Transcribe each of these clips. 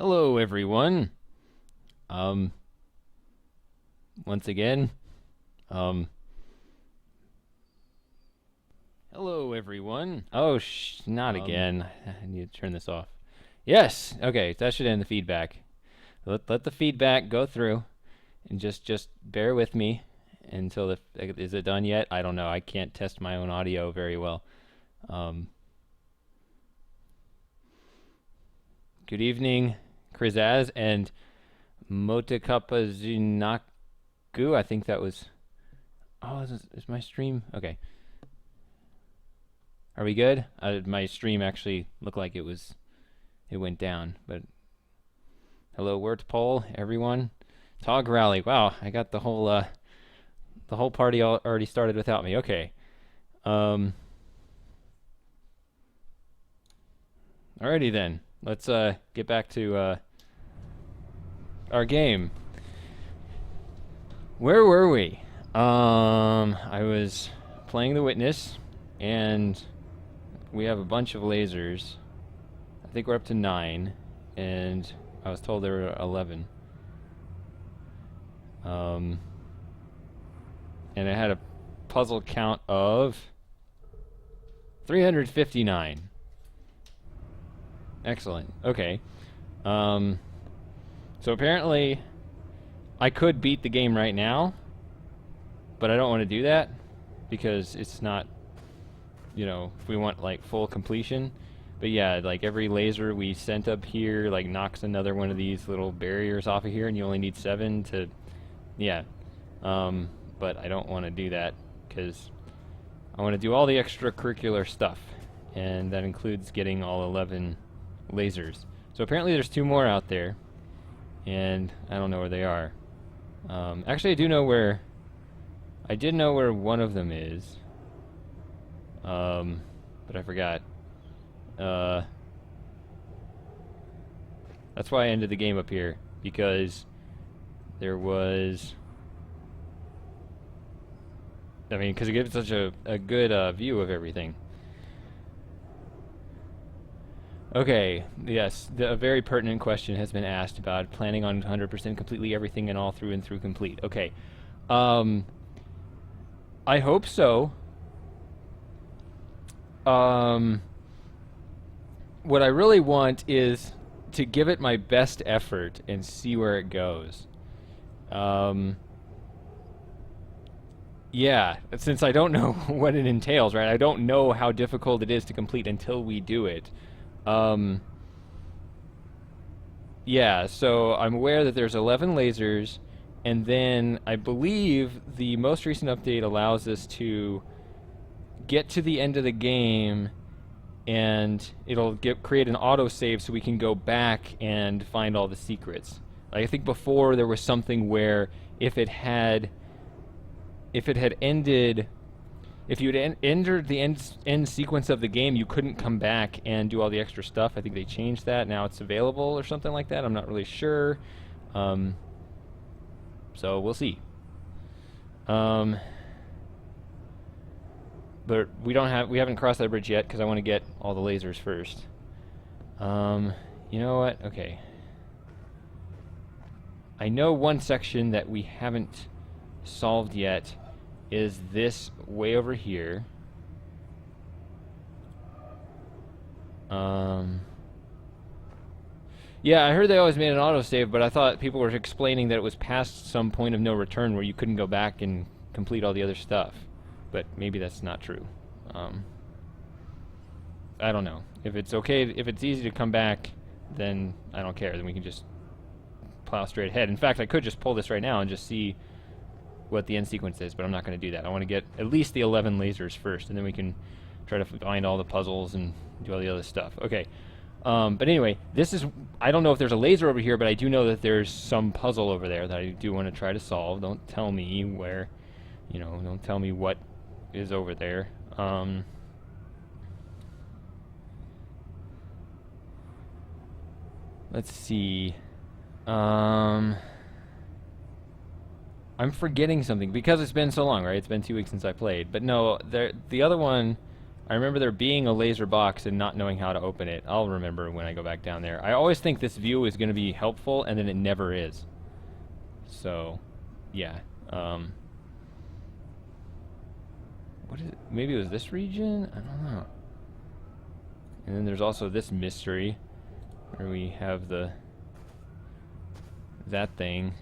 Hello, everyone. Once again, um, hello, everyone. Oh, not again. I need to turn this off. Yes. Okay, that should end the feedback. Let the feedback go through, and just bear with me until the. Is it done yet? I don't know. I can't test my own audio very well. Good evening, Krizaz and Motikapazunaku. I think that was. Oh, is my stream okay? Are we good? My stream actually looked like it went down. But hello, Wort Poll, everyone. Tog Rally. Wow, I got the whole party already started without me. Okay. Alrighty then. Let's get back to our game. Where were we? I was playing the Witness, and we have a bunch of lasers. I think we're up to 9, and I was told there were 11. And I had a puzzle count of 359. Excellent. Okay. So apparently I could beat the game right now, but I don't want to do that because it's not, if we want like full completion. But yeah, like every laser we sent up here like knocks another one of these little barriers off of here, and you only need 7 to, yeah. But I don't want to do that because I want to do all the extracurricular stuff, and that includes getting all 11 lasers. So apparently there's 2 more out there, and I don't know where they are. Actually, I did know where one of them is, but I forgot. That's why I ended the game up here, because there was, because it gives such a good view of everything. Okay, yes, a very pertinent question has been asked about planning on 100% completely everything and all through and through complete. Okay, I hope so. What I really want is to give it my best effort and see where it goes. Yeah, since I don't know what it entails, right? I don't know how difficult it is to complete until we do it. Yeah, so I'm aware that there's 11 lasers, and then I believe the most recent update allows us to get to the end of the game, and it'll create an autosave so we can go back and find all the secrets. Like, I think before there was something where if you had entered the end sequence of the game, you couldn't come back and do all the extra stuff. I think they changed that. Now it's available or something like that. I'm not really sure. So we'll see. But we haven't crossed that bridge yet because I want to get all the lasers first. You know what? Okay. I know one section that we haven't solved yet is this way over here. Yeah, I heard they always made an autosave, but I thought people were explaining that it was past some point of no return where you couldn't go back and complete all the other stuff. But maybe that's not true. I don't know. If it's okay, if it's easy to come back, then I don't care. Then we can just plow straight ahead. In fact, I could just pull this right now and just see what the end sequence is, but I'm not going to do that. I want to get at least the 11 lasers first, and then we can try to find all the puzzles and do all the other stuff. Okay. But anyway, I don't know if there's a laser over here, but I do know that there's some puzzle over there that I do want to try to solve. Don't tell me where, don't tell me what is over there. Let's see. I'm forgetting something because it's been so long, right? It's been 2 weeks since I played. But no, the other one I remember there being a laser box and not knowing how to open it. I'll remember when I go back down there. I always think this view is going to be helpful, and then it never is. So, yeah. What is it? Maybe it was this region? I don't know. And then there's also this mystery where we have that thing,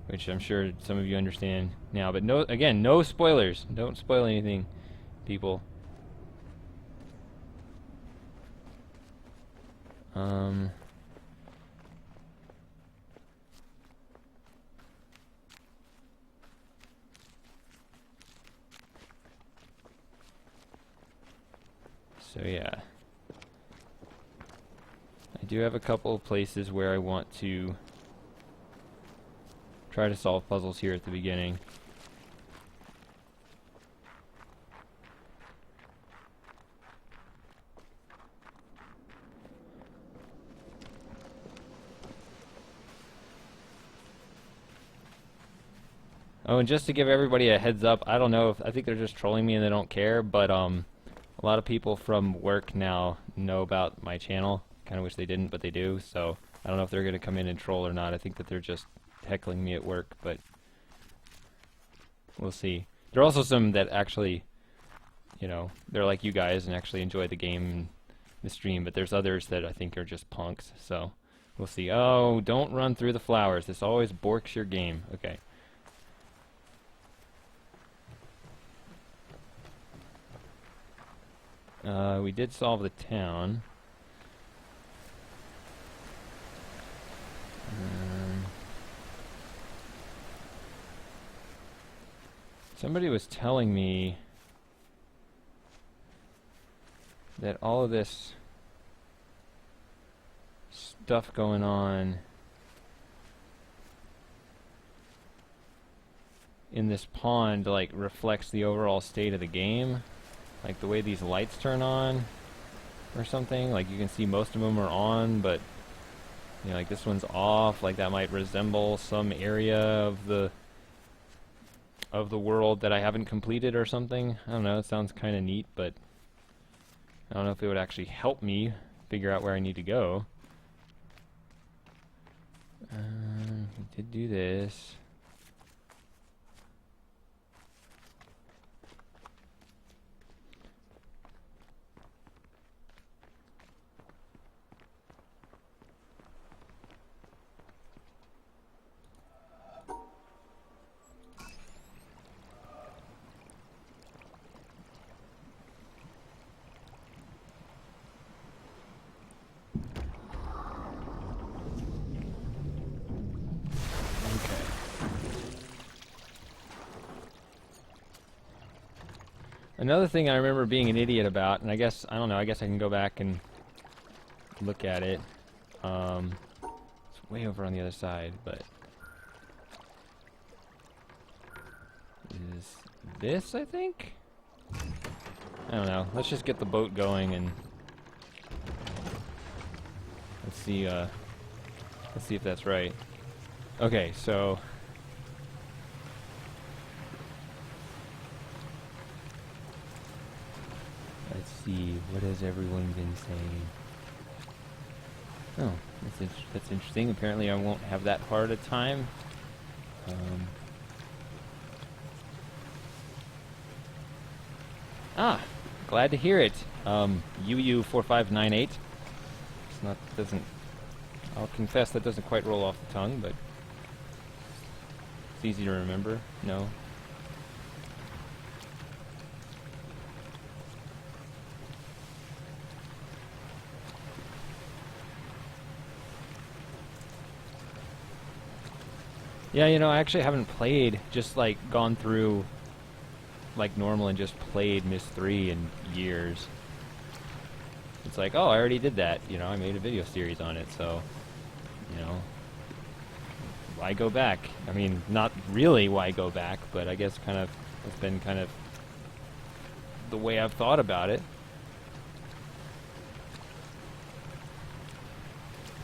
which I'm sure some of you understand now. But no, again, no spoilers. Don't spoil anything, people. So yeah, I do have a couple of places where I want to try to solve puzzles here at the beginning. Oh, and just to give everybody a heads up, I don't know if I think they're just trolling me and they don't care, but a lot of people from work now know about my channel. Kind of wish they didn't, but they do. So I don't know if they're going to come in and troll or not. I think that they're just heckling me at work, but we'll see. There are also some that actually, you know, they're like you guys and actually enjoy the game and the stream, but there's others that I think are just punks. So we'll see. Oh, don't run through the flowers. This always borks your game. Okay. We did solve the town. Somebody was telling me that all of this stuff going on in this pond like reflects the overall state of the game. Like the way these lights turn on or something. Like you can see most of them are on, but you know, like this one's off. Like that might resemble some area of the world that I haven't completed or something. I don't know, it sounds kind of neat, but I don't know if it would actually help me figure out where I need to go. We did do this. Another thing I remember being an idiot about, and I guess, I don't know, I guess I can go back and look at it. It's way over on the other side, but is this, I think? I don't know. Let's just get the boat going and let's see if that's right. Okay, so let's see, what has everyone been saying? Oh, that's interesting. Apparently I won't have that hard a time. Glad to hear it. UU4598. It's not, doesn't, I'll confess that doesn't quite roll off the tongue, but it's easy to remember. No. Yeah, you know, I actually haven't played, just like gone through like normal and just played Myst 3 in years. It's like, oh, I already did that, you know, I made a video series on it, so, you know, why go back? I mean, not really why go back, but I guess kind of, it's been kind of the way I've thought about it.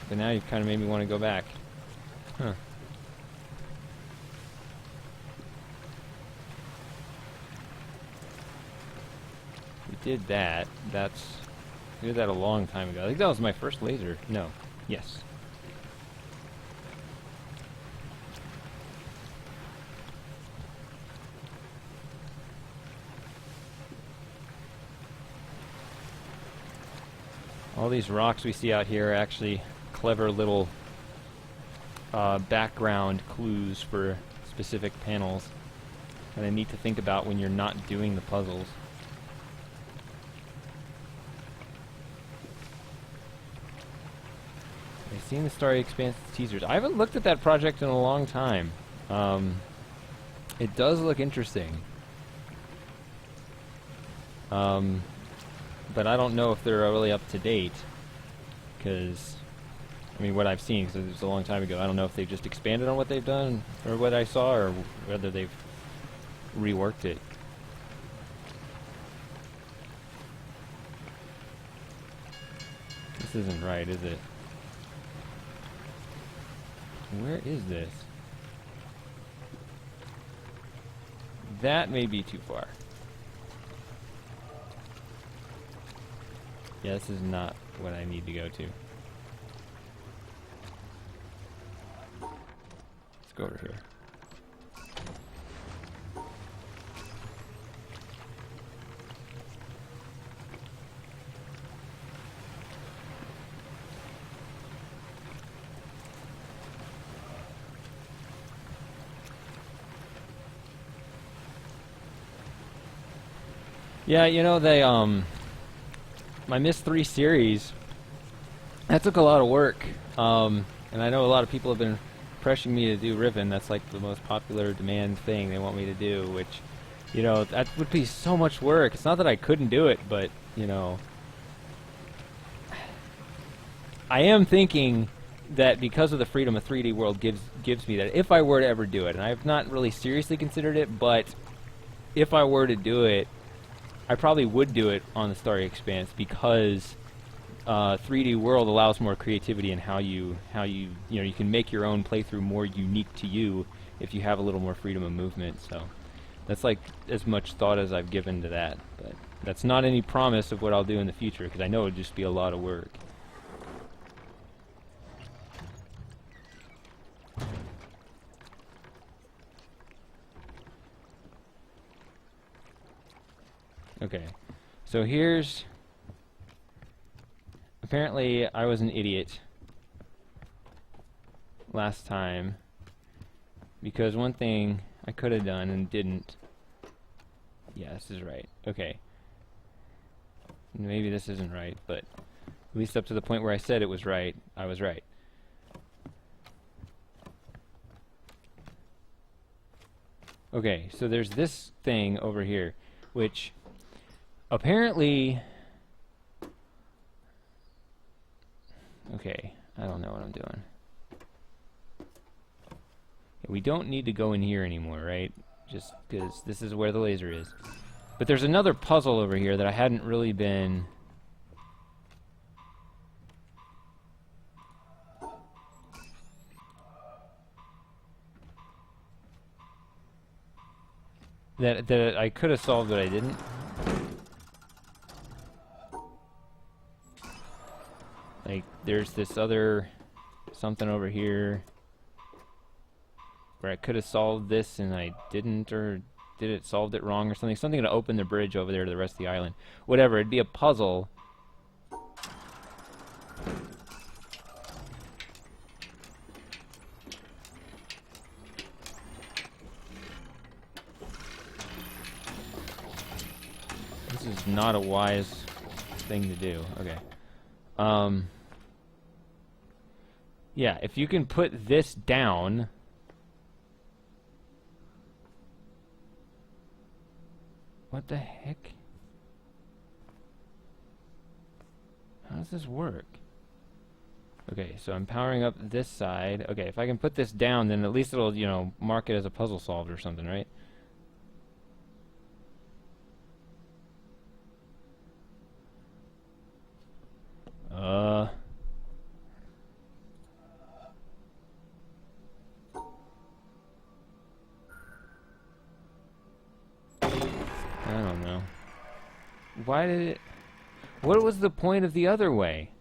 But now you've kind of made me want to go back. Huh. did that. I did that a long time ago. I think that was my first laser. No. Yes. All these rocks we see out here are actually clever little background clues for specific panels. Kind of neat to think about when you're not doing the puzzles. I've seen the Starry Expanse teasers. I haven't looked at that project in a long time. It does look interesting. But I don't know if they're really up to date. Because, I mean, what I've seen, because it was a long time ago, I don't know if they've just expanded on what they've done, or what I saw, or whether they've reworked it. This isn't right, is it? Where is this? That may be too far. Yeah, this is not what I need to go to. Let's go over here. Yeah, you know, they, my Myst 3 series, that took a lot of work, and I know a lot of people have been pressuring me to do Riven. That's like the most popular demand thing they want me to do, which, you know, that would be so much work. It's not that I couldn't do it, but, you know, I am thinking that because of the freedom a 3D world gives me, that if I were to ever do it, and I have not really seriously considered it, but if I were to do it, I probably would do it on the Starry Expanse, because 3D World allows more creativity in how you know, you can make your own playthrough more unique to you if you have a little more freedom of movement. So that's like as much thought as I've given to that, but that's not any promise of what I'll do in the future, because I know it would just be a lot of work. Okay, so here's... Apparently, I was an idiot last time, because one thing I could have done and didn't... Yeah, this is right. Okay. Maybe this isn't right, but at least up to the point where I said it was right, I was right. Okay, so there's this thing over here, which... Apparently, okay, I don't know what I'm doing. We don't need to go in here anymore, right? Just because this is where the laser is. But there's another puzzle over here that I hadn't really been... that I could have solved, but I didn't. Like, there's this other something over here where I could have solved this and I didn't, or did it solved it wrong or something. Something to open the bridge over there to the rest of the island. Whatever, it'd be a puzzle. This is not a wise thing to do. Okay. Yeah, if you can put this down... What the heck? How does this work? Okay, so I'm powering up this side. Okay, if I can put this down, then at least it'll, you know, mark it as a puzzle solved or something, right? Why did it... What was the point of the other way?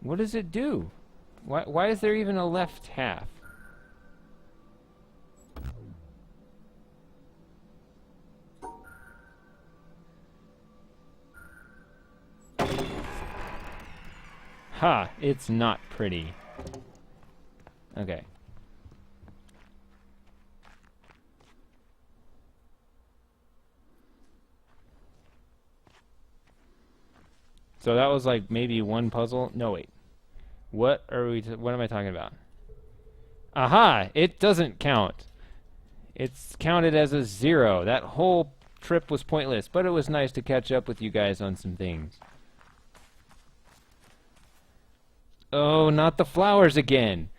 What does it do? Why is there even a left half? Ha! It's not pretty. Okay. So that was like maybe one puzzle. No, wait. What are we? What am I talking about? Aha! It doesn't count. It's counted as a 0. That whole trip was pointless, but it was nice to catch up with you guys on some things. Oh, not the flowers again.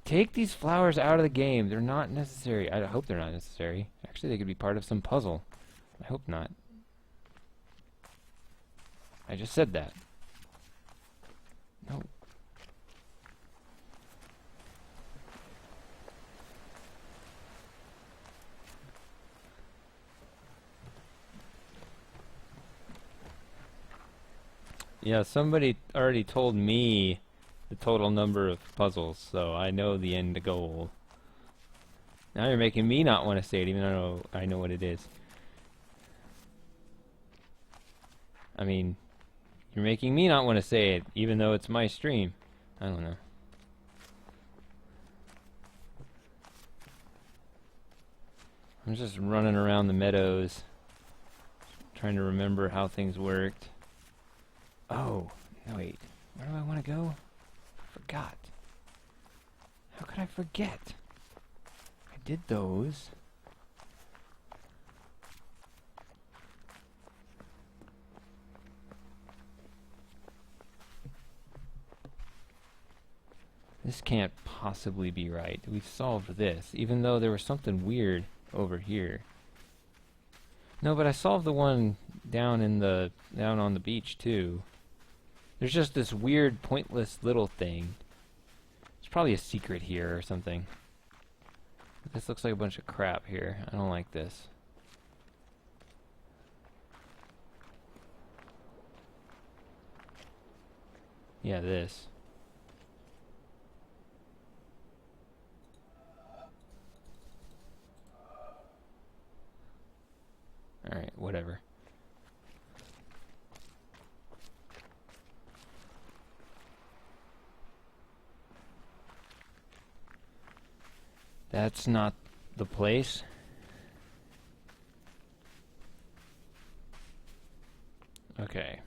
Take these flowers out of the game. They're not necessary. I hope they're not necessary. Actually, they could be part of some puzzle. I hope not. I just said that. No. Yeah, somebody already told me the total number of puzzles, so I know the end goal. Now you're making me not want to say it, even though I know what it is. I mean, you're making me not want to say it, even though it's my stream. I don't know. I'm just running around the meadows, trying to remember how things worked. Oh, no, wait. Where do I want to go? I forgot. How could I forget? I did those. This can't possibly be right. We've solved this, even though there was something weird over here. No, but I solved the one down on the beach too. There's just this weird, pointless little thing. There's probably a secret here or something. This looks like a bunch of crap here. I don't like this. Yeah, this. Alright, whatever. That's not the place. Okay.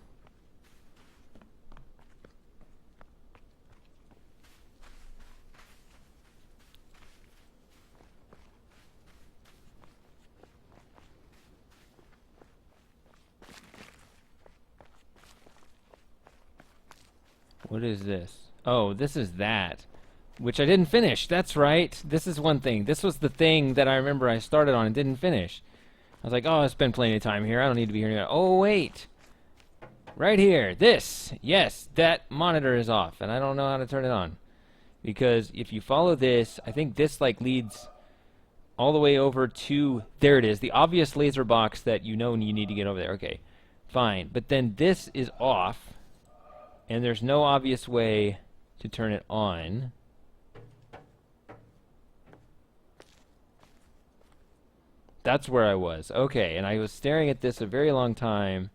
What is this? Oh, this is that. Which I didn't finish. That's right. This is one thing. This was the thing that I remember I started on and didn't finish. I was like, oh, I spent plenty of time here. I don't need to be here anymore. Oh, wait. Right here. This. Yes, that monitor is off, and I don't know how to turn it on. Because if you follow this, I think this, like, leads all the way over to... There it is. The obvious laser box that you know you need to get over there. Okay, fine. But then this is off, and there's no obvious way to turn it on. That's where I was. Okay, and I was staring at this a very long time.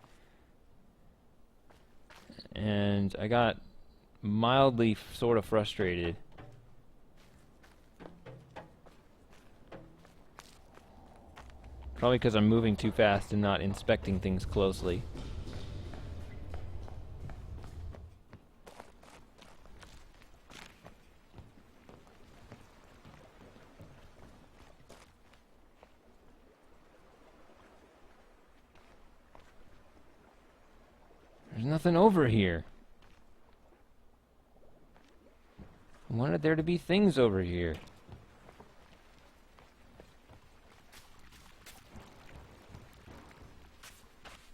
And I got mildly sort of frustrated. Probably because I'm moving too fast and not inspecting things closely. There's nothing over here. wanted there to be things over here.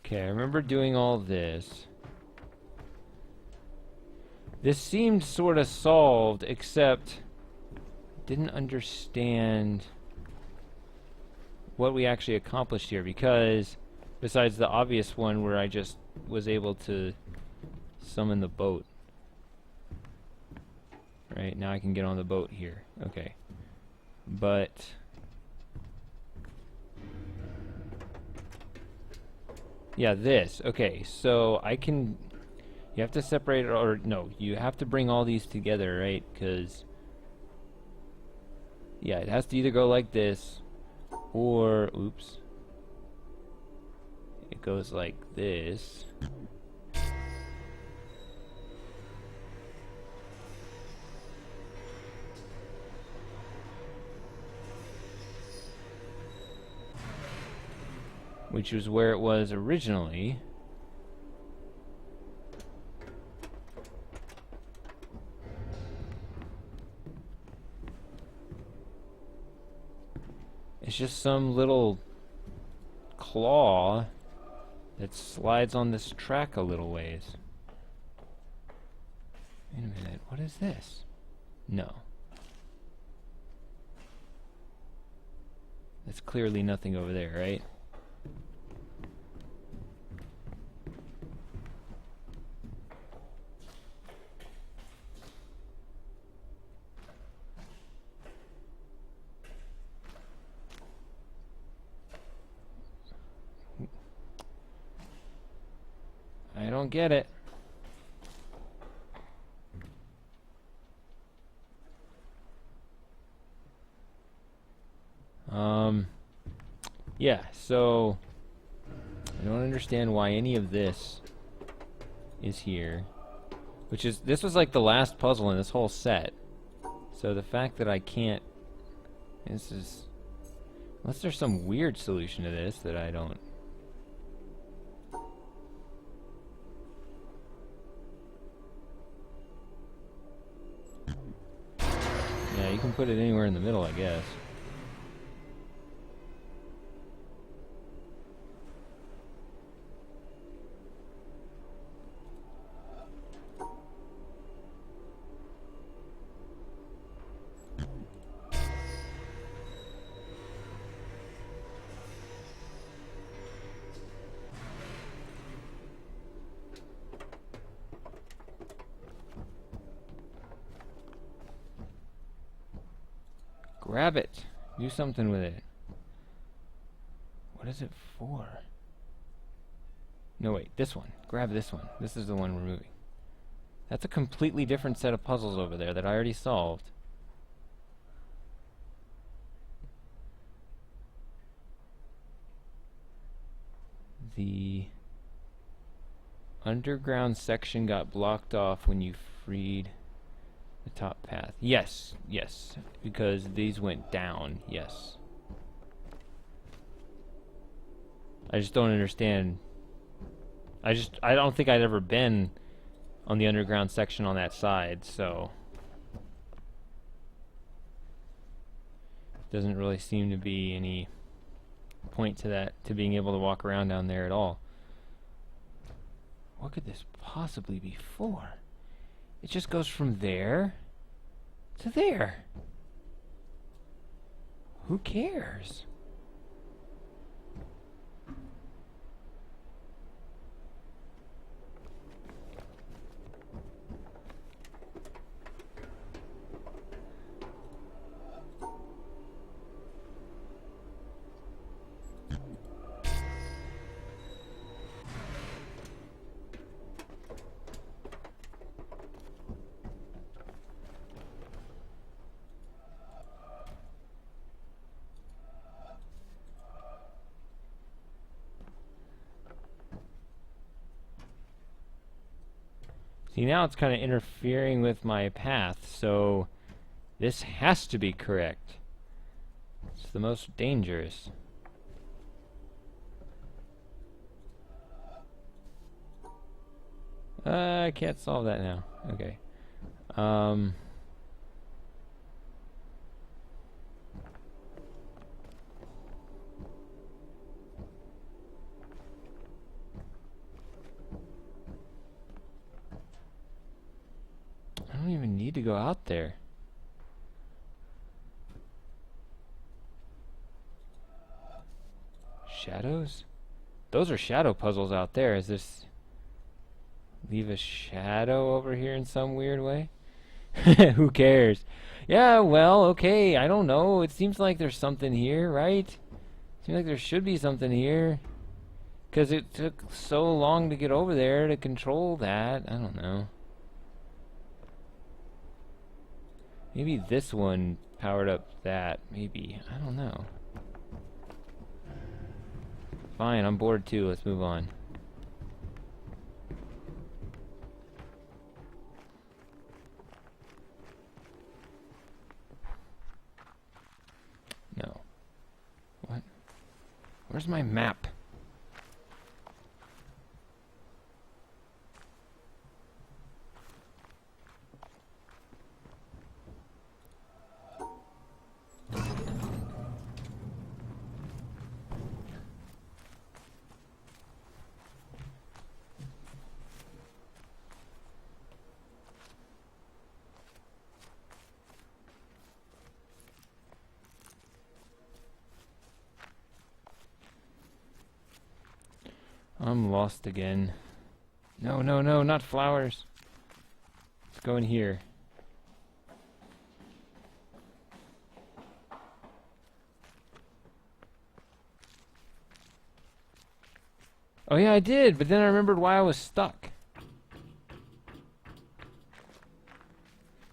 Okay, I remember doing all this. This seemed sort of solved, except didn't understand what we actually accomplished here, because besides the obvious one where I just was able to summon the boat. Right, now I can get on the boat here. Okay. But yeah, this. Okay, so I can... You have to separate it, or no, you have to bring all these together, right? Because... Yeah, it has to either go like this, or... Oops. It goes like this. Which was where it was originally. It's just some little claw that slides on this track a little ways. Wait a minute, what is this? No. That's clearly nothing over there, right? I don't get it. Yeah, so I don't understand why any of this is here. This was like the last puzzle in this whole set. So the fact that I can't... This is... Unless there's some weird solution to this that I don't... Yeah, you can put it anywhere in the middle, I guess. Grab it. Do something with it. What is it for? No, wait. This one. Grab this one. This is the one we're moving. That's a completely different set of puzzles over there that I already solved. The underground section got blocked off when you freed the top path. Yes, yes, because these went down. Yes. I just don't understand. I don't think I'd ever been on the underground section on that side, so doesn't really seem to be any point to that, to being able to walk around down there at all. What could this possibly be for? It just goes from there to there. Who cares? See, now it's kind of interfering with my path, so this has to be correct. It's the most dangerous. I can't solve that now. Okay. need to go out there. Shadows? Those are shadow puzzles out there. Is this... leave a shadow over here in some weird way? Who cares? Yeah, well, okay, I don't know. It seems like there's something here, right? Seems like there should be something here. Because it took so long to get over there to control that. I don't know. Maybe this one powered up that. Maybe. I don't know. Fine, I'm bored too. Let's move on. No. What? Where's my map? I'm lost again. No, no, no, not flowers. Let's go in here. Oh yeah, I did, but then I remembered why I was stuck.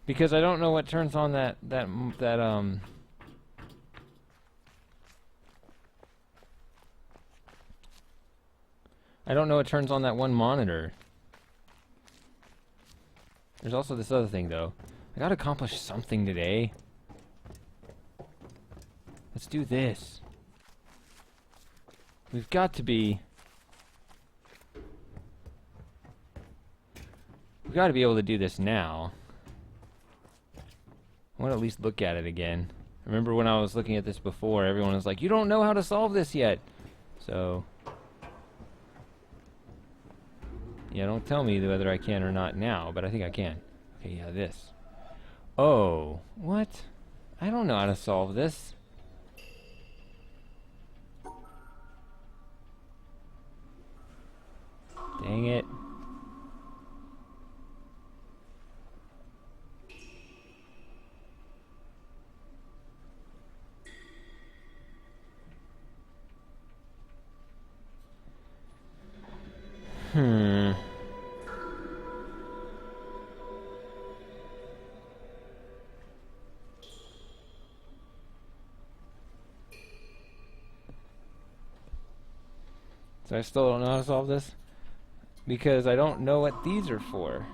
Because I don't know what turns on that I don't know what turns on that one monitor. There's also this other thing, though. I gotta accomplish something today. Let's do this. We've got to be... we've got to be able to do this now. I want to at least look at it again. Remember when I was looking at this before, everyone was like, you don't know how to solve this yet. So... yeah, don't tell me whether I can or not now, but I think I can. Okay, yeah, this. Oh, what? I don't know how to solve this. Dang it. So I still don't know how to solve this? Because I don't know what these are for.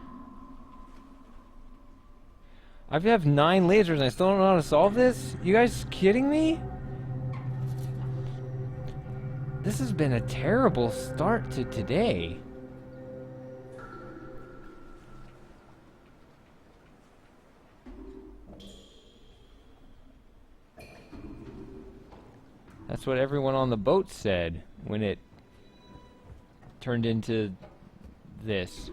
I have 9 lasers and I still don't know how to solve this? You guys kidding me? This has been a terrible start to today. That's what everyone on the boat said when it turned into this.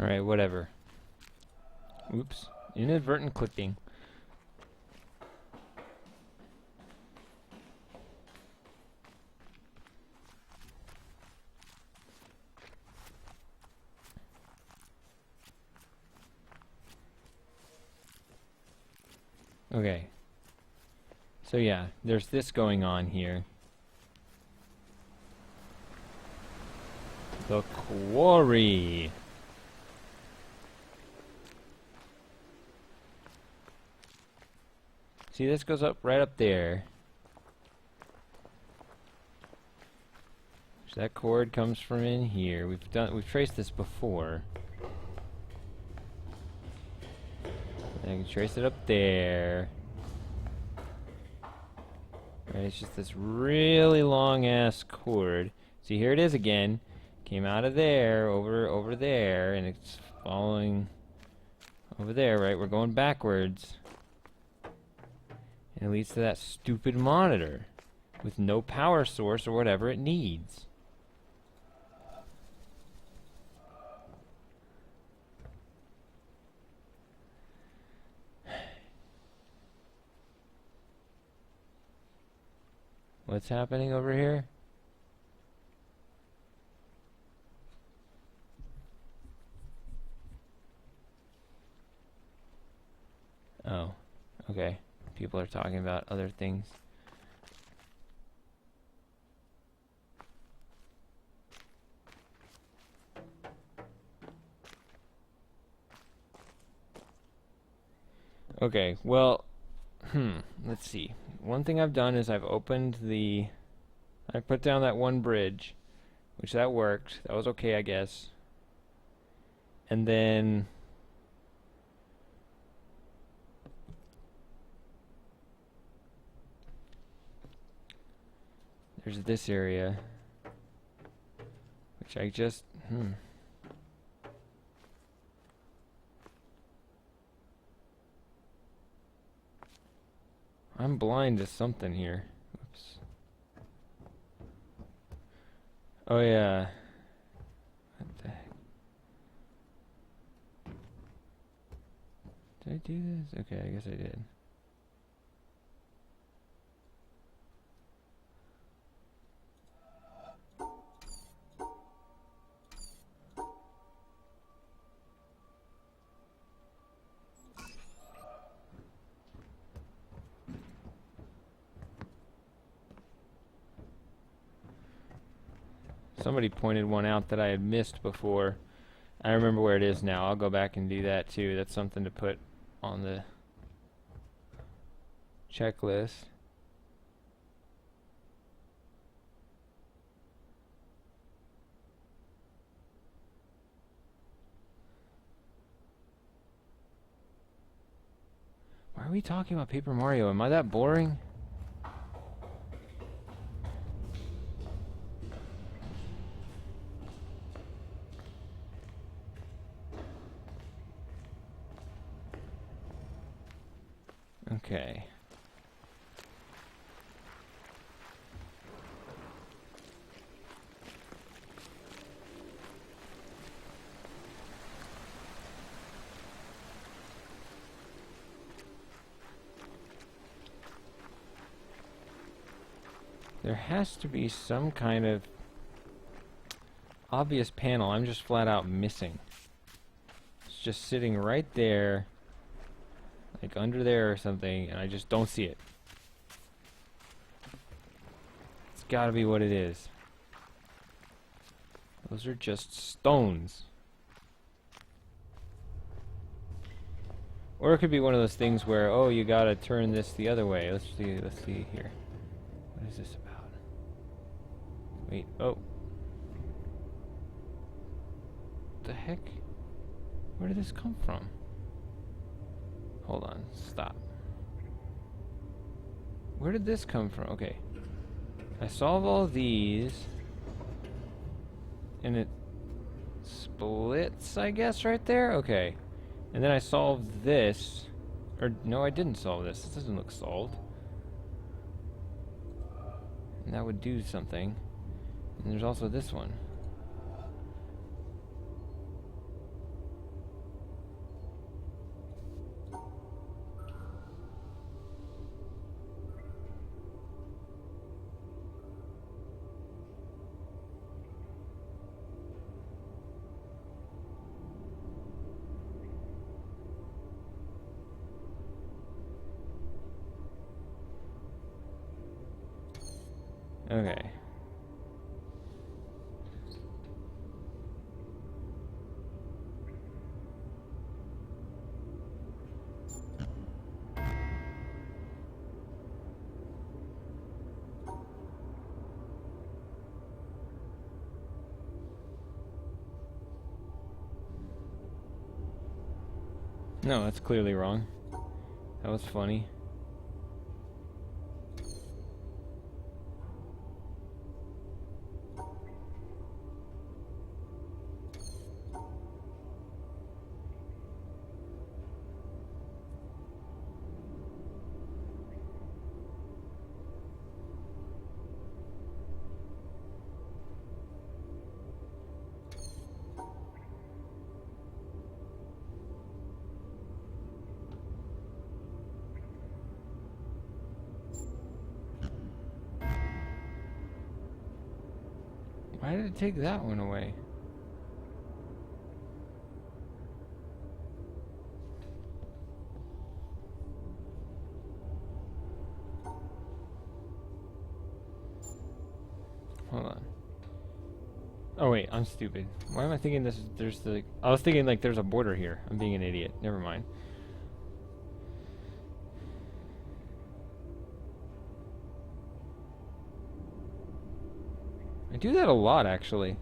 Alright, whatever. Oops. Inadvertent clicking. Okay. So yeah, there's this going on here. The quarry. See, this goes up right up there. So that cord comes from in here. We've traced this before. And I can trace it up there. Right, it's just this really long ass cord. See, here it is again. Came out of there, over there, and it's following over there, right? We're going backwards. And it leads to that stupid monitor with no power source or whatever it needs. What's happening over here? Oh, okay. People are talking about other things. Okay, well, let's see. One thing I've done is I put down that one bridge, which that worked. That was okay, I guess. And then there's this area, which I just, I'm blind to something here. Oops. Oh yeah. What the heck? Did I do this? Okay, I guess I did. Somebody pointed one out that I had missed before. I remember where it is now. I'll go back and do that too. That's something to put on the checklist. Why are we talking about Paper Mario? Am I that boring? Okay. There has to be some kind of obvious panel I'm just flat out missing. It's just sitting right there, like under there or something, and I just don't see it. It's gotta be what it is. Those are just stones. Or it could be one of those things where, oh, you gotta turn this the other way. Let's see here. What is this about? Wait, oh. What the heck? Where did this come from? Hold on, stop. Where did this come from? Okay. I solve all these. And it splits, I guess, right there? Okay. And then I solved this. Or, no, I didn't solve this. This doesn't look solved. And that would do something. And there's also this one. Okay. No, that's clearly wrong. That was funny. Why did it take that one away? Hold on. Oh wait, I'm stupid. Why am I thinking there's the... I was thinking like there's a border here. I'm being an idiot. Never mind. I do that a lot, actually.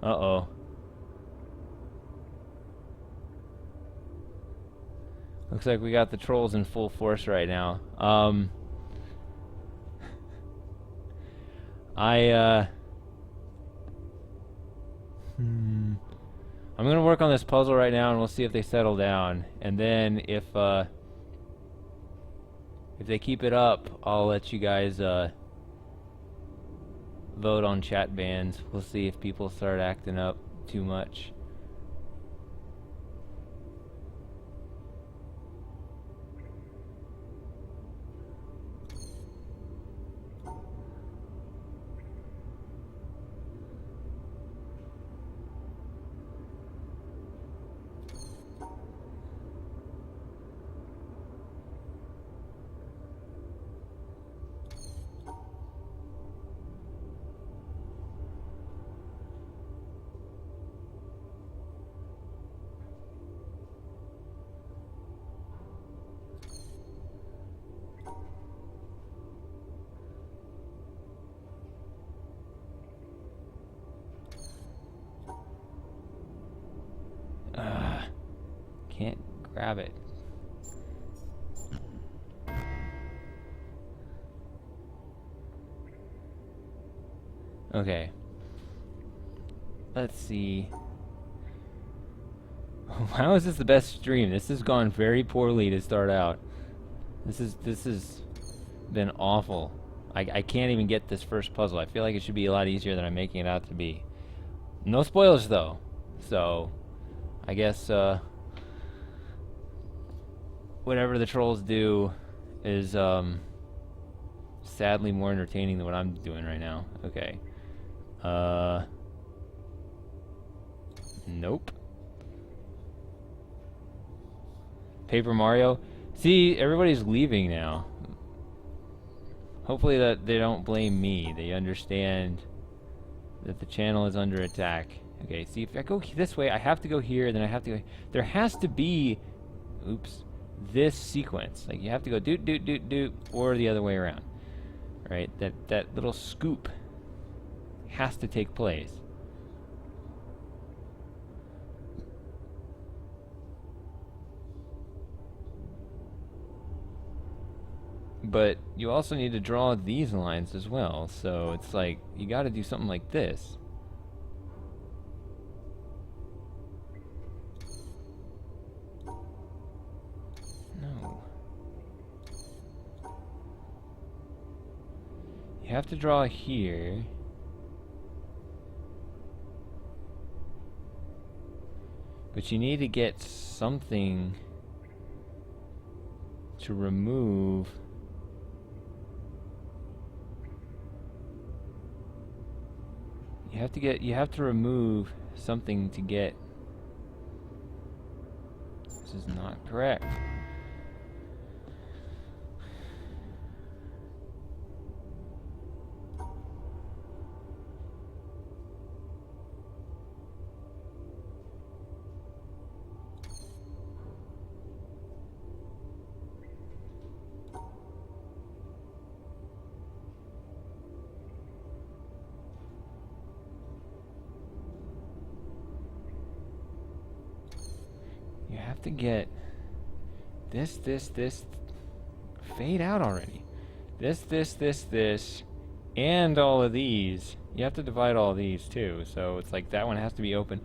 Uh-oh. Looks like we got the trolls in full force right now. I'm gonna work on this puzzle right now, and we'll see if they settle down. And then if they keep it up, I'll let you guys vote on chat bans. We'll see if people start acting up too much. Can't grab it. Okay. Let's see. How is this the best stream? This has gone very poorly to start out. This has been awful. I can't even get this first puzzle. I feel like it should be a lot easier than I'm making it out to be. No spoilers though. So I guess whatever the trolls do is sadly more entertaining than what I'm doing right now. Okay. Nope. Paper Mario. See, everybody's leaving now. Hopefully that they don't blame me. They understand that the channel is under attack. Okay, see, if I go this way, I have to go here, then I have to go... There has to be... Oops. This sequence. Like, you have to go doot, doot, doot, doot, or the other way around. Right? That little scoop has to take place. But you also need to draw these lines as well, so it's like, you gotta do something like this. No. You have to draw here. But you need to get something to remove... You have to remove something to get... This is not correct. You have to get this, fade out already. This, and all of these. You have to divide all of these too, so it's like that one has to be open.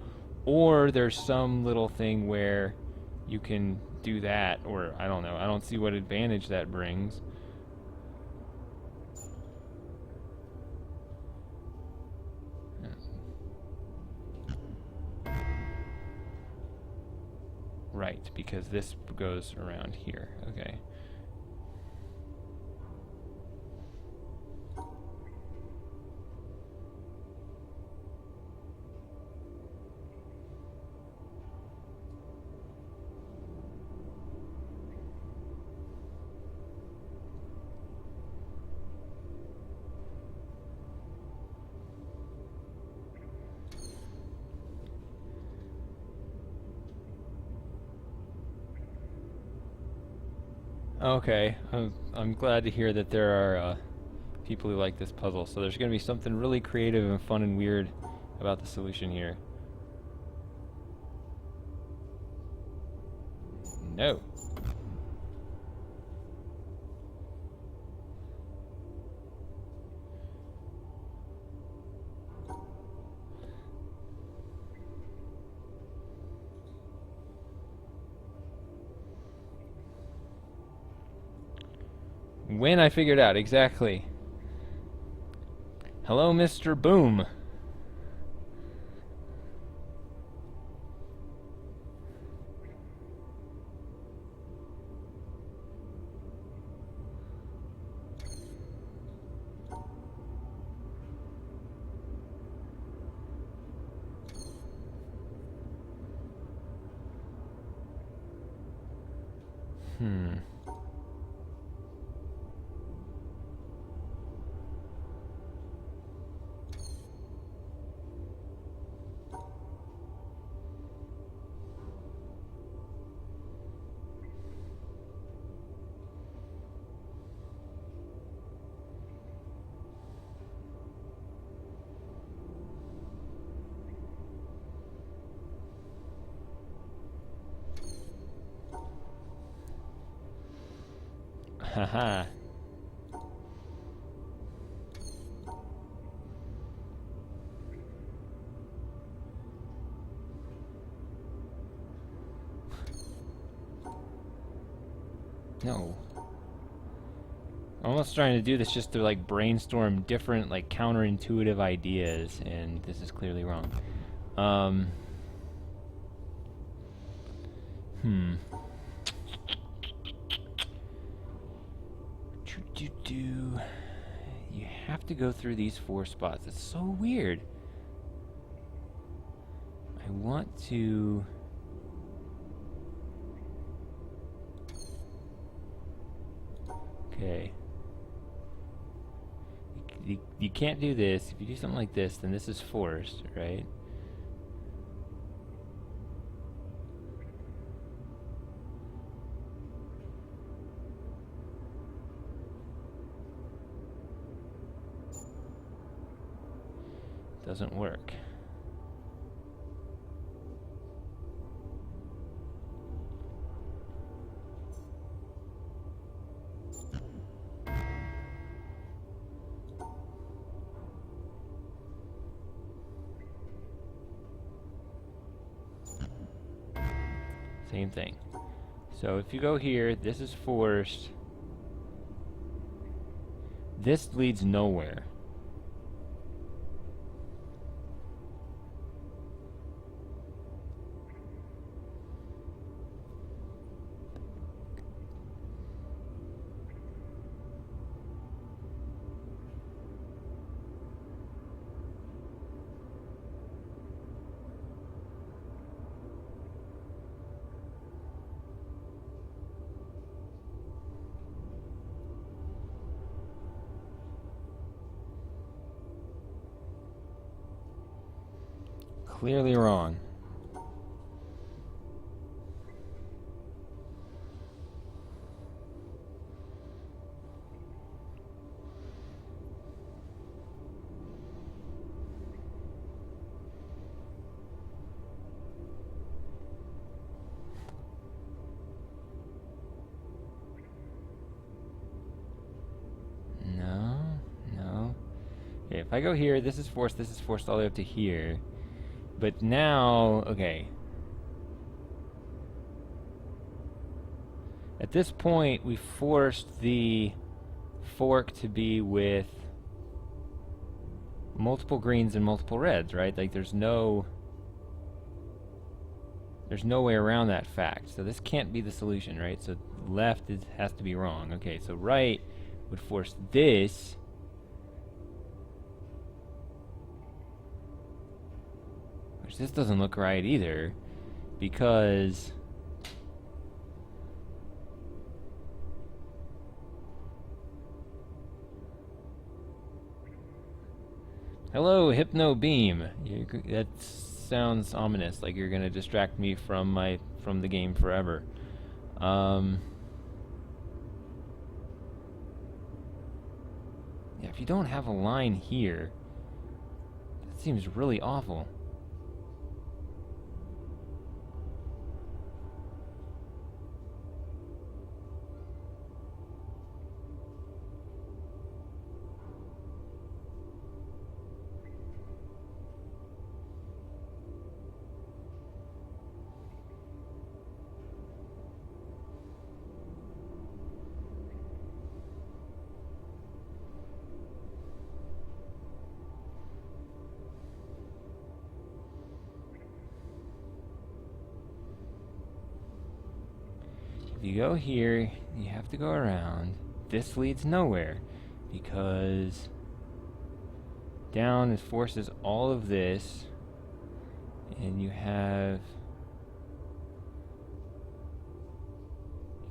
Or there's some little thing where you can do that, or I don't know. I don't see what advantage that brings. Right, because this goes around here. Okay. Okay, I'm glad to hear that there are people who like this puzzle. So there's going to be something really creative and fun and weird about the solution here. No. When I figured out, exactly. Hello, Mr. Boom. Haha. No. I'm almost trying to do this just to like brainstorm different like counterintuitive ideas, and this is clearly wrong. You have to go through these 4 spots. It's so weird. I want to... Okay. You can't do this. If you do something like this, then this is forced, right? Doesn't work. Same thing. So if you go here, this is forced. This leads nowhere. clearly wrong. Okay, if I go here, this is forced all the way up to here. But now, okay. At this point, we forced the fork to be with multiple greens and multiple reds, right? Like there's no way around that fact. So this can't be the solution, right? So left has to be wrong. Okay, so right would force this. Which this doesn't look right either, because hello, Hypno Beam. That sounds ominous, like you're gonna distract me from the game forever. Yeah, if you don't have a line here, that seems really awful. If you go here, you have to go around. This leads nowhere, because down forces all of this, and you have...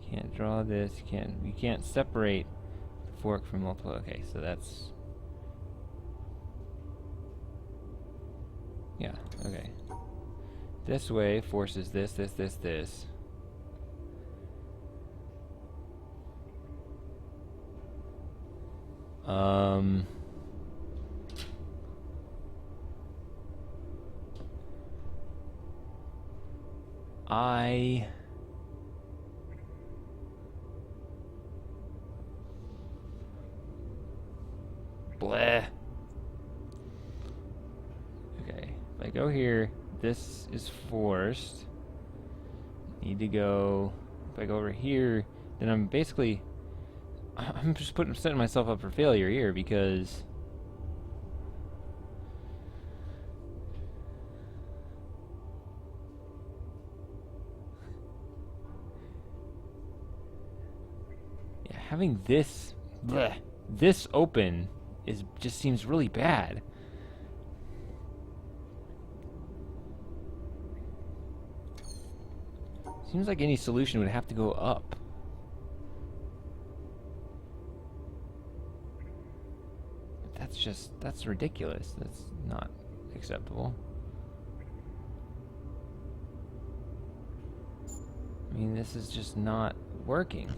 You can't draw this, you can't separate the fork from multiple... Okay, so that's... Yeah, okay. This way forces this. Bleh. Okay, if I go here, this is forced. Need to go... If I go over here, then I'm basically... I'm just setting myself up for failure here, because... Yeah, having this... Bleh, this open just seems really bad. Seems like any solution would have to go up. But that's ridiculous. That's not acceptable. I mean, this is just not working.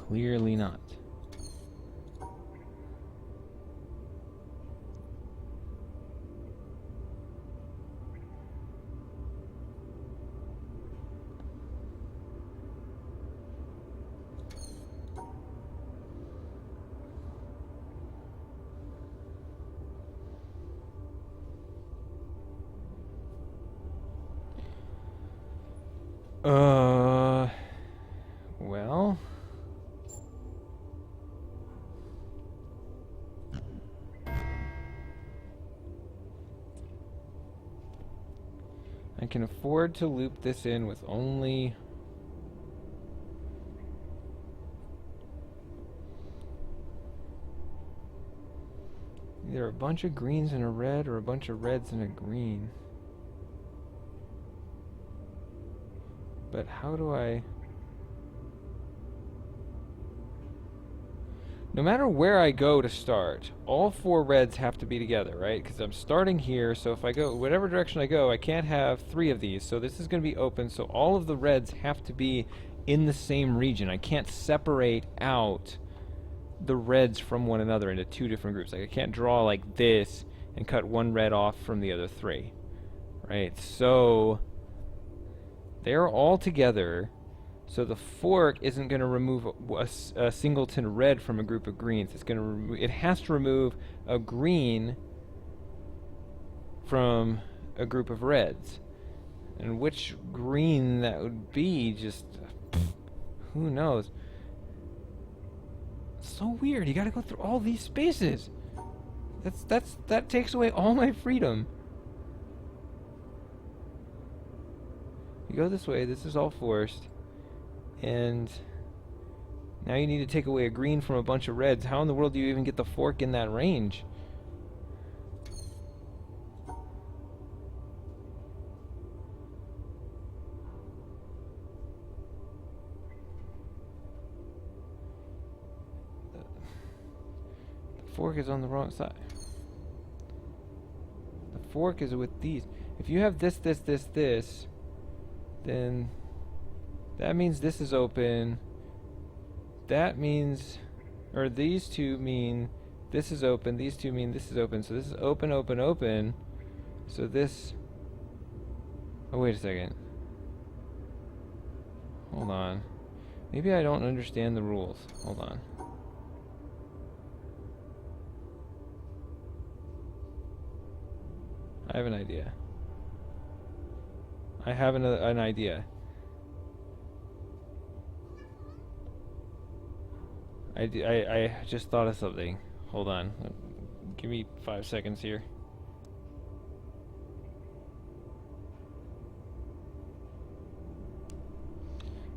Clearly not. Well... can afford to loop this in with only... either a bunch of greens and a red or a bunch of reds and a green. But how do I... no matter where I go to start, all 4 reds have to be together, right? Because I'm starting here, so if I go whatever direction I go, I can't have 3 of these. So this is going to be open, so all of the reds have to be in the same region. I can't separate out the reds from one another into 2 different groups. Like I can't draw like this and cut 1 red off from the other 3, right? So they're all together. So the fork isn't going to remove a singleton red from a group of greens. It's going to it has to remove a green from a group of reds. And which green that would be, just who knows? It's so weird. You got to go through all these spaces. That takes away all my freedom. You go this way. This is all forced. And now you need to take away a green from a bunch of reds. How in the world do you even get the fork in that range? The fork is on the wrong side. The fork is with these. If you have this, then that means this is open. That means, or these two mean this is open. These two mean this is open. So this is open, open, open. So this, oh wait a second. Hold on. Maybe I don't understand the rules. Hold on. I have an idea. I have an idea. I just thought of something. Hold on. Give me 5 seconds here.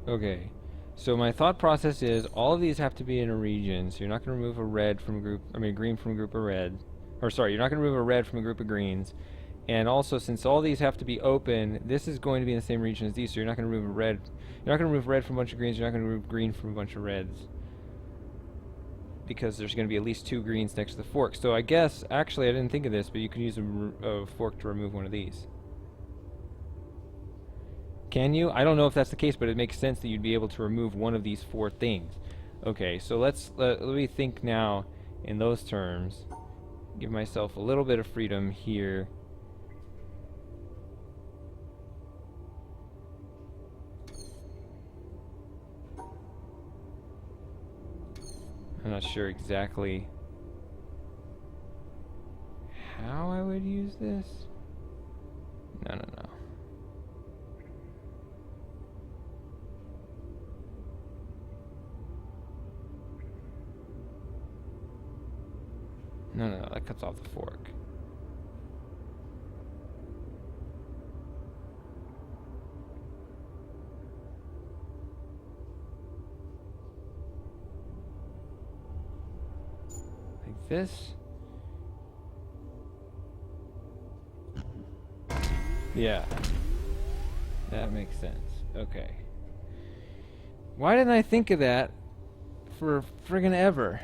Okay. So my thought process is all of these have to be in a region. So you're not going to remove a red from a group, green from a group of red. Or sorry, you're not going to remove a red from a group of greens. And also, since all these have to be open, this is going to be in the same region as these. So you're not going to remove a red. You're not going to remove red from a bunch of greens. You're not going to remove green from a bunch of reds, because there's going to be at least 2 greens next to the fork. So I guess, actually I didn't think of this, but you can use a fork to remove one of these. Can you? I don't know if that's the case, but it makes sense that you'd be able to remove one of these 4 things. Okay, so let me think now in those terms. Give myself a little bit of freedom here. I'm not sure exactly how I would use this. No. No, that cuts off the fork. This? Yeah. That makes sense. Okay. Why didn't I think of that for friggin' ever?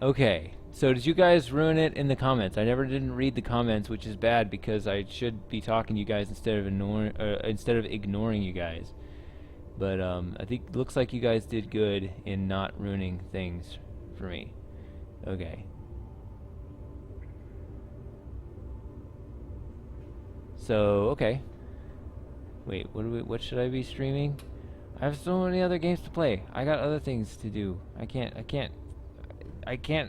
Okay. So did you guys ruin it in the comments? I didn't read the comments, which is bad because I should be talking to you guys instead of ignoring you guys. But I think it looks like you guys did good in not ruining things for me. Okay. So, okay. Wait, what should I be streaming? I have so many other games to play. I got other things to do. I can't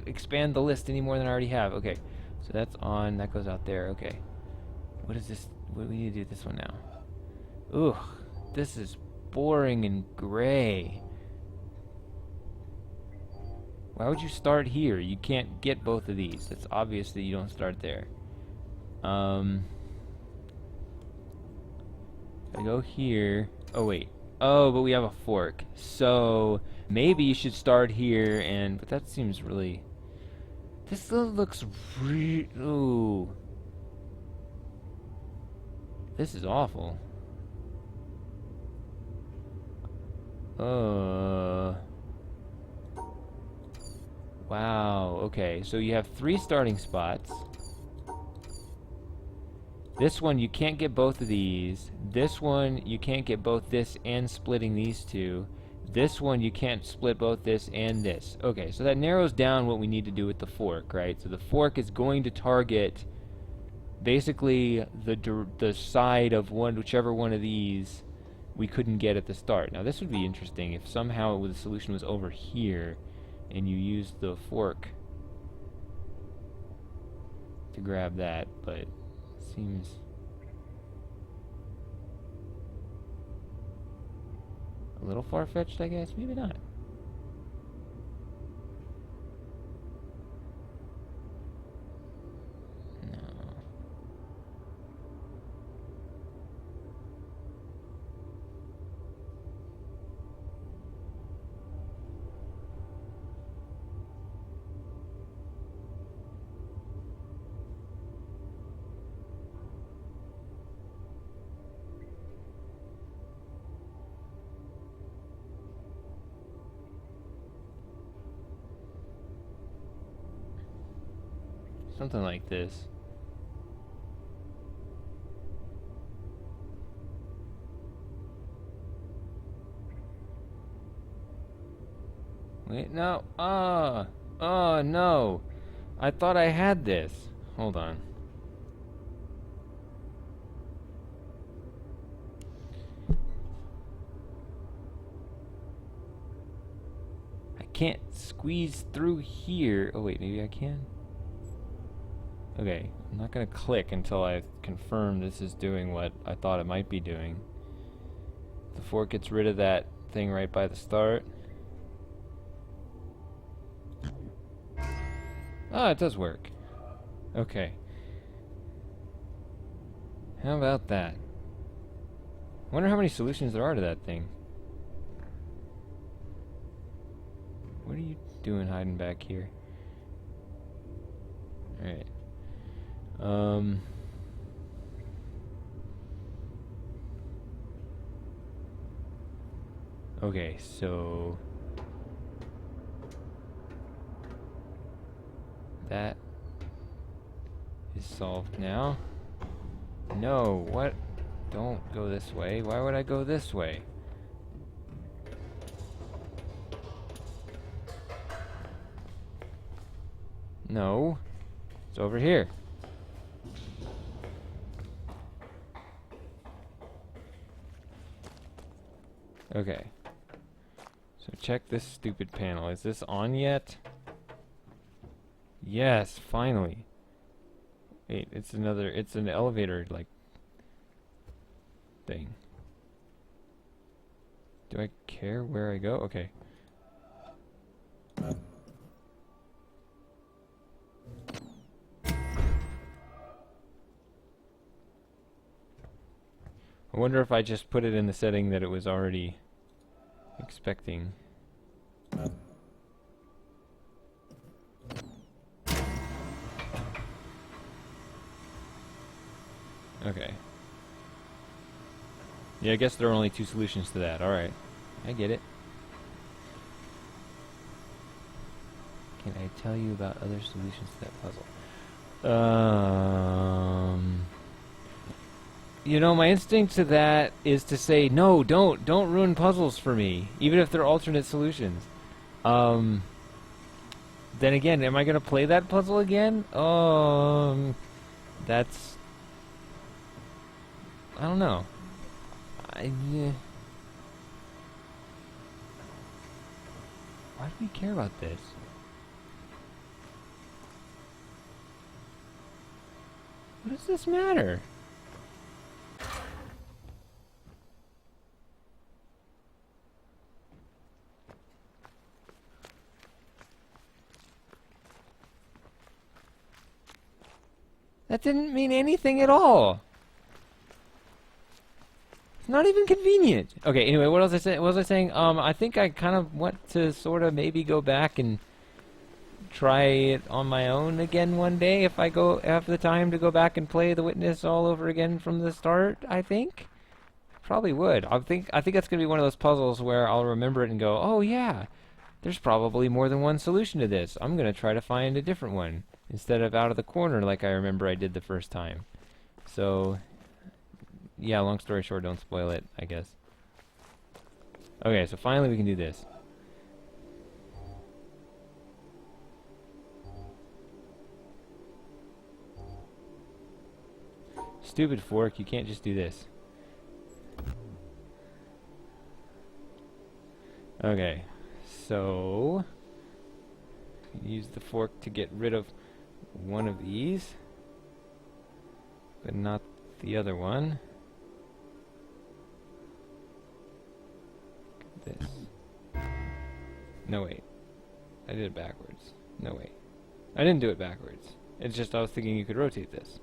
expand the list any more than I already have. Okay. So that's on, that goes out there. Okay. What is this? What do we need to do this one now? Ugh, this is boring and gray. Why would you start here? You can't get both of these. It's obvious that you don't start there. I go here. Oh, wait. Oh, but we have a fork. So maybe you should start here and... But that seems really... This looks ooh. This is awful. Wow, okay. So you have 3 starting spots. This one, you can't get both of these. This one, you can't get both this and splitting these two. This one, you can't split both this and this. Okay, so that narrows down what we need to do with the fork, right? So the fork is going to target basically the side of whichever one of these we couldn't get at the start. Now this would be interesting if somehow the solution was over here and you used the fork to grab that, but it seems a little far-fetched, I guess. Maybe not. Something like this. Wait, no. Oh, no. I thought I had this. Hold on. I can't squeeze through here. Oh, wait, maybe I can? Okay, I'm not gonna click until I confirm this is doing what I thought it might be doing. The fork gets rid of that thing right by the start. Oh, it does work. Okay. How about that? I wonder how many solutions there are to that thing. What are you doing hiding back here? Alright. Okay, so that is solved now. No, what? Don't go this way. Why would I go this way? No, it's over here. Okay. So check this stupid panel. Is this on yet? Yes, finally. Wait, it's an elevator, like, thing. Do I care where I go? Okay. I wonder if I just put it in the setting that it was already expecting. Okay. Yeah, I guess there are only 2 solutions to that. Alright. I get it. Can I tell you about other solutions to that puzzle? You know, my instinct to that is to say, no, don't ruin puzzles for me, even if they're alternate solutions. Then again, am I gonna play that puzzle again? That's... I don't know. Why do we care about this? What does this matter? That didn't mean anything at all. It's not even convenient. Okay, anyway, what was I saying? What was I saying? I think I kind of want to sort of maybe go back and try it on my own again one day if I have the time to go back and play The Witness all over again from the start. I think probably would. I think that's gonna be one of those puzzles where I'll remember it and go, oh yeah, there's probably more than one solution to this. I'm gonna try to find a different one instead of out of the corner like I remember I did the first time. So yeah, long story short, don't spoil it, I guess. Okay, so finally we can do this. Stupid fork, you can't just do this. Okay, so use the fork to get rid of one of these, but not the other one. This. No, wait. I did it backwards. No, wait. I didn't do it backwards. It's just I was thinking you could rotate this.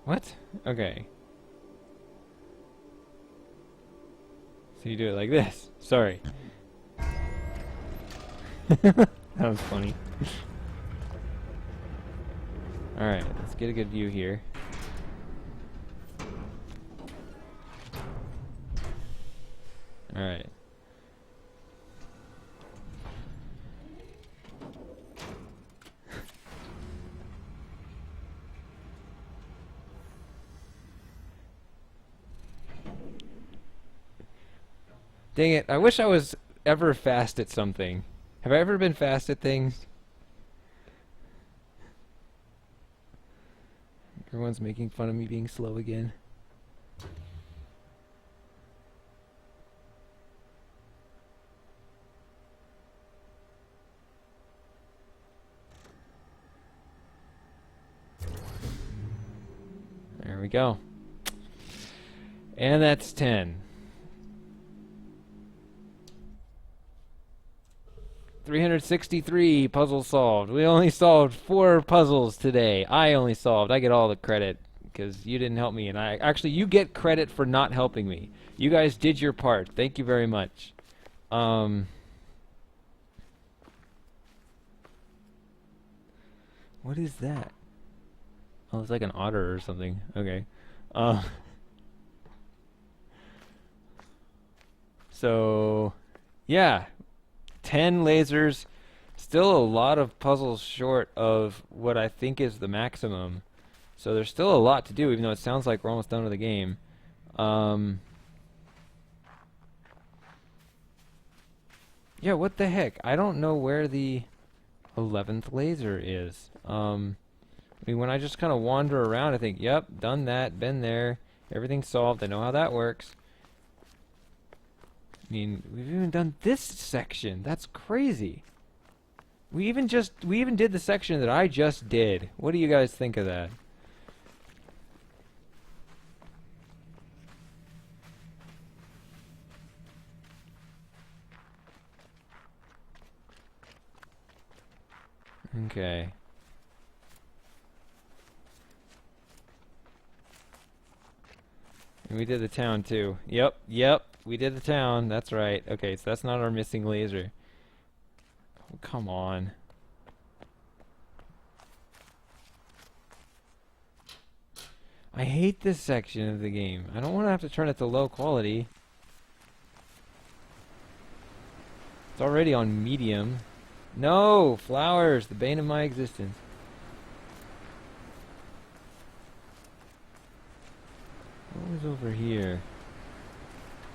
What? Okay. So you do it like this. Sorry. That was funny. Alright, let's get a good view here. Alright. Dang it, I wish I was ever fast at something. Have I ever been fast at things? Everyone's making fun of me being slow again. There we go. And that's 10. 363 puzzles solved. We only solved 4 puzzles today. I only solved. I get all the credit because you didn't help me, and you get credit for not helping me. You guys did your part. Thank you very much. What is that? Oh, it's like an otter or something. Okay. So, yeah. 10 lasers, still a lot of puzzles short of what I think is the maximum. So there's still a lot to do, even though it sounds like we're almost done with the game. Yeah, what the heck? I don't know where the 11th laser is. I mean, when I just kind of wander around, I think, yep, done that, been there, everything's solved, I know how that works. I mean, we've even done this section. That's crazy. We even did the section that I just did. What do you guys think of that? Okay. And we did the town too. Yep. We did the town. That's right. Okay, so that's not our missing laser. Oh, come on. I hate this section of the game. I don't want to have to turn it to low quality. It's already on medium. No! Flowers! The bane of my existence. What was over here?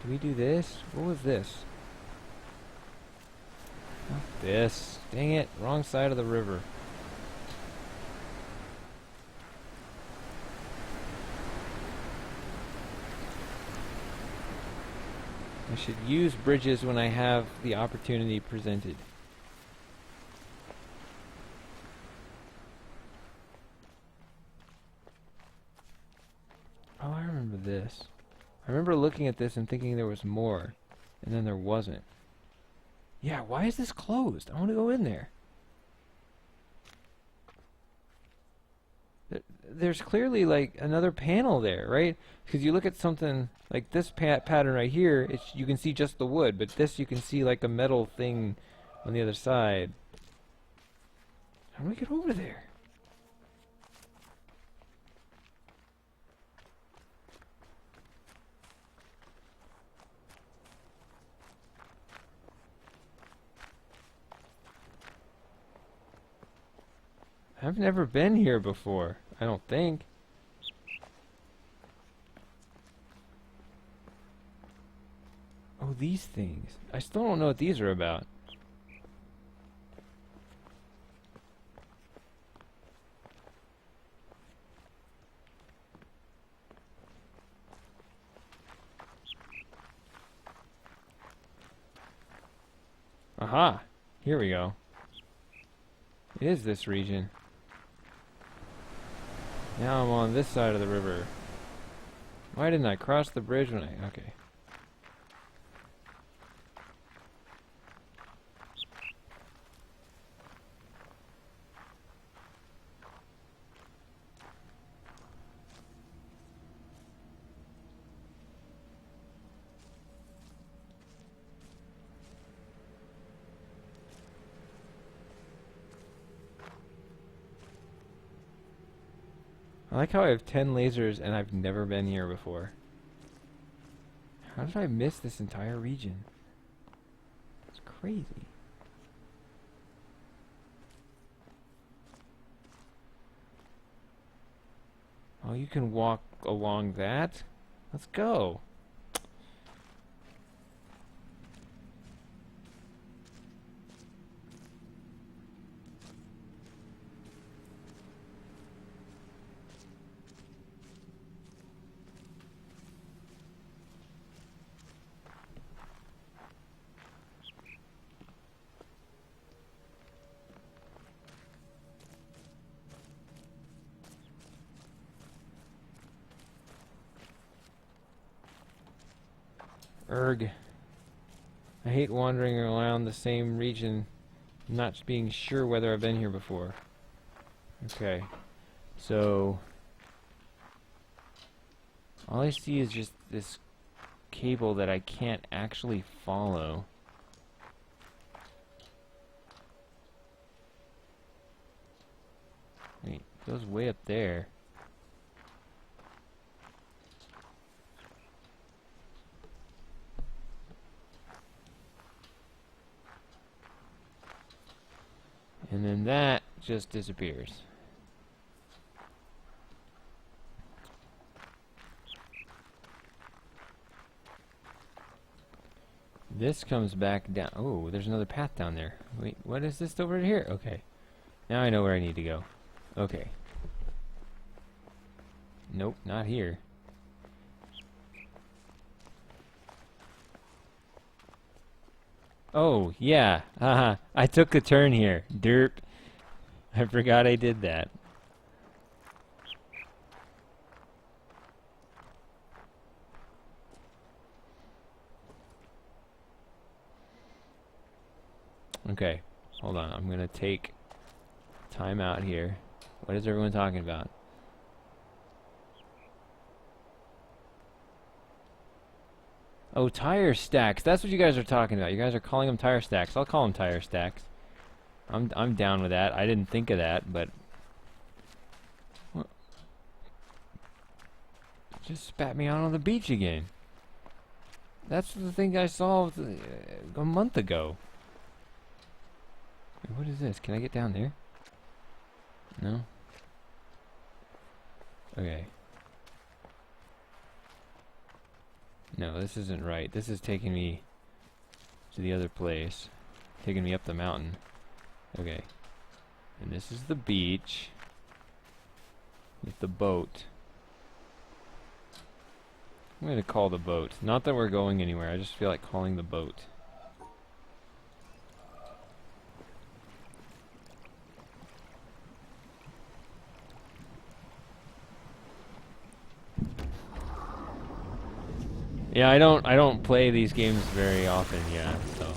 Did we do this? What was this? Not this. Dang it. Wrong side of the river. I should use bridges when I have the opportunity presented. Oh, I remember this. I remember looking at this and thinking there was more, and then there wasn't. Yeah, why is this closed? I want to go in there. there's clearly like another panel there, right? Because you look at something like this pattern right here, you can see just the wood, but this you can see like a metal thing on the other side. How do we get over there? I've never been here before, I don't think. Oh, these things. I still don't know what these are about. Aha! Here we go. It is this region. Now I'm on this side of the river. Why didn't I cross the bridge when I... Okay. I like how I have 10 lasers and I've never been here before. How did I miss this entire region? It's crazy. Oh, you can walk along that? Let's go. Erg. I hate wandering around the same region, not being sure whether I've been here before. Okay. So... all I see is just this cable that I can't actually follow. Wait, it goes way up there. And then that just disappears. This comes back down. Oh, there's another path down there. Wait, what is this over here? Okay. Now I know where I need to go. Okay. Nope, not here. Oh, yeah. Haha. I took a turn here. Derp. I forgot I did that. Okay. Hold on. I'm going to take time out here. What is everyone talking about? Oh, tire stacks. That's what you guys are talking about. You guys are calling them tire stacks. I'll call them tire stacks. I'm down with that. I didn't think of that, but just spat me out on the beach again. That's the thing I saw a month ago. Wait, what is this? Can I get down there? No? Okay. No, this isn't right. This is taking me to the other place. Taking me up the mountain. Okay. And this is the beach. With the boat. I'm going to call the boat. Not that we're going anywhere. I just feel like calling the boat. Yeah, I don't play these games very often, yeah, so.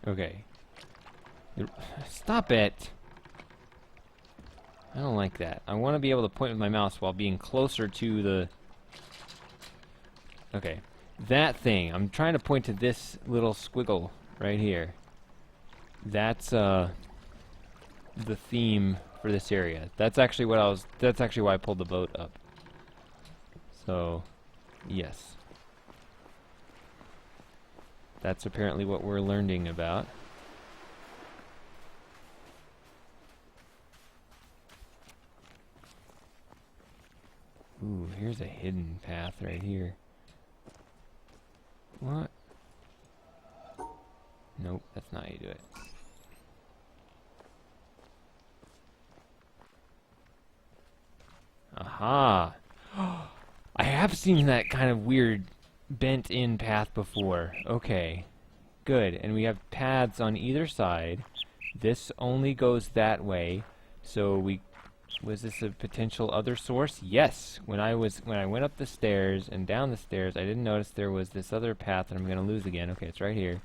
Okay. Stop it! I don't like that. I want to be able to point with my mouse while being closer to the... Okay. That thing. I'm trying to point to this little squiggle right here. That's, the theme for this area. That's actually what I was... That's actually why I pulled the boat up. So, yes. That's apparently what we're learning about. Ooh, here's a hidden path right here. What? Nope, that's not how you do it. Aha! I have seen that kind of weird bent-in path before. Okay. Good. And we have paths on either side. This only goes that way. So we... Was this a potential other source? Yes. When I went up the stairs and down the stairs, I didn't notice there was this other path that I'm going to lose again. Okay, it's right here.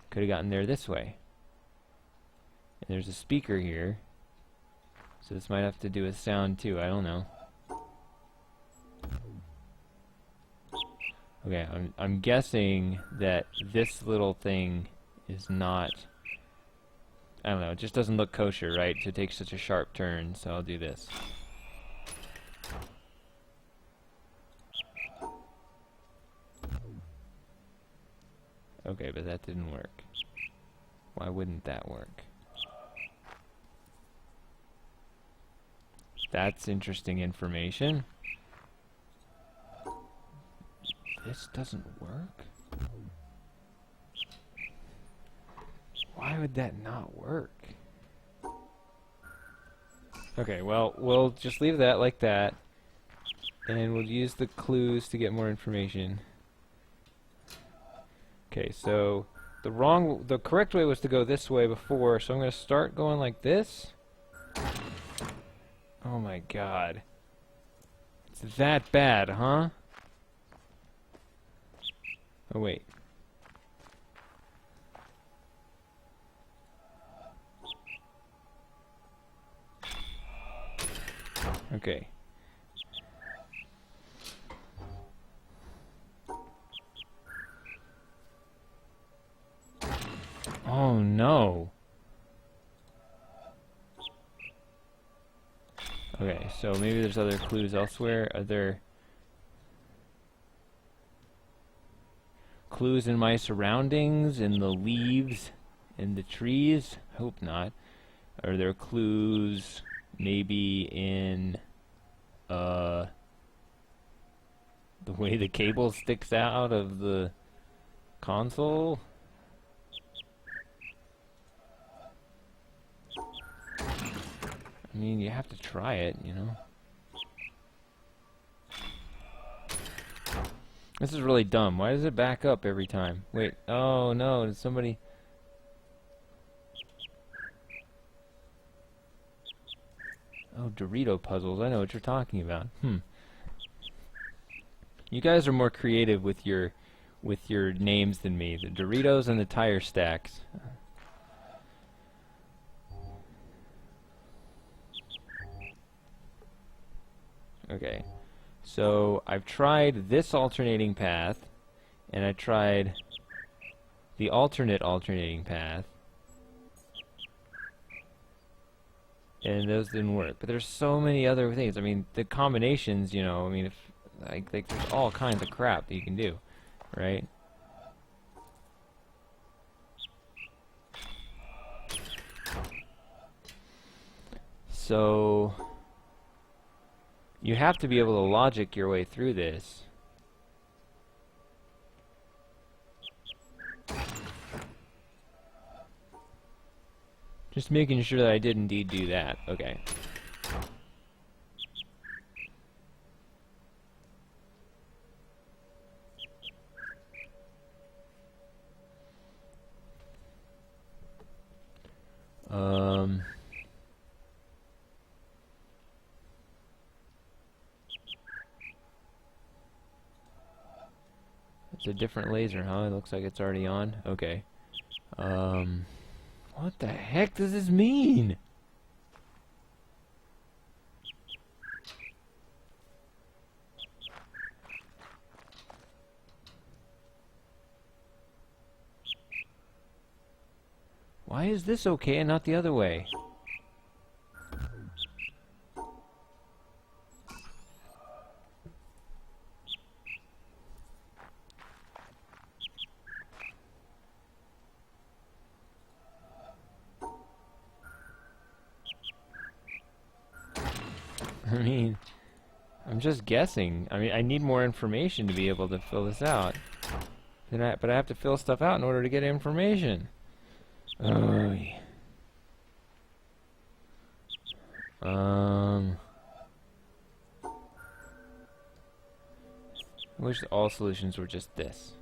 Could have gotten there this way. And there's a speaker here. So this might have to do with sound too. I don't know. Okay, I'm guessing that this little thing is not... I don't know, it just doesn't look kosher, right, to take such a sharp turn, so I'll do this. Okay, but that didn't work. Why wouldn't that work? That's interesting information. This doesn't work? Why would that not work? Okay, well, we'll just leave that like that. And we'll use the clues to get more information. Okay, so the correct way was to go this way before, so I'm going to start going like this. Oh my god. It's that bad, huh? Oh wait. Okay. Oh no. Okay, so maybe there's other clues elsewhere. Are there clues in my surroundings, in the leaves, in the trees? Hope not. Are there clues maybe in the way the cable sticks out of the console? I mean, you have to try it, you know. This is really dumb. Why does it back up every time? Wait, oh no, did somebody... Oh, Dorito puzzles. I know what you're talking about. You guys are more creative with your names than me. The Doritos and the tire stacks. Okay. So, I've tried this alternating path, and I tried the alternate alternating path. And those didn't work. But there's so many other things. I mean, the combinations, you know, I mean, if like there's all kinds of crap that you can do, right? So you have to be able to logic your way through this. Just making sure that I did indeed do that. Okay. It's a different laser, huh? It looks like it's already on. Okay. What the heck does this mean? Why is this okay and not the other way? I mean, I'm just guessing. I mean, I need more information to be able to fill this out. But I have to fill stuff out in order to get information. Oh, yeah. I wish all solutions were just this.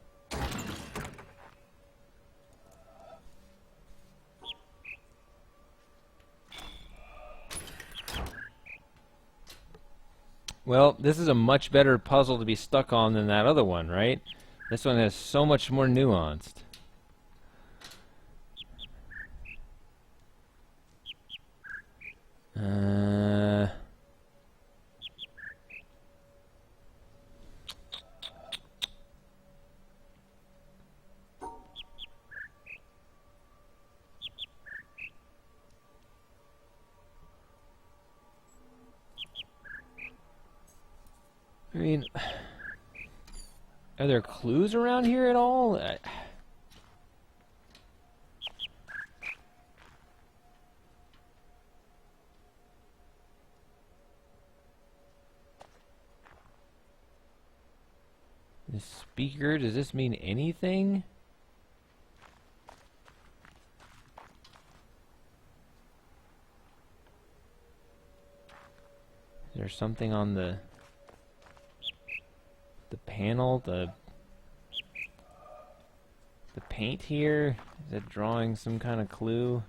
Well, this is a much better puzzle to be stuck on than that other one, right? This one is so much more nuanced. I mean, are there clues around here at all? The speaker, does this mean anything? Is there something on the panel, the paint here? Is it drawing some kind of clue?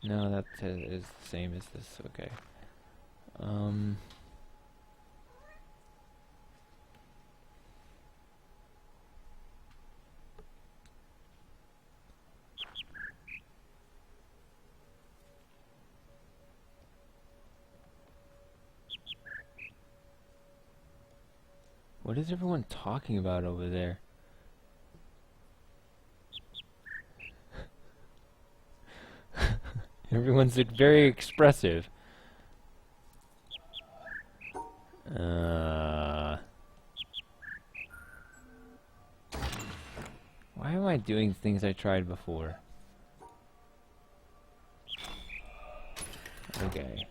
No, that is the same as this. Okay. What is everyone talking about over there? Everyone's very expressive. Why am I doing things I tried before? Okay.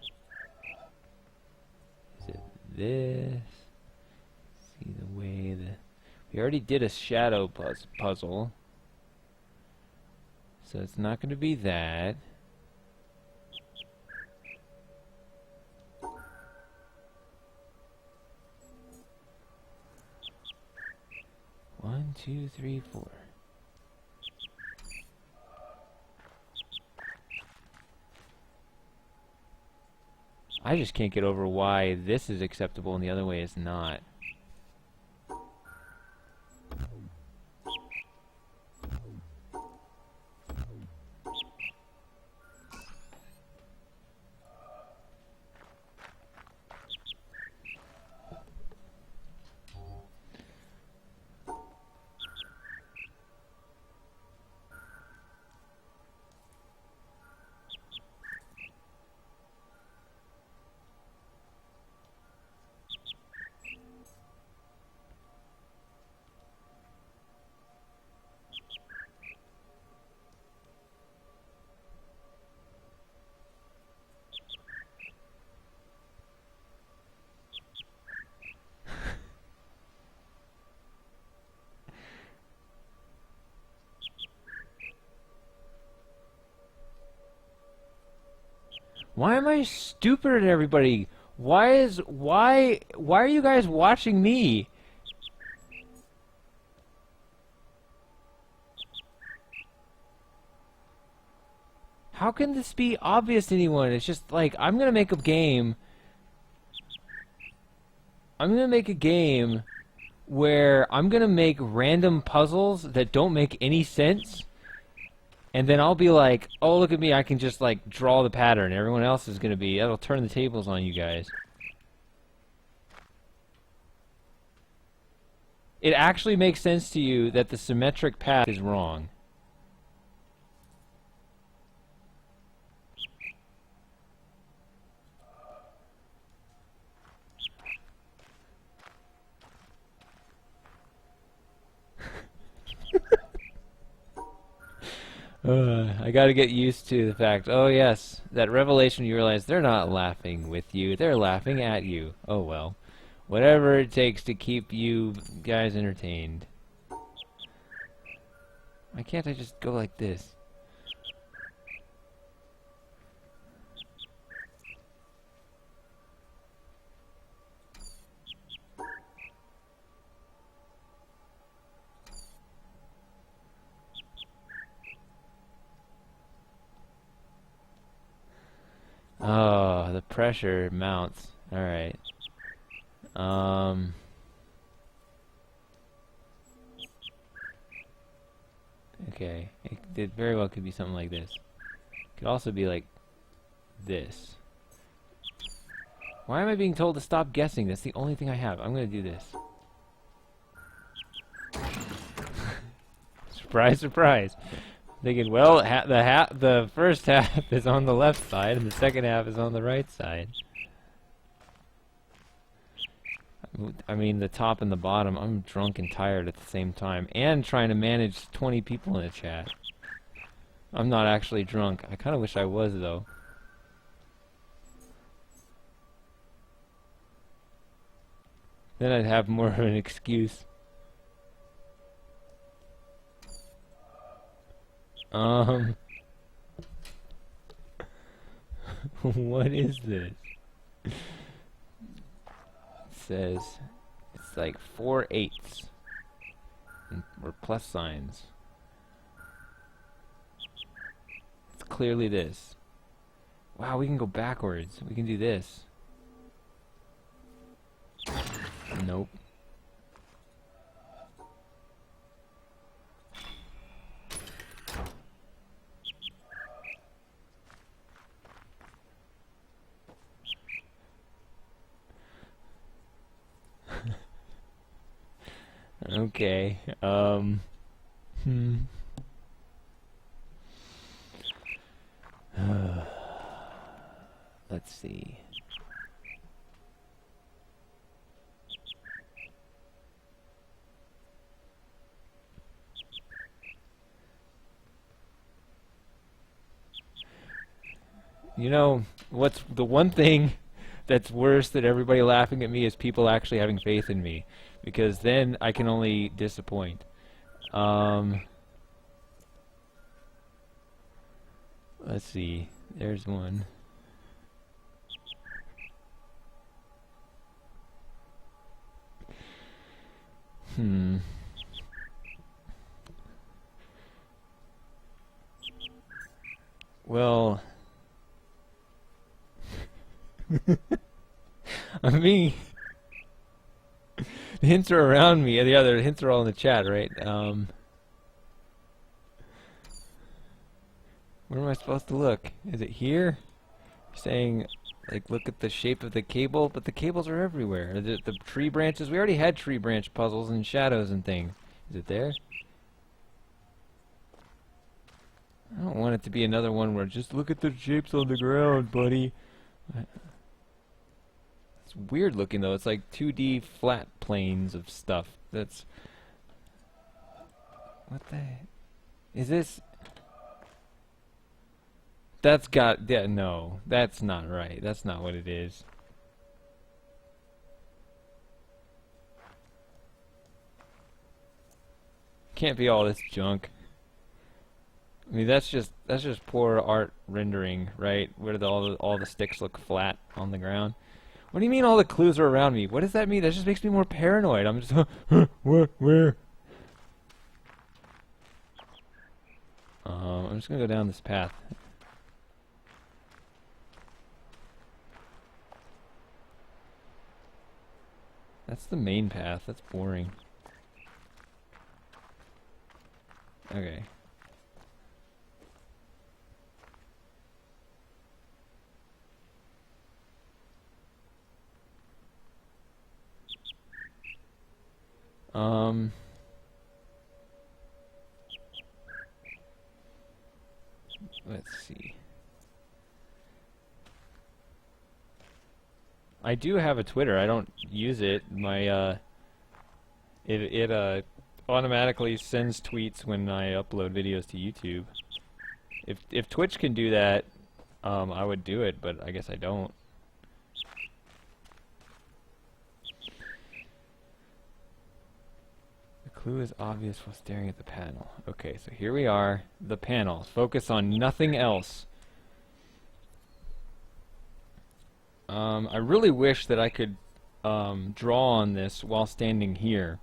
Is it this? See the way we already did a shadow puzzle, so it's not going to be that. One, two, three, four. I just can't get over why this is acceptable and the other way is not. Why am I stupider than everybody? Why are you guys watching me? How can this be obvious to anyone? It's just like, I'm gonna make a game. I'm gonna make a game where I'm gonna make random puzzles that don't make any sense, And then I'll be like, oh, look at me, I can just like draw the pattern. Everyone else is gonna be, that'll turn the tables on you guys. It actually makes sense to you that the symmetric path is wrong. I gotta get used to the fact, oh yes, that revelation you realize they're not laughing with you, they're laughing at you. Oh well. Whatever it takes to keep you guys entertained. Why can't I just go like this? Oh, the pressure mounts. Alright. Okay. It very well could be something like this. It could also be like this. Why am I being told to stop guessing? That's the only thing I have. I'm gonna do this. Surprise, surprise. Thinking, well, the first half is on the left side, and the second half is on the right side. I mean, the top and the bottom. I'm drunk and tired at the same time, and trying to manage 20 people in a chat. I'm not actually drunk. I kind of wish I was, though. Then I'd have more of an excuse. What is this? It says it's like 4/8 or plus signs. It's clearly this. Wow, we can go backwards. We can do this. Nope. Okay, let's see. You know, what's the one thing that's worse than everybody laughing at me is people actually having faith in me, because then I can only disappoint. Let's see. There's one. Well, I mean, the hints are around me. The other hints are all in the chat, right? Where am I supposed to look? Is it here? Saying, like, look at the shape of the cable, but the cables are everywhere. The tree branches. We already had tree branch puzzles and shadows and things. Is it there? I don't want it to be another one where just look at the shapes on the ground, buddy. It's weird looking though. It's like 2D flat planes of stuff. That's what the heck? Is this? That's got no. That's not right. That's not what it is. Can't be all this junk. I mean, that's just poor art rendering, right? Where all the sticks look flat on the ground. What do you mean all the clues are around me? What does that mean? That just makes me more paranoid. I'm just where? I'm just gonna go down this path. That's the main path. That's boring. Okay. Let's see. I do have a Twitter. I don't use it. My it automatically sends tweets when I upload videos to YouTube. If Twitch can do that, I would do it, but I guess I don't. The clue is obvious while staring at the panel. Okay, so here we are, the panel. Focus on nothing else. I really wish that I could draw on this while standing here.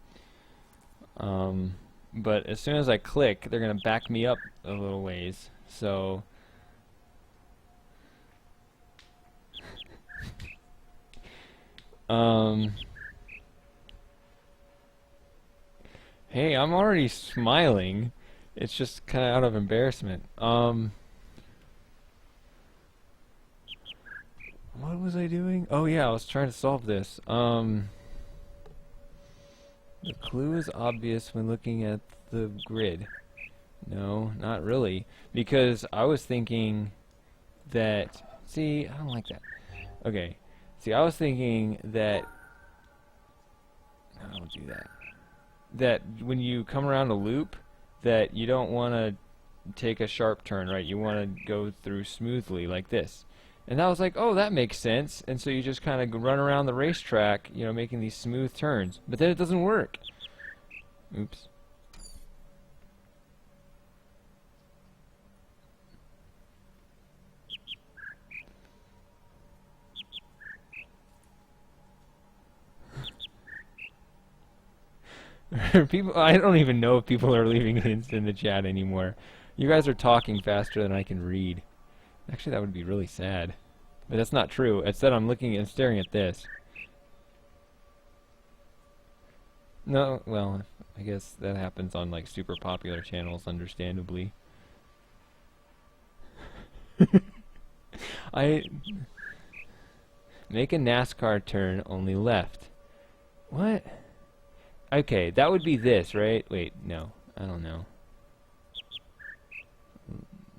But as soon as I click, they're going to back me up a little ways. So hey, I'm already smiling. It's just kind of out of embarrassment. What was I doing? Oh yeah, I was trying to solve this. The clue is obvious when looking at the grid. No, not really. Because I was thinking that... See, I don't like that. Okay. See, I was thinking that... I don't do that. That when you come around a loop, that you don't want to take a sharp turn, right? You want to go through smoothly, like this. And I was like, oh, that makes sense. And so you just kind of run around the racetrack, you know, making these smooth turns. But then it doesn't work. Oops. People, I don't even know if people are leaving hints in the chat anymore. You guys are talking faster than I can read. Actually, that would be really sad. But that's not true. Instead, I'm looking and staring at this. No, well, I guess that happens on like super popular channels, understandably. I make a NASCAR turn only left. What? Okay, that would be this, right? Wait, no, I don't know.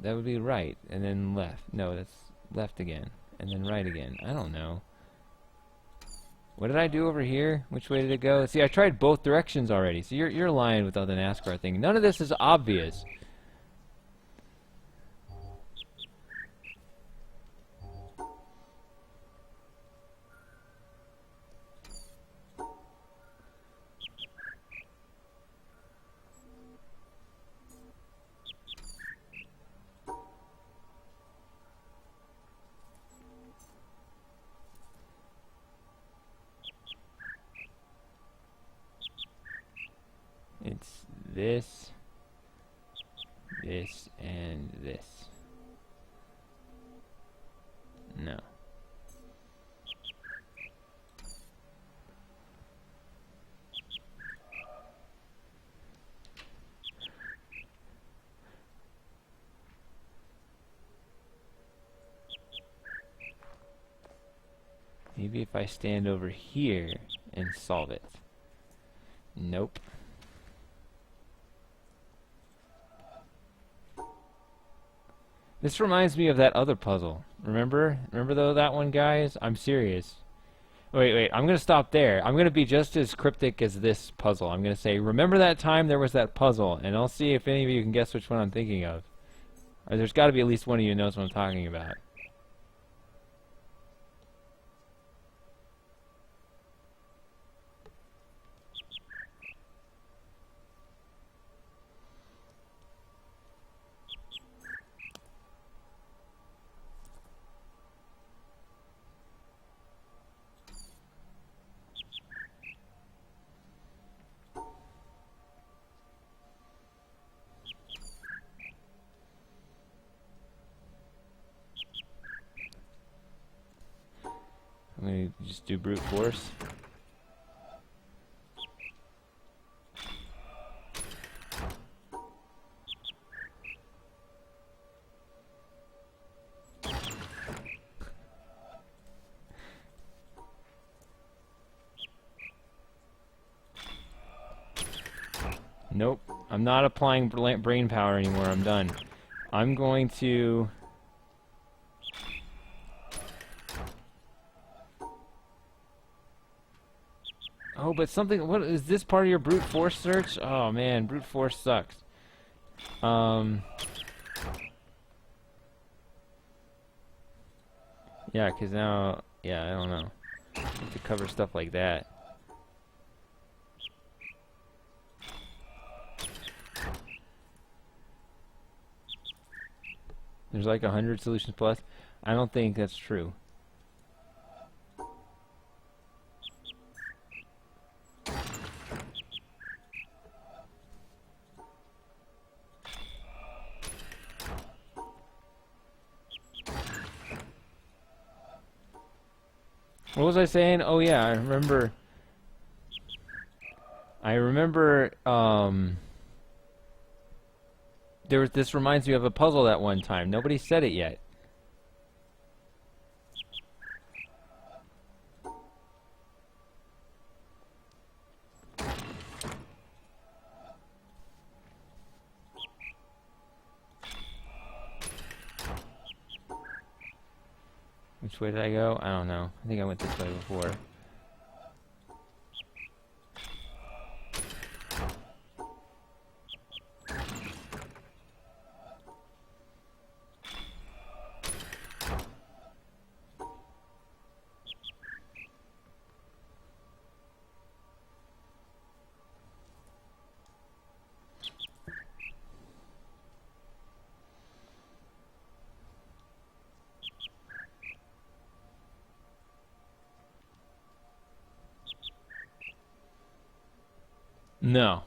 That would be right, and then left. No, that's left again, and then right again. I don't know. What did I do over here? Which way did it go? See, I tried both directions already. So you're lying without the NASCAR thing. None of this is obvious. It's this, this, and this. No. Maybe if I stand over here and solve it. Nope. This reminds me of that other puzzle. Remember? Remember though that one, guys? I'm serious. Wait, I'm gonna stop there. I'm gonna be just as cryptic as this puzzle. I'm gonna say, remember that time there was that puzzle, and I'll see if any of you can guess which one I'm thinking of. Or there's gotta be at least one of you who knows what I'm talking about. I'm gonna just do brute force. Nope. I'm not applying brain power anymore. I'm done. I'm going to... Oh, but something... What is this part of your brute force search? Oh, man. Brute force sucks. Yeah, because now... Yeah, I don't know. I have to cover stuff like that. There's like 100 solutions plus. I don't think that's true. What was I saying? Oh yeah, I remember. There was, this reminds me of a puzzle that one time. Nobody said it yet. Which way did I go? I don't know. I think I went this way before. No,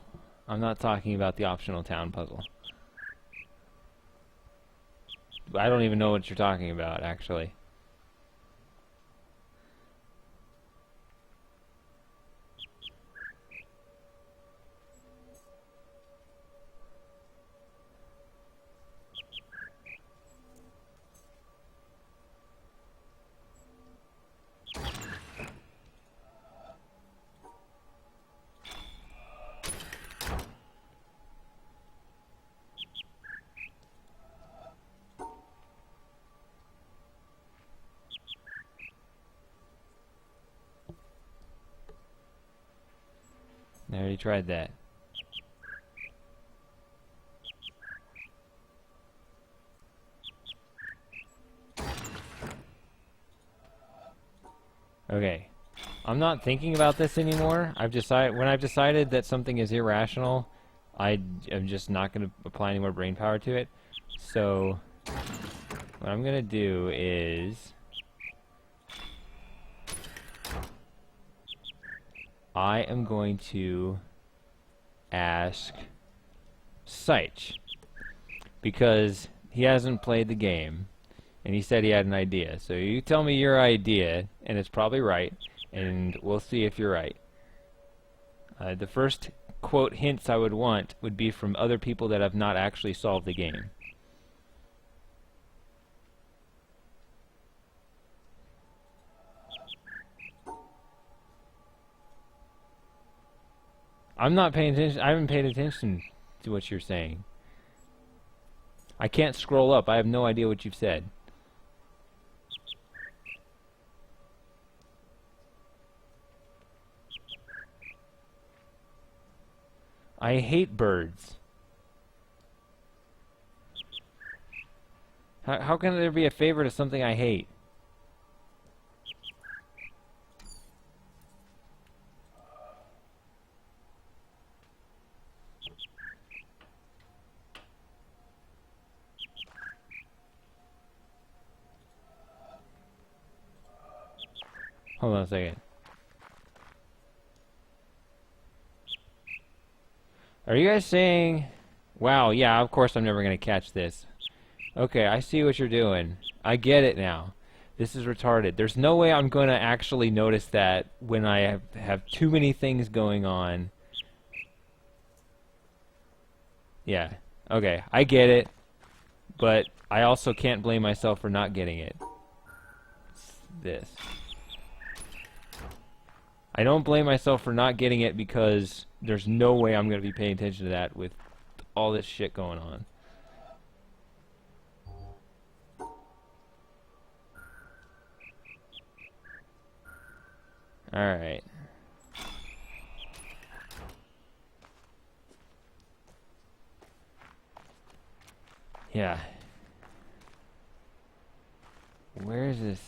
I'm not talking about the optional town puzzle. I don't even know what you're talking about, actually. I already tried that. Okay. I'm not thinking about this anymore. When I've decided that something is irrational, I am just not going to apply any more brain power to it. So what I'm going to do is I am going to ask Seich, because he hasn't played the game and he said he had an idea. So you tell me your idea, and it's probably right, and we'll see if you're right. The first quote hints I would want would be from other people that have not actually solved the game. I'm not paying attention. I haven't paid attention to what you're saying. I can't scroll up. I have no idea what you've said. I hate birds. How can there be a favor to something I hate? Hold on a second. Are you guys saying... Wow, yeah, of course I'm never going to catch this. Okay, I see what you're doing. I get it now. This is retarded. There's no way I'm going to actually notice that when I have too many things going on. Yeah, okay, I get it. But I also can't blame myself for not getting it. It's this. I don't blame myself for not getting it because there's no way I'm going to be paying attention to that with all this shit going on. Alright. Yeah. Where is this?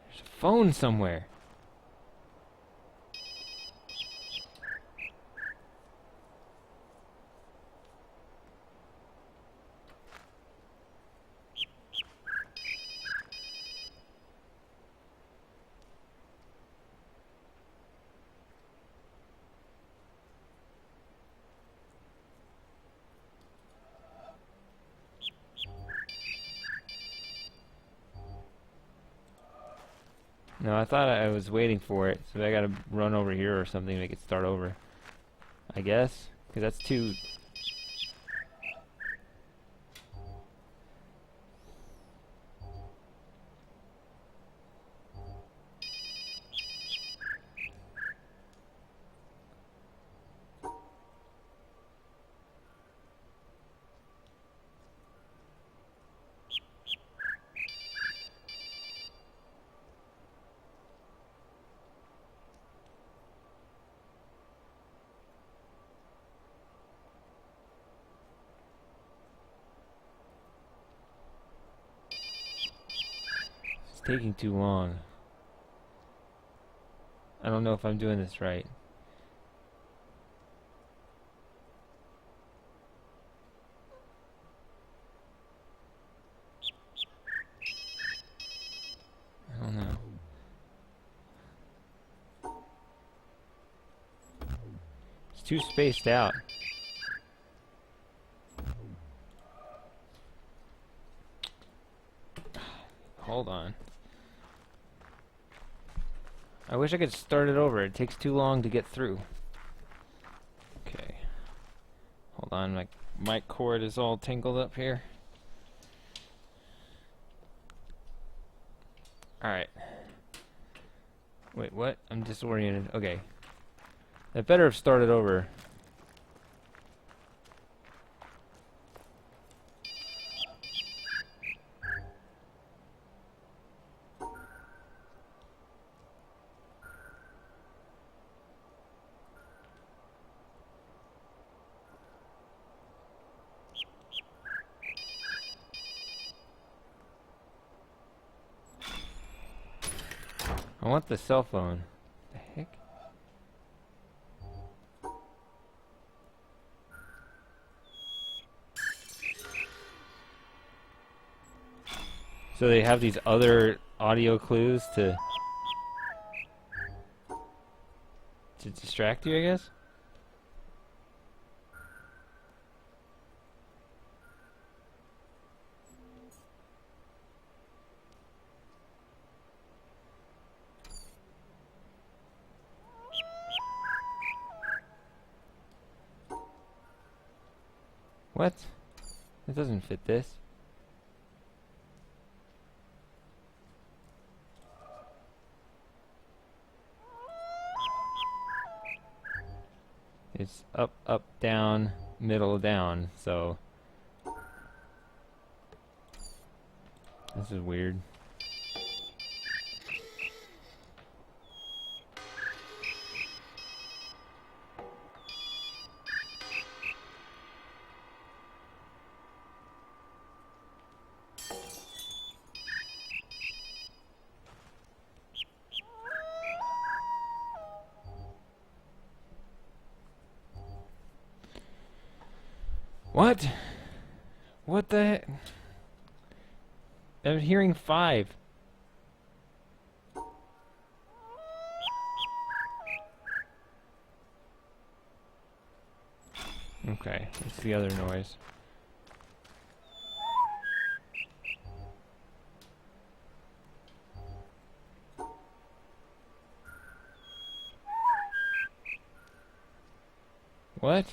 There's a phone somewhere. No, I thought I was waiting for it, so I gotta run over here or something to make it start over. I guess? Because that's too... It's taking too long. I don't know if I'm doing this right. I don't know. It's too spaced out. Hold on. I wish I could start it over. It takes too long to get through. Okay. Hold on, my mic cord is all tangled up here. Alright. Wait, what? I'm disoriented. Okay. That better have started over. I want the cell phone. The heck? So they have these other audio clues to distract you, I guess? What? It doesn't fit this. It's up, up, down, middle, down, so... This is weird. What? What the heck? I'm hearing 5. Okay, it's the other noise. What?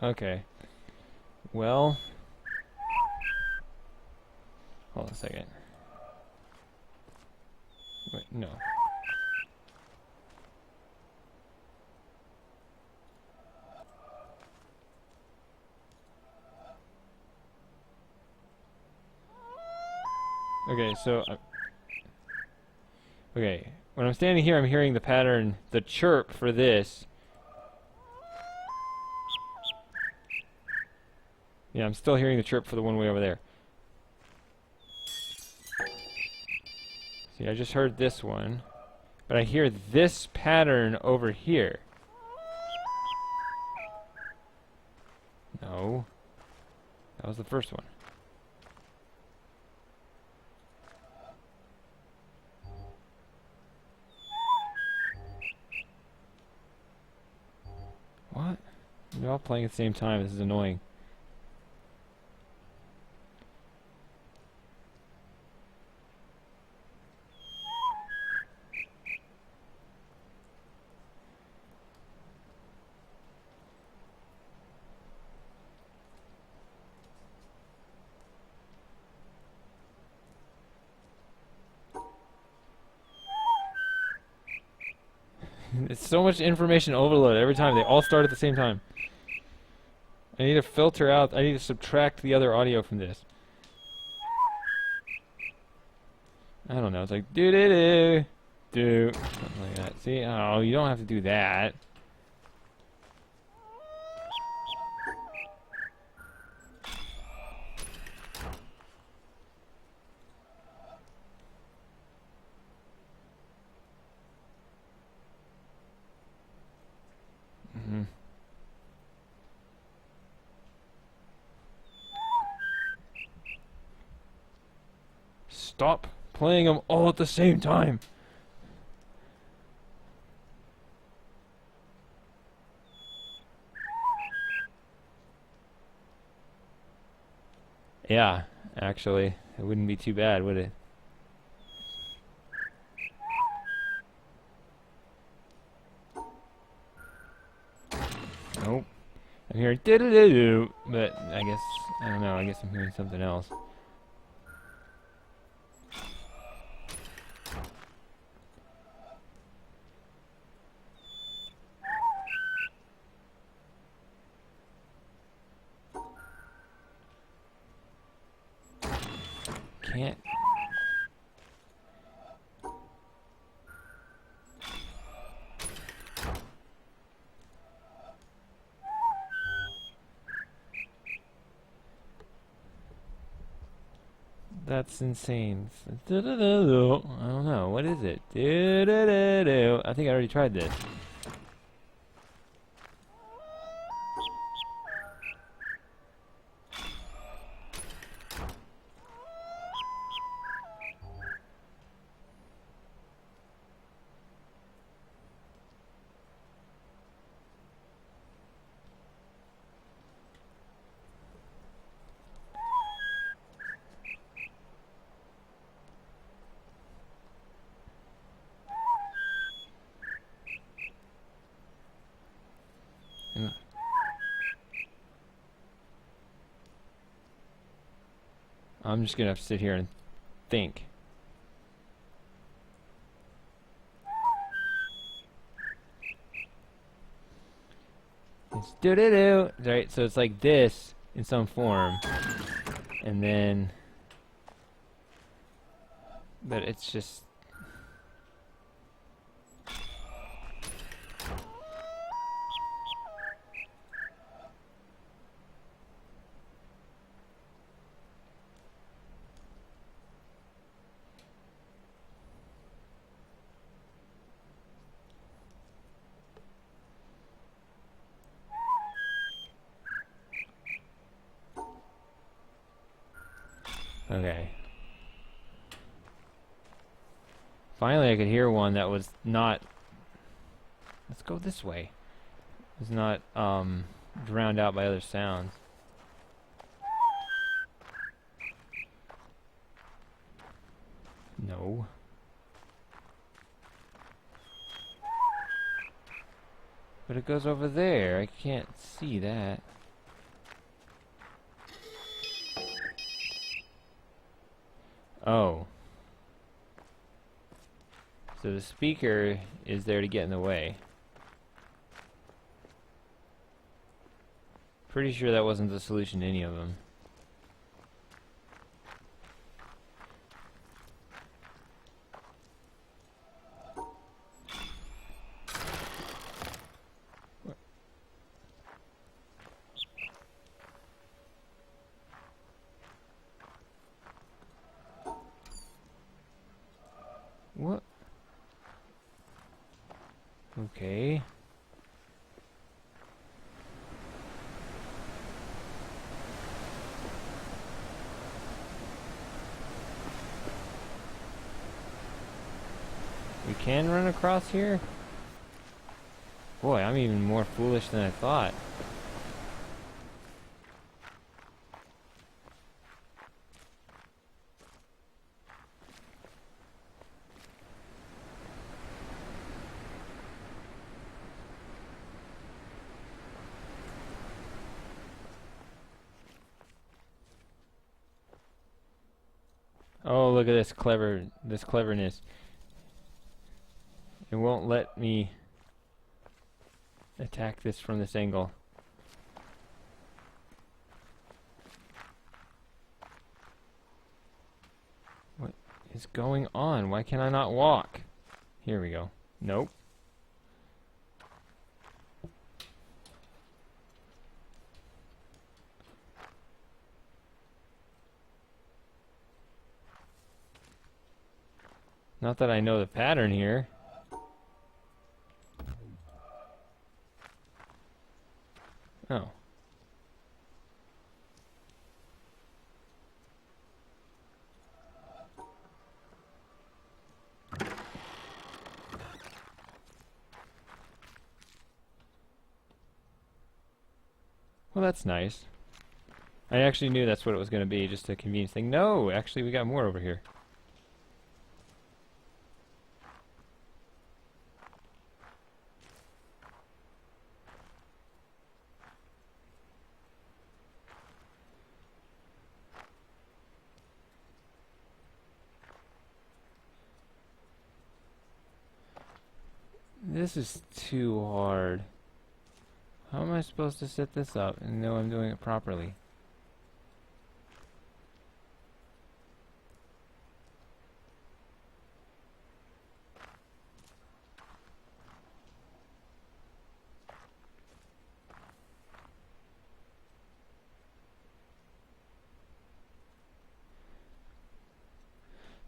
Okay. Well, hold on a second. Wait, no. Okay, so okay, when I'm standing here, I'm hearing the pattern, the chirp for this. Yeah, I'm still hearing the chirp for the one way over there. See, I just heard this one, but I hear this pattern over here. No, that was the first one. What? They're all playing at the same time. This is annoying. It's so much information overload every time. They all start at the same time. I need to filter out. I need to subtract the other audio from this. I don't know. It's like do do do do something like that. See? Oh, you don't have to do that. Stop playing them all at the same time. Yeah, actually, it wouldn't be too bad, would it? Nope. I'm hearing do-do-do-do, but I guess, I don't know, I guess I'm hearing something else. Can't. That's insane. I don't know. What is it? I think I already tried this. I'm just gonna have to sit here and think. It's do-do-do. Right, so it's like this in some form. And then... But it's just... Okay. Finally I could hear one that was not... Let's go this way. It's not, drowned out by other sounds. No. But it goes over there. I can't see that. Oh. So the speaker is there to get in the way. Pretty sure that wasn't the solution to any of them. What? Okay. We can run across here? Boy, I'm even more foolish than I thought. Oh, look at this cleverness. It won't let me attack this from this angle. What is going on? Why can I not walk? Here we go. Nope. Not that I know the pattern here. Oh. Well, that's nice. I actually knew that's what it was going to be, just a convenience thing. No, actually we got more over here. This is too hard. How am I supposed to set this up and know I'm doing it properly?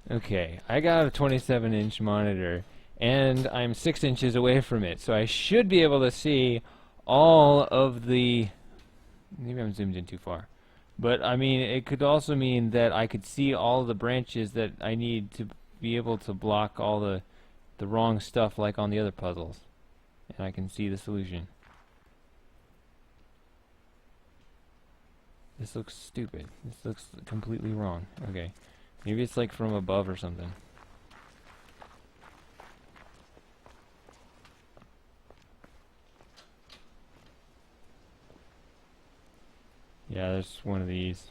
Okay, I got a 27-inch monitor and I'm 6 inches away from it, so I should be able to see all of the... Maybe I'm zoomed in too far. But, I mean, it could also mean that I could see all the branches that I need to be able to block all the wrong stuff like on the other puzzles. And I can see the solution. This looks stupid. This looks completely wrong. Okay. Maybe it's like from above or something. Yeah, there's one of these.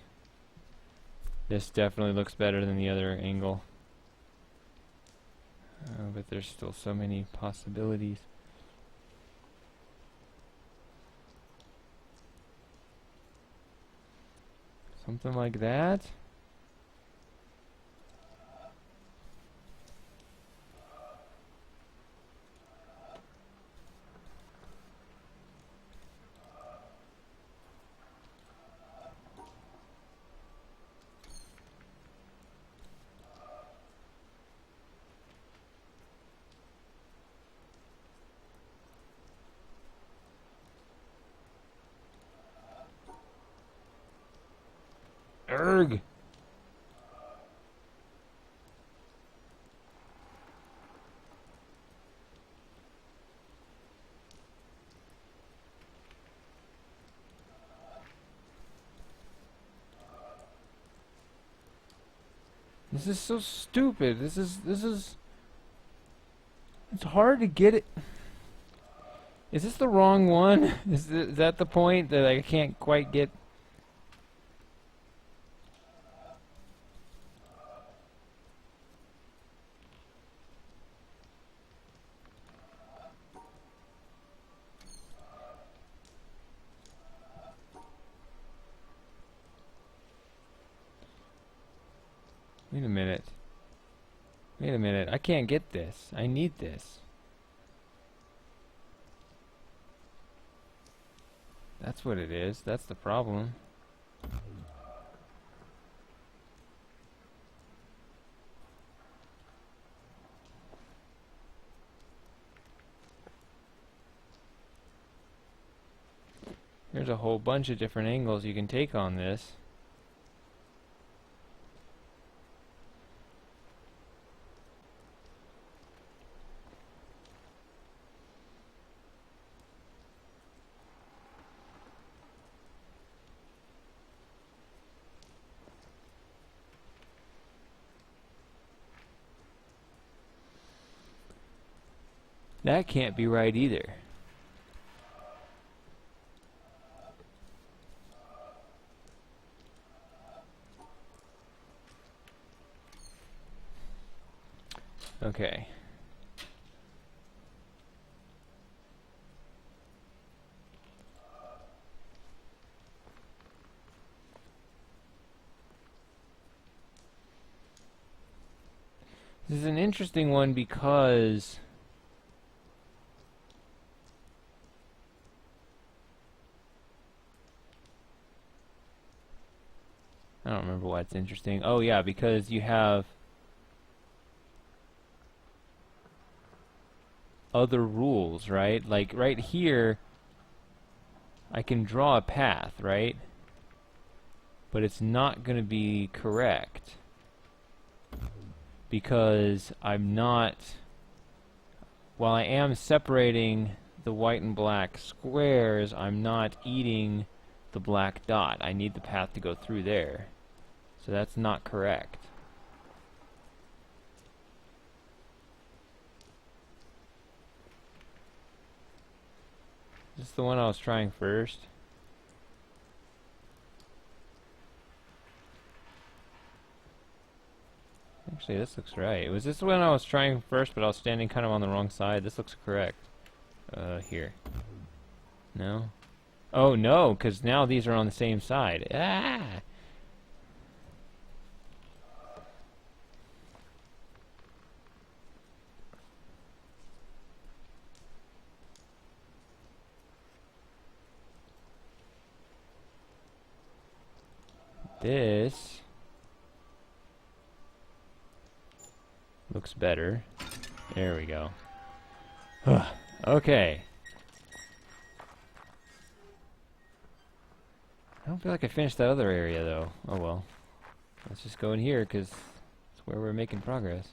This definitely looks better than the other angle. But there's still so many possibilities. Something like that? Erg! This is so stupid. This is... It's hard to get it... Is this the wrong one? Is that the point that I can't quite get... Wait a minute. Wait a minute. I can't get this. I need this. That's what it is. That's the problem. There's a whole bunch of different angles you can take on this. That can't be right either. Okay. This is an interesting one because I don't remember why it's interesting. Oh yeah, because you have other rules, right? Like right here I can draw a path, right? But it's not going to be correct because I'm not, while I am separating the white and black squares, I'm not eating the black dot. I need the path to go through there. So that's not correct. Is this the one I was trying first? Actually, this looks right. Was this the one I was trying first, but I was standing kind of on the wrong side? This looks correct. Here. No? Oh, no, because now these are on the same side. Ah! This looks better. There we go. Okay. I don't feel like I finished that other area though. Oh well. Let's just go in here because it's where we're making progress.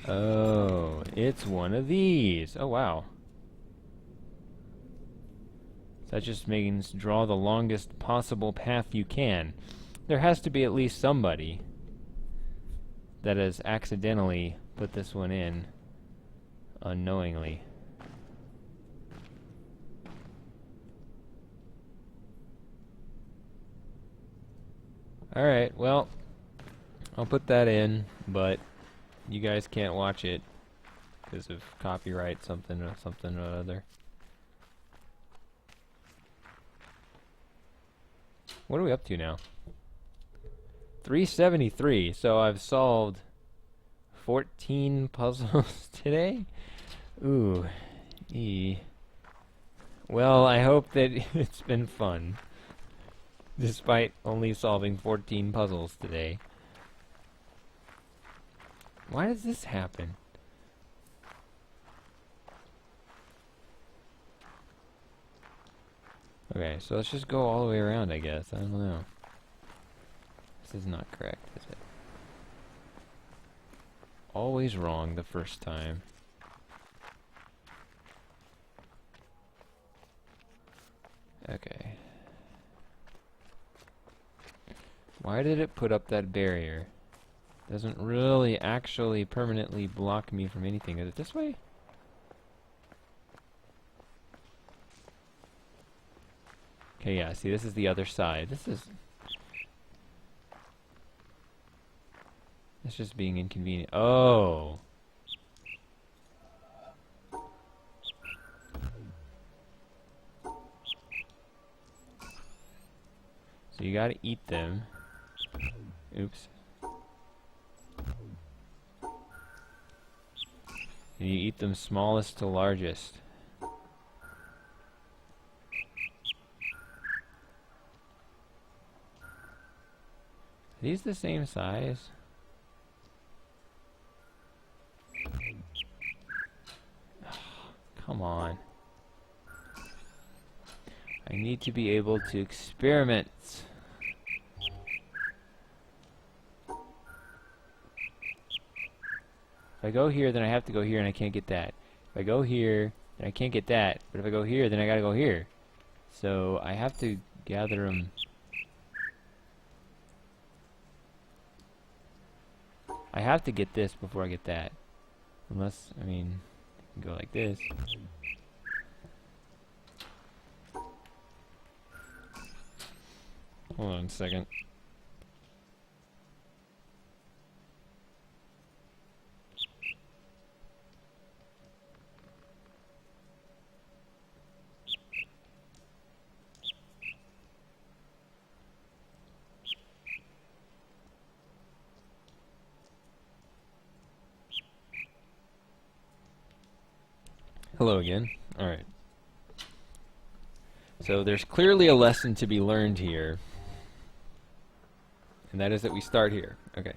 Oh, it's one of these. Oh, wow. That just means draw the longest possible path you can. There has to be at least somebody that has accidentally put this one in unknowingly. Alright, well, I'll put that in, but you guys can't watch it because of copyright something or other. What are we up to now? 373. So I've solved 14 puzzles today. Ooh. Well, I hope that it's been fun, despite only solving 14 puzzles today. Why does this happen? Okay, so let's just go all the way around, I guess. I don't know. This is not correct, is it? Always wrong the first time. Okay. Why did it put up that barrier? Doesn't really actually permanently block me from anything. Is it this way? Okay, yeah, see, this is the other side. It's just being inconvenient. Oh! So you gotta eat them. Oops. And you eat them smallest to largest. Are these the same size? Come on. I need to be able to experiment. If I go here, then I have to go here and I can't get that. If I go here, then I can't get that. But if I go here, then I gotta go here. So I have to gather them. I have to get this before I get that. Unless, I mean, I can go like this. Hold on a second. Hello again. Alright. So there's clearly a lesson to be learned here. And that is that we start here. Okay.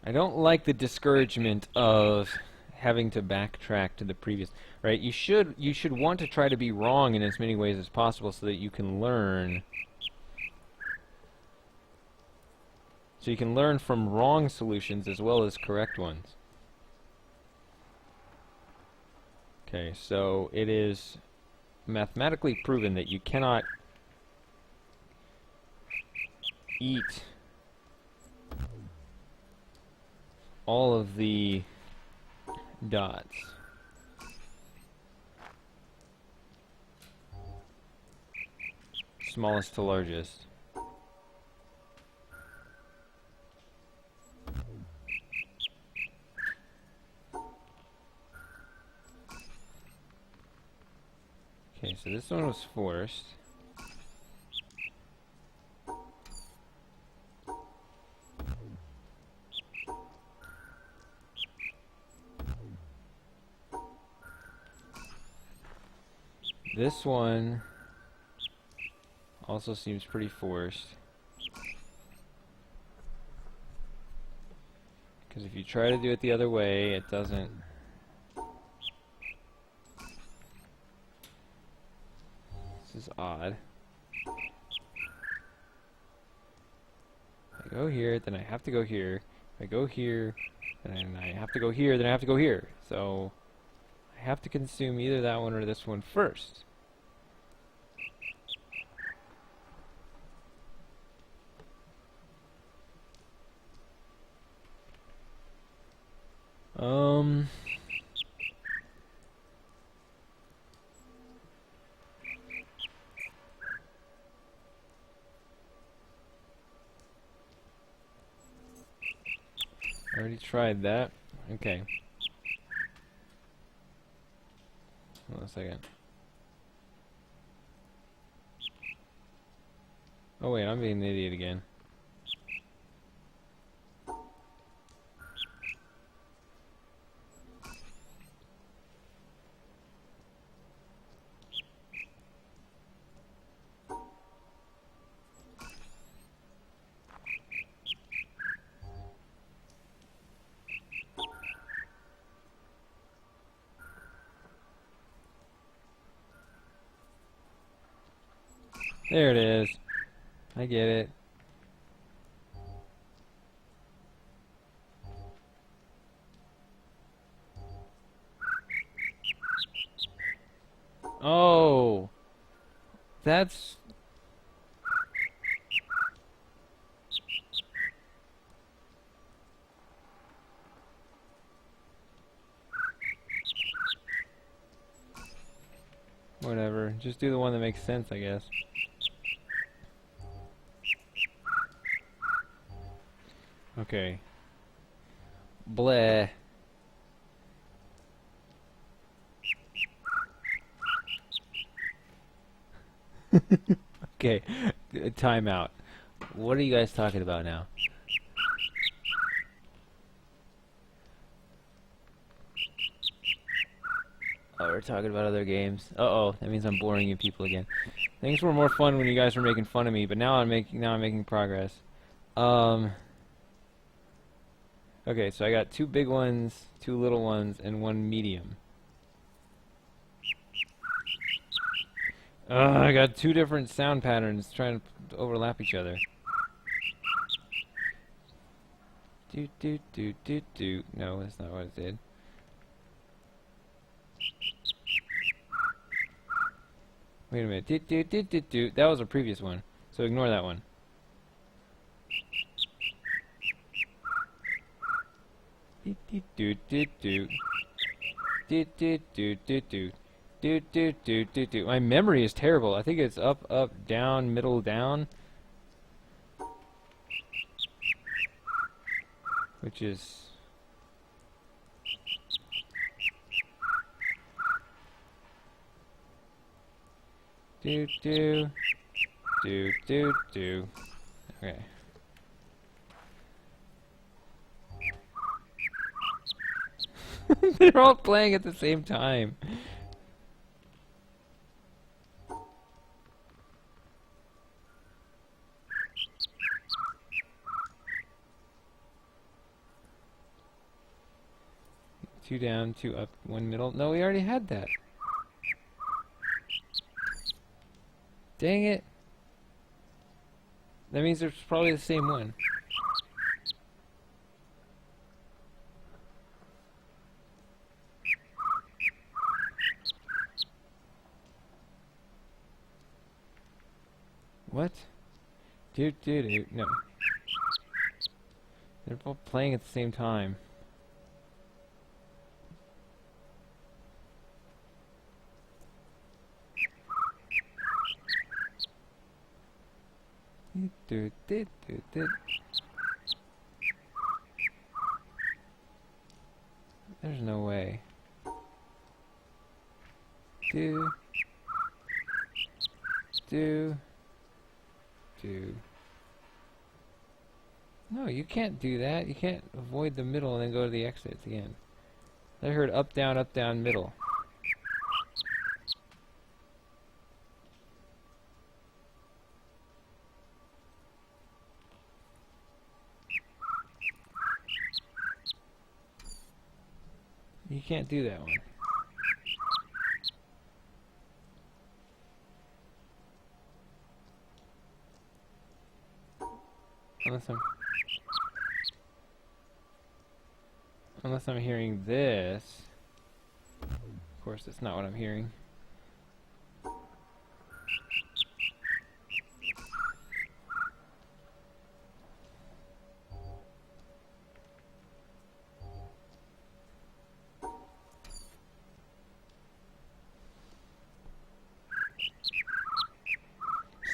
I don't like the discouragement of having to backtrack to the previous, right? You should want to try to be wrong in as many ways as possible so that you can learn. So you can learn from wrong solutions as well as correct ones. Okay, so it is mathematically proven that you cannot eat all of the dots. Smallest to largest. Okay, so this one was forced. This one also seems pretty forced. Because if you try to do it the other way, it doesn't. This is odd. If I go here, then I have to go here. If I go here, then I have to go here, then I have to go here. So I have to consume either that one or this one first. I already tried that. Okay. Hold on a second. Oh wait, I'm being an idiot again. There it is. I get it. Oh, that's... Whatever. Just do the one that makes sense, I guess. Okay. Bleh. Okay. Time out. What are you guys talking about now? Oh, we're talking about other games. Uh-oh, that means I'm boring you people again. Things were more fun when you guys were making fun of me, but now I'm making progress. Okay, so I got 2 big ones, 2 little ones, and 1 medium. I got 2 different sound patterns trying to overlap each other. Do do do do do. No, that's not what it did. Wait a minute. Do do do do do. That was a previous one, so ignore that one. Do do do do do. Do do do do do. Do do do do do. My memory is terrible. I think it's up, up, down, middle, down. Which is... Do do do do do. Okay. They're all playing at the same time. Two down, 2 up, 1 middle. No, we already had that. Dang it. That means there's probably the same one. What? Do do do. No. They're both playing at the same time. Do do do do. There's no way. Do do do. No, you can't do that. You can't avoid the middle and then go to the exits again. I heard up, down, middle. You can't do that one. Unless I'm hearing this. Of course, that's not what I'm hearing.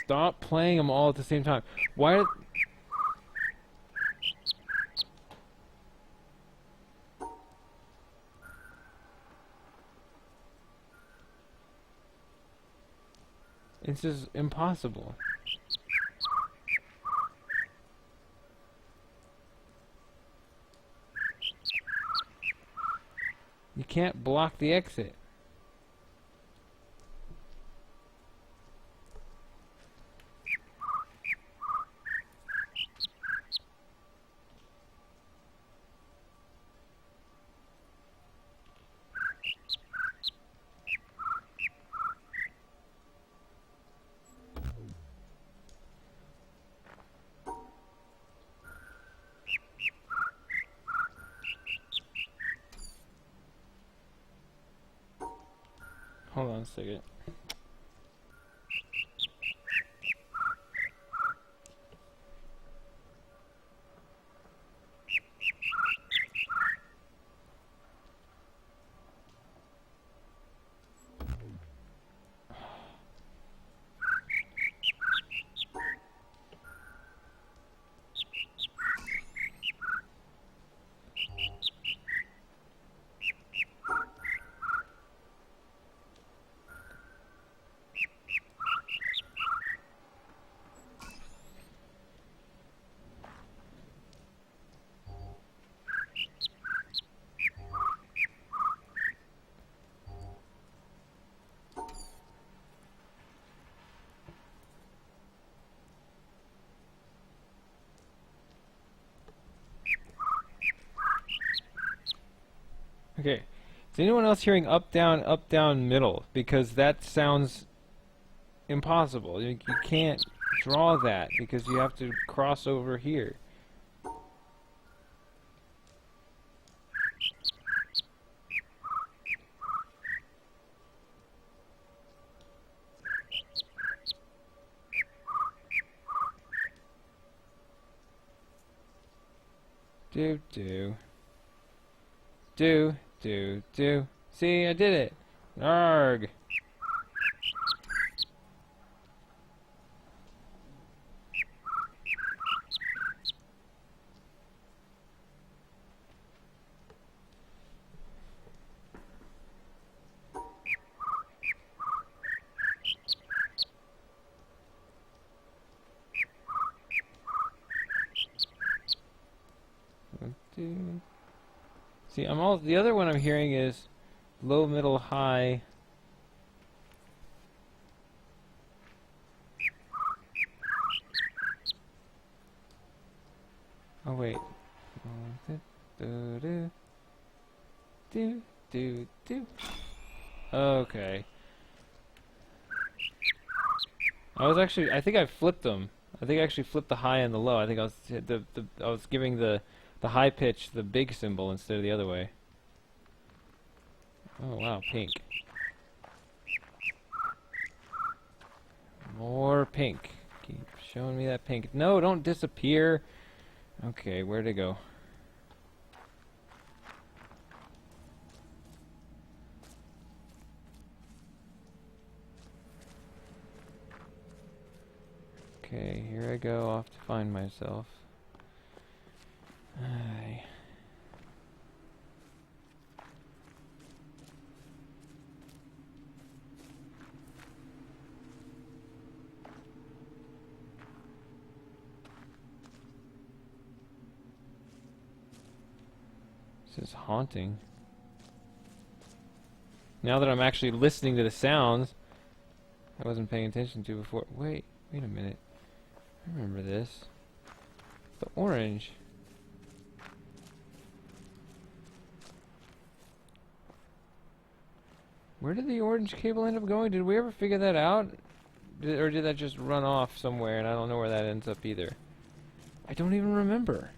Stop playing them all at the same time. Why are... It's just impossible. You can't block the exit. hold on a second. Okay. Is anyone else hearing up, down, middle? Because that sounds impossible. You can't draw that because you have to cross over here. Do. See, I did it. Arg. See, the other one I'm hearing is low, middle, high. Oh wait. Okay. I think I flipped them. I think I actually flipped the high and the low. I think I was giving the high pitch the big symbol instead of the other way. Oh wow, pink. More pink. Keep showing me that pink. No, don't disappear. Okay, where'd it go? Okay, here I go off to find myself. Aye. This is haunting. Now that I'm actually listening to the sounds I wasn't paying attention to before. Wait a minute. I remember this. The orange. Where did the orange cable end up going? Did we ever figure that out? Or did that just run off somewhere and I don't know where that ends up either? I don't even remember.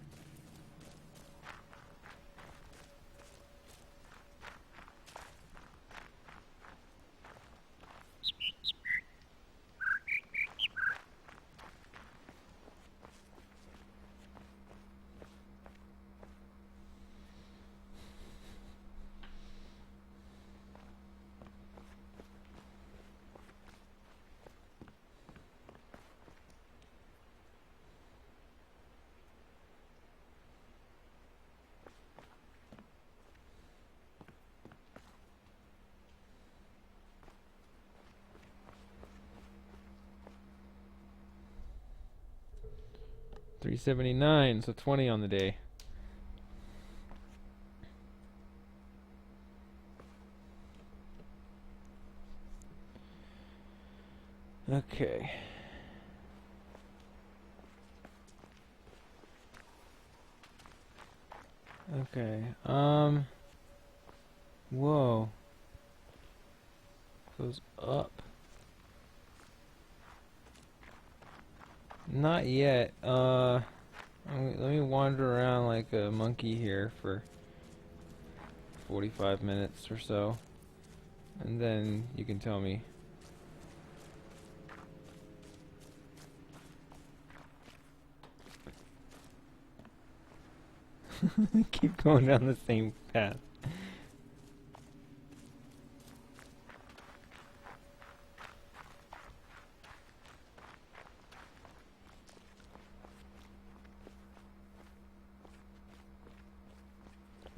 $3.79, so 20 on the day. Okay. Okay. Whoa. Goes up. Not yet. Let me wander around like a monkey here for 45 minutes or so. And then you can tell me. Keep going down the same path.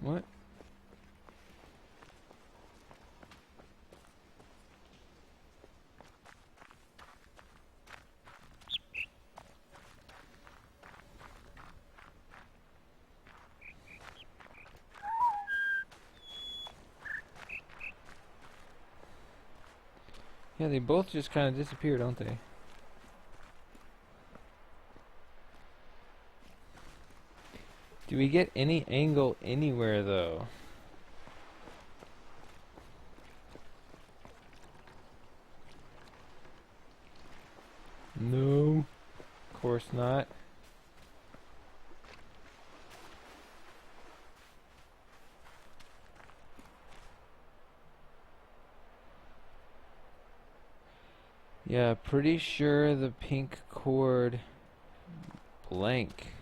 What? Yeah, they both just kind of disappear, don't they? Do we get any angle anywhere, though? No. Of course not. Yeah, pretty sure the pink cord blank.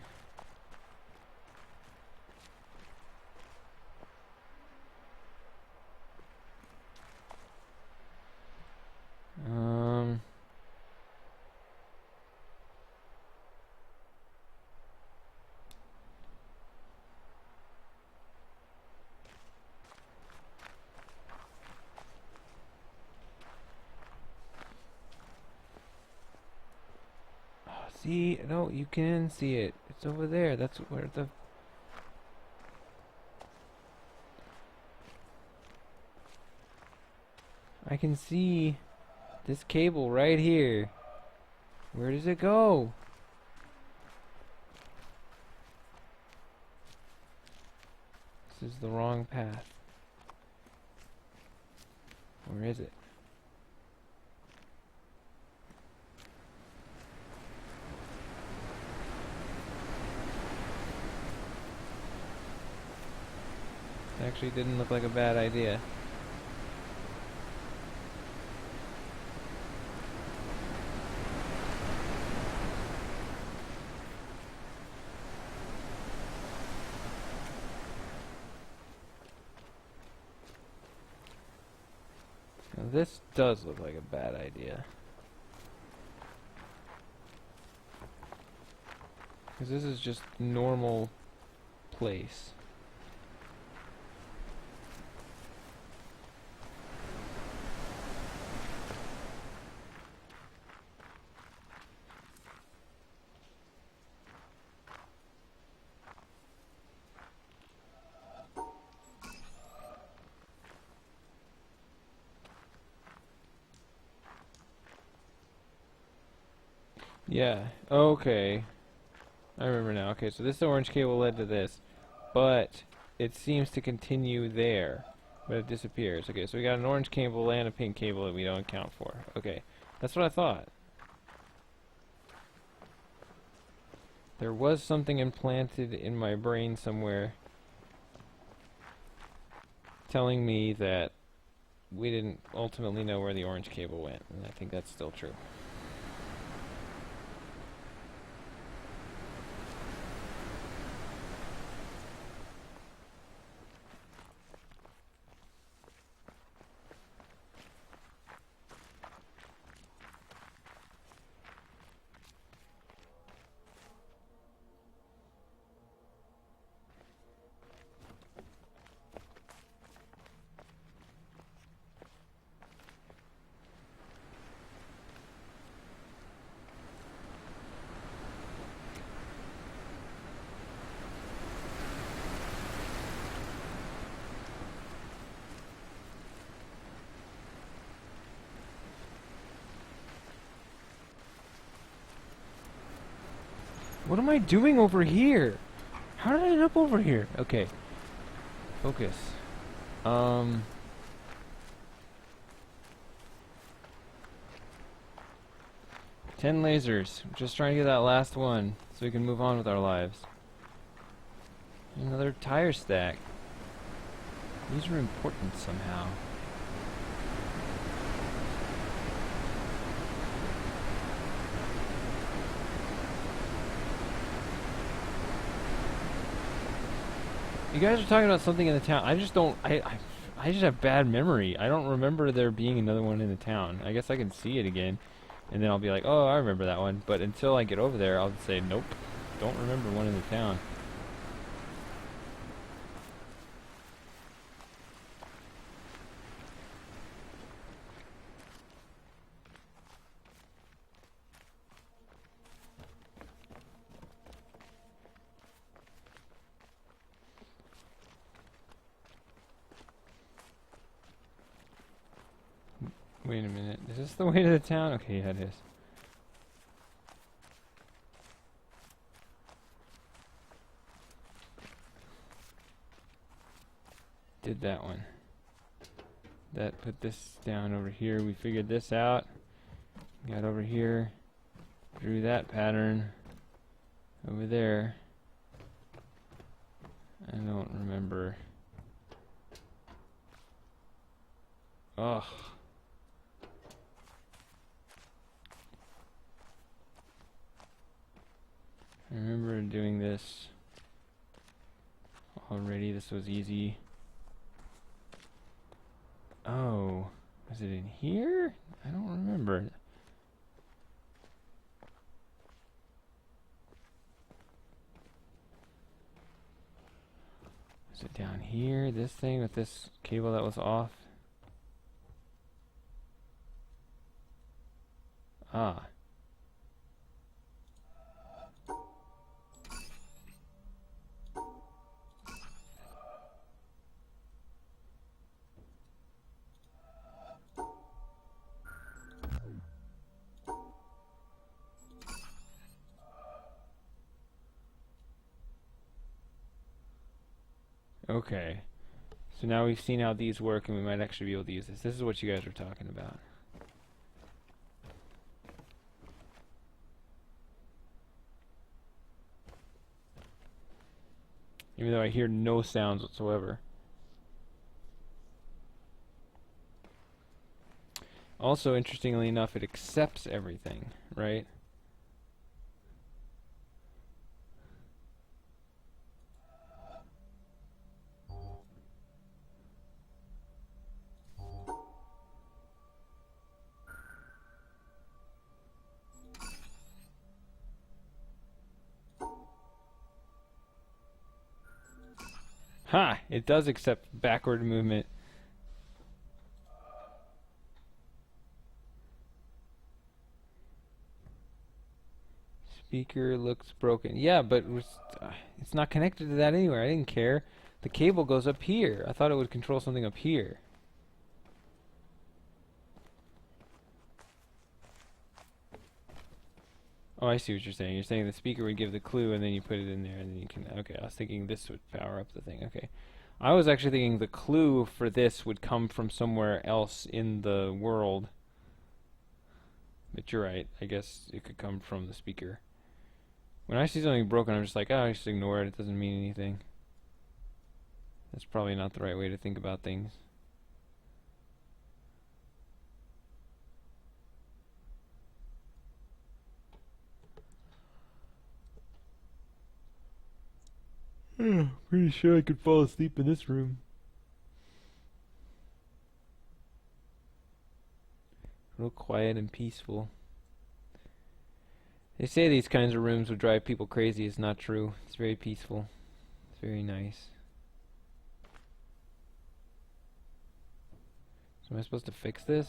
See, no, you can see it. It's over there. That's where the... I can see this cable right here. Where does it go? This is the wrong path. Where is it? Actually didn't look like a bad idea. Now this does look like a bad idea. Because this is just normal place. Yeah, okay. I remember now. Okay, so this orange cable led to this, but it seems to continue there, but it disappears. Okay, so we got an orange cable and a pink cable that we don't account for. Okay, that's what I thought. There was something implanted in my brain somewhere telling me that we didn't ultimately know where the orange cable went, and I think that's still true. What am I doing over here? How did I end up over here? Okay. Focus. 10 lasers. I'm just trying to get that last one so we can move on with our lives. Another tire stack. These are important somehow. You guys are talking about something in the town. I just don't. I just have bad memory. I don't remember there being another one in the town. I guess I can see it again, and then I'll be like, oh, I remember that one. But until I get over there, I'll say, nope, don't remember one in the town. Wait a minute. Is this the way to the town? Okay, yeah, it is. Did that one. That put this down over here. We figured this out. Got over here. Drew that pattern. Over there. I don't remember. Ugh. I remember doing this already. This was easy. Oh, was it in here? I don't remember. Is it down here? This thing with this cable that was off? Ah. Okay. So now we've seen how these work and we might actually be able to use this. This is what you guys were talking about. Even though I hear no sounds whatsoever. Also, interestingly enough, it accepts everything, right? Ha! It does accept backward movement. Speaker looks broken. Yeah, but it's not connected to that anywhere. I didn't care. The cable goes up here. I thought it would control something up here. Oh, I see what you're saying. You're saying the speaker would give the clue and then you put it in there and then you can... Okay, I was thinking this would power up the thing. Okay. I was actually thinking the clue for this would come from somewhere else in the world. But you're right. I guess it could come from the speaker. When I see something broken, I'm just like, oh, I just ignore it. It doesn't mean anything. That's probably not the right way to think about things. Pretty sure I could fall asleep in this room. Real quiet and peaceful. They say these kinds of rooms would drive people crazy. It's not true. It's very peaceful. It's very nice. So am I supposed to fix this?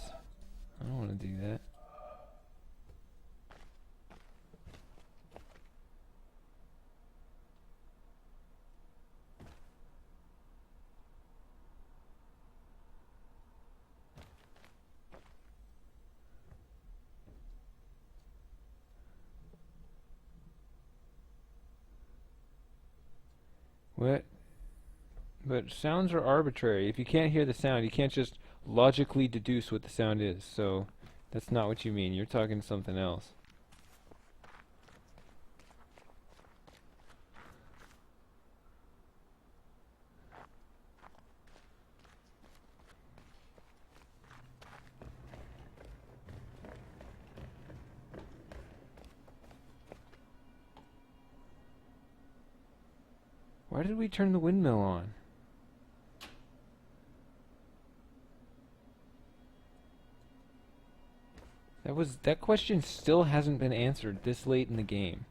I don't want to do that. What? But sounds are arbitrary. If you can't hear the sound, you can't just logically deduce what the sound is. So that's not what you mean. You're talking something else. Why did we turn the windmill on? That question still hasn't been answered this late in the game.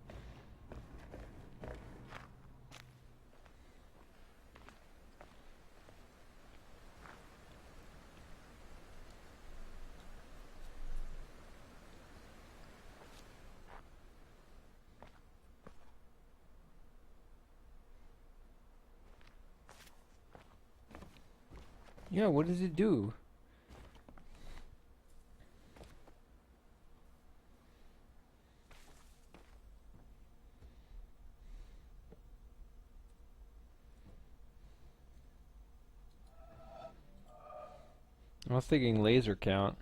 Yeah, what does it do? I was thinking laser count.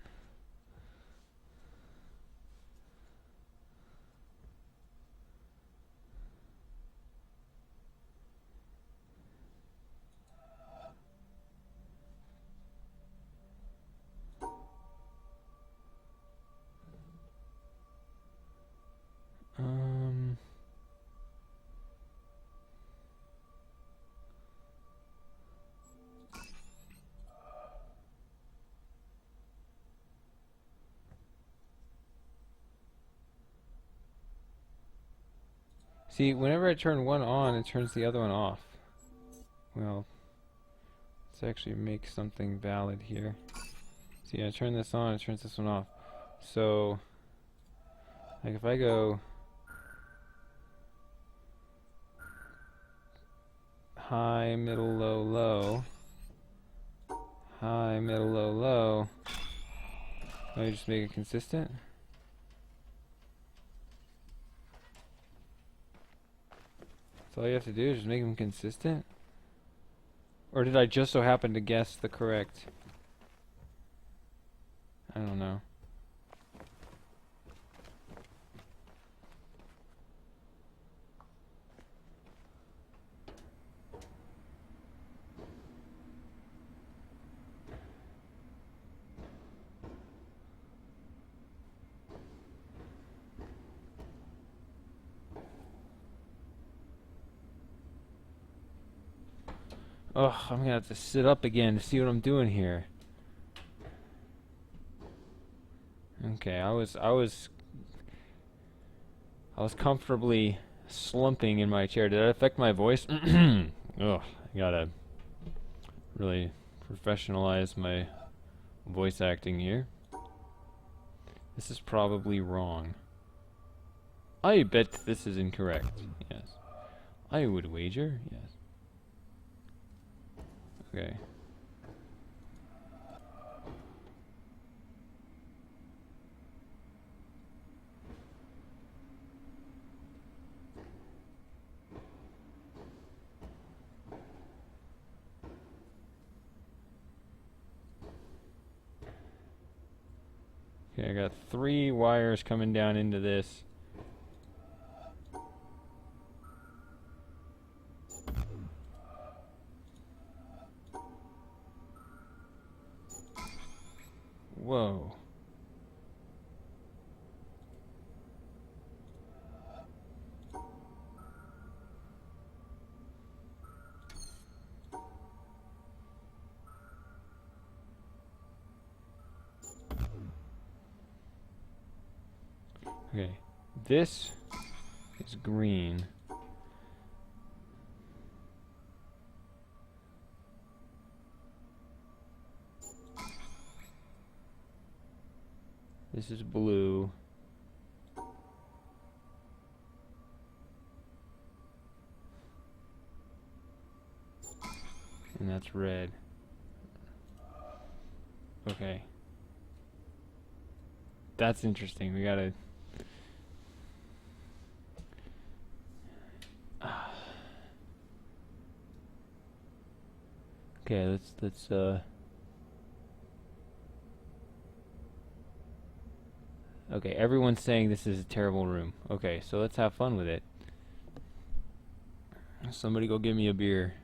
See, whenever I turn one on, it turns the other one off. Well, let's actually make something valid here. See, I turn this on, it turns this one off. So, like if I go high, middle, low, low, high, middle, low, low, I just make it consistent. So all you have to do is just make them consistent? Or did I just so happen to guess the correct? I don't know. Ugh, I'm gonna have to sit up again to see what I'm doing here. Okay, I was comfortably slumping in my chair. Did that affect my voice? Ugh, I gotta really professionalize my voice acting here. This is probably wrong. I bet this is incorrect. Yes. I would wager. Yes. Okay. Okay, I got 3 wires coming down into this. Whoa. Okay, this is green. This is blue. And that's red. Okay. That's interesting. We gotta... Okay, let's okay, everyone's saying this is a terrible room. Okay, so let's have fun with it. Somebody go give me a beer.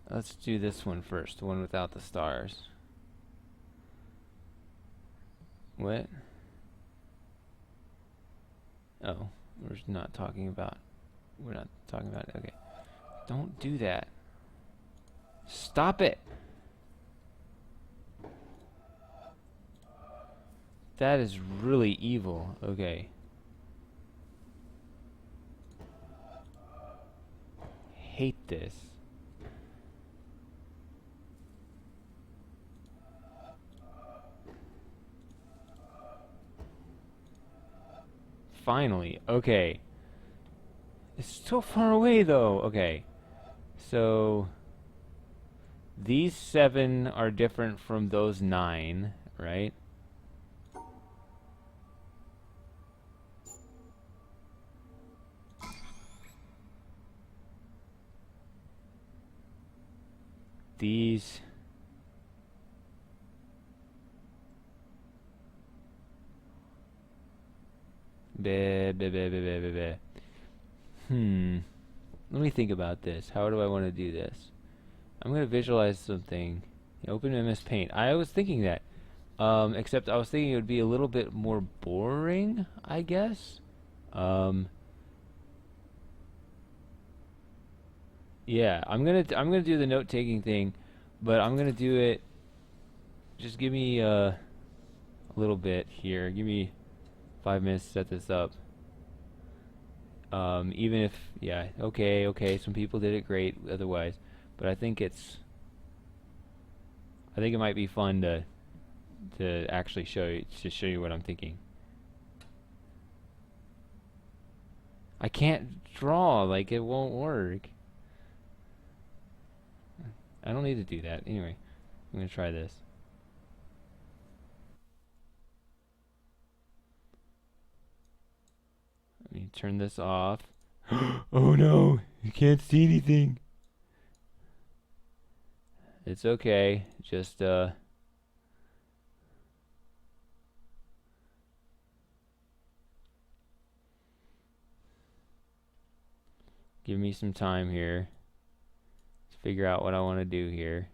Let's do this one first, the one without the stars. What? Oh, we're not talking about We're not talking about it. Okay. Don't do that. Stop it. That is really evil. Okay. Hate this. Finally. Okay. It's so far away though. Okay. So these 7 are different from those 9, right? These let me think about this. How do I want to do this? I'm going to visualize something. Open MS Paint. I was thinking that. Except I was thinking it would be a little bit more boring, I guess. Yeah, I'm gonna do the note-taking thing, but I'm gonna do it. Just give me a little bit here. Give me 5 minutes to set this up. Even if, yeah, okay, some people did it great otherwise, but I think it might be fun to actually show you what I'm thinking. I can't draw, like it won't work. I don't need to do that. Anyway, I'm gonna try this. Let me turn this off. Oh no, you can't see anything. It's okay. Just give me some time here to figure out what I want to do here.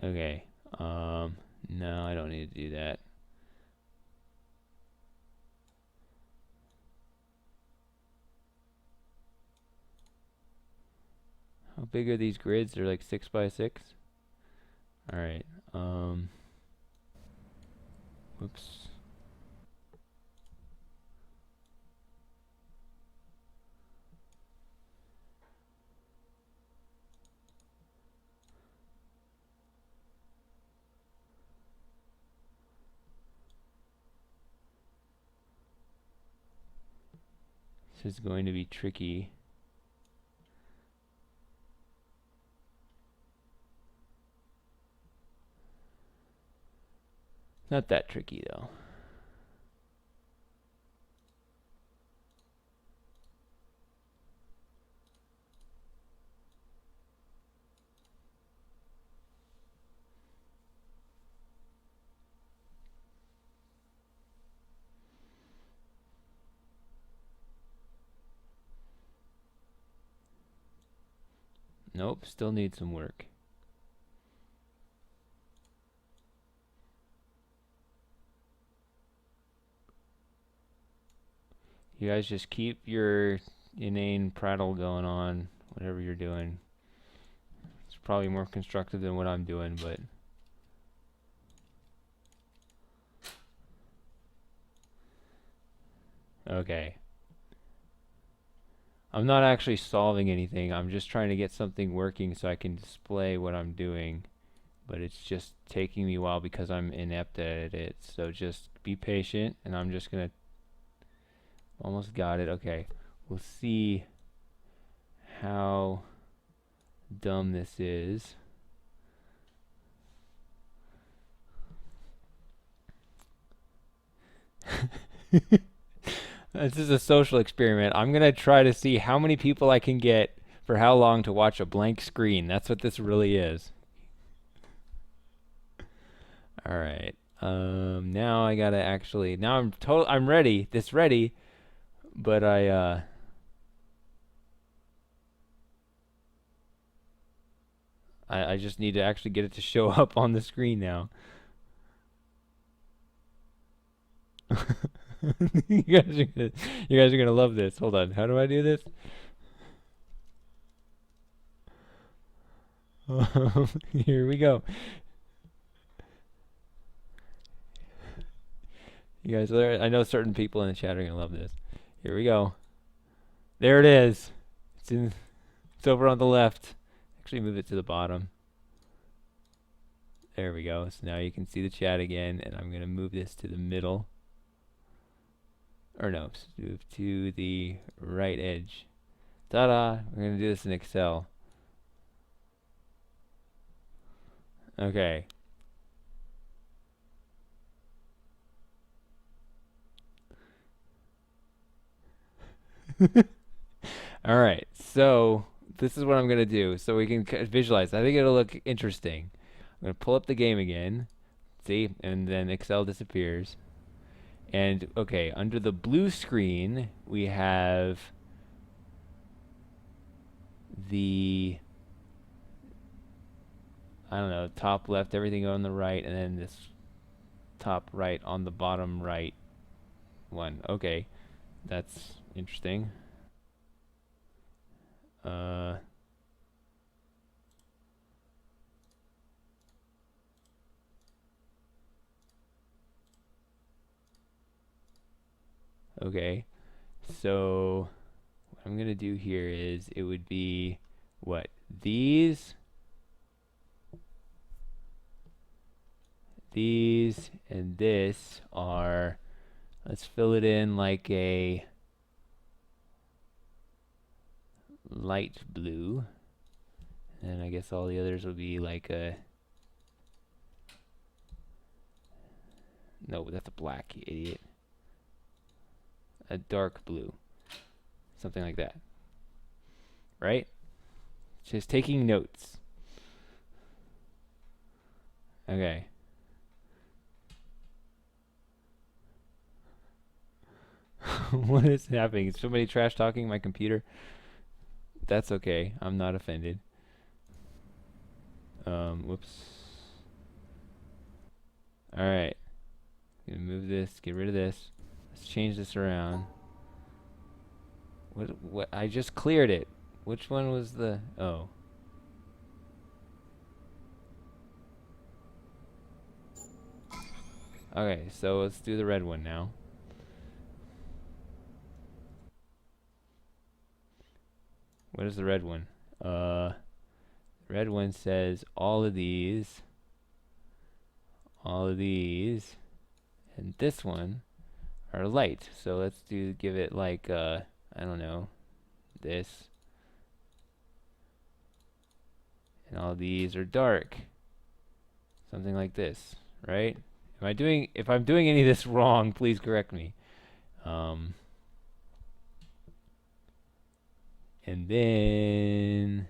Okay. No, I don't need to do that. How big are these grids? They're like 6 by 6. All right. Whoops. This is going to be tricky. Not that tricky though. Nope, still need some work. You guys just keep your inane prattle going on, whatever you're doing. It's probably more constructive than what I'm doing, but okay. I'm not actually solving anything. I'm just trying to get something working so I can display what I'm doing. But it's just taking me a while because I'm inept at it. So just be patient, and I'm just gonna... Almost got it. Okay. We'll see how dumb this is. This is a social experiment. I'm gonna try to see how many people I can get for how long to watch a blank screen. That's what this really is. All right. Now I gotta actually... Now I'm ready. This ready. But I just need to actually get it to show up on the screen now. you guys are gonna love this. Hold on, how do I do this? Here we go. You guys, I know certain people in the chat are gonna love this. Here we go. There it is. It's over on the left. Actually, move it to the bottom. There we go. So now you can see the chat again, and I'm gonna move this to the middle. Or no, move to the right edge. Ta-da! We're gonna do this in Excel. Okay. All right. So this is what I'm gonna do, so we can visualize. I think it'll look interesting. I'm gonna pull up the game again. See, and then Excel disappears. And okay, under the blue screen, we have the, I don't know, top left, everything on the right, and then this top right on the bottom right one. Okay, that's interesting. Okay, so what I'm gonna do here is it would be what? These and this are, let's fill it in like a light blue, and I guess all the others will be like a, no, that's a black, you idiot. A dark blue, something like that, right? Just taking notes. Okay. What is happening? Is somebody trash talking my computer? That's okay. I'm not offended. Whoops. Alright. Gonna move this, get rid of this. Let's change this around. What? I just cleared it. Which one was the, oh. Okay, so let's do the red one now. What is the red one? Red one says all of these, and this one are light. So let's give it like, I don't know, this. And all these are dark. Something like this, right? If I'm doing any of this wrong, please correct me. And then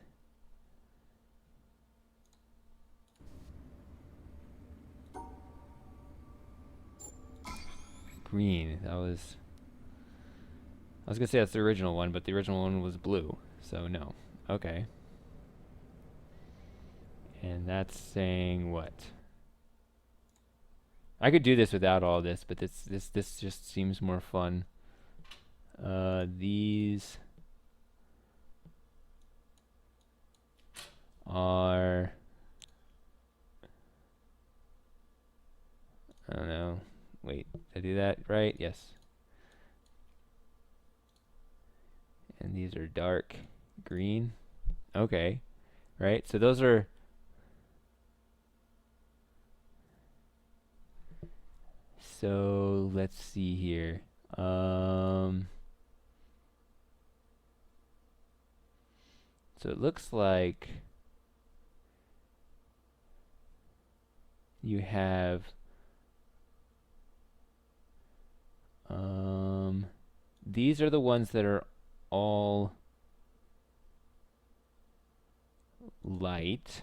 green. I was gonna say that's the original one, but the original one was blue, so no. Okay. And that's saying what? I could do this without all this, but this just seems more fun. These are, I don't know. Wait, did I do that right? Yes. And these are dark green. Okay. Right? So those are, so let's see here. So it looks like you have these are the ones that are all light,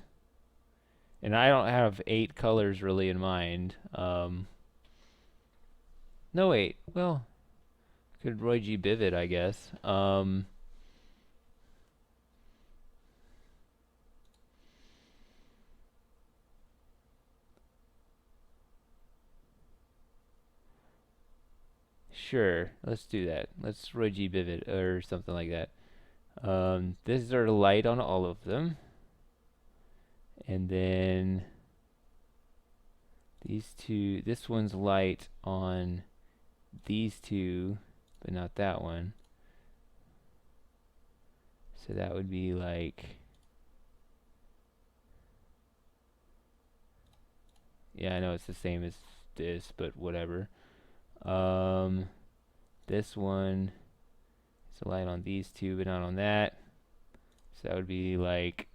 and I don't have 8 colors really in mind. No, wait, well, could Roy G. Biv, I guess. Sure, let's do that. Let's Roy G. Bivet or something like that. These are light on all of them. And then these two, this one's light on these two, but not that one. So that would be like, yeah, I know it's the same as this, but whatever. This one is a light on these two, but not on that. So that would be like,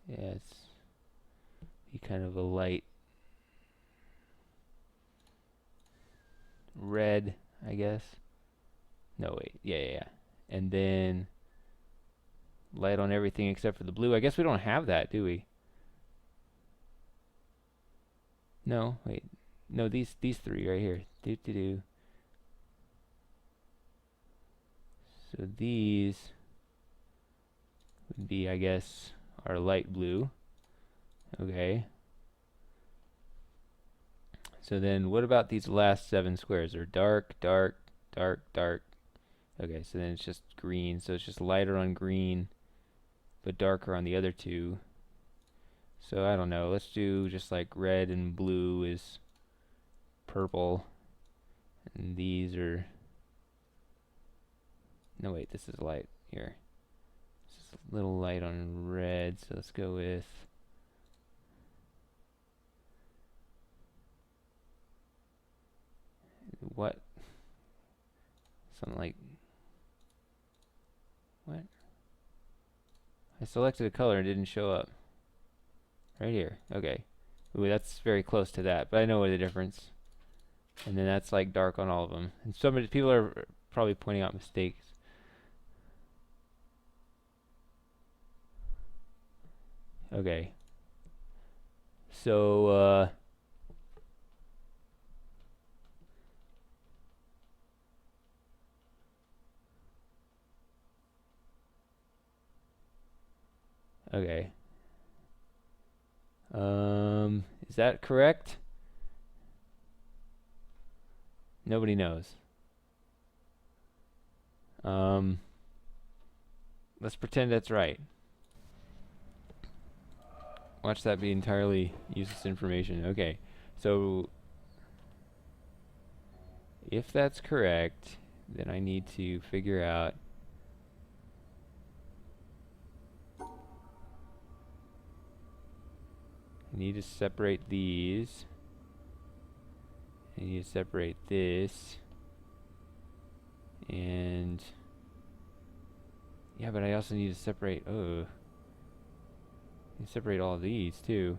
yeah, it's be kind of a light red, I guess. No, wait, yeah. And then light on everything except for the blue. I guess we don't have that, do we? No, wait. No, these three right here. Do. So these would be, I guess, our light blue. Okay. So then what about these last 7 squares? They're dark, dark, dark, dark. Okay, so then it's just green. So it's just lighter on green, but darker on the other two. So I don't know. Let's do just like red and blue is purple. And these are... No, wait, this is light here. This is a little light on red, so let's go with... What? Something like... What? I selected a color and it didn't show up. Right here. Okay. Ooh, that's very close to that, but I know the difference. And then that's like dark on all of them. And so many people are probably pointing out mistakes. Okay. So, okay. Is that correct? Nobody knows. Let's pretend that's right. Watch that be entirely useless information. Okay, so if that's correct, then I need to figure out I need to separate these. I need to separate this. And yeah, but I also need to separate separate all of these too.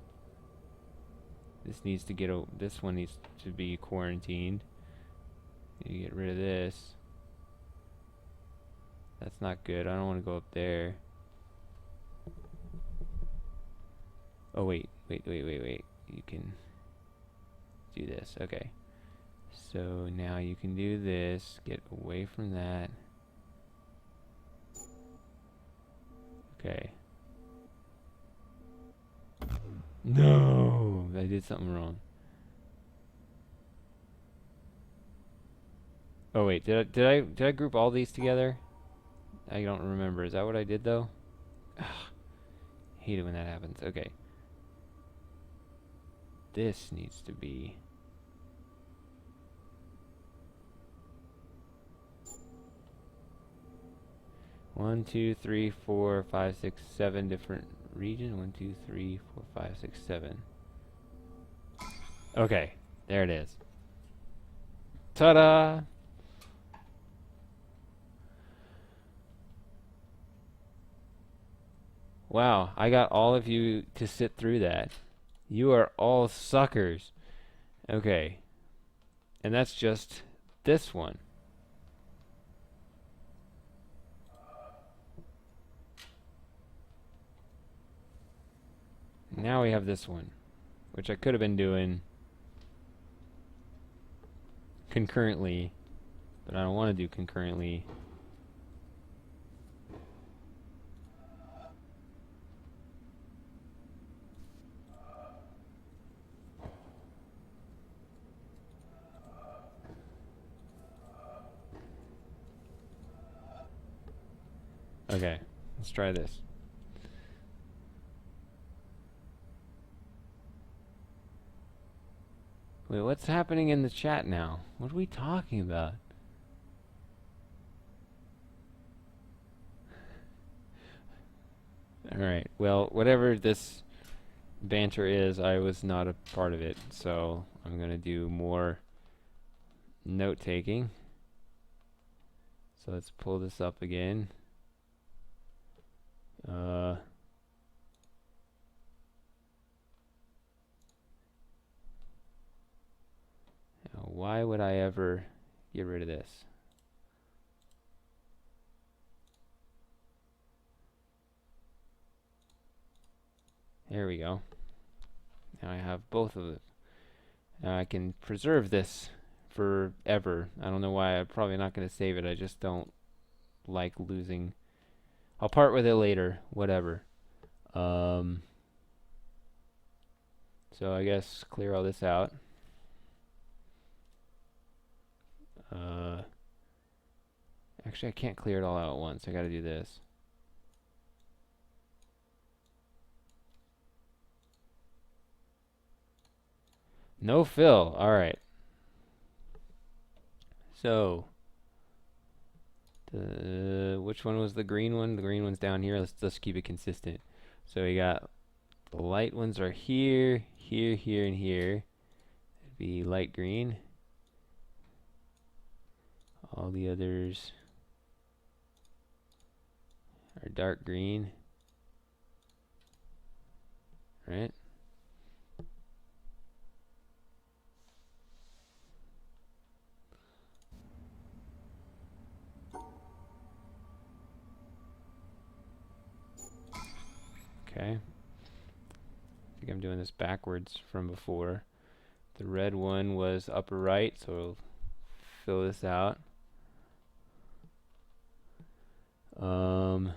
This needs to get this one needs to be quarantined. You get rid of this. That's not good. I don't want to go up there. Oh wait. You can do this. Okay. So now you can do this. Get away from that. Okay. No, I did something wrong. Oh wait, did I group all these together? I don't remember. Is that what I did though? Ugh, hate it when that happens. Okay. This needs to be 1, 2, 3, 4, 5, 6, 7 different regions. 1, 2, 3, 4, 5, 6, 7. Okay, there it is. Ta-da! Wow, I got all of you to sit through that. You are all suckers. Okay. And that's just this one. Now we have this one, which I could have been doing concurrently, but I don't want to do concurrently. Okay, let's try this. Wait, what's happening in the chat now? What are we talking about? Alright, well, whatever this banter is, I was not a part of it, so I'm gonna do more note-taking. So let's pull this up again. Now, why would I ever get rid of this? There we go. Now I have both of them. Now I can preserve this forever. I don't know why. I'm probably not going to save it. I just don't like losing. I'll part with it later. Whatever. So I guess clear all this out. Actually, I can't clear it all out at once. I got to do this. No fill. All right. So, which one was the green one? The green one's down here. Let's keep it consistent. So we got the light ones are here, here, here, and here. It'd be light green. All the others are dark green. Right? Okay. I think I'm doing this backwards from before. The red one was upper right, so we'll fill this out. I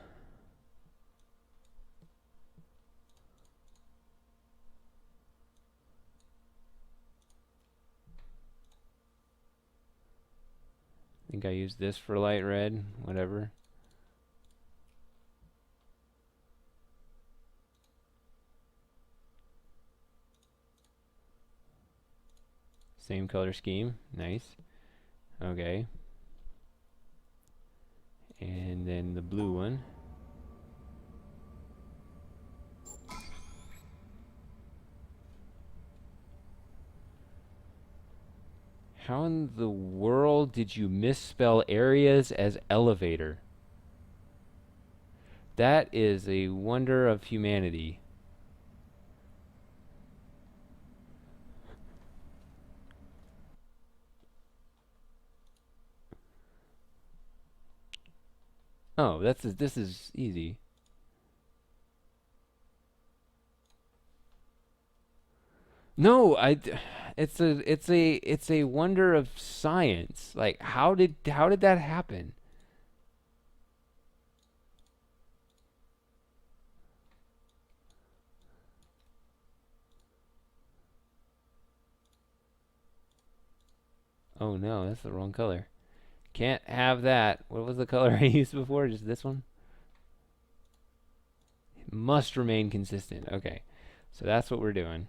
think I used this for light red, whatever. Same color scheme, nice. Okay. And then the blue one. How in the world did you misspell areas as elevator? That is a wonder of humanity. Oh, this is easy. No, it's a wonder of science. Like how did that happen? Oh no, that's the wrong color. Can't have that. What was the color I used before? Just this one? It must remain consistent. Okay. So that's what we're doing.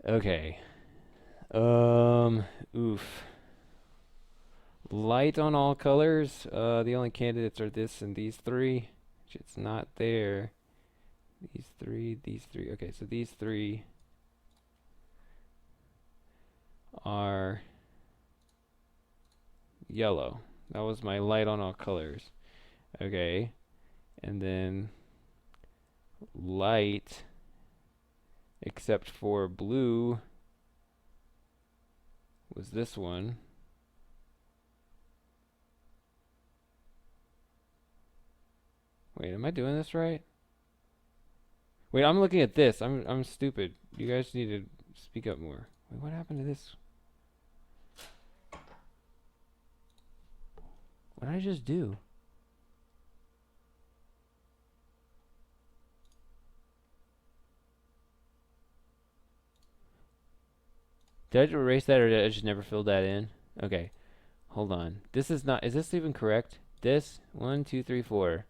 Okay. Oof. Light on all colors. The only candidates are this and these three. Which it's not there. These three, these three. Okay, so these three are yellow. That was my light on all colors. Okay. And then light except for blue was this one. Wait, am I doing this right? Wait, I'm looking at this. I'm stupid. You guys need to speak up more. Wait, what happened to this? What did I just do? Did I erase that or did I just never fill that in? Okay. Hold on. This is not, is this even correct? This, 1, 2, 3, 4.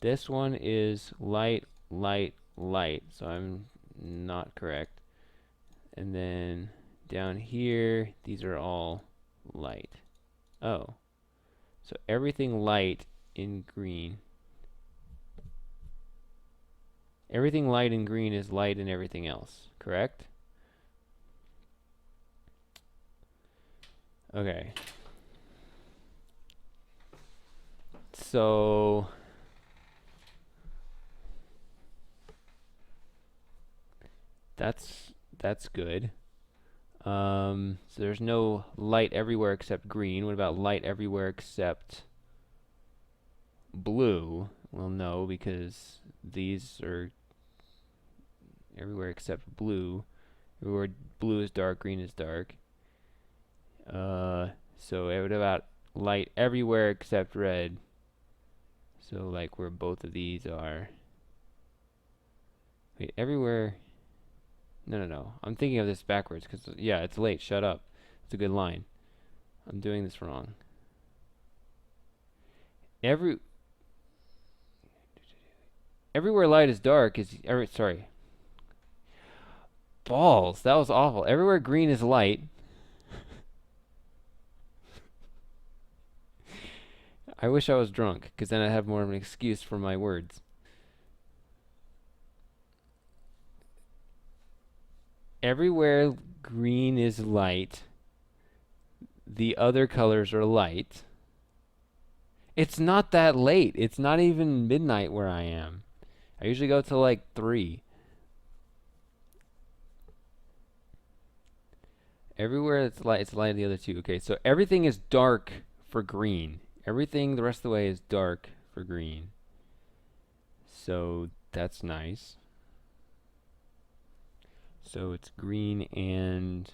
This one is light, light, light. So I'm not correct. And then down here, these are all light. Oh. So everything light in green. Everything light in green is light in everything else, correct? Okay. So that's good. So there's no light everywhere except green. What about light everywhere except blue? Well, no, because these are everywhere except blue. Everywhere blue is dark, green is dark. So what about light everywhere except red? So like where both of these are. Wait, everywhere. No. I'm thinking of this backwards because, yeah, it's late. Shut up. It's a good line. I'm doing this wrong. Everywhere light is dark is, sorry. Balls. That was awful. Everywhere green is light. I wish I was drunk because then I'd have more of an excuse for my words. Everywhere green is light, the other colors are light. It's not that late. It's not even midnight where I am. I usually go till like 3. Everywhere it's light in the other two. Okay, so everything is dark for green. Everything the rest of the way is dark for green. So that's nice. So it's green and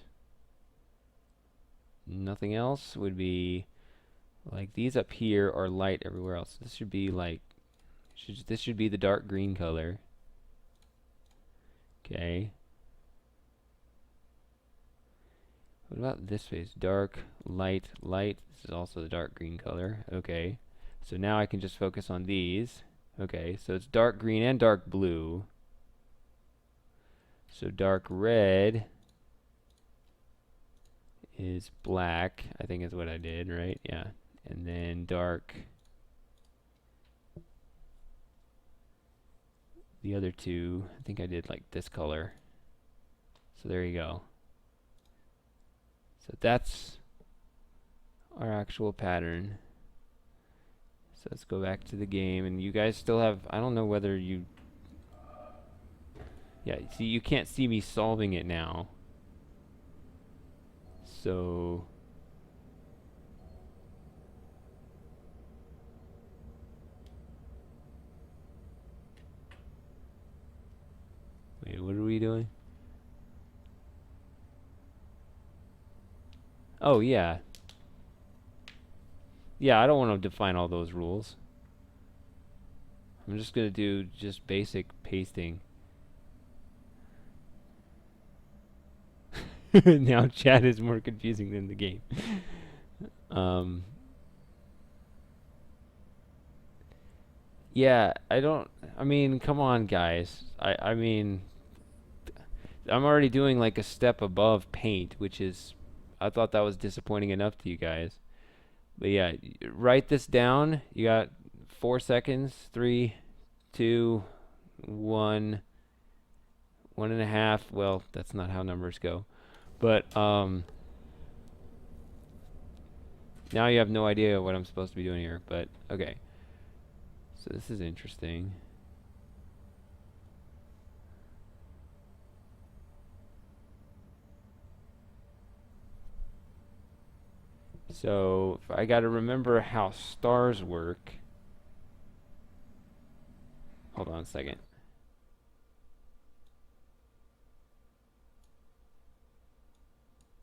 nothing else would be like these up here are light everywhere else. This should be like, this should be the dark green color. Okay. What about this face? Dark, light, light. This is also the dark green color. Okay. So now I can just focus on these. Okay, so it's dark green and dark blue. So dark red is black, I think is what I did, right? Yeah. And then dark, the other two, I think I did like this color. So there you go. So that's our actual pattern. So let's go back to the game, and you guys still have, I don't know whether you, yeah, see, you can't see me solving it now. So wait, what are we doing? Oh, yeah. Yeah, I don't want to define all those rules. I'm just going to do just basic pasting. Now chat is more confusing than the game. Yeah, I mean, come on, guys. I mean, I'm already doing like a step above paint, which is, I thought that was disappointing enough to you guys. But yeah, write this down. You got 4 seconds. 3, 2, 1, 1.5. Well, that's not how numbers go. But now you have no idea what I'm supposed to be doing here. But okay. So this is interesting. So if I got to remember how stars work. Hold on a second.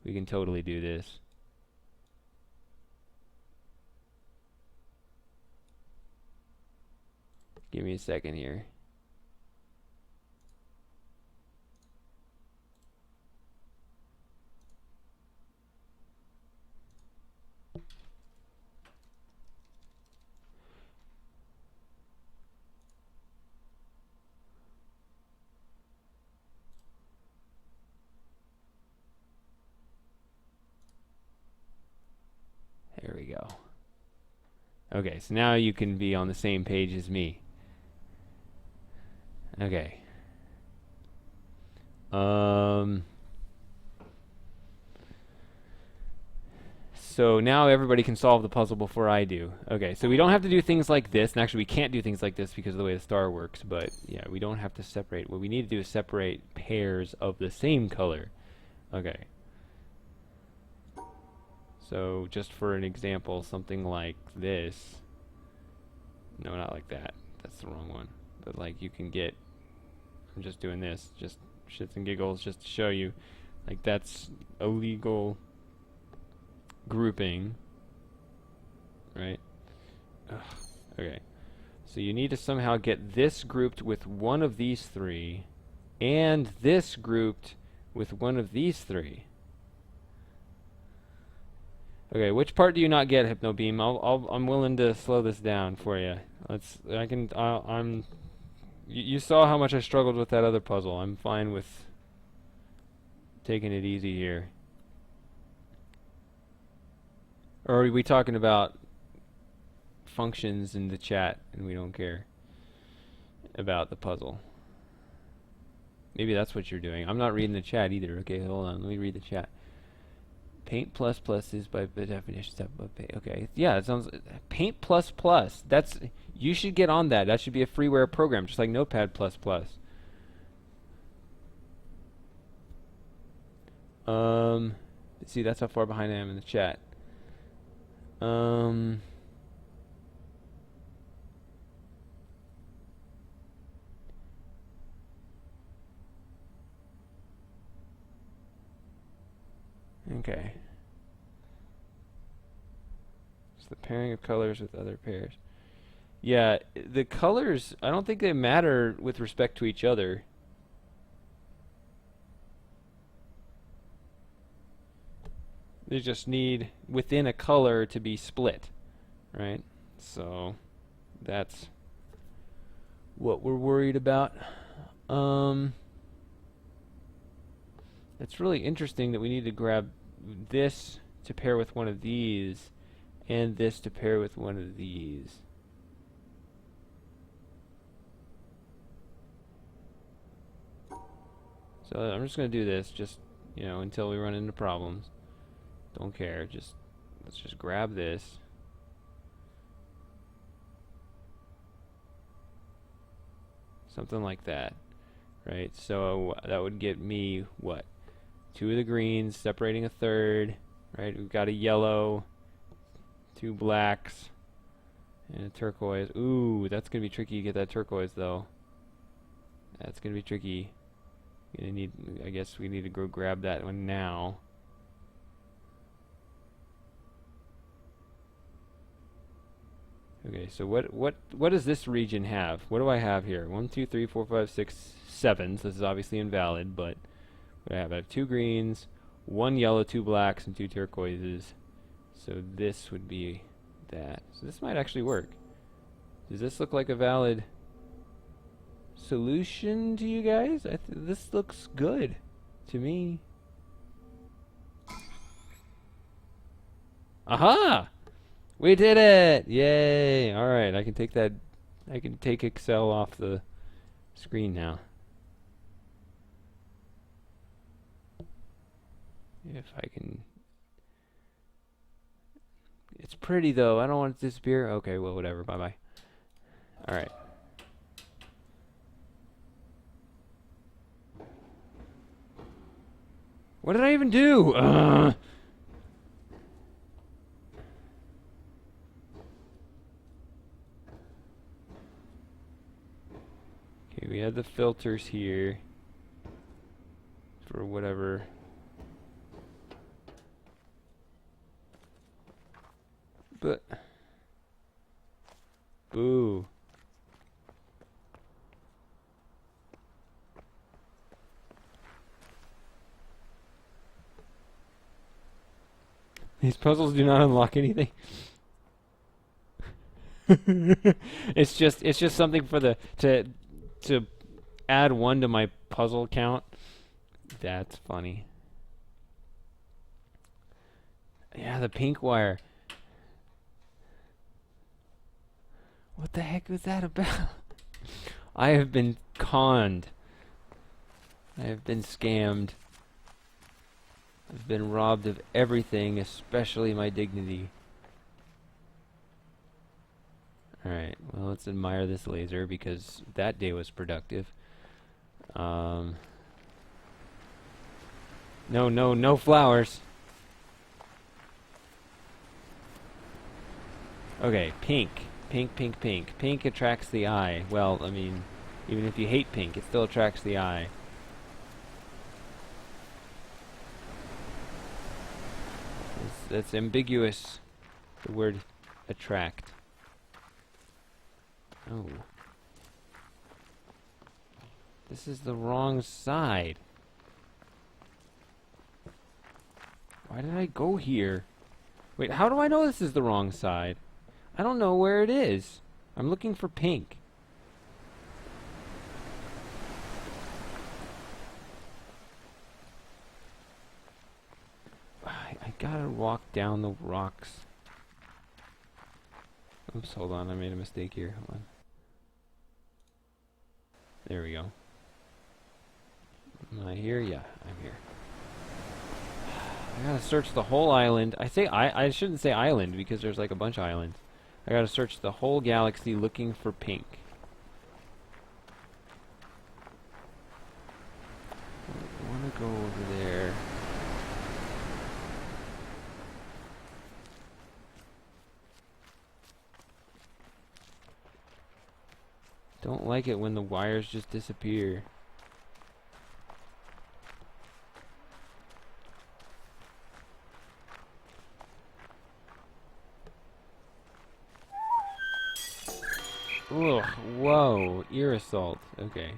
We can totally do this. Give me a second here. There we go. Okay, so now you can be on the same page as me. Okay. So now everybody can solve the puzzle before I do. Okay, so we don't have to do things like this, and actually we can't do things like this because of the way the star works, but yeah, we don't have to separate. What we need to do is separate pairs of the same color. Okay. So just for an example, something like this. No, not like that. That's the wrong one. But like you can get, I'm just doing this, just shits and giggles, just to show you. Like that's a legal grouping, right? Ugh. Okay, so you need to somehow get this grouped with one of these three, and this grouped with one of these three. Okay, which part do you not get, Hypnobeam? I'm willing to slow this down for you. You saw how much I struggled with that other puzzle. I'm fine with taking it easy here. Or are we talking about functions in the chat and we don't care about the puzzle? Maybe that's what you're doing. I'm not reading the chat either. Okay, hold on. Let me read the chat. Paint plus plus is by definition step of paint. Okay, yeah, it sounds Paint plus plus. That's, you should get on that. That should be a freeware program, just like Notepad plus plus. See, that's how far behind I am in the chat. Okay. It's the pairing of colors with other pairs. Yeah, the colors, I don't think they matter with respect to each other. They just need within a color to be split, right? So that's what we're worried about. It's really interesting that we need to grab this to pair with one of these and this to pair with one of these. So I'm just going to do this just, you know, until we run into problems. Don't care, just let's just grab this. Something like that, right? So that would get me what? 2 of the greens separating a third, right? We've got a yellow, 2 blacks, and a turquoise. Ooh, that's gonna be tricky to get that turquoise though. That's gonna be tricky. Gonna need, I guess we need to go grab that one now. Okay, so what does this region have? What do I have here? 1, 2, 3, 4, 5, 6, 7. So this is obviously invalid, but what I have 2 greens, 1 yellow, 2 blacks, and 2 turquoises. So this would be that. So this might actually work. Does this look like a valid solution to you guys? This looks good to me. Aha! We did it! Yay! Alright, I can take that, I can take Excel off the screen now. If I can. It's pretty though, I don't want it to disappear. Okay, well, whatever, bye bye. Alright. What did I even do? Okay, we had the filters here for whatever. But boo. These puzzles do not unlock anything. It's just something for the to add 1 to my puzzle count. That's funny. Yeah, the pink wire. What the heck was that about? I have been conned. I have been scammed. I've been robbed of everything, especially my dignity. Alright, well, let's admire this laser because that day was productive. No, no flowers. Okay, pink. Pink, pink, pink. Pink attracts the eye. Well, I mean, even if you hate pink, it still attracts the eye. That's ambiguous, the word attract. Oh. This is the wrong side. Why did I go here? Wait, how do I know this is the wrong side? I don't know where it is. I'm looking for pink. I gotta walk down the rocks. Oops, hold on, I made a mistake here. Hold on. There we go. Am I here? Yeah, I'm here. I gotta search the whole island. I shouldn't say island because there's like a bunch of islands. I gotta search the whole galaxy looking for pink. I wanna go over there. Don't like it when the wires just disappear. Ugh, whoa, ear assault. Okay.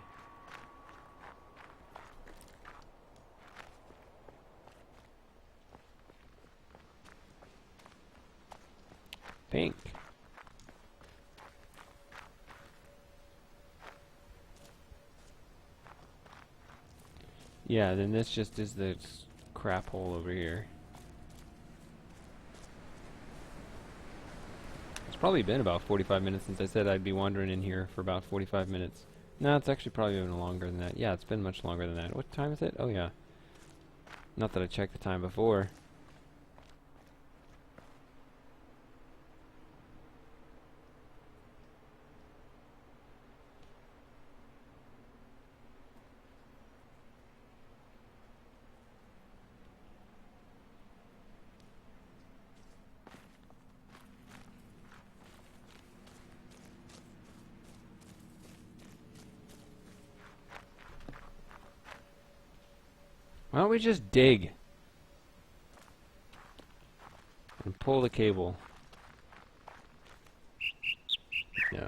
Pink. Yeah, then this just is the crap hole over here. It's probably been about 45 minutes since I said I'd be wandering in here for about 45 minutes. No, it's actually probably been longer than that. Yeah, it's been much longer than that. What time is it? Oh, yeah. Not that I checked the time before. Why don't we just dig and pull the cable? Yeah.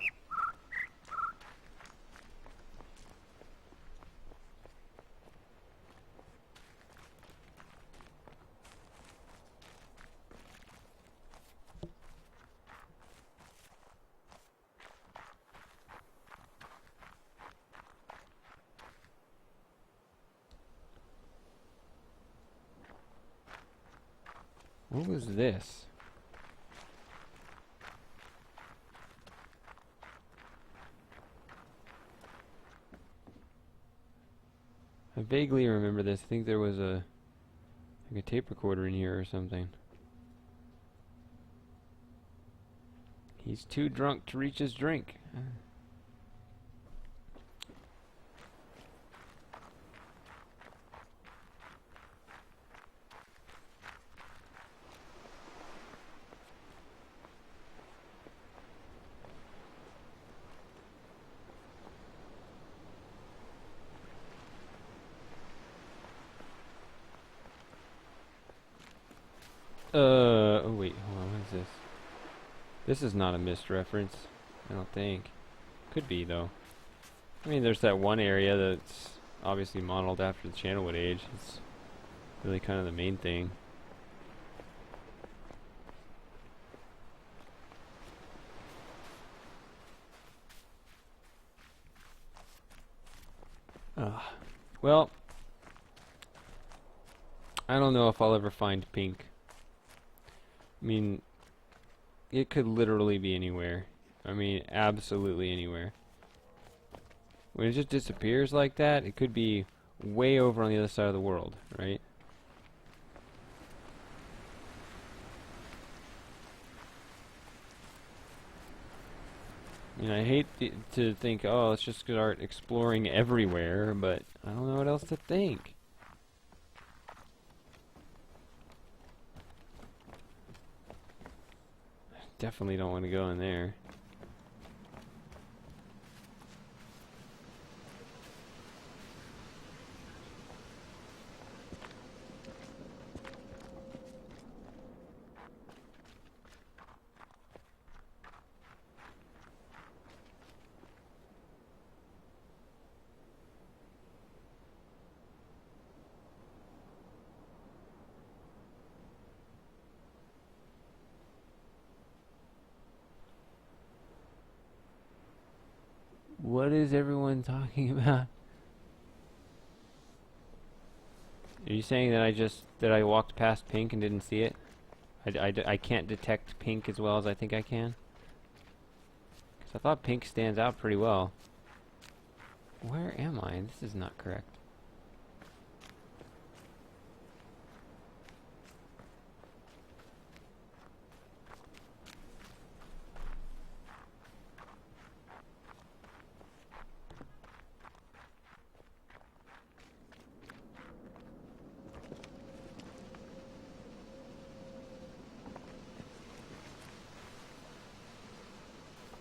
What was this? I vaguely remember this. I think there was like a tape recorder in here or something. He's too drunk to reach his drink. Oh wait, hold on, what is this? This is not a missed reference, I don't think. Could be, though. I mean, there's that one area that's obviously modeled after the Channelwood age. It's really kind of the main thing. Well, I don't know if I'll ever find pink. I mean, it could literally be anywhere. I mean, absolutely anywhere. When it just disappears like that, it could be way over on the other side of the world, right? You know, I hate to think, oh, let's just start exploring everywhere, but I don't know what else to think. Definitely don't want to go in there. What is everyone talking about? Are you saying that I walked past pink and didn't see it? I can't detect pink as well as I think I can? Because I thought pink stands out pretty well. Where am I? This is not correct.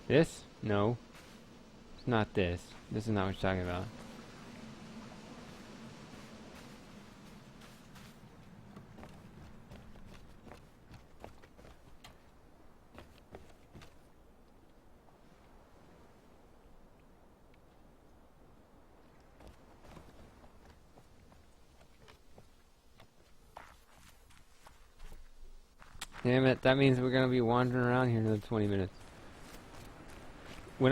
This? No. It's not this. This is not what you're talking about. Damn it, that means we're gonna be wandering around here another 20 minutes. When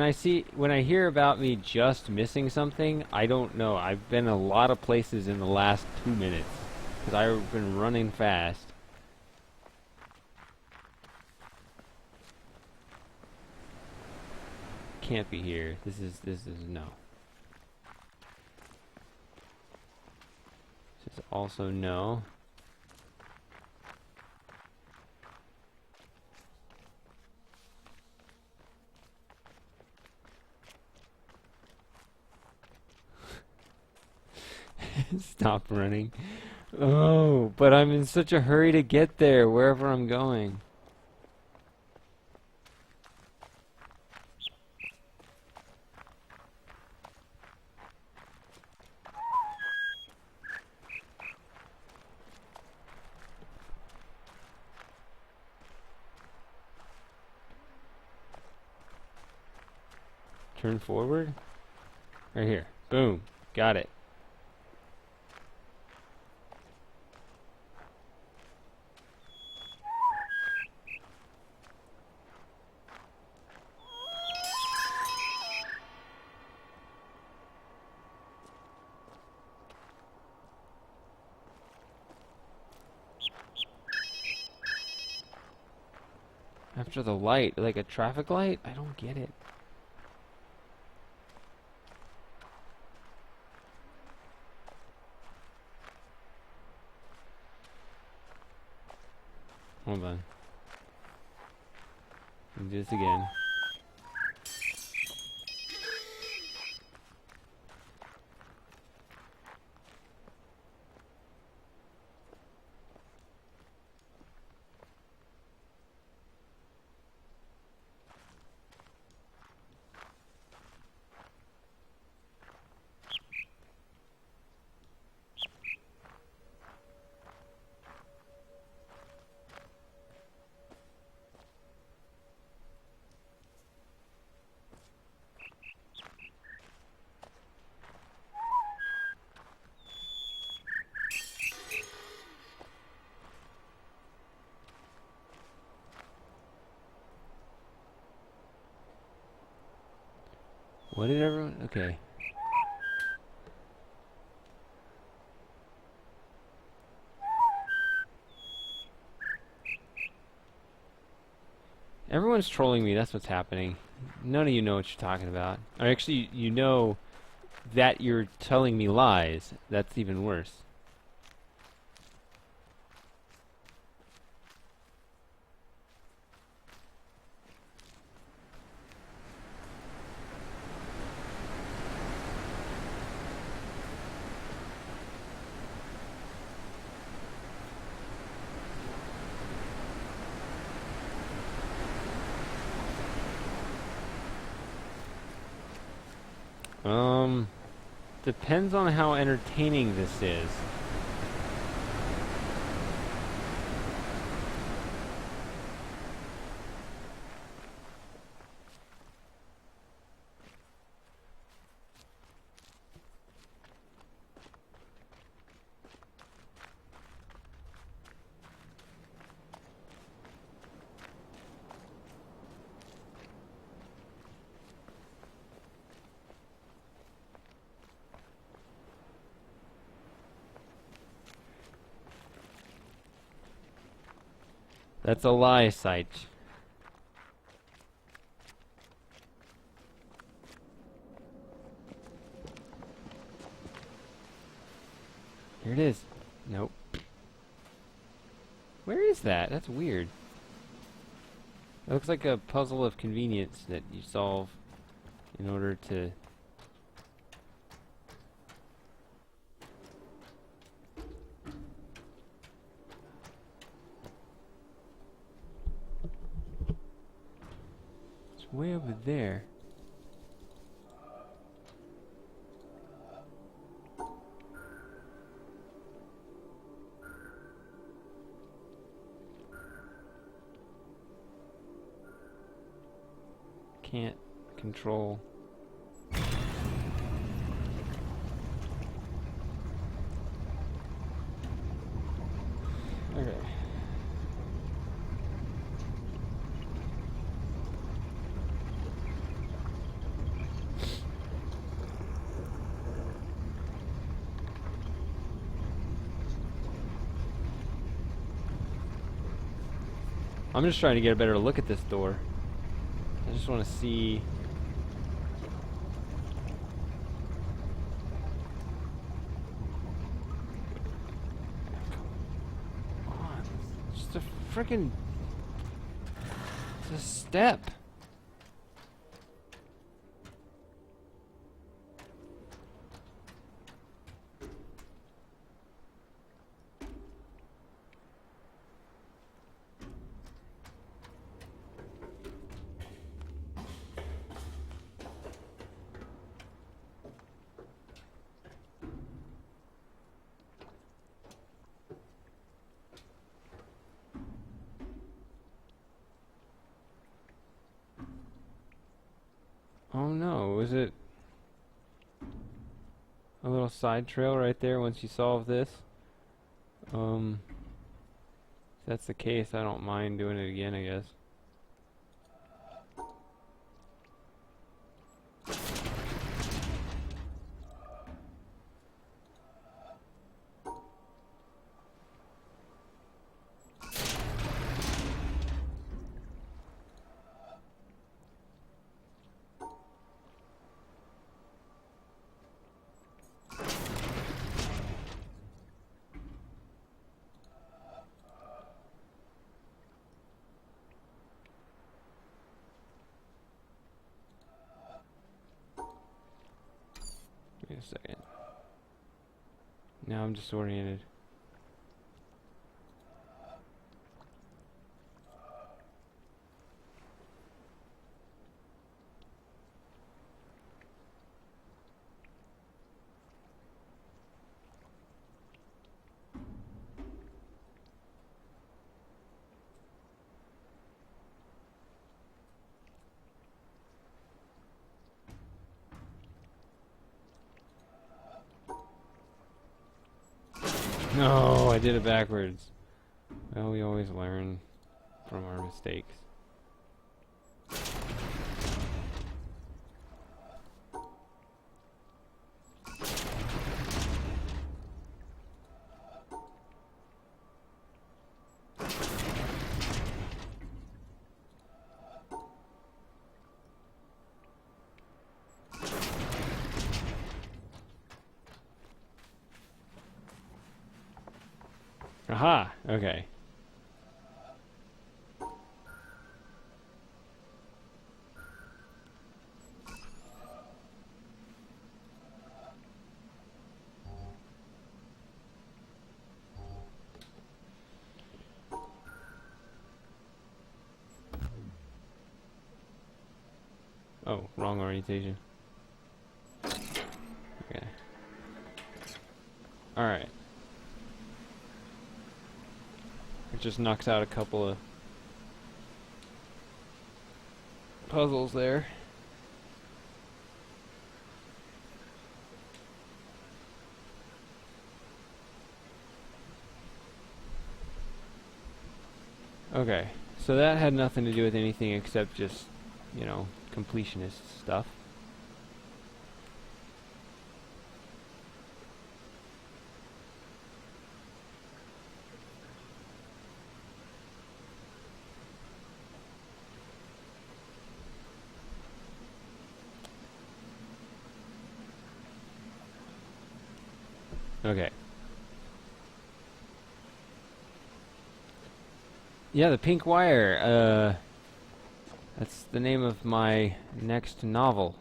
I hear about me just missing something, I don't know. I've been a lot of places in the last 2 minutes. Because I've been running fast. Can't be here. This is no. This is also no. Stop running. Oh, but I'm in such a hurry to get there, wherever I'm going. Turn forward? Right here. Boom. Got it. After the light, like a traffic light? I don't get it. Hold on. Let me do this again. What did everyone... Okay. Everyone's trolling me, that's what's happening. None of you know what you're talking about. Or actually, you know that you're telling me lies. That's even worse. Depends on how entertaining this is. That's a lie, Sight. Here it is. Nope. Where is that? That's weird. It looks like a puzzle of convenience that you solve in order to... It's way over there. Can't control. Okay. I'm just trying to get a better look at this door. I just want to see... Come on. It's just a freaking... It's a step. Oh no, was it a little side trail right there once you solve this? If that's the case, I don't mind doing it again, I guess. Wait a second. Now I'm disoriented. No, I did it backwards. Well, we always learn from our mistakes. Aha! Okay. Oh, wrong orientation. Okay. Alright. It just knocks out a couple of puzzles there. Okay, so that had nothing to do with anything except just, you know, completionist stuff. Okay. Yeah, the Pink Wire. That's the name of my next novel.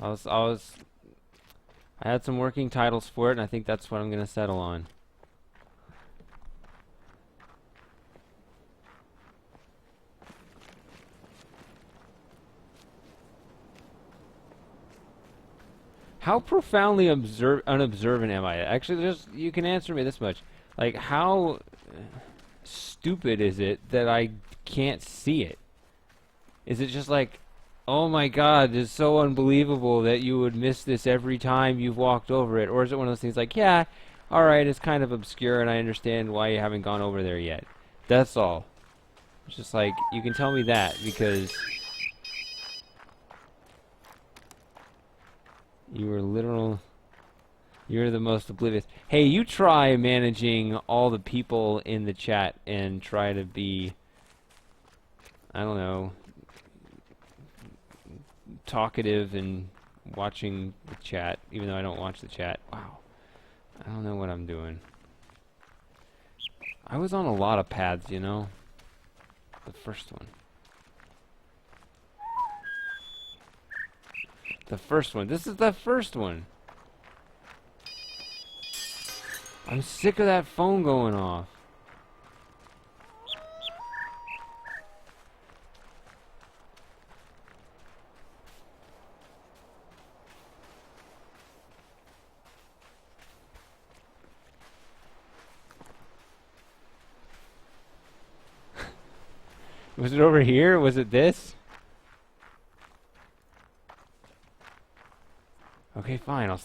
I had some working titles for it, and I think that's what I'm gonna settle on. How profoundly unobservant am I? Actually, just you can answer me this much. Like, how stupid is it that I can't see it? Is it just like, oh my god, it's so unbelievable that you would miss this every time you've walked over it? Or is it one of those things like, yeah, alright, it's kind of obscure and I understand why you haven't gone over there yet. That's all. It's just like, you can tell me that because you're the most oblivious. Hey, you try managing all the people in the chat and try to be, I don't know, talkative and watching the chat, even though I don't watch the chat. Wow. I don't know what I'm doing. I was on a lot of paths, you know? The first one. The first one. This is the first one. I'm sick of that phone going off. Was it over here? Was it this? Okay, fine. I'll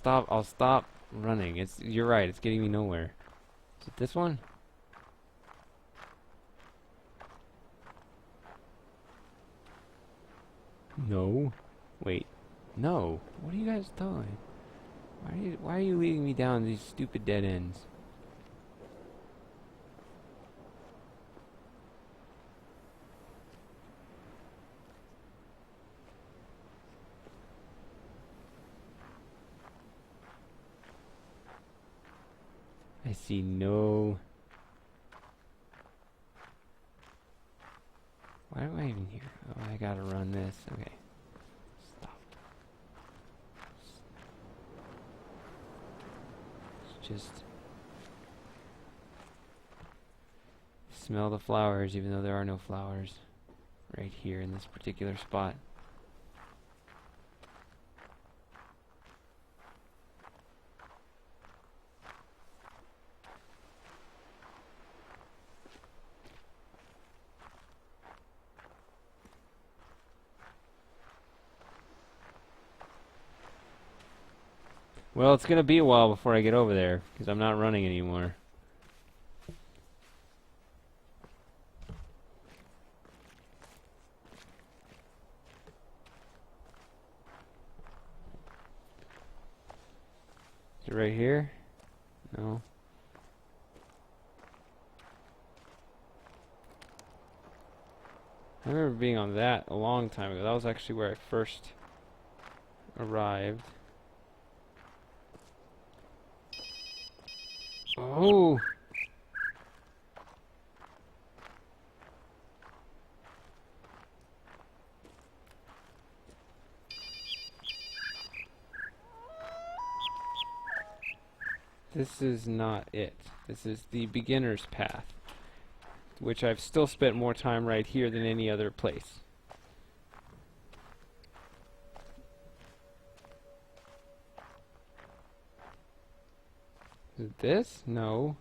stop running. You're right. It's getting me nowhere. Is it this one? No. Wait. No. What are you guys doing? Why are you leading me down these stupid dead ends? I see no... Why am I even here? Oh, I gotta run this. Okay. Stop. It's just... Smell the flowers, even though there are no flowers. Right here in this particular spot. Well, it's gonna be a while before I get over there, because I'm not running anymore. Is it right here? No. I remember being on that a long time ago. That was actually where I first arrived. Oh, Oh! This is not it. This is the beginner's path, which I've still spent more time right here than any other place. Is it this? No.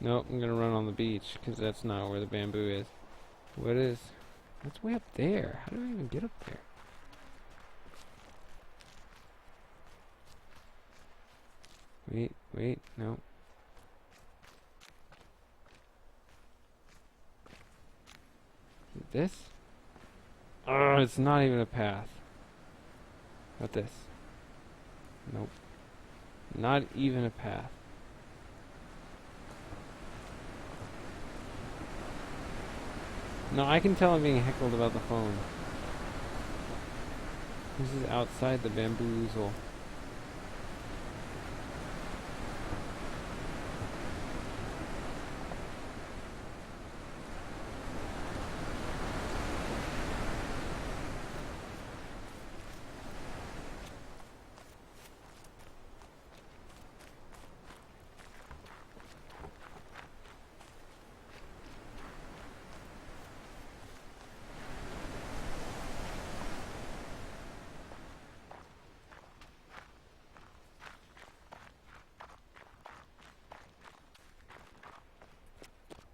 Nope, I'm gonna run on the beach, because that's not where the bamboo is. What is... What's way up there? How do I even get up there? Wait, no. Is it this? Oh, it's not even a path. How about this? Nope. Not even a path. No, I can tell I'm being heckled about the phone. This is outside the bamboozle.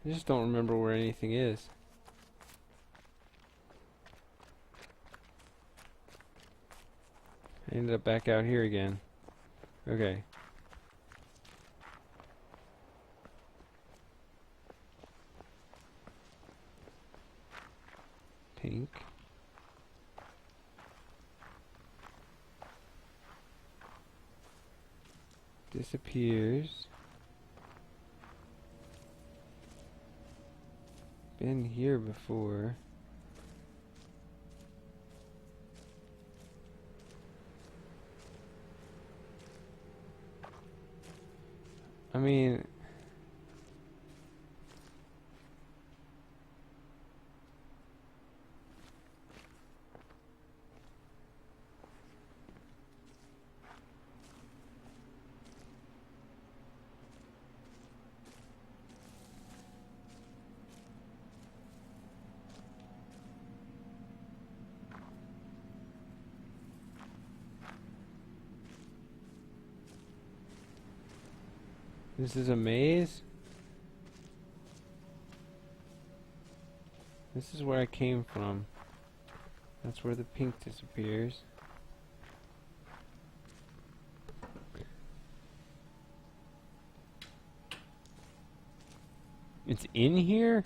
I just don't remember where anything is. I ended up back out here again. Okay. Pink. Disappears. Been here before. I mean... This is a maze? This is where I came from. That's where the pink disappears. It's in here?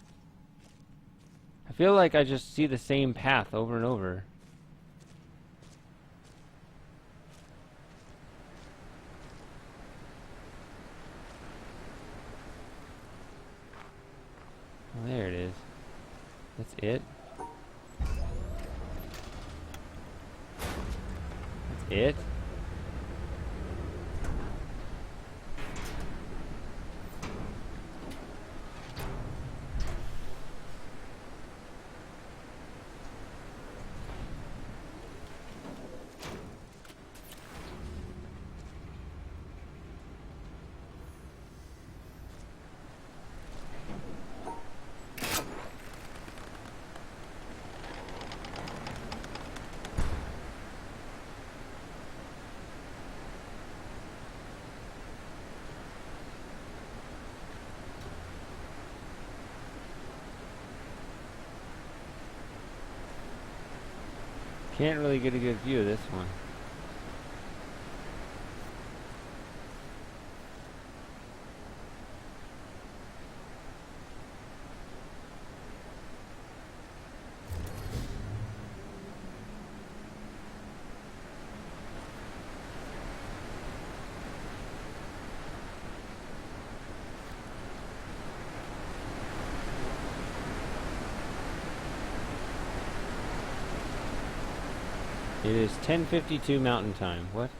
I feel like I just see the same path over and over. Oh, there it is. That's it? That's it? Can't really get a good view of this one. It is 10:52 Mountain Time. What?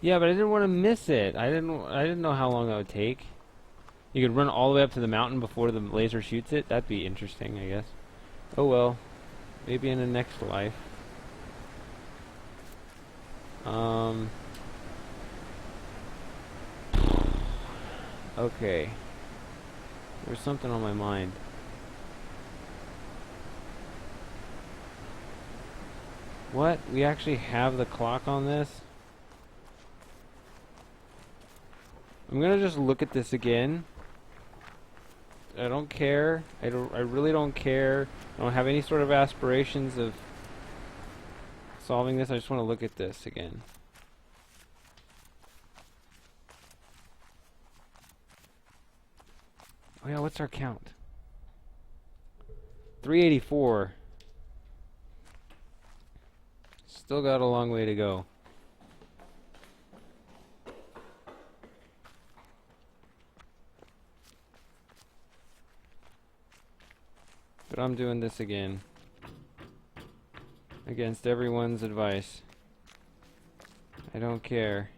Yeah, but I didn't want to miss it. I didn't know how long that would take. You could run all the way up to the mountain before the laser shoots it. That'd be interesting, I guess. Oh well. Maybe in the next life. Okay. There's something on my mind. What? We actually have the clock on this? I'm gonna just look at this again. I don't care. I really don't care. I don't have any sort of aspirations of solving this. I just want to look at this again. Oh yeah, what's our count? 384. Still got a long way to go. But I'm doing this again. Against everyone's advice. I don't care.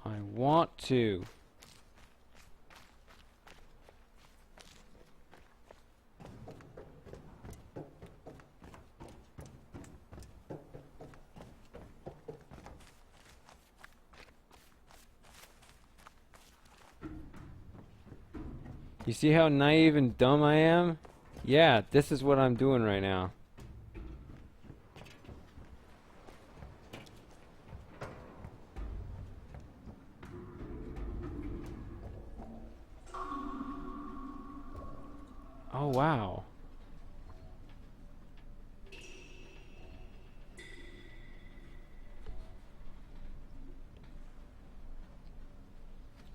I want to. You see how naive and dumb I am? Yeah, this is what I'm doing right now. Oh, wow.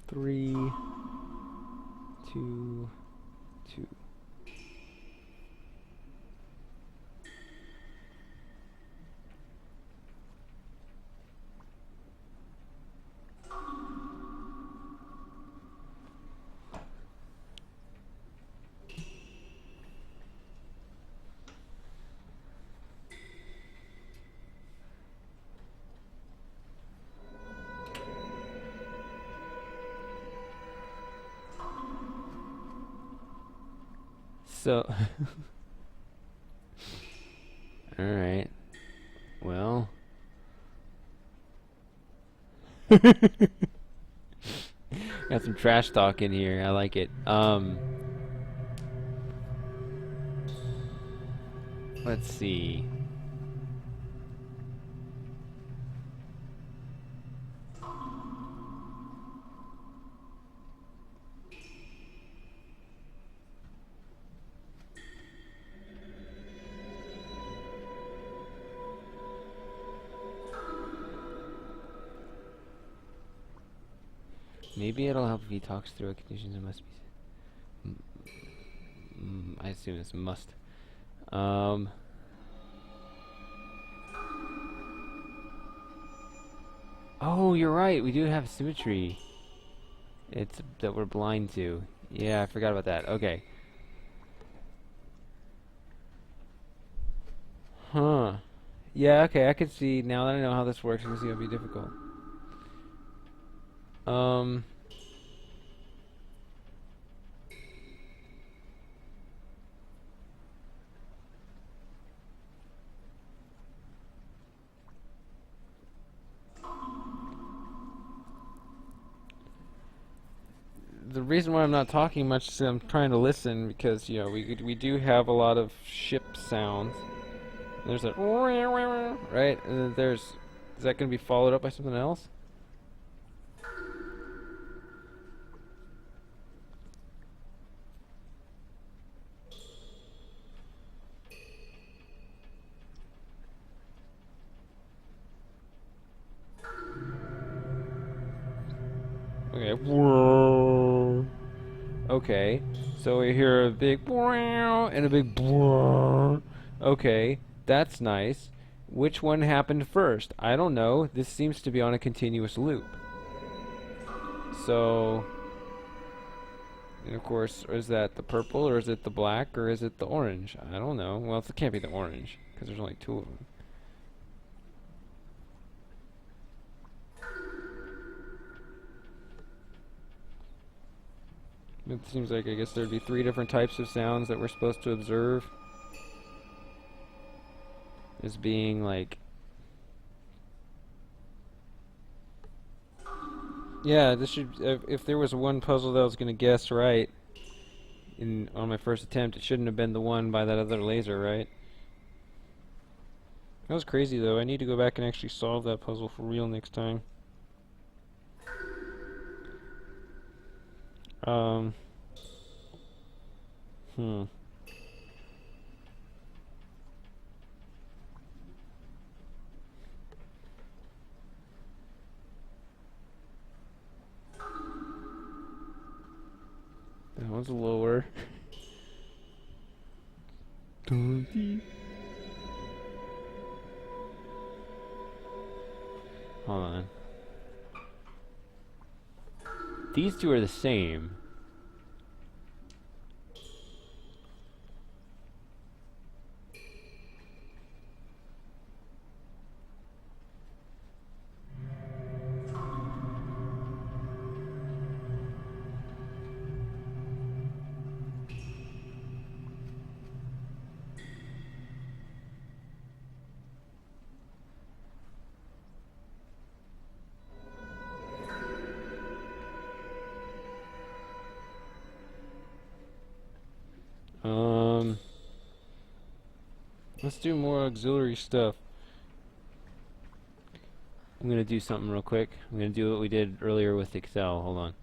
Three, two, two. So, alright. Well. Got some trash talk in here. I like it. Let's see. Maybe it'll help if he talks through conditions and must be. I assume it's must. Oh, you're right. We do have symmetry. It's that we're blind to. Yeah, I forgot about that. Okay. Huh. Yeah, okay, I can see, now that I know how this works, I can see it'll be difficult. The reason why I'm not talking much is I'm trying to listen because, you know, we do have a lot of ship sounds. There's a right, and then there's, is that going to be followed up by something else? Okay. Okay. So we hear a big and a big. Okay, that's nice. Which one happened first? I don't know. This seems to be on a continuous loop. So, and of course, is that the purple, or is it the black, or is it the orange? I don't know. Well, it can't be the orange, because there's only two of them. It seems like, I guess there'd be 3 different types of sounds that we're supposed to observe as being like... Yeah, this should... if there was one puzzle that I was going to guess right on my first attempt, it shouldn't have been the one by that other laser, right? That was crazy, though. I need to go back and actually solve that puzzle for real next time. Hmm. That one's lower. Hold on. These two are the same. Let's do more auxiliary stuff. I'm gonna do something real quick. I'm gonna do what we did earlier with Excel. Hold on.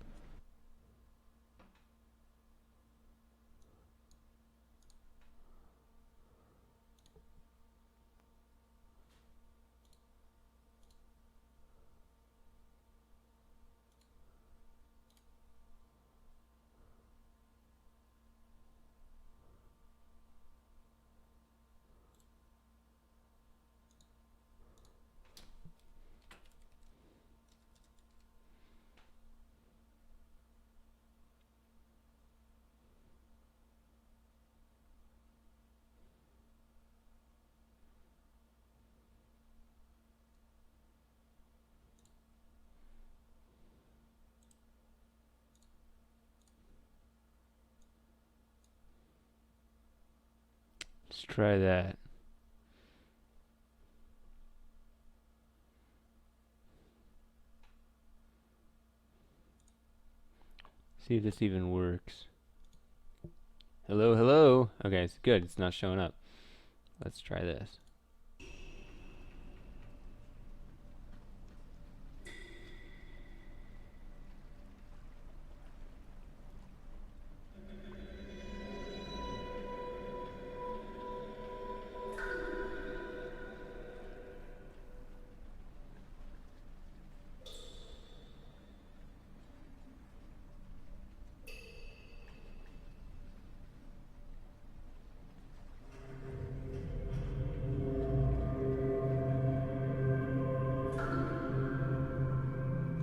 Let's try that. See if this even works. Hello, hello. Okay, it's good. It's not showing up. Let's try this.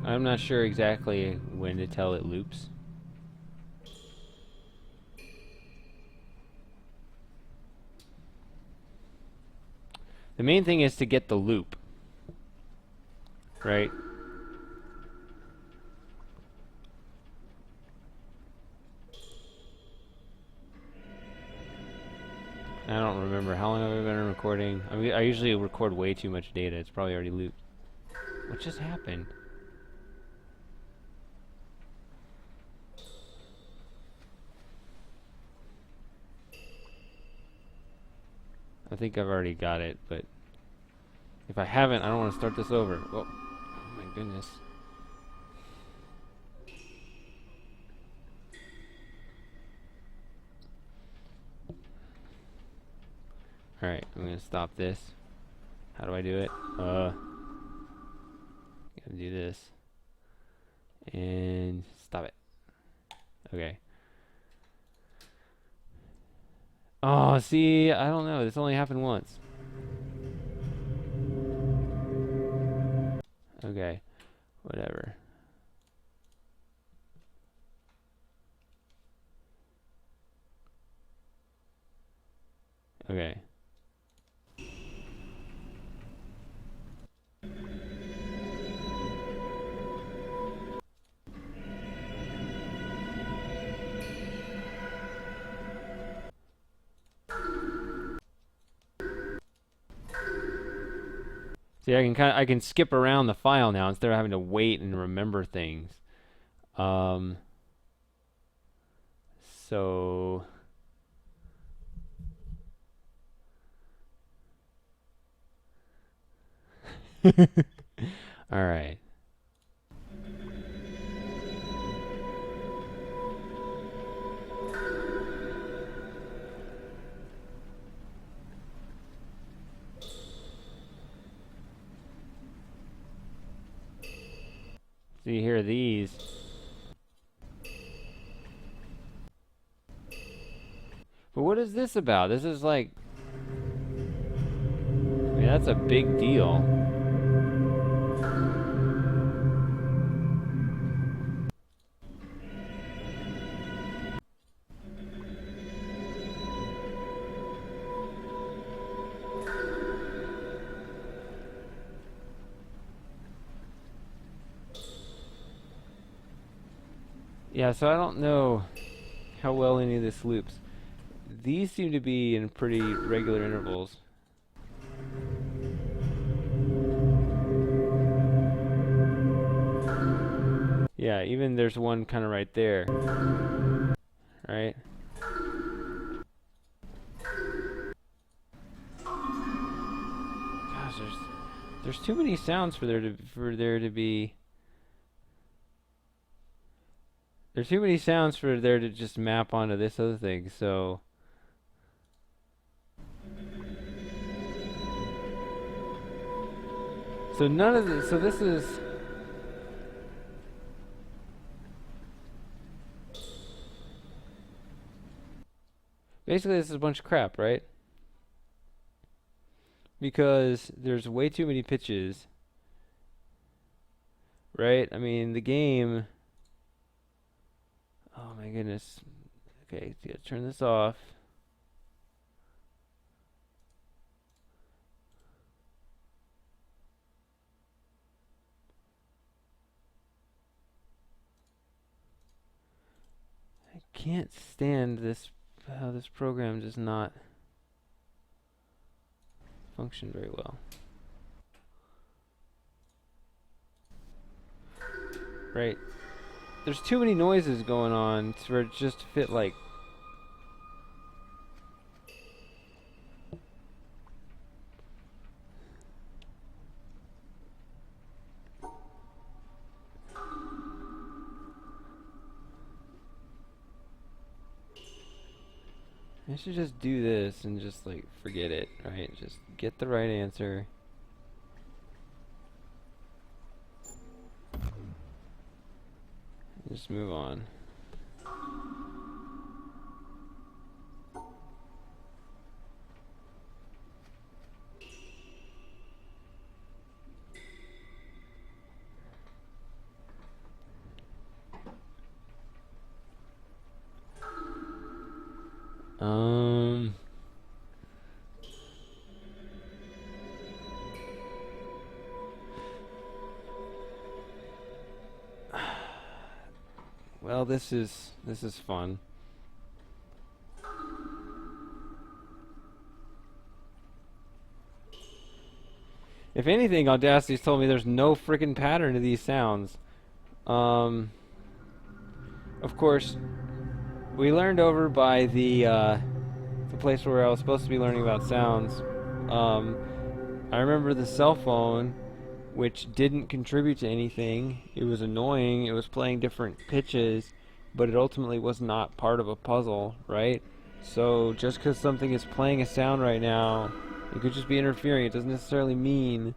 I'm not sure exactly when to tell it loops. The main thing is to get the loop, right? I don't remember. How long have I been recording? I mean, I usually record way too much data. It's probably already looped. What just happened? I think I've already got it, but if I haven't, I don't want to start this over. Oh my goodness. Alright, I'm gonna stop this. How do I do it? Gotta do this. And stop it. Okay. Oh, see, I don't know. This only happened once. Okay, whatever. Okay. See, I can skip around the file now instead of having to wait and remember things. So all right. So you hear these. But what is this about? This is like, I mean, that's a big deal. Yeah, so I don't know how well any of this loops. These seem to be in pretty regular intervals. Yeah, even there's one kind of right there. Right? Gosh, there's too many sounds for there to be. There's too many sounds for there to just map onto this other thing, so none of this, so this is basically this is a bunch of crap, right? Because there's way too many pitches, right? I mean, the game, oh my goodness. Okay, gotta turn this off. I can't stand this, how this program does not function very well. Right. There's too many noises going on for it just to fit like. I should just do this and just like forget it, right? Just get the right answer. Just move on. Well, this is fun. If anything, Audacity's told me there's no freaking pattern to these sounds. Of course, we learned over by the place where I was supposed to be learning about sounds. I remember the cell phone, which didn't contribute to anything. It was annoying. It was playing different pitches, but it ultimately was not part of a puzzle, right? So just because something is playing a sound right now, it could just be interfering. It doesn't necessarily mean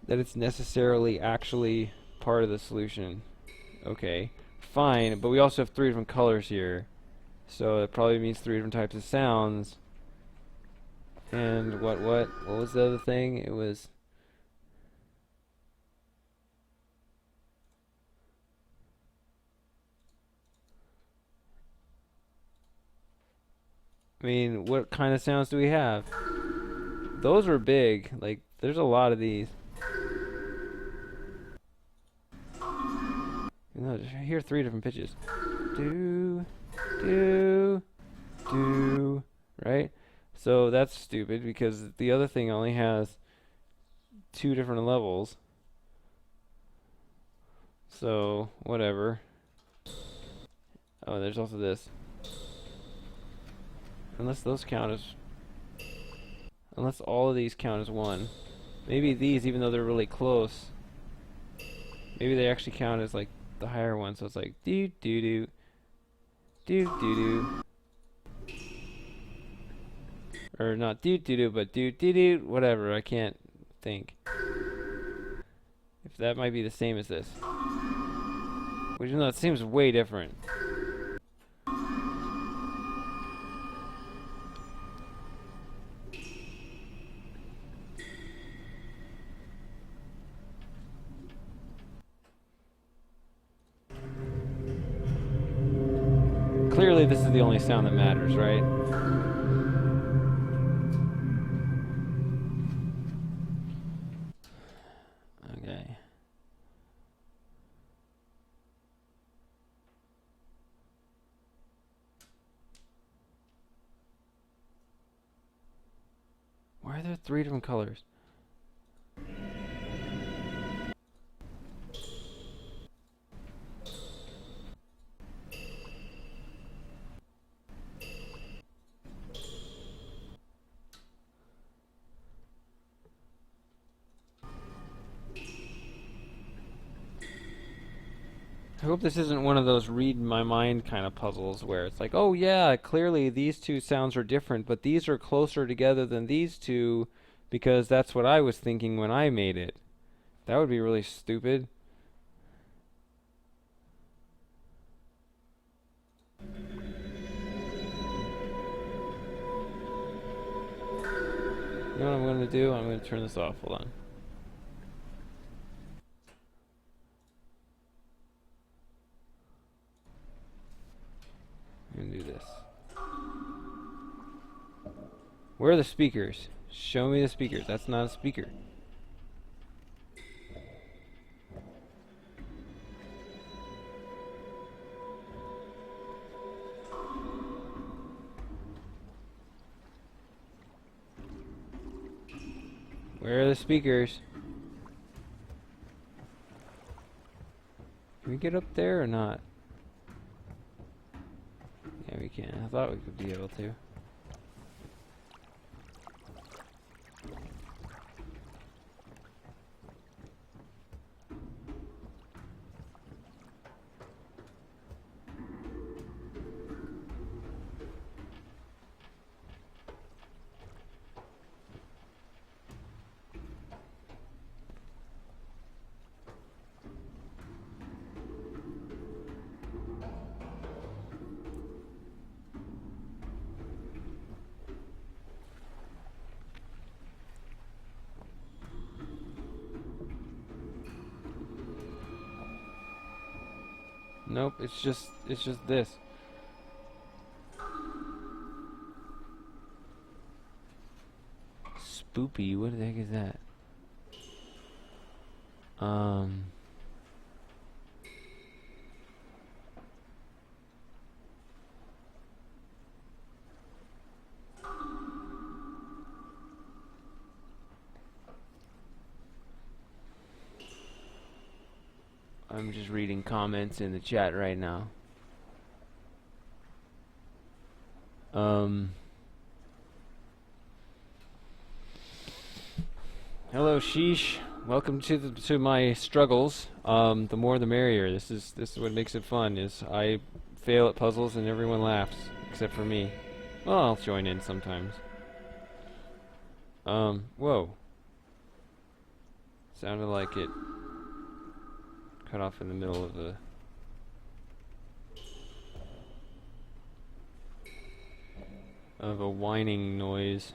that it's necessarily actually part of the solution. Okay, fine, but we also have 3 different colors here. So it probably means 3 different types of sounds. And what was the other thing? It was I mean, what kind of sounds do we have? Those are big. Like, there's a lot of these. No, just hear 3 different pitches. Do, do, do. Right? So that's stupid because the other thing only has 2 different levels. So, whatever. Oh, there's also this. Unless those count as... Unless all of these count as 1. Maybe these, even though they're really close, maybe they actually count as, like, the higher one. So it's like, do-do-do, do-do-do. Or not do-do-do, but do-do-do, whatever, I can't think. If that might be the same as this. Which, you know, it seems way different. Clearly this is the only sound that matters, right? Okay. Why are there 3 different colors? I hope this isn't one of those read my mind kind of puzzles where it's like, oh yeah, clearly these 2 sounds are different, but these are closer together than these 2 because that's what I was thinking when I made it. That would be really stupid. You know what I'm going to do? I'm going to turn this off. Hold on. I'm going to do this. Where are the speakers? Show me the speakers. That's not a speaker. Where are the speakers? Can we get up there or not? Yeah, we can. I thought we could be able to. Nope, it's just this. Spoopy, what the heck is that? I'm just reading comments in the chat right now. Hello, Sheesh. Welcome to my struggles. The more the merrier. This is what makes it fun. Is I fail at puzzles and everyone laughs except for me. Well, I'll join in sometimes. Whoa. Sounded like it cut off in the middle of a whining noise.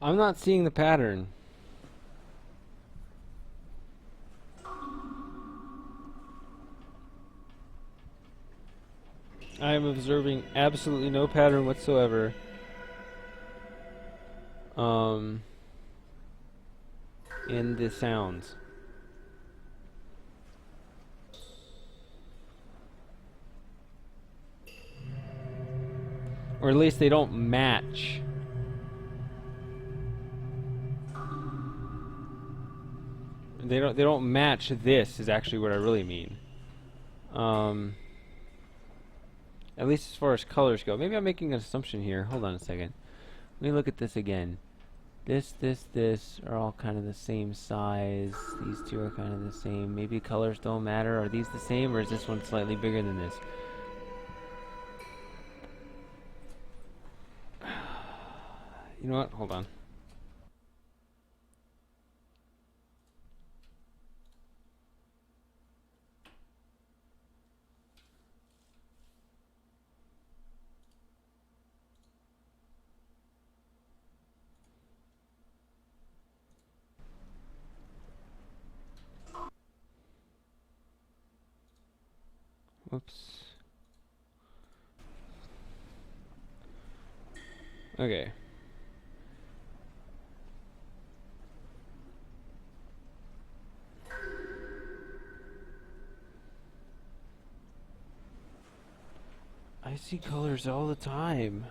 I'm not seeing the pattern. I am observing absolutely no pattern whatsoever. In the sounds. Or at least they don't match. They don't match this is actually what I really mean. At least as far as colors go. Maybe I'm making an assumption here. Hold on a second. Let me look at this again. This are all kind of the same size. These two are kind of the same. Maybe colors don't matter. Are these the same, or is this one slightly bigger than this? You know what? Hold on. Whoops. Okay. I see colors all the time.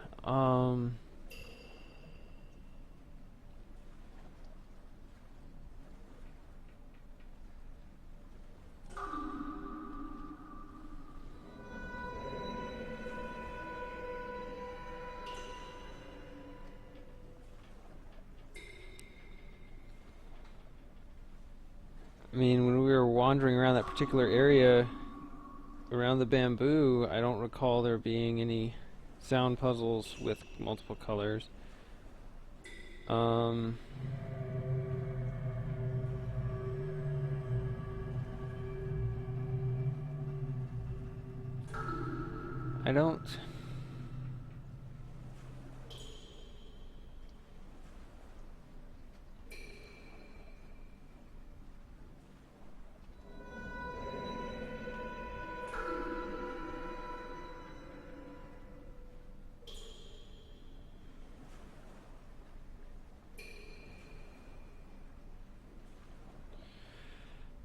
I mean, when we were wandering around that particular area around the bamboo, I don't recall there being any sound puzzles with multiple colors. I don't...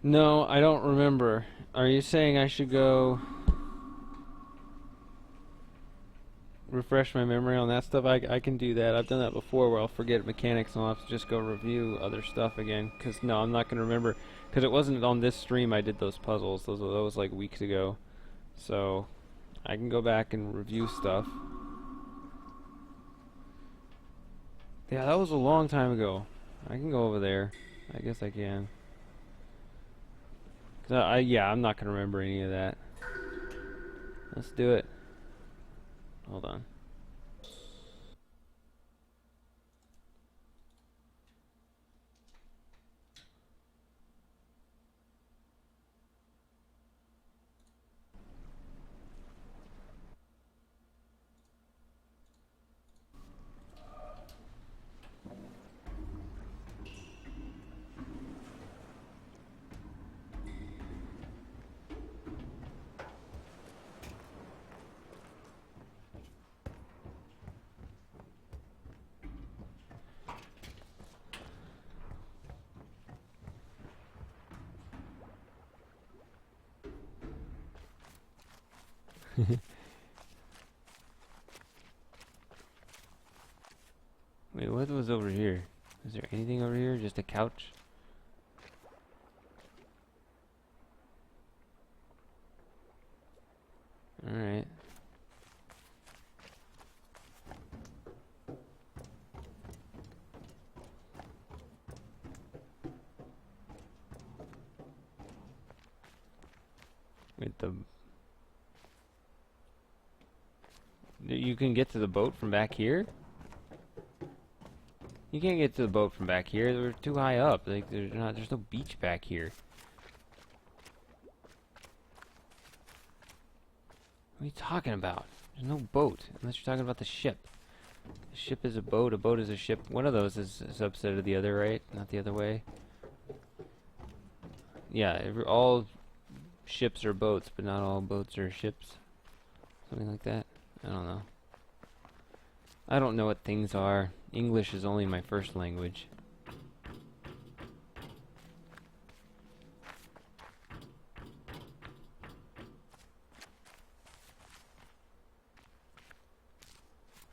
No, I don't remember. Are you saying I should go refresh my memory on that stuff? I can do that. I've done that before where I'll forget mechanics and I'll have to just go review other stuff again. Because, no, I'm not going to remember. Because it wasn't on this stream I did those puzzles. Those was like weeks ago. So, I can go back and review stuff. Yeah, that was a long time ago. I can go over there. I guess I can. Yeah, I'm not going to remember any of that. Let's do it. Hold on. Wait, what was over here? Is there anything over here? Just a couch? Alright. Wait, you can get to the boat from back here? You can't get to the boat from back here. We're too high up. Like there's no beach back here. What are you talking about? There's no boat unless you're talking about the ship. A ship is a boat is a ship. One of those is a subset of the other, right? Not the other way. Yeah, all ships are boats, but not all boats are ships. Something like that. I don't know. I don't know what things are. English is only my first language.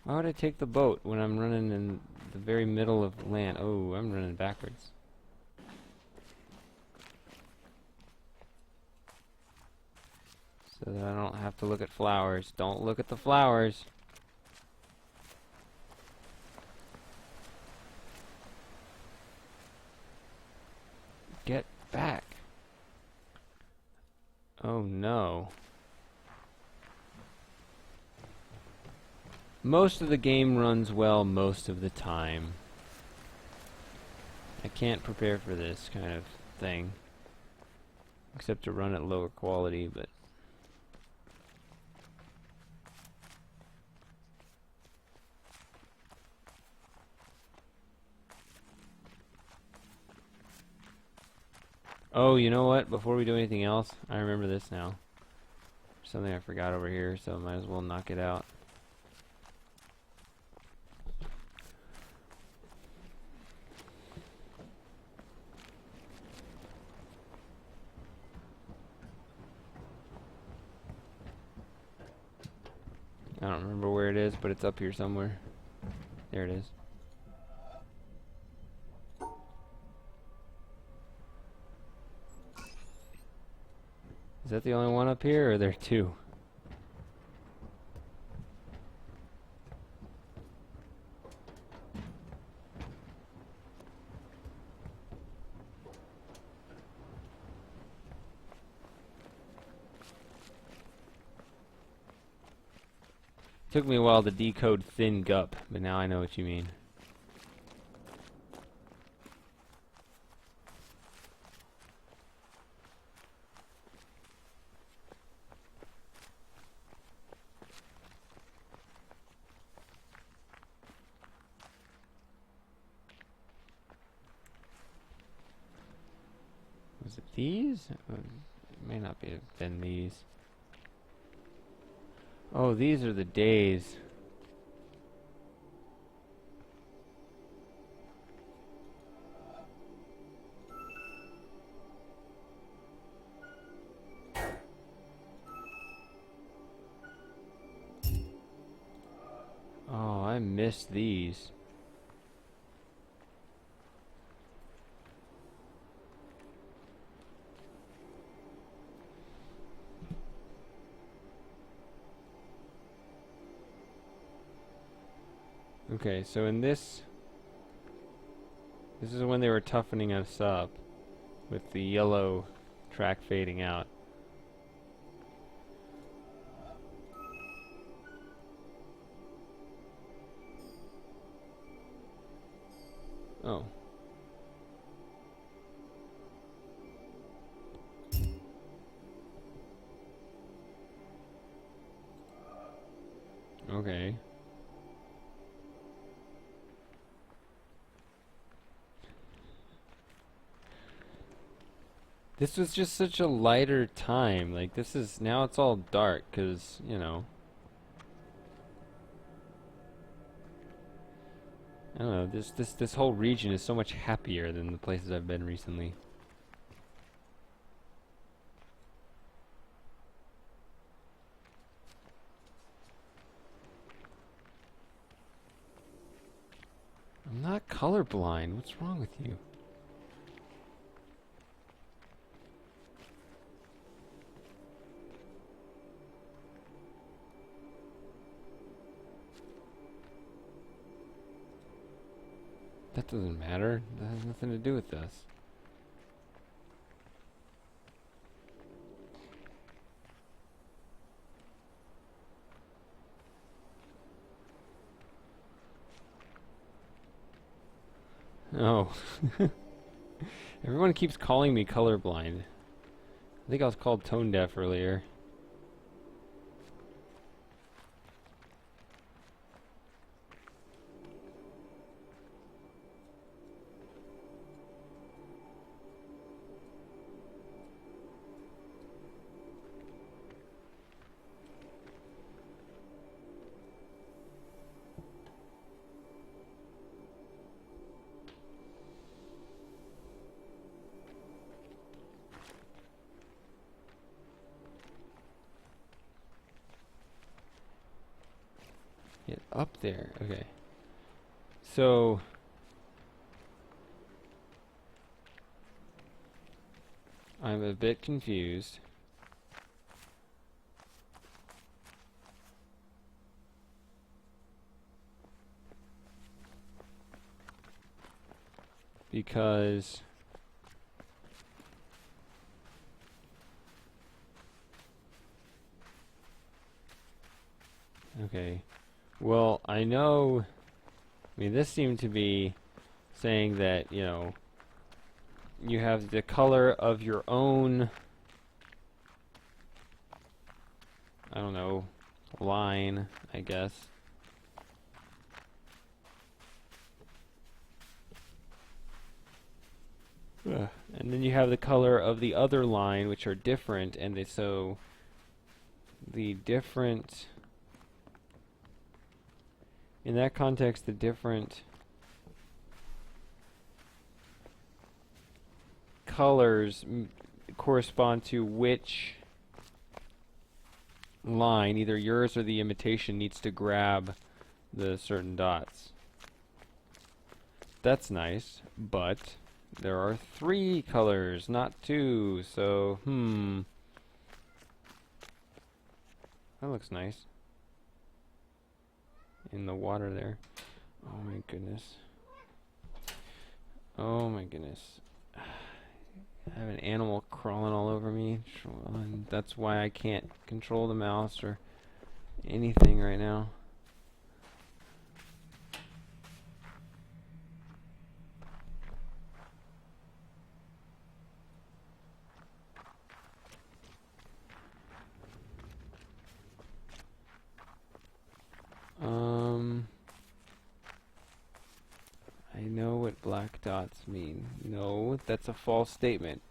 Why would I take the boat when I'm running in the very middle of land? Oh, I'm running backwards. So that I don't have to look at flowers. Don't look at the flowers. Get back. Oh no. Most of the game runs well most of the time. I can't prepare for this kind of thing. Except to run at lower quality, but... Oh, you know what? Before we do anything else, I remember this now. Something I forgot over here, so I might as well knock it out. I don't remember where it is, but it's up here somewhere. There it is. Is that the only one up here, or are there two? Took me a while to decode thin gup, but now I know what you mean. Was it these? It may not be have been these. Oh, these are the days. Oh, I missed these. Okay, so in this is when they were toughening us up with the yellow track fading out. Oh. Okay. This was just such a lighter time. Like, this is... Now it's all dark, because, you know... I don't know, this whole region is so much happier than the places I've been recently. I'm not colorblind. What's wrong with you? That doesn't matter. That has nothing to do with this. Oh. Everyone keeps calling me colorblind. I think I was called tone deaf earlier. Get up there. Okay. So I'm a bit confused. Because okay. Well, I know, I mean, this seemed to be saying that, you know, you have the color of your own, I don't know, line, I guess. Ugh. And then you have the color of the other line, which are different, and they, so the different, in that context, the different colors correspond to which line, either yours or the imitation, needs to grab the certain dots. That's nice, but there are 3 colors, not 2, so, that looks nice. In the water there. Oh my goodness. Oh my goodness. I have an animal crawling all over me. And that's why I can't control the mouse or anything right now. I know what black dots mean. No, that's a false statement.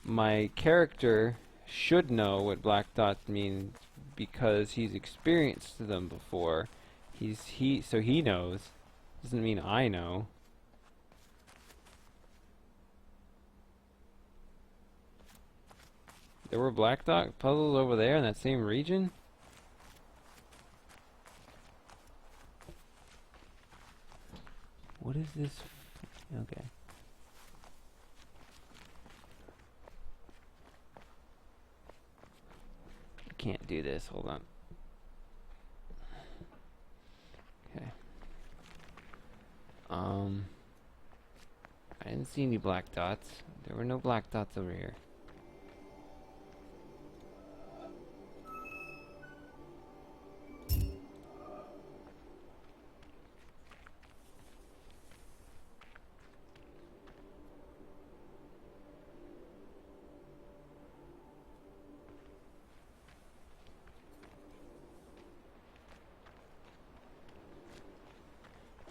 My character should know what black dots mean because he's experienced them before. So he knows. Doesn't mean I know. There were black dot puzzles over there in that same region? What is this? Okay. I can't do this. Hold on. Okay. I didn't see any black dots. There were no black dots over here.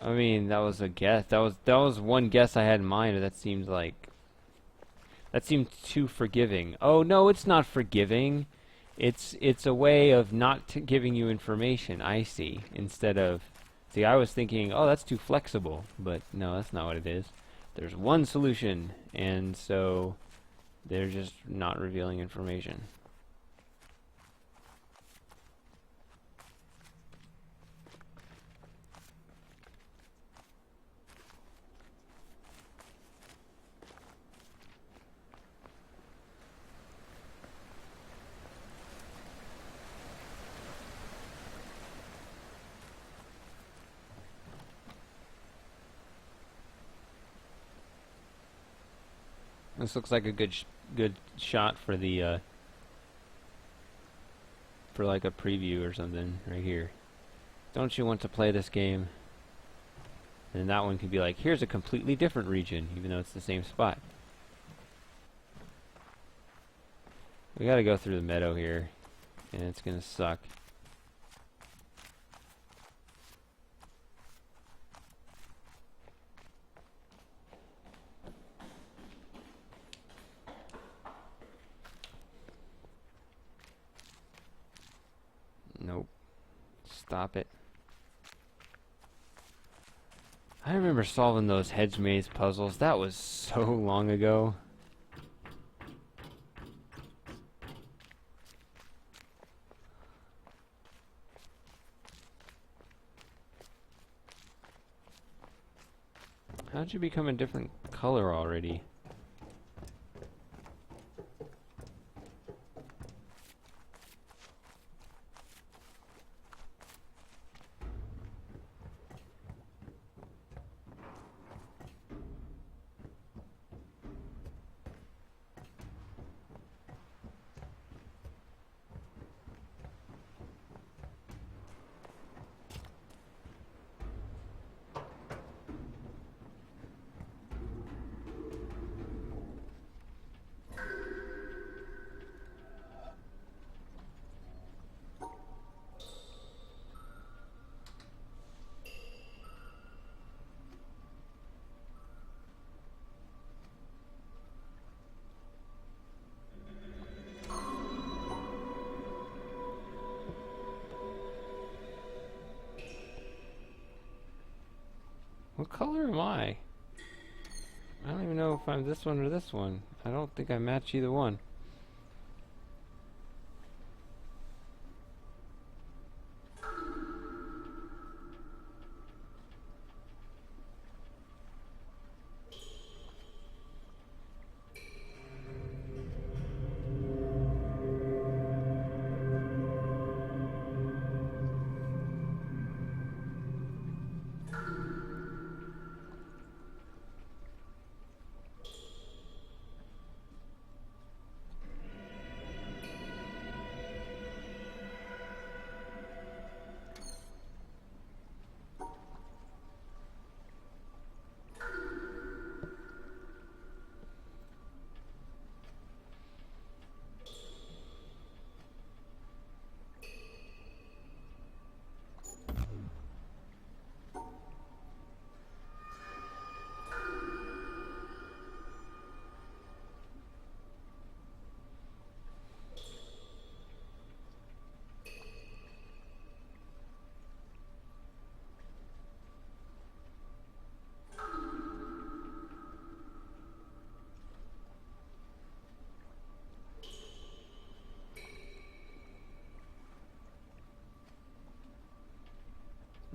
I mean, that was a guess. That was one guess I had in mind, but that seemed too forgiving. Oh no, it's not forgiving. It's a way of not giving you information. I see. Instead of, see, I was thinking, oh, that's too flexible, but no, that's not what it is. There's one solution, and so they're just not revealing information. This looks like a good shot for the for like a preview or something right here. Don't you want to play this game? And that one could be like, here's a completely different region, even though it's the same spot. We gotta go through the meadow here, and it's gonna suck. Nope. Stop it. I remember solving those hedge maze puzzles. That was so long ago. How'd you become a different color already? What color am I? I don't even know if I'm this one or this one. I don't think I match either one.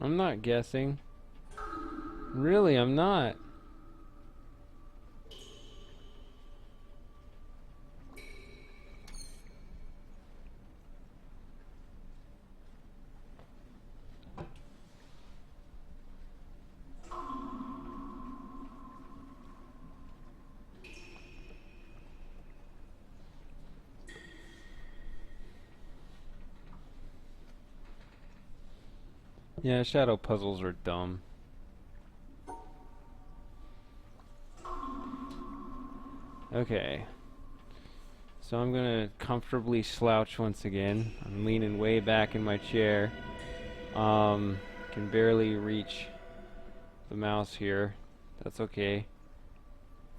I'm not guessing. Really, I'm not. Yeah, shadow puzzles are dumb. Okay. So I'm gonna comfortably slouch once again. I'm leaning way back in my chair. Can barely reach the mouse here. That's okay.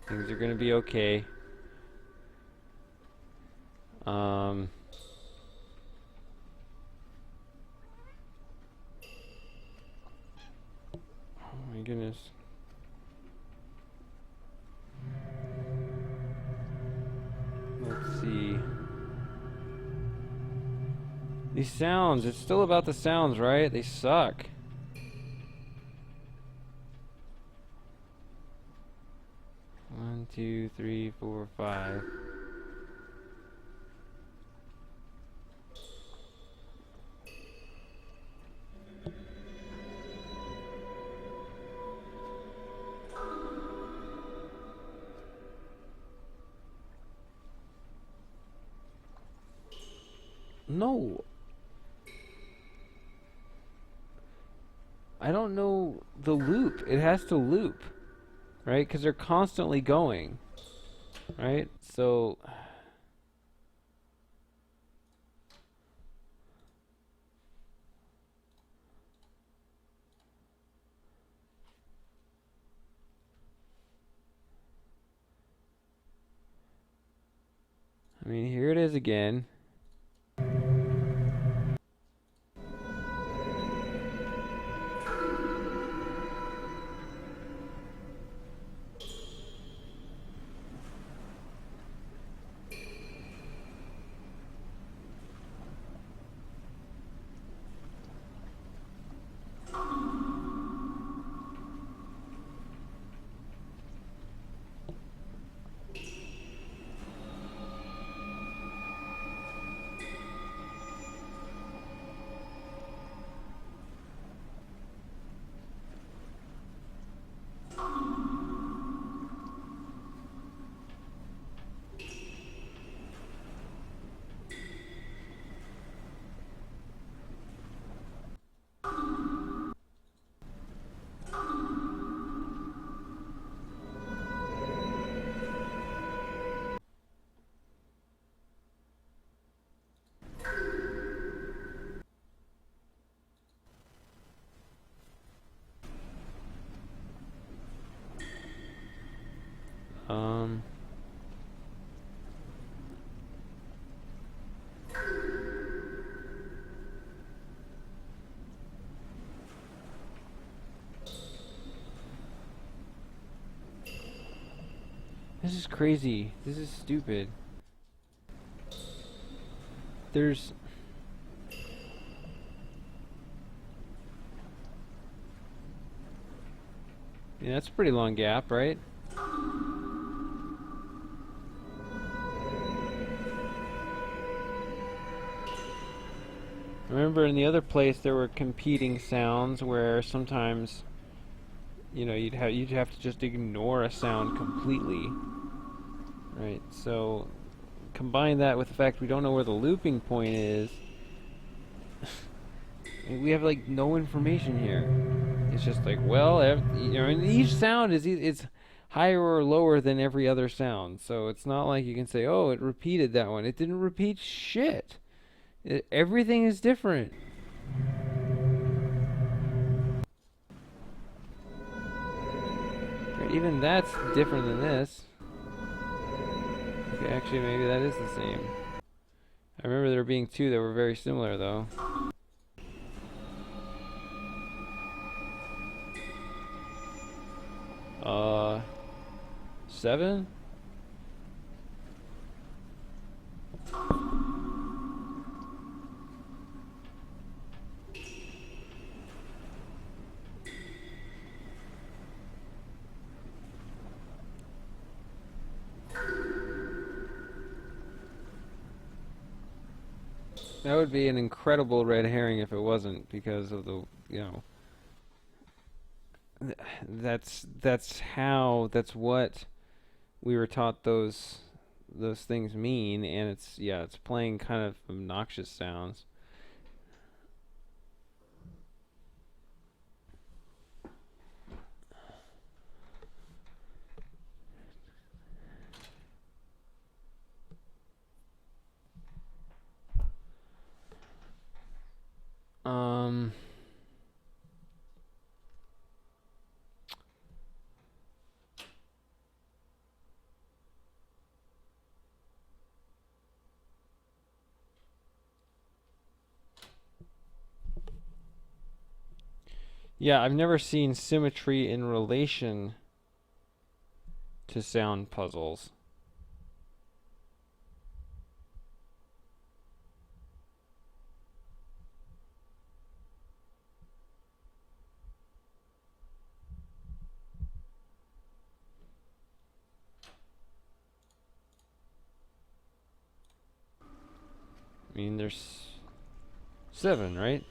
Things are gonna be okay. Oh my goodness. Let's see. These sounds, it's still about the sounds, right? They suck. One, two, three, four, five. No. I don't know the loop. It has to loop, right? Because they're constantly going, right? So, I mean, here it is again. Um, this is crazy. This is stupid. There's... Yeah, that's a pretty long gap, right? Remember in the other place there were competing sounds where sometimes, you know, you'd have to just ignore a sound completely. Right? So combine that with the fact we don't know where the looping point is. We have like no information here. It's just like, well, you know, and each sound is it's higher or lower than every other sound. So it's not like you can say, "Oh, it repeated that one." It didn't repeat shit. Everything is different. Right, even that's different than this. Okay, actually, maybe that is the same. I remember there being two that were very similar, though. Uh, 7? That would be an incredible red herring if it wasn't, because of the, you know, that's what we were taught those things mean, and it's playing kind of obnoxious sounds. Um, yeah, I've never seen symmetry in relation to sound puzzles. I mean, there's 7, right?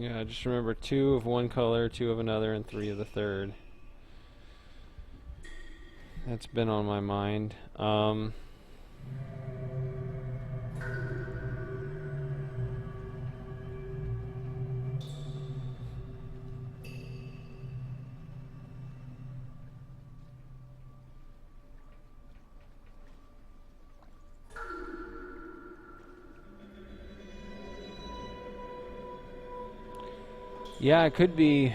Yeah, just remember 2 of one color, 2 of another, and 3 of the third. That's been on my mind. Yeah, it could be.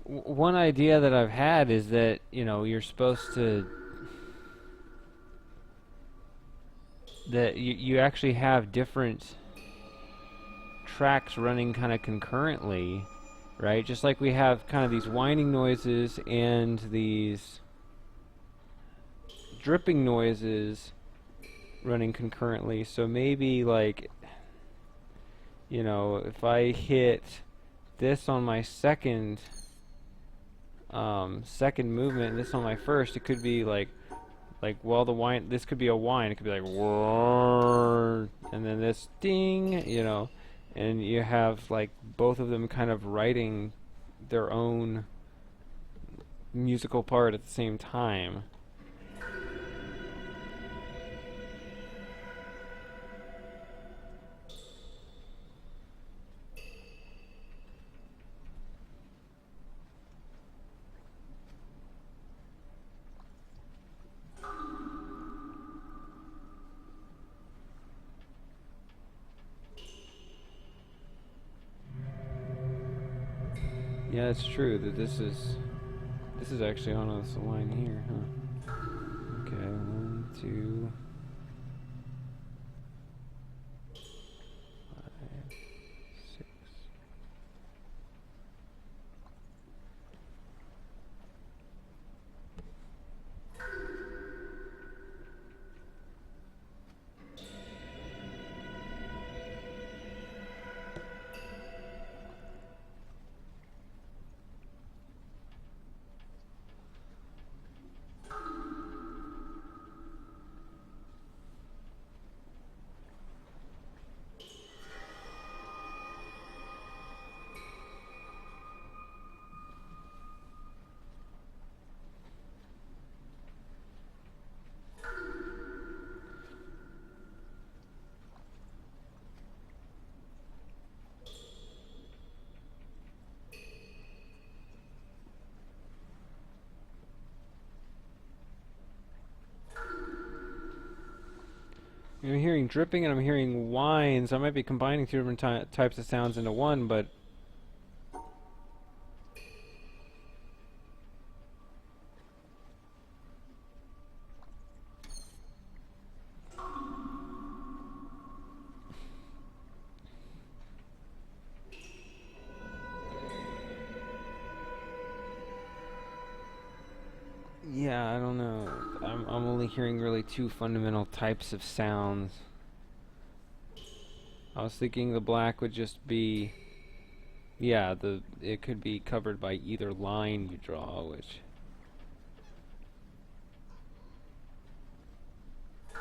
One idea that I've had is that, you know, you're supposed to, that you actually have different tracks running kind of concurrently, right? Just like we have kind of these whining noises and these dripping noises running concurrently. So maybe, like, you know, if I hit this on my second movement and this on my first, it could be like well, the whine, this could be a whine, it could be like whirr, and then this ding, you know, and you have like both of them kind of writing their own musical part at the same time. Yeah, it's true that this is actually on this line here, huh? Okay, 1, 2, 5, 6. I'm hearing dripping and I'm hearing whines. I might be combining 2 different types of sounds into one, but yeah, I don't know. I'm only hearing really 2 fundamental types of sounds. I was thinking the black would just be, yeah, it could be covered by either line you draw, which I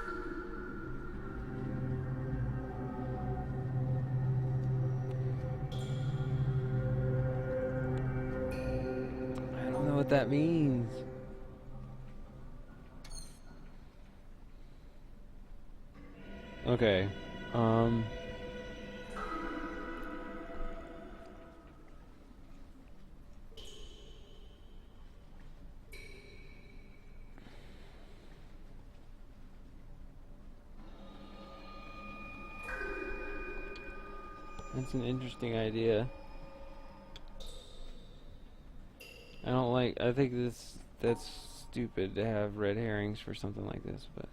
don't know what that means. Okay. That's an interesting idea. I think that's stupid to have red herrings for something like this, but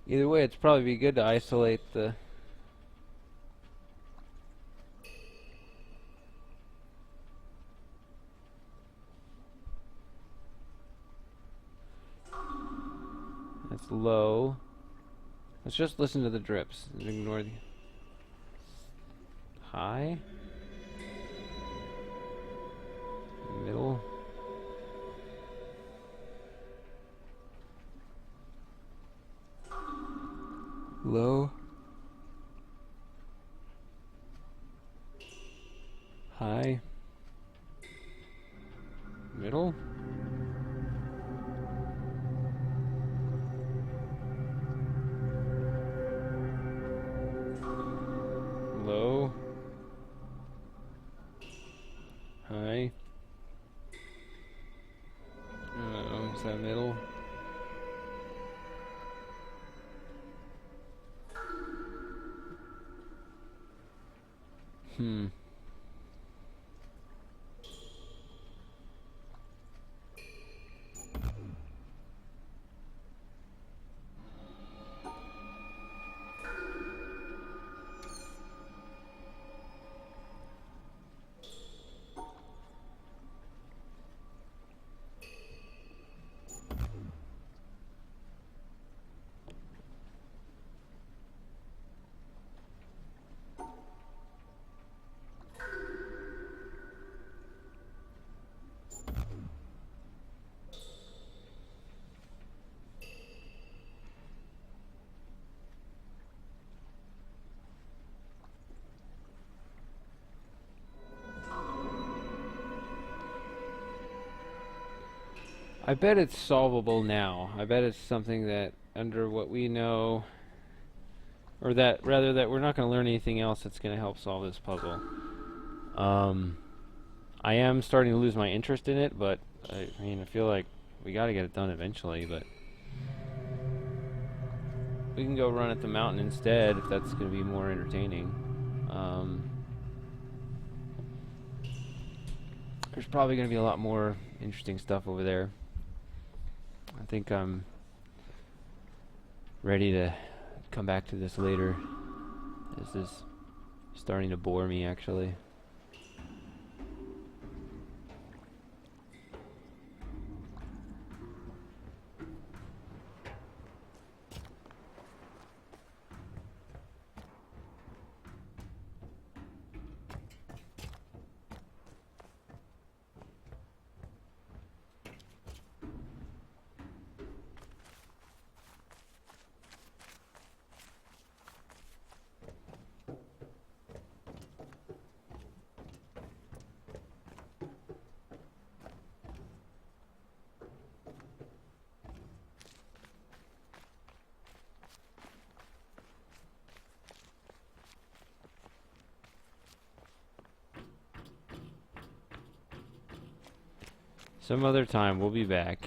either way, it's probably be good to isolate the low. Let's just listen to the drips and ignore the high, middle, low, high, middle, low, high. Is that middle? I bet it's solvable now. I bet it's something that, under what we know, or that, rather, that we're not going to learn anything else that's going to help solve this puzzle. I am starting to lose my interest in it, but, I mean, I feel like we got to get it done eventually, but we can go run at the mountain instead if that's going to be more entertaining. There's probably going to be a lot more interesting stuff over there. I think I'm ready to come back to this later. This is starting to bore me, actually. Some other time, we'll be back.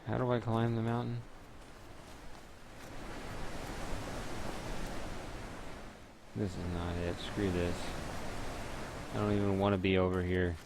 How do I climb the mountain? This is not it. Screw this. I don't even want to be over here.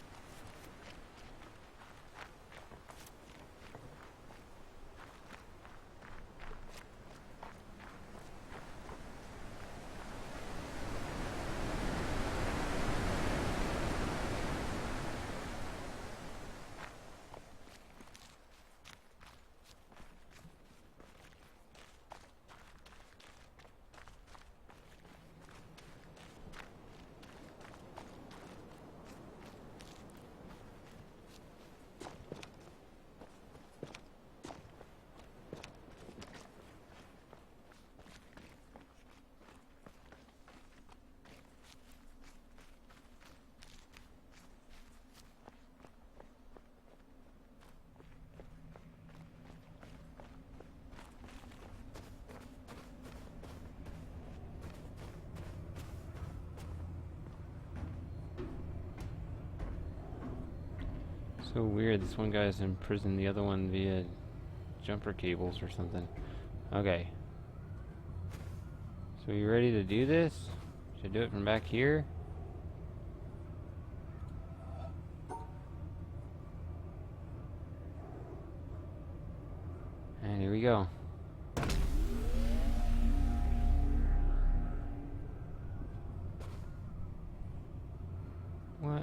So weird, this one guy's imprisoned the other one via jumper cables or something. Okay. So you ready to do this? Should I do it from back here? And here we go. What?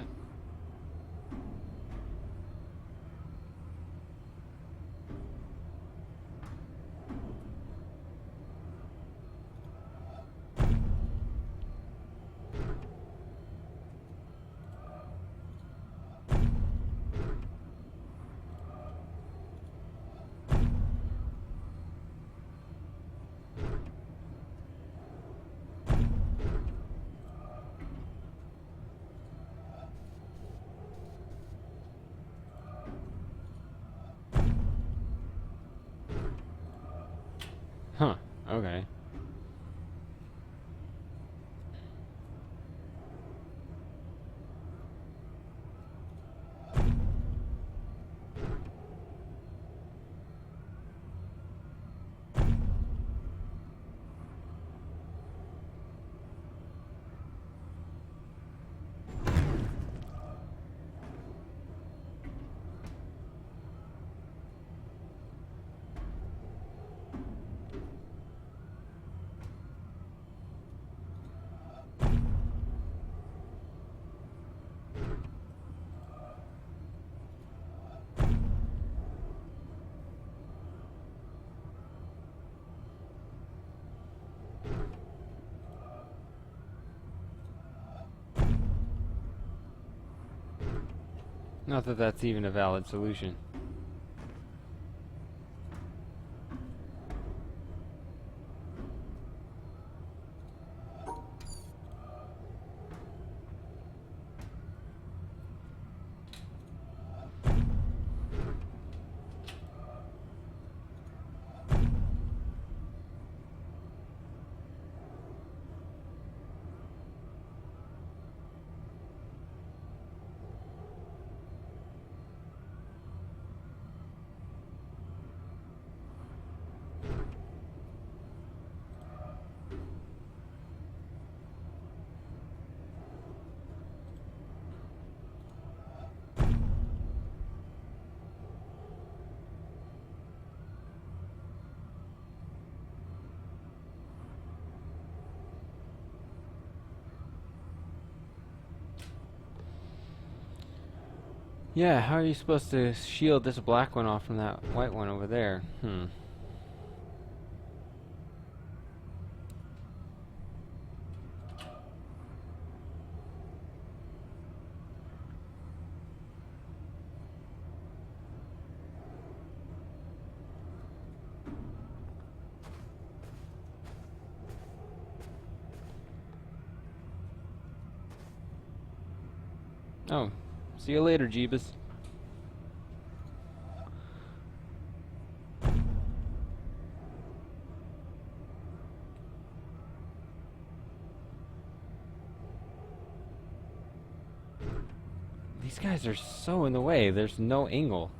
Huh, okay. Not that that's even a valid solution. Yeah, how are you supposed to shield this black one off from that white one over there? Oh, see you later, Jeebus. These guys are so in the way, there's no angle.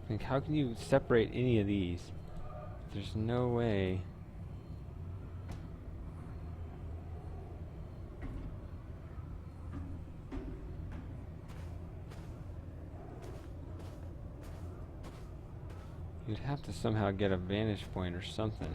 Like, how can you separate any of these? There's no way. You'd have to somehow get a vantage point or something.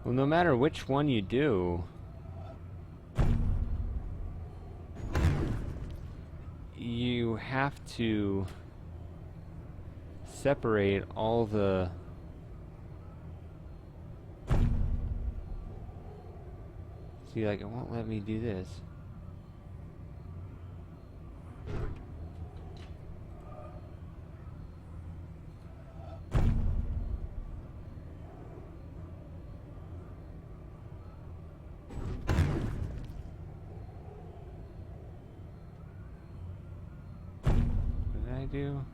Well, no matter which one you do, have to separate all the... See, like, it won't let me do this. What did I do?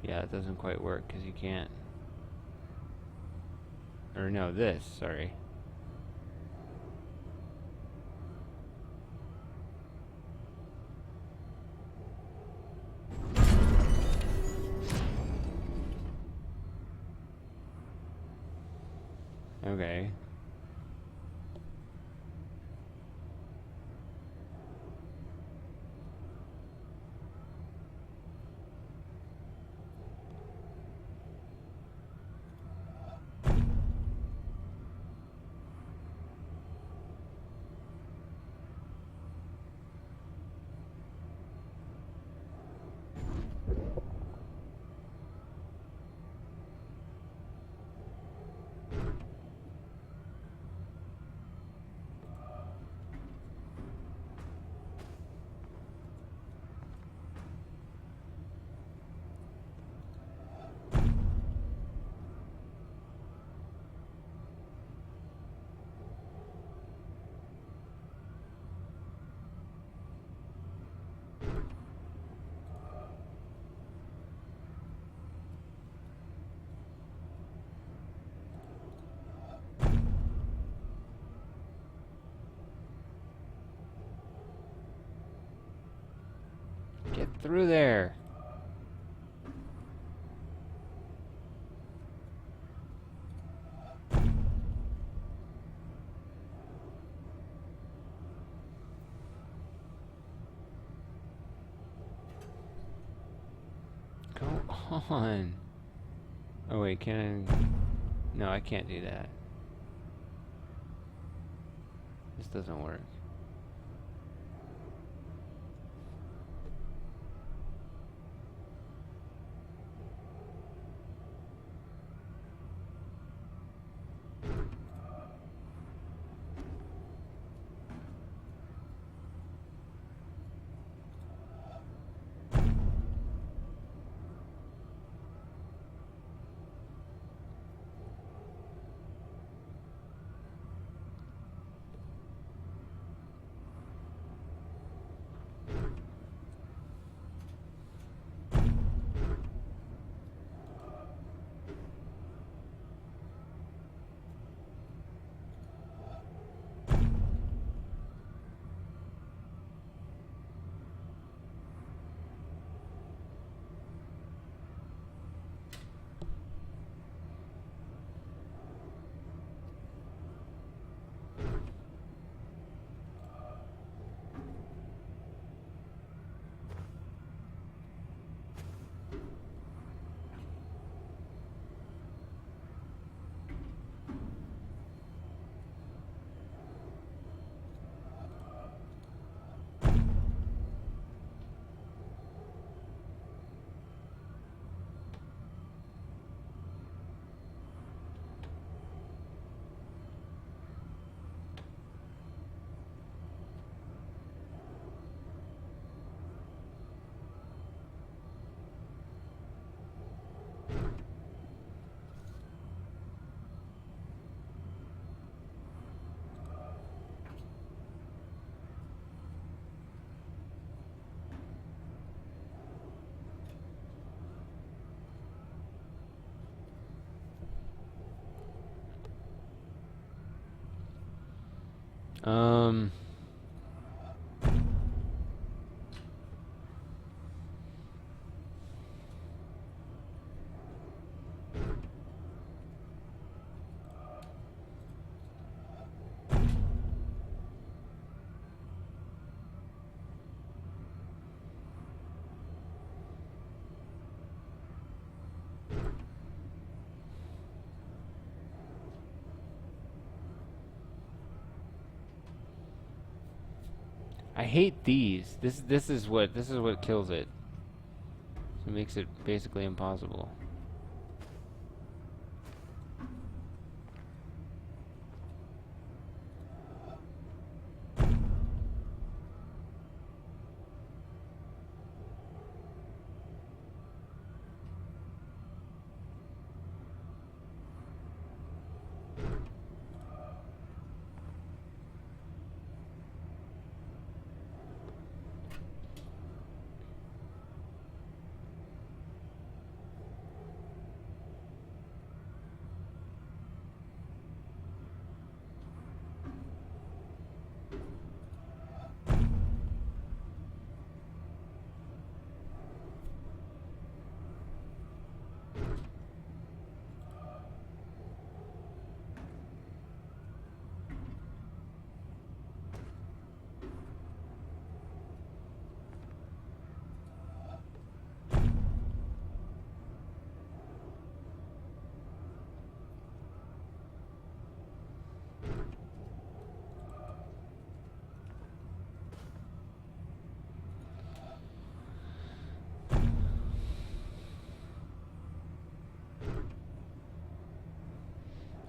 Yeah, it doesn't quite work because you can't... Or no, this, sorry. Okay. Get through there. Go on. Oh wait, can I... No, I can't do that. This doesn't work. Um... I hate these. This is what kills it. It makes it basically impossible.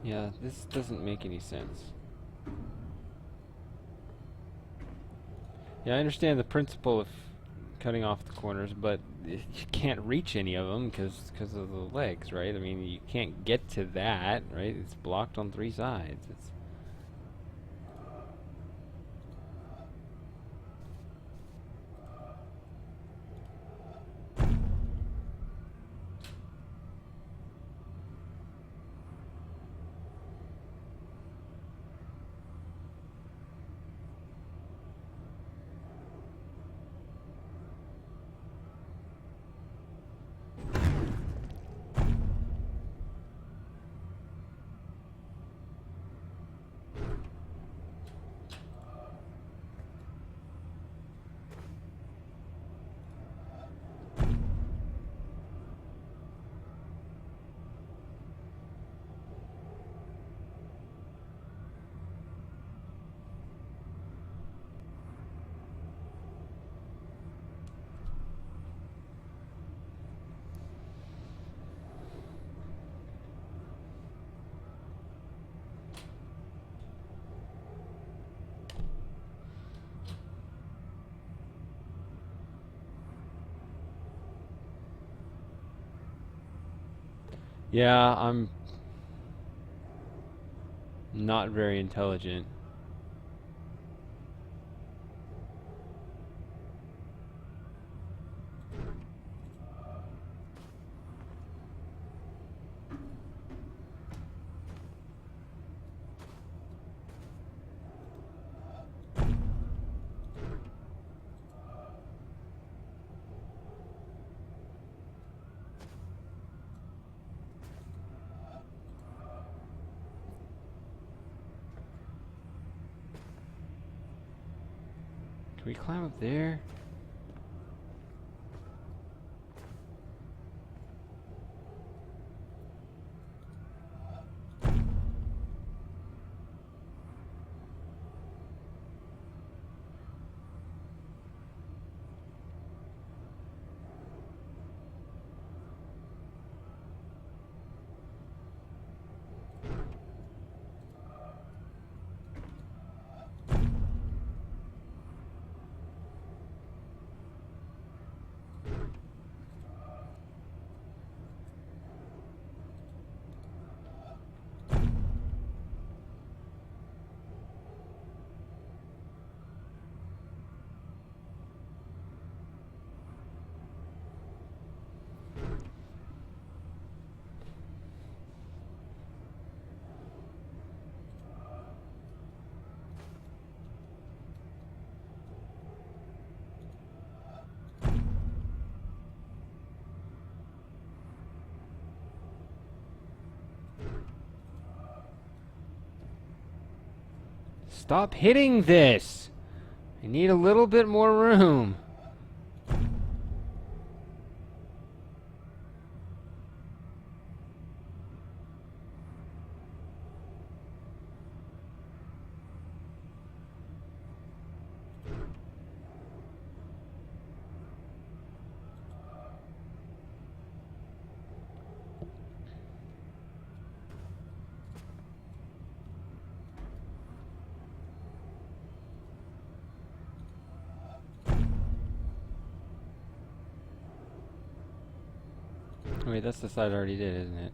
Yeah, this doesn't make any sense. Yeah, I understand the principle of cutting off the corners, but you can't reach any of them because of the legs, right? I mean, you can't get to that, right? It's blocked on 3 sides. It's yeah, I'm not very intelligent. Can we climb up there? Stop hitting this! I need a little bit more room. Oh, wait, that's the side I already did, isn't it?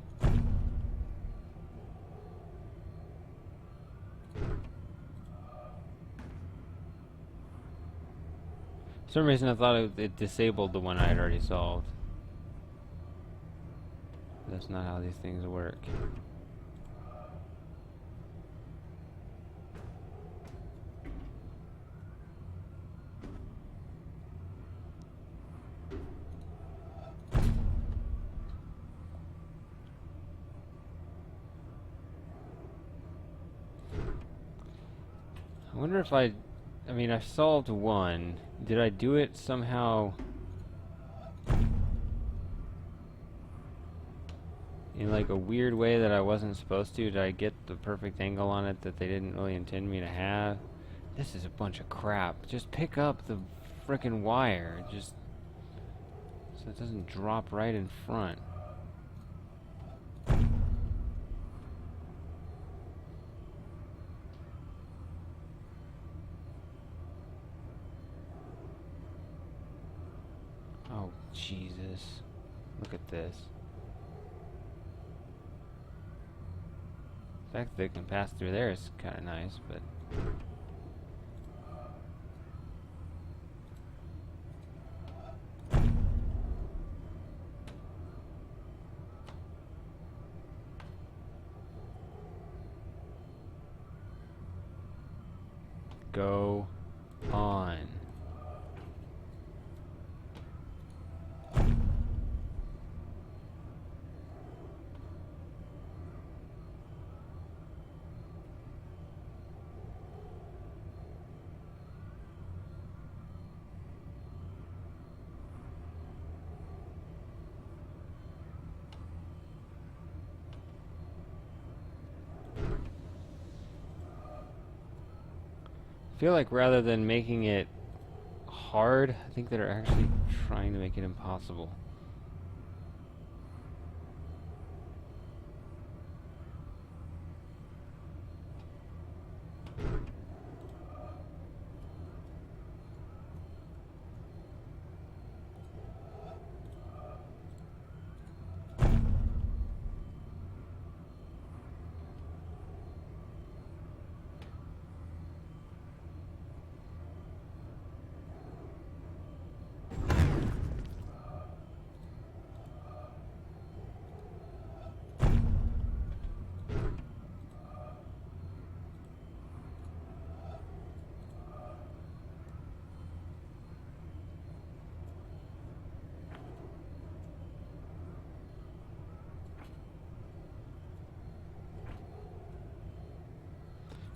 For some reason I thought it disabled the one I had already solved. That's not how these things work. I wonder if I mean, I solved one. Did I do it somehow in like a weird way that I wasn't supposed to? Did I get the perfect angle on it that they didn't really intend me to have? This is a bunch of crap. Just pick up the frickin' wire. Just so it doesn't drop right in front. Oh, Jesus. Look at this. The fact that it can pass through there is kind of nice, but... Go on. I feel like rather than making it hard, I think they're actually trying to make it impossible.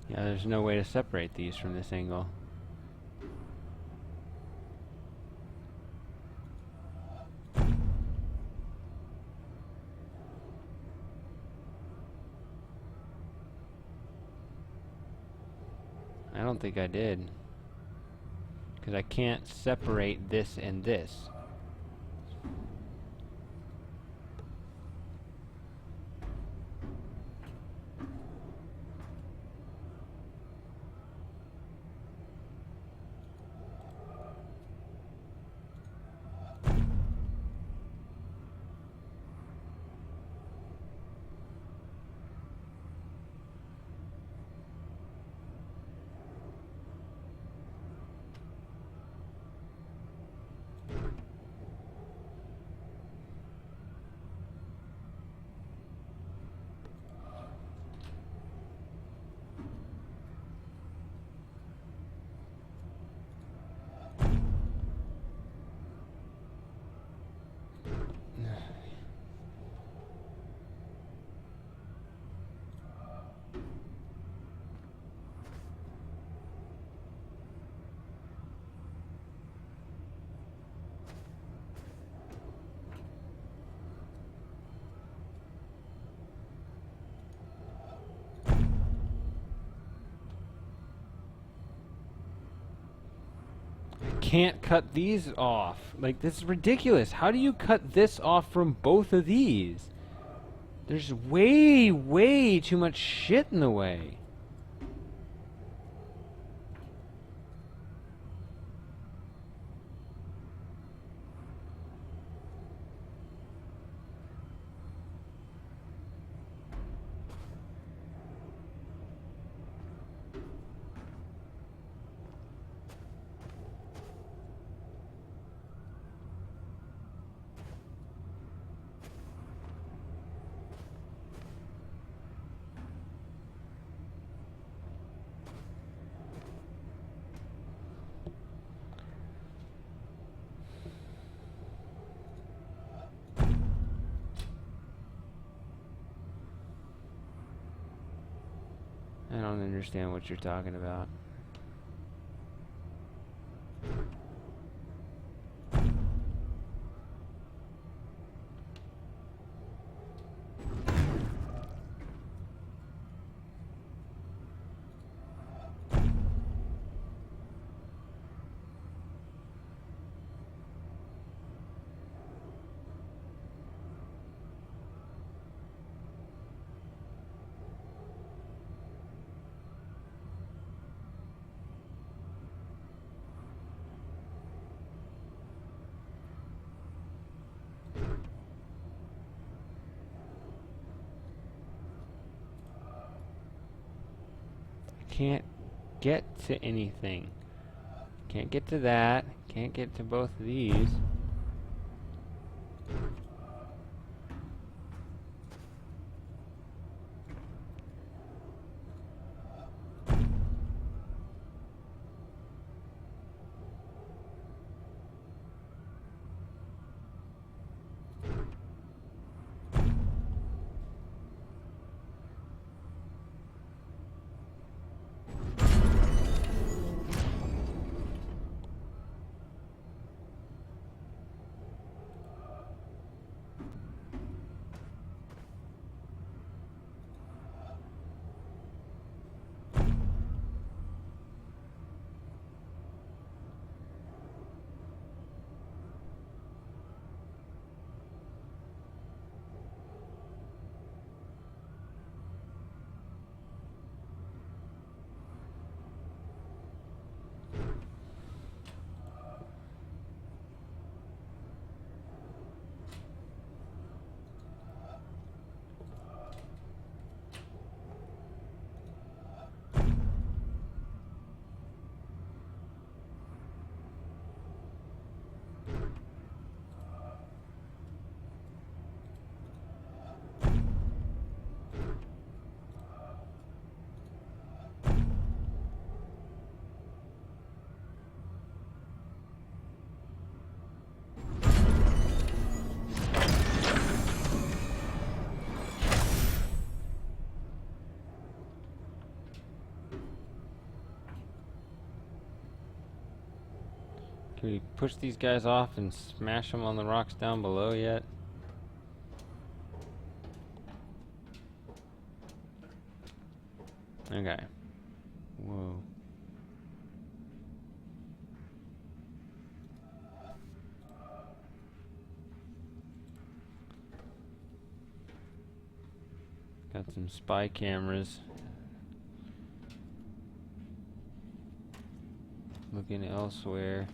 Yeah, there's no way to separate these from this angle. I don't think I did. Because I can't separate this and this. Can't cut these off. Like, this is ridiculous. How do you cut this off from both of these? There's way, way too much shit in the way. I don't understand what you're talking about. Can't get to anything. Can't get to that. Can't get to both of these. Can we push these guys off and smash them on the rocks down below yet? Okay. Whoa. Got some spy cameras. Looking elsewhere.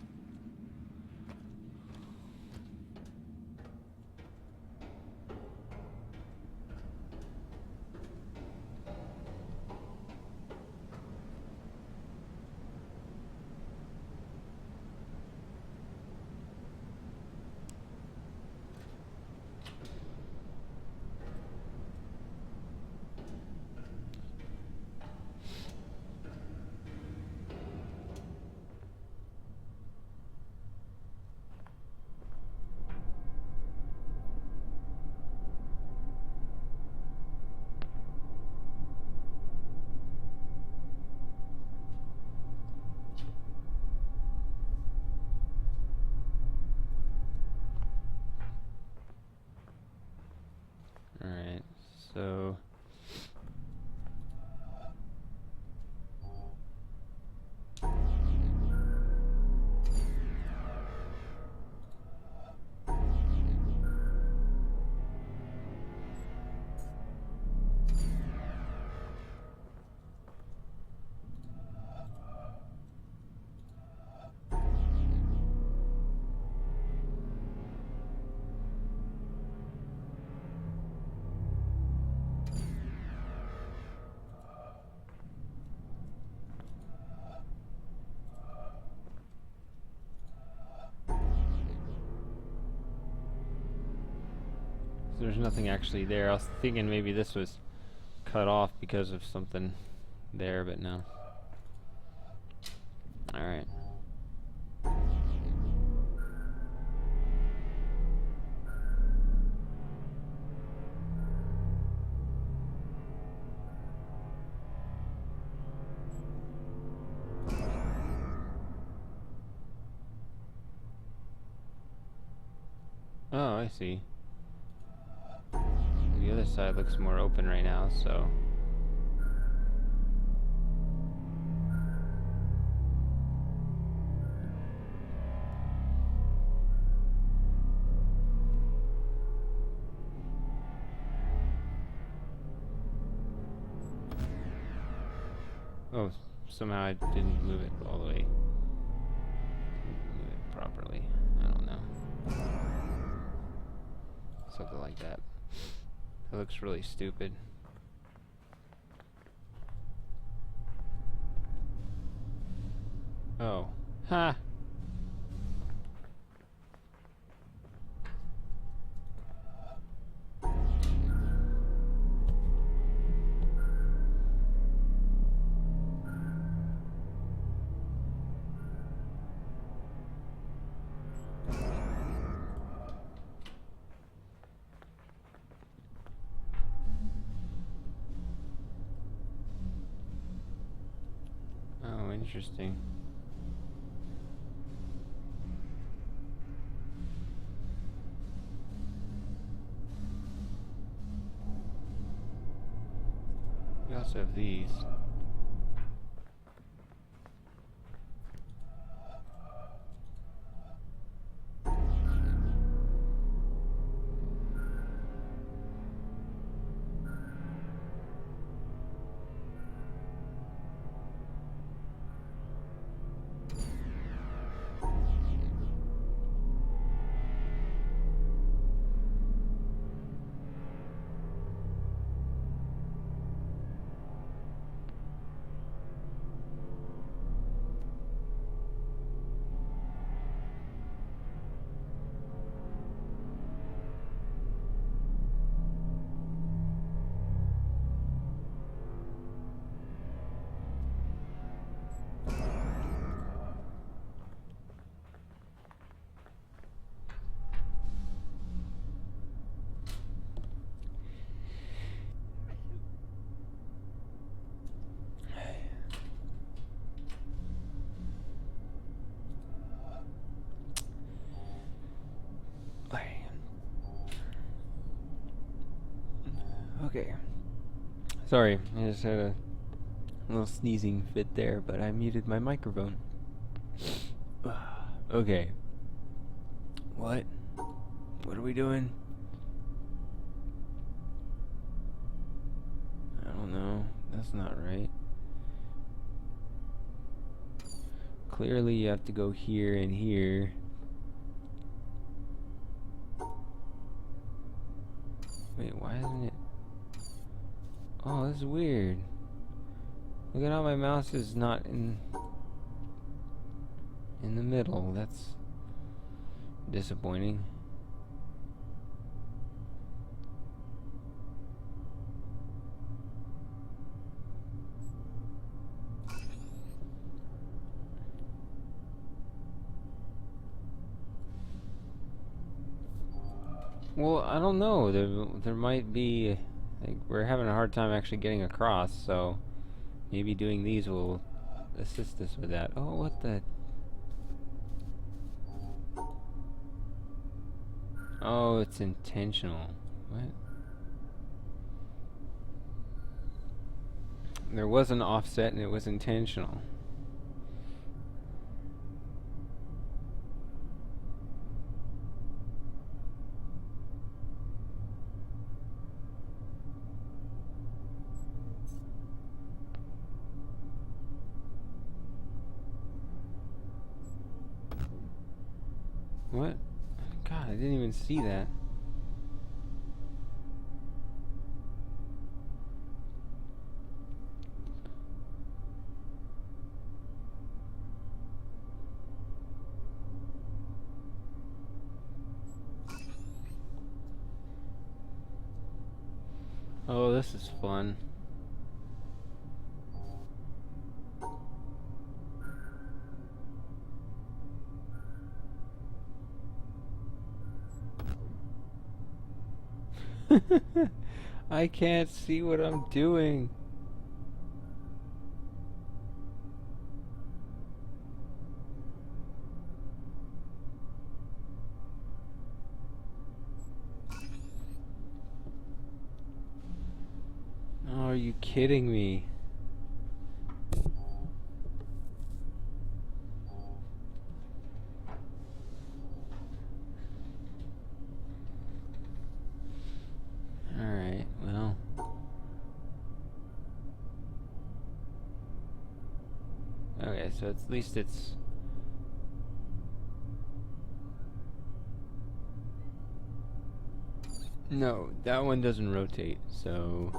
Alright, so there's nothing actually there. I was thinking maybe this was cut off because of something there, but no. Alright. I see. The other side looks more open right now, so... Oh, somehow I didn't move it all the way. Move it properly. I don't know. Something like that. It looks really stupid. Oh. Ha! Oh, interesting. We also have these. Okay. Sorry, I just had a little sneezing fit there, but I muted my microphone. Okay. What? What are we doing? I don't know. That's not right. Clearly you have to go here and here. Wait, why isn't it? Oh, this is weird. Look at how my mouse is not in the middle. That's disappointing. Well, I don't know. There might be, like, we're having a hard time actually getting across, so maybe doing these will assist us with that. Oh, what the? Oh, it's intentional. What? There was an offset and it was intentional. What? God, I didn't even see that. Oh, this is fun. I can't see what I'm doing. are you kidding me? Alright, well. Okay, so at least it's... No, that one doesn't rotate, so...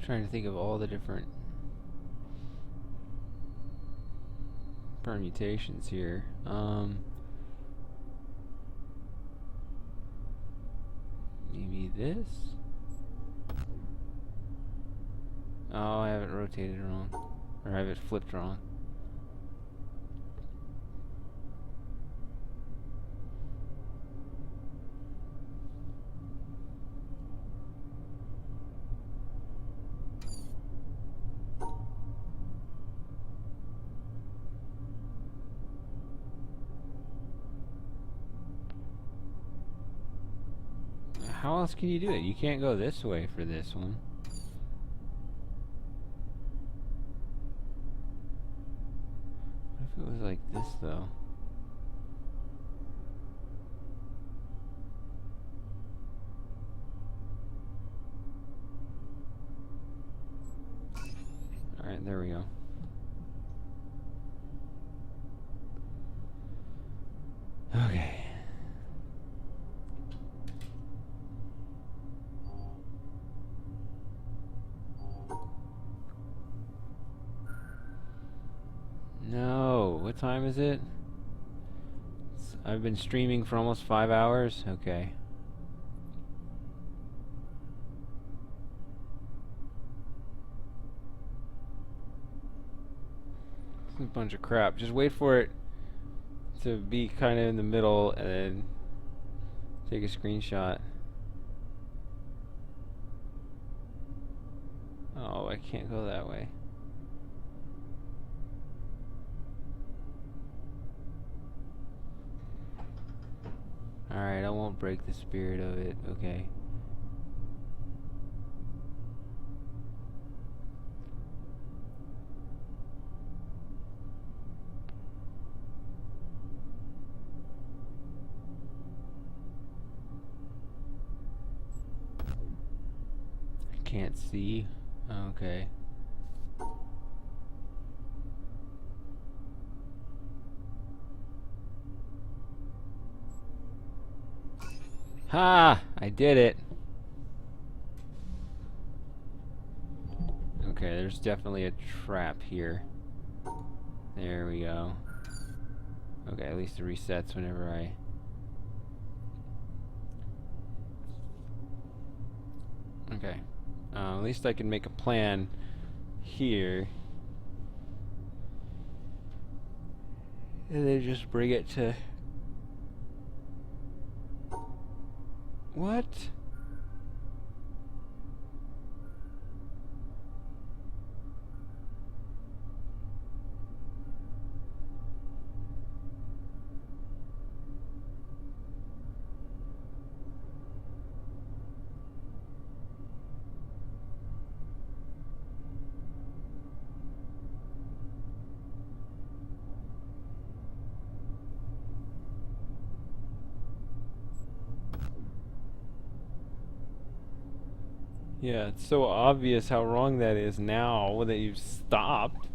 Trying to think of all the different permutations here. Maybe this? Oh, I have it rotated wrong. Or I have it flipped wrong. How else can you do it? You can't go this way for this one. What if it was like this, though? Alright, there we go. Okay. No, what time is it? I've been streaming for almost 5 hours? Okay. It's a bunch of crap. Just wait for it to be kind of in the middle and then take a screenshot. Oh, I can't go that way. Alright, I won't break the spirit of it. Okay. I can't see. Okay. Ha! I did it. Okay, there's definitely a trap here. There we go. Okay, at least it resets whenever I... Okay. At least I can make a plan here. And then just bring it to... What? Yeah, it's so obvious how wrong that is now that you've stopped.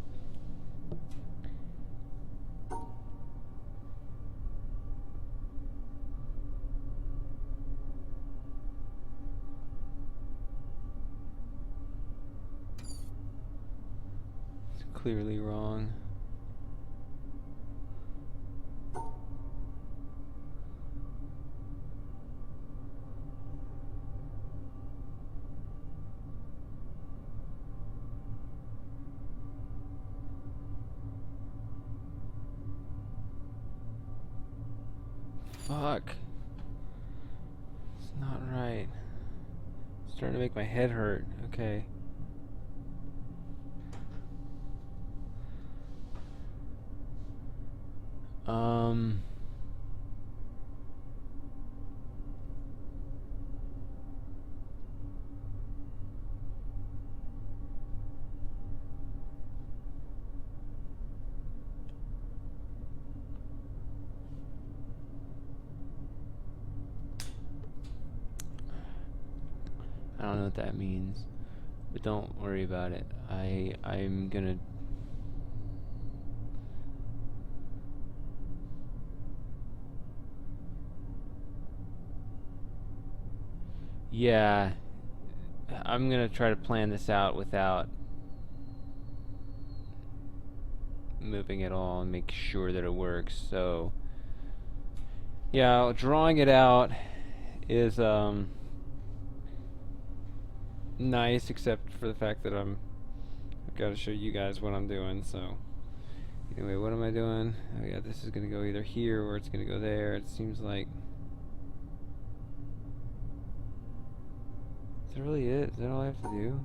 clearly wrong. Fuck. It's not right. It's starting to make my head hurt. Okay. I don't know what that means, but don't worry about it. I'm gonna. Yeah, I'm gonna try to plan this out without moving at all and make sure that it works. So, yeah, drawing it out is nice, except for the fact that I've got to show you guys what I'm doing. So, anyway, what am I doing? Oh yeah, this is gonna go either here or it's gonna go there. It seems like. Is that really it? Is that all I have to do?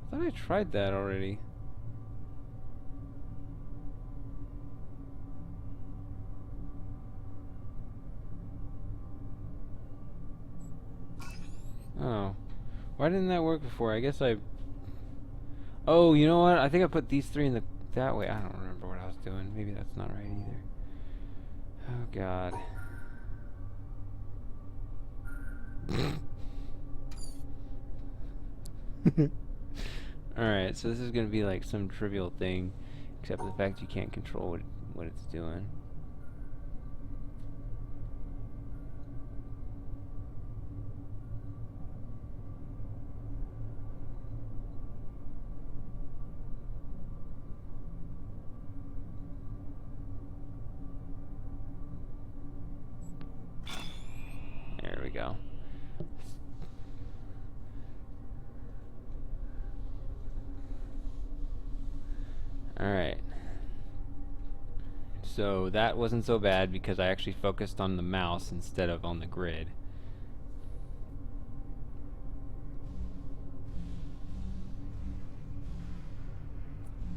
I thought I tried that already. Oh. Why didn't that work before? I guess I... Oh, you know what? I think I put these three in the... that way. I don't remember what I was doing. Maybe that's not right either. Oh, God. Alright, so this is going to be like some trivial thing, except for the fact you can't control what it's doing. There we go. Alright. So that wasn't so bad because I actually focused on the mouse instead of on the grid.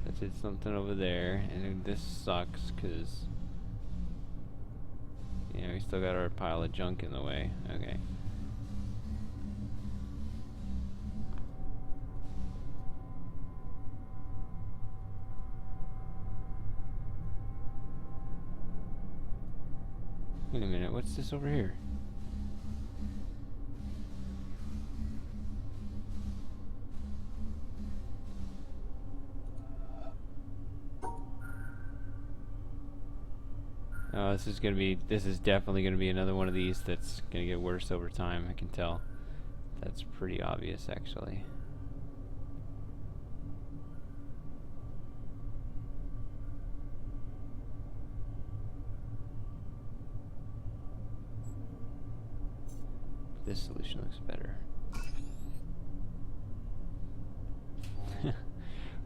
That did something over there, and this sucks because, you know, we still got our pile of junk in the way. Okay. Wait a minute, what's this over here? Oh, this is definitely gonna be another one of these that's gonna get worse over time, I can tell. That's pretty obvious, actually. This solution looks better.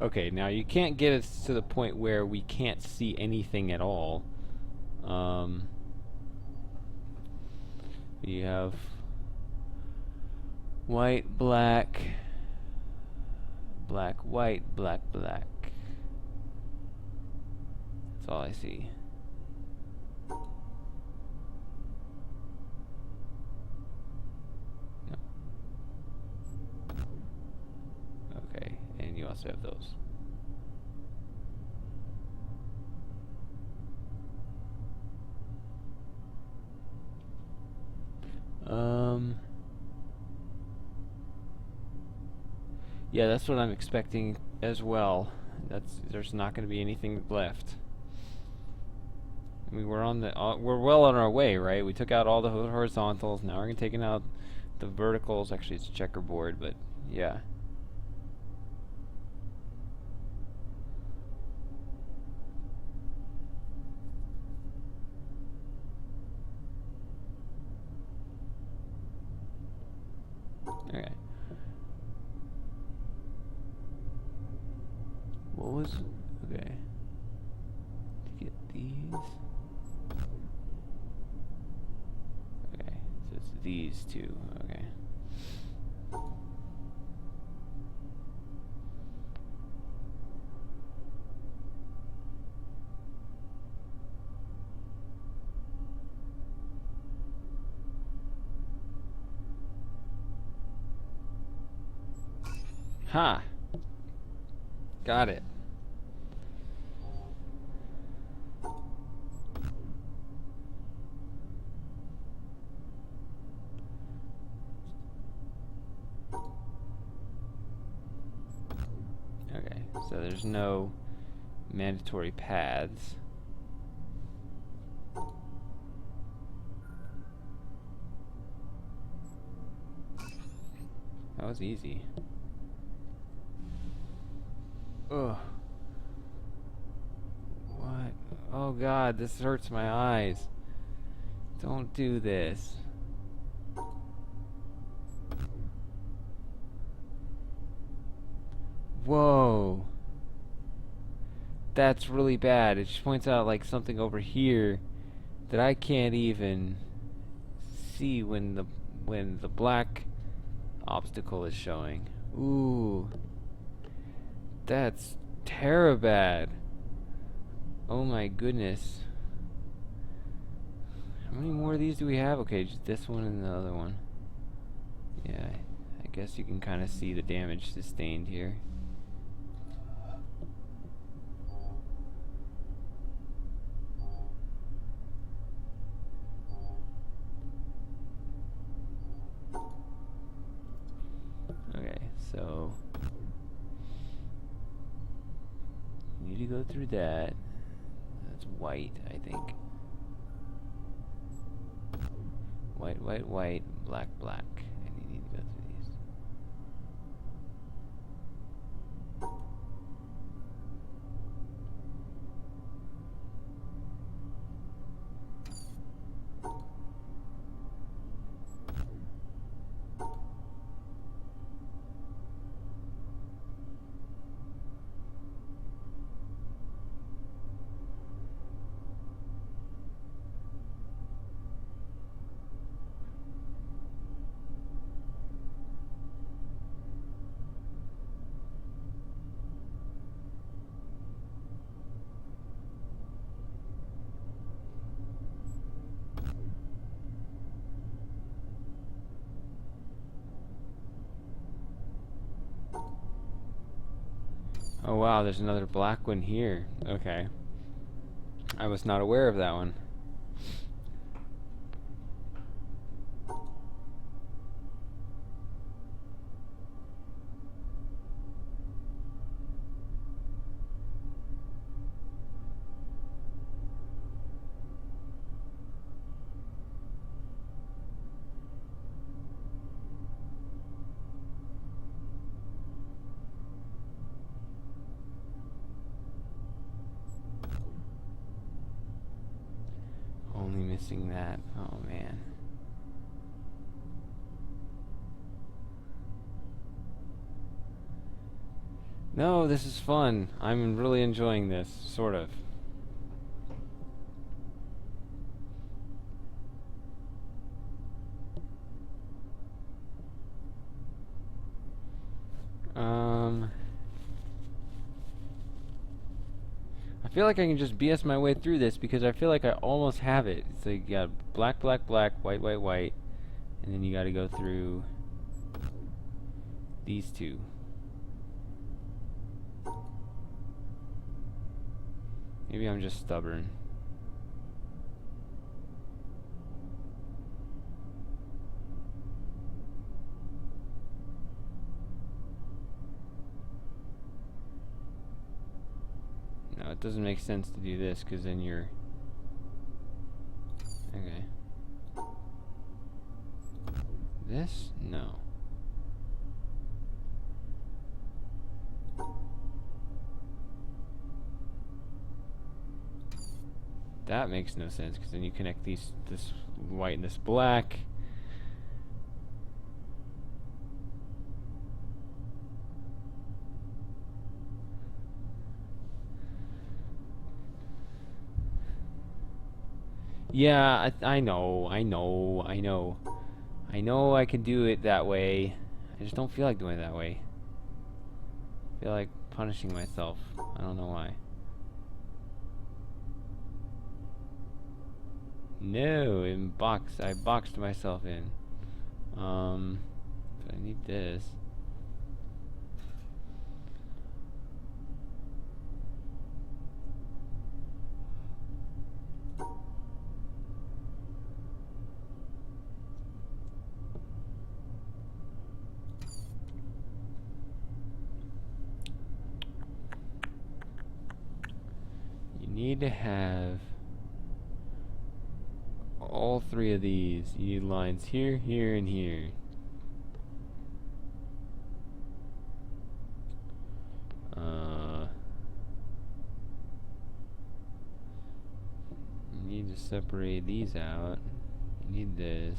Okay, now you can't get us to the point where we can't see anything at all. You have white, black, black, white, black, black. That's all I see. Okay, and you also have those. Yeah, that's what I'm expecting as well. There's not going to be anything left. I mean, we're well on our way, right? We took out all the horizontals. Now we're going to take out the verticals. Actually, it's checkerboard, but yeah. Okay. What was... Okay. To get these... Okay, so it's these two. Okay. Ha! Got it. Okay, so there's no mandatory paths. That was easy. Ugh. What? Oh god, this hurts my eyes. Don't do this. Whoa. That's really bad. It just points out like something over here that I can't even see when the black obstacle is showing. Ooh. That's terribad. Oh my goodness. How many more of these do we have? Okay, just this one and the other one. Yeah, I guess you can kind of see the damage sustained here. Okay, so you need to go through that. That's white, I think. White, white, white, black, black. And you need to go through these. Oh wow, there's another black one here. Okay. I was not aware of that one. Only missing that. Oh man. No, this is fun. I'm really enjoying this, sort of. I feel like I can just BS my way through this because I feel like I almost have it. It's like you got black, black, black, white, white, white, and then you got to go through these two. Maybe I'm just stubborn. No, it doesn't make sense to do this because then you're... Okay. This? No. That makes no sense because then you connect this white and this black. Yeah, I know, I know I can do it that way. I just don't feel like doing it that way. I feel like punishing myself. I don't know why. No, I boxed myself in. But I need this. You need to have all three of these. You need lines here, here, and here. You need to separate these out. You need this.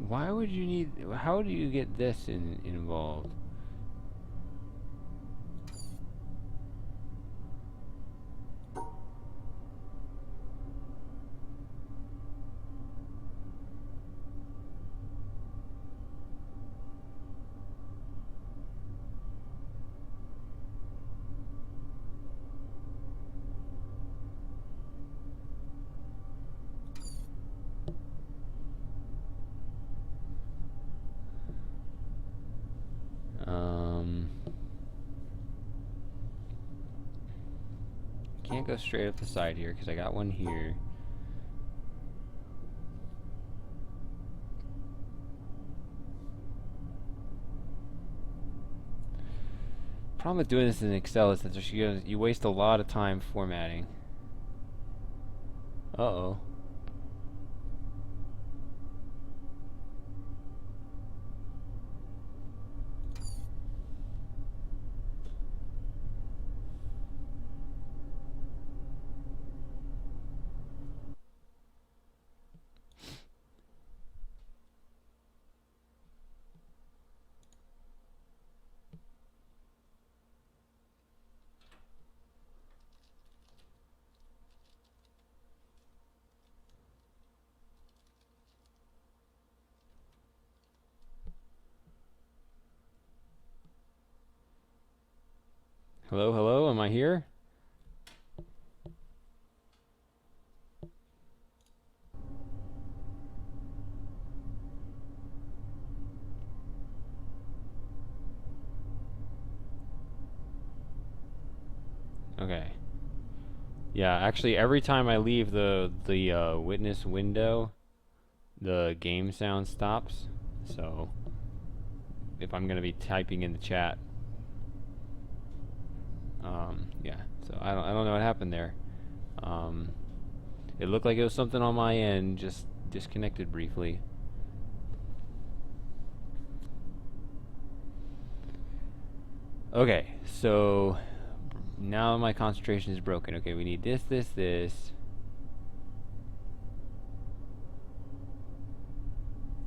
Why would you need... How do you get this involved? Can't go straight up the side here because I got one here. Problem with doing this in Excel is that you waste a lot of time formatting. Uh-oh. Hello, hello, am I here? Okay. Yeah, actually every time I leave the witness window, the game sound stops. So if I'm gonna be typing in the chat, yeah. So I don't know what happened there. It looked like it was something on my end, just disconnected briefly. Okay, so now my concentration is broken. Okay, we need this, this, this.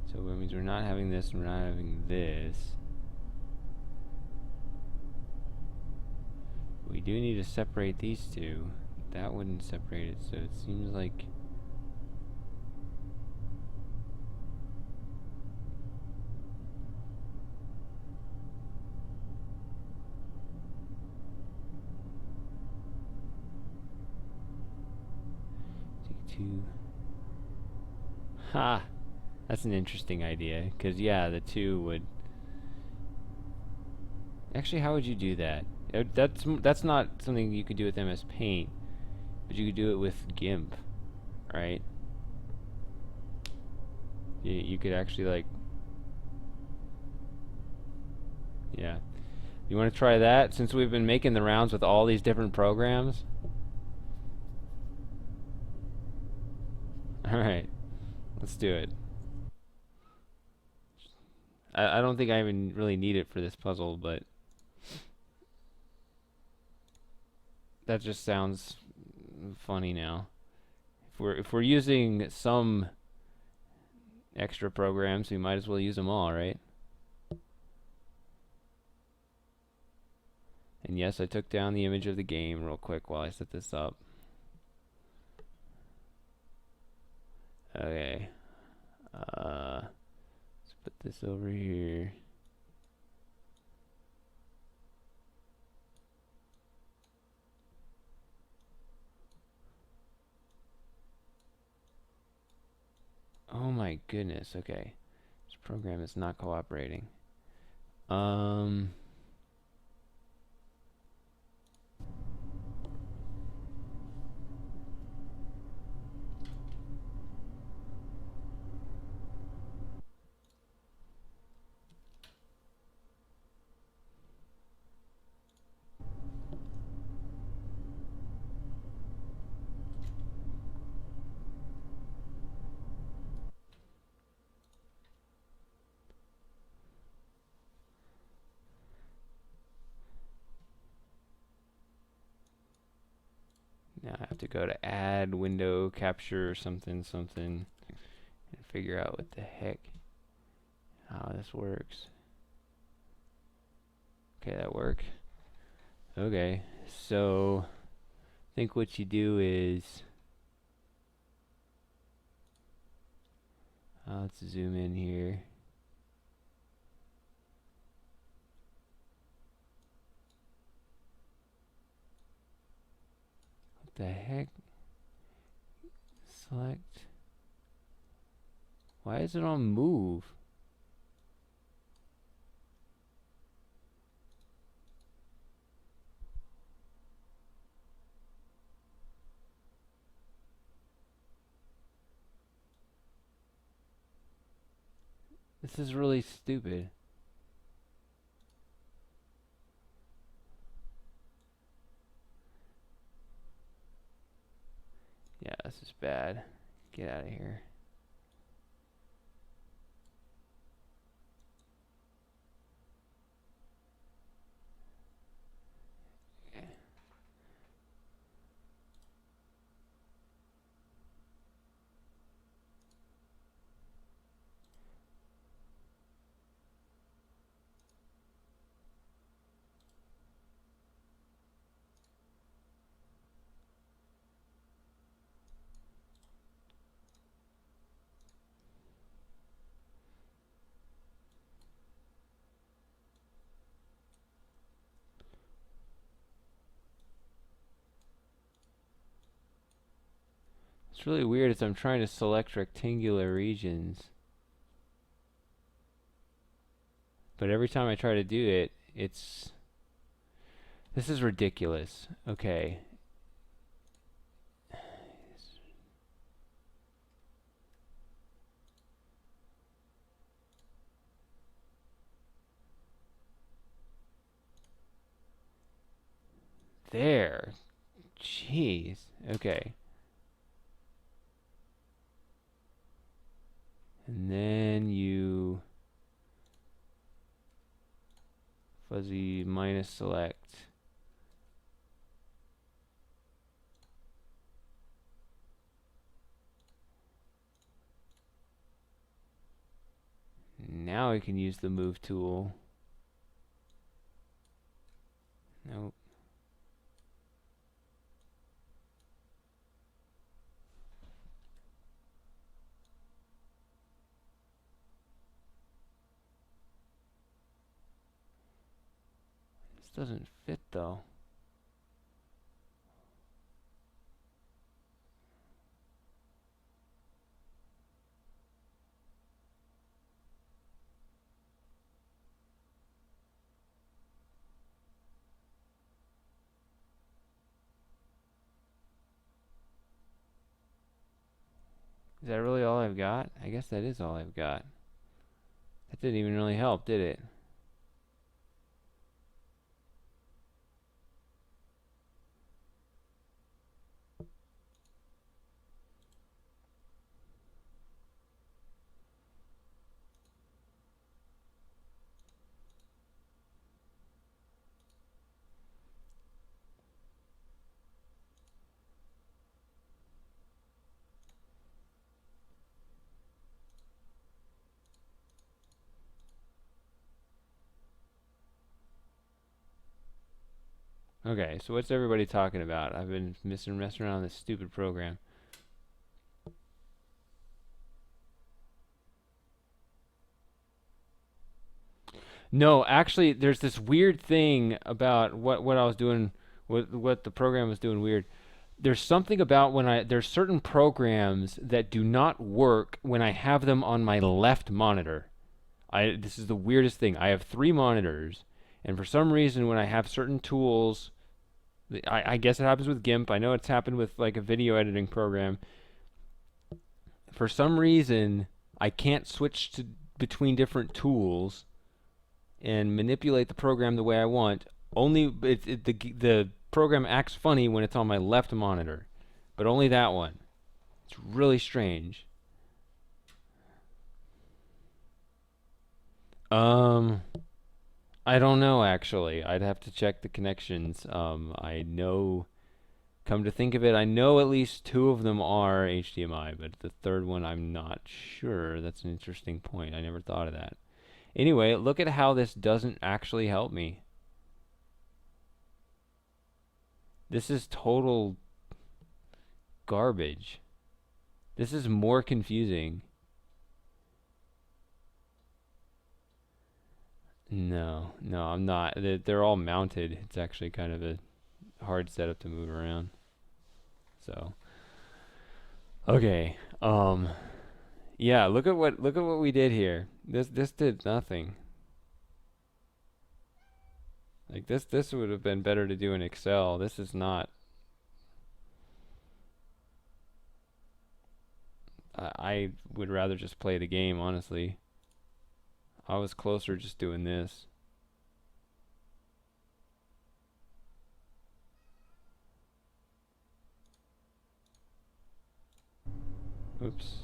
So that means we're not having this, and we're not having this. We do need to separate these two. That wouldn't separate it, so it seems like... Take two. Ha! That's an interesting idea, because yeah, the two would... Actually, how would you do that? That's not something you could do with MS Paint, but you could do it with GIMP, right? You could actually, like... Yeah. You want to try that, since we've been making the rounds with all these different programs? Alright. Let's do it. I don't think I even really need it for this puzzle, but... that just sounds funny now. If we're using some extra programs, we might as well use them all, right? And yes, I took down the image of the game real quick while I set this up. Okay. Let's put this over here. Oh my goodness, okay. This program is not cooperating. Now I have to go to add window capture something and figure out what the heck how this works. Okay, that worked. Okay, so I think what you do is let's zoom in here. What the heck? Select. Why is it on move? This is really stupid. Yeah, this is bad. Get out of here. Okay. It's really weird as I'm trying to select rectangular regions. But every time I try to do it, it's... This is ridiculous. Okay. There. Jeez. Okay. And then you fuzzy minus select. Now I can use the move tool. Nope. This doesn't fit though. Is that really all I've got? I guess that is all I've got. That didn't even really help, did it? Okay, so what's everybody talking about? I've been messing around with this stupid program. No, actually, there's this weird thing about what I was doing, what the program was doing weird. There's something about there's certain programs that do not work when I have them on my left monitor. This is the weirdest thing. I have 3 monitors, and for some reason, when I have certain tools, I guess it happens with GIMP. I know it's happened with like a video editing program. For some reason, I can't switch to between different tools and manipulate the program the way I want. Only the program acts funny when it's on my left monitor, but only that one. It's really strange. I don't know actually. I'd have to check the connections. I know. Come to think of it, I know at least 2 of them are HDMI, but the third one I'm not sure. That's an interesting point. I never thought of that. Anyway, look at how this doesn't actually help me. This is total garbage. This is more confusing. No, I'm not. They're all mounted. It's actually kind of a hard setup to move around. So, okay. Yeah, look at what we did here. This did nothing. Like this would have been better to do in Excel. This is not. I would rather just play the game, honestly. I was closer just doing this. Oops.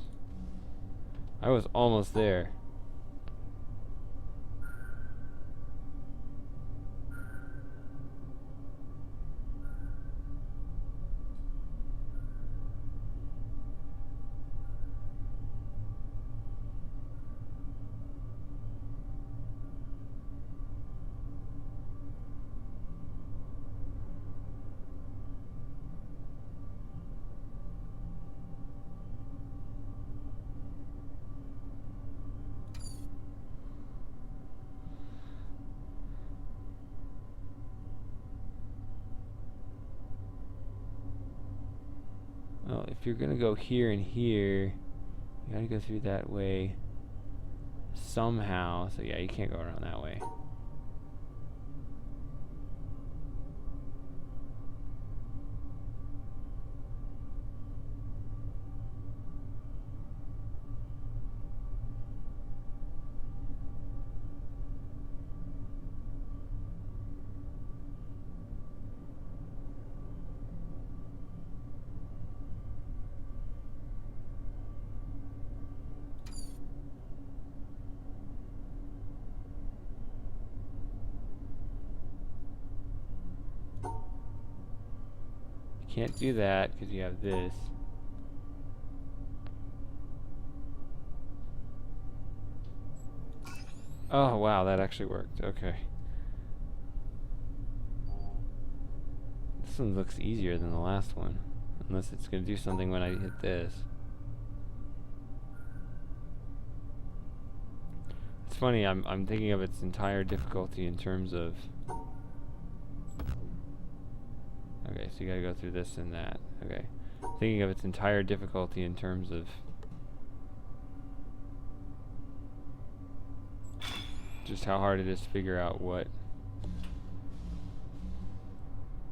I was almost there. Well, if you're gonna go here and here, you gotta go through that way somehow. So yeah, you can't go around that way. You can't do that because you have this. Oh wow, that actually worked. Okay. This one looks easier than the last one. Unless it's gonna do something when I hit this. It's funny, I'm thinking of its entire difficulty in terms of. Okay, so you gotta go through this and that. Okay. Thinking of its entire difficulty in terms of just how hard it is to figure out what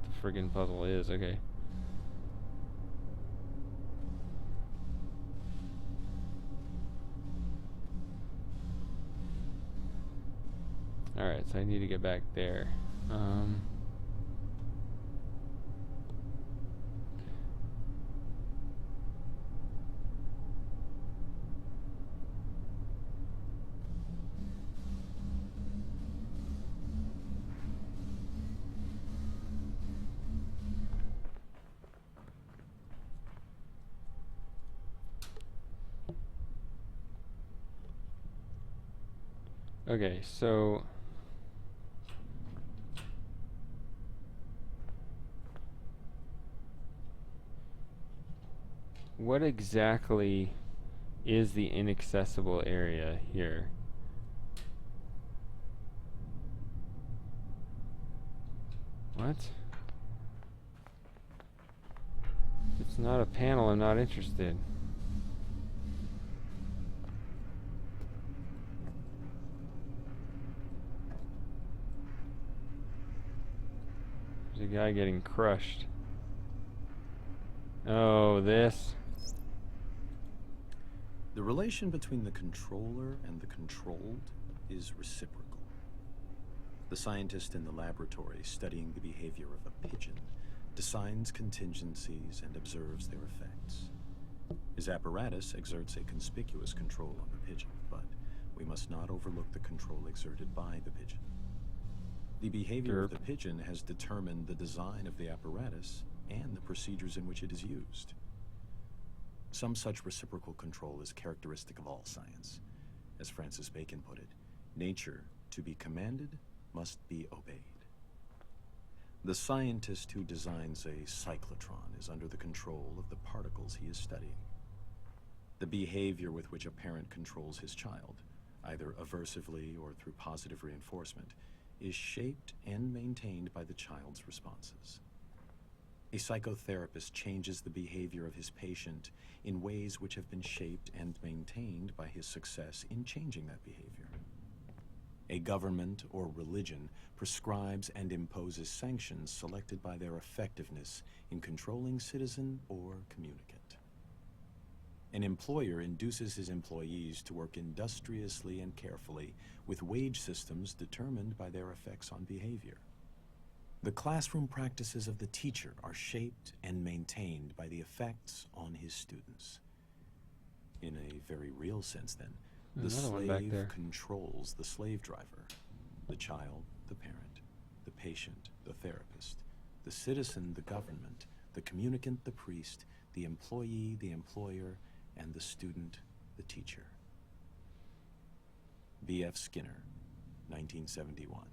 the friggin' puzzle is. Okay. Alright, so I need to get back there. Okay, so what exactly is the inaccessible area here? What? If it's not a panel, I'm not interested. There's a guy getting crushed. Oh, this. The relation between the controller and the controlled is reciprocal. The scientist in the laboratory studying the behavior of a pigeon designs contingencies and observes their effects. His apparatus exerts a conspicuous control on the pigeon, but we must not overlook the control exerted by the pigeon. The behavior of the pigeon has determined the design of the apparatus and the procedures in which it is used. Some such reciprocal control is characteristic of all science. As Francis Bacon put it, nature, to be commanded, must be obeyed. The scientist who designs a cyclotron is under the control of the particles he is studying. The behavior with which a parent controls his child, either aversively or through positive reinforcement, is shaped and maintained by the child's responses. A psychotherapist changes the behavior of his patient in ways which have been shaped and maintained by his success in changing that behavior. A government or religion prescribes and imposes sanctions selected by their effectiveness in controlling citizen or communicant. An employer induces his employees to work industriously and carefully with wage systems determined by their effects on behavior. The classroom practices of the teacher are shaped and maintained by the effects on his students. In a very real sense, then, the slave controls the slave driver, the child, the parent, the patient, the therapist, the citizen, the government, the communicant, the priest, the employee, the employer, and the student, the teacher. B.F. Skinner, 1971.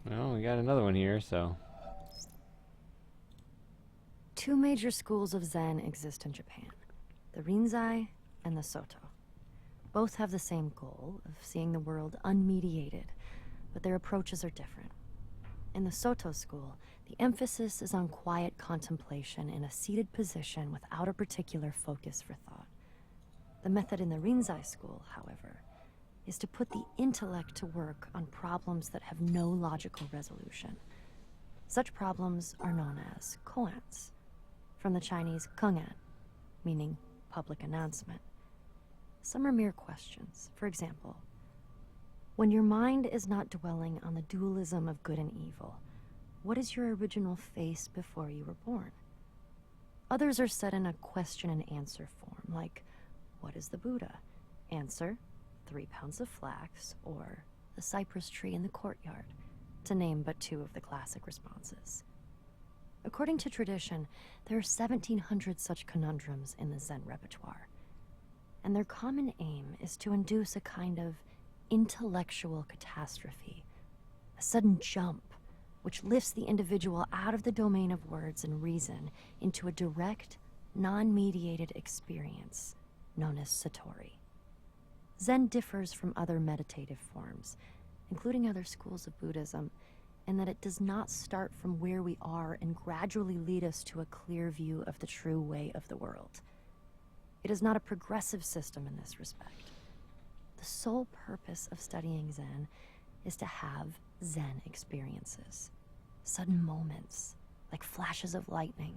Well, we got another one here, so. Two major schools of Zen exist in Japan, the Rinzai and the Soto. Both have the same goal of seeing the world unmediated, but their approaches are different. In the Soto school, the emphasis is on quiet contemplation in a seated position without a particular focus for thought. The method in the Rinzai school, however, is to put the intellect to work on problems that have no logical resolution. Such problems are known as koans, from the Chinese kengan, meaning public announcement. Some are mere questions. For example, when your mind is not dwelling on the dualism of good and evil, what is your original face before you were born? Others are set in a question and answer form, like, what is the Buddha? Answer, 3 pounds of flax, or the cypress tree in the courtyard, to name but two of the classic responses. According to tradition, there are 1,700 such conundrums in the Zen repertoire, and their common aim is to induce a kind of intellectual catastrophe, a sudden jump which lifts the individual out of the domain of words and reason into a direct, non-mediated experience known as satori. Zen differs from other meditative forms, including other schools of Buddhism, in that it does not start from where we are and gradually lead us to a clear view of the true way of the world. It is not a progressive system in this respect. The sole purpose of studying Zen is to have Zen experiences, sudden moments, like flashes of lightning,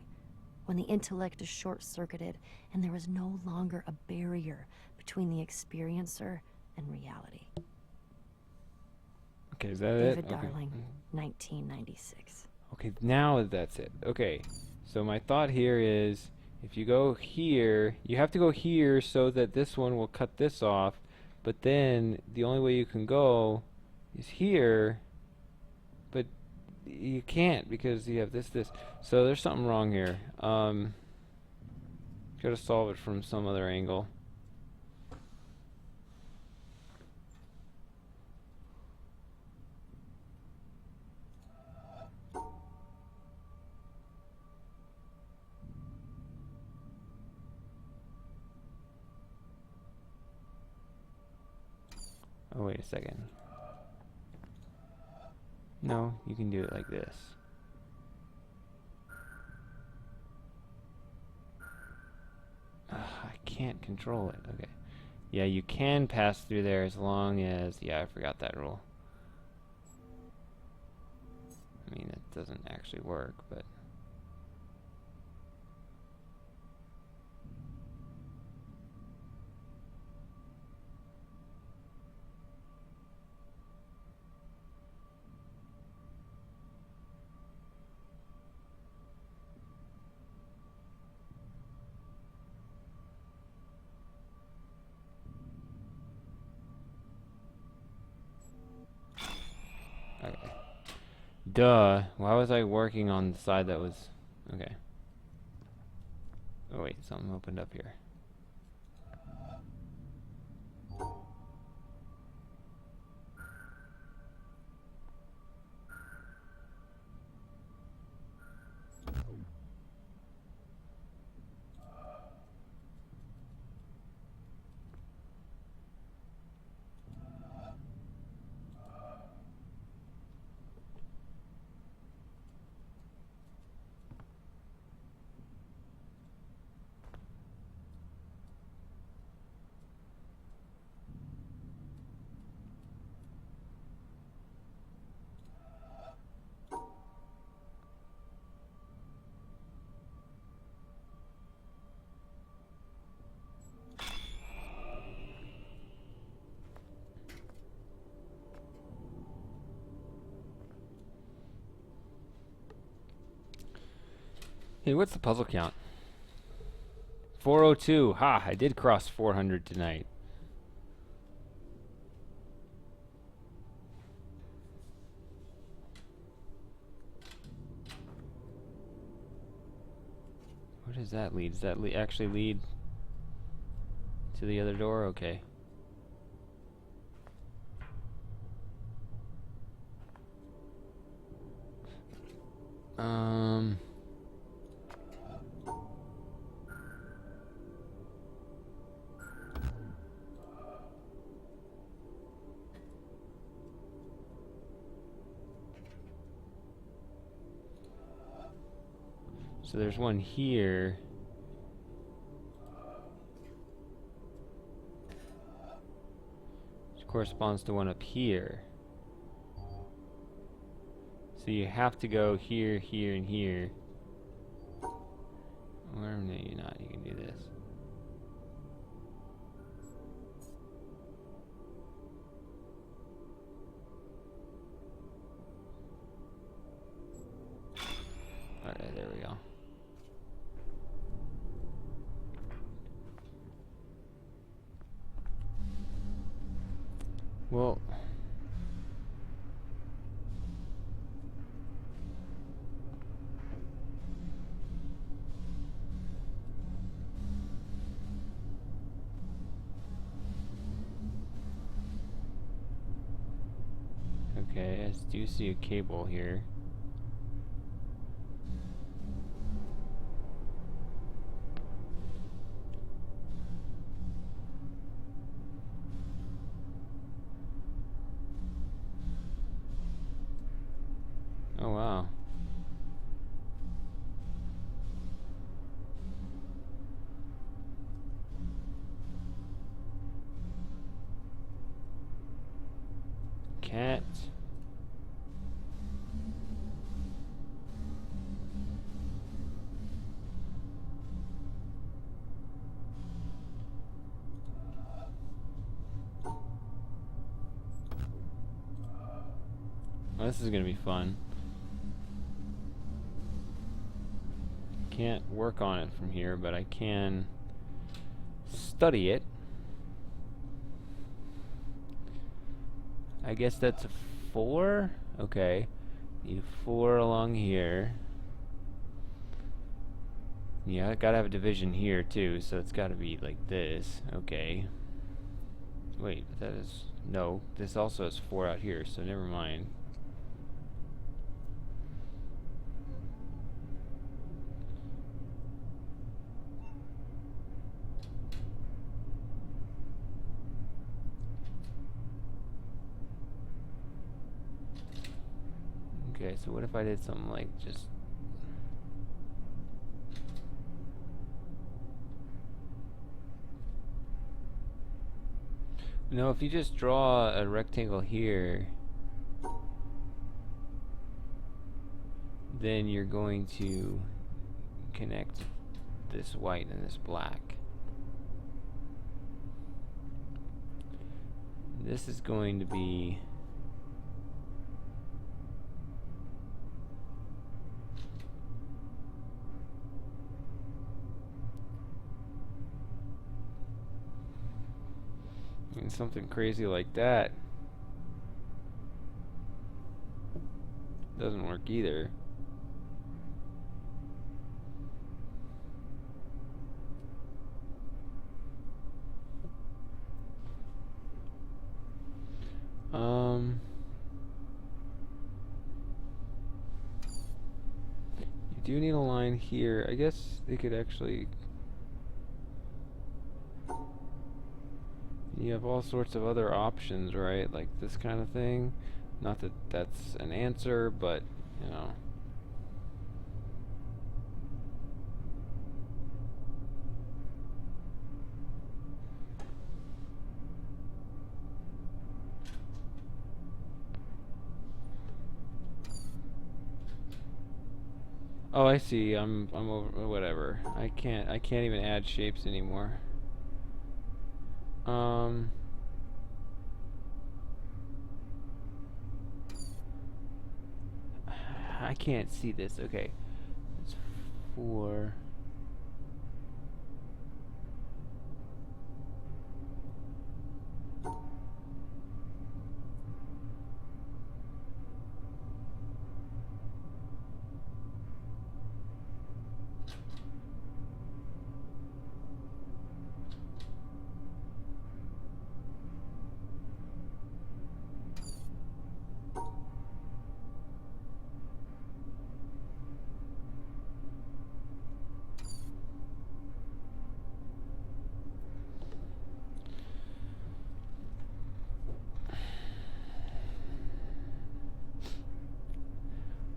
when the intellect is short-circuited and there is no longer a barrier between the experiencer and reality. Okay, is that David it? Darling, 1996. Okay, now that's it. Okay, so my thought here is, if you go here, you have to go here so that this one will cut this off, but then the only way you can go is here, but you can't because you have this. So there's something wrong here. Gotta solve it from some other angle. Oh, wait a second. No, you can do it like this. Ugh, I can't control it. Okay. Yeah, you can pass through there as long as... Yeah, I forgot that rule. I mean, it doesn't actually work, but... Okay. Duh. Why was I working on the side that was... Okay. Oh wait, something opened up here. Hey, what's the puzzle count? 402. Ha! I did cross 400 tonight. Where does that lead? Does that actually lead to the other door? Okay. So there's one here. Which corresponds to one up here. So you have to go here, here, and here. Or no, you're not. You can do this. Alright, there we go. Well, okay, I do see a cable here. Oh wow. Cat. Well, this is gonna be fun. Can't work on it from here, but I can study it. I guess that's a 4? Okay. Need a 4 along here. Yeah, I gotta have a division here too, so it's gotta be like this. Okay. Wait, but that is... No, this also has 4 out here, so never mind. Okay, so what if I did something like just... No, if you just draw a rectangle here, then you're going to connect this white and this black. This is going to be... and something crazy like that doesn't work either. You do need a line here. I guess they could actually... You have all sorts of other options, right? Like this kind of thing. Not that that's an answer, but, you know. Oh, I see. I'm over, whatever. I can't even add shapes anymore. I can't see this. Okay. It's 4.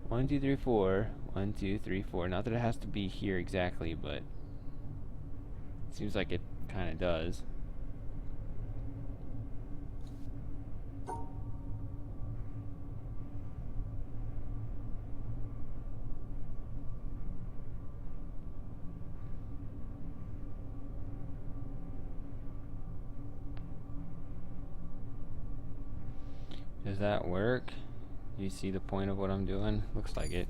One, two, three, four. 1, 2, 3, 4. Not that it has to be here exactly, but it seems like it kind of does. Does that work? Do you see the point of what I'm doing? Looks like it.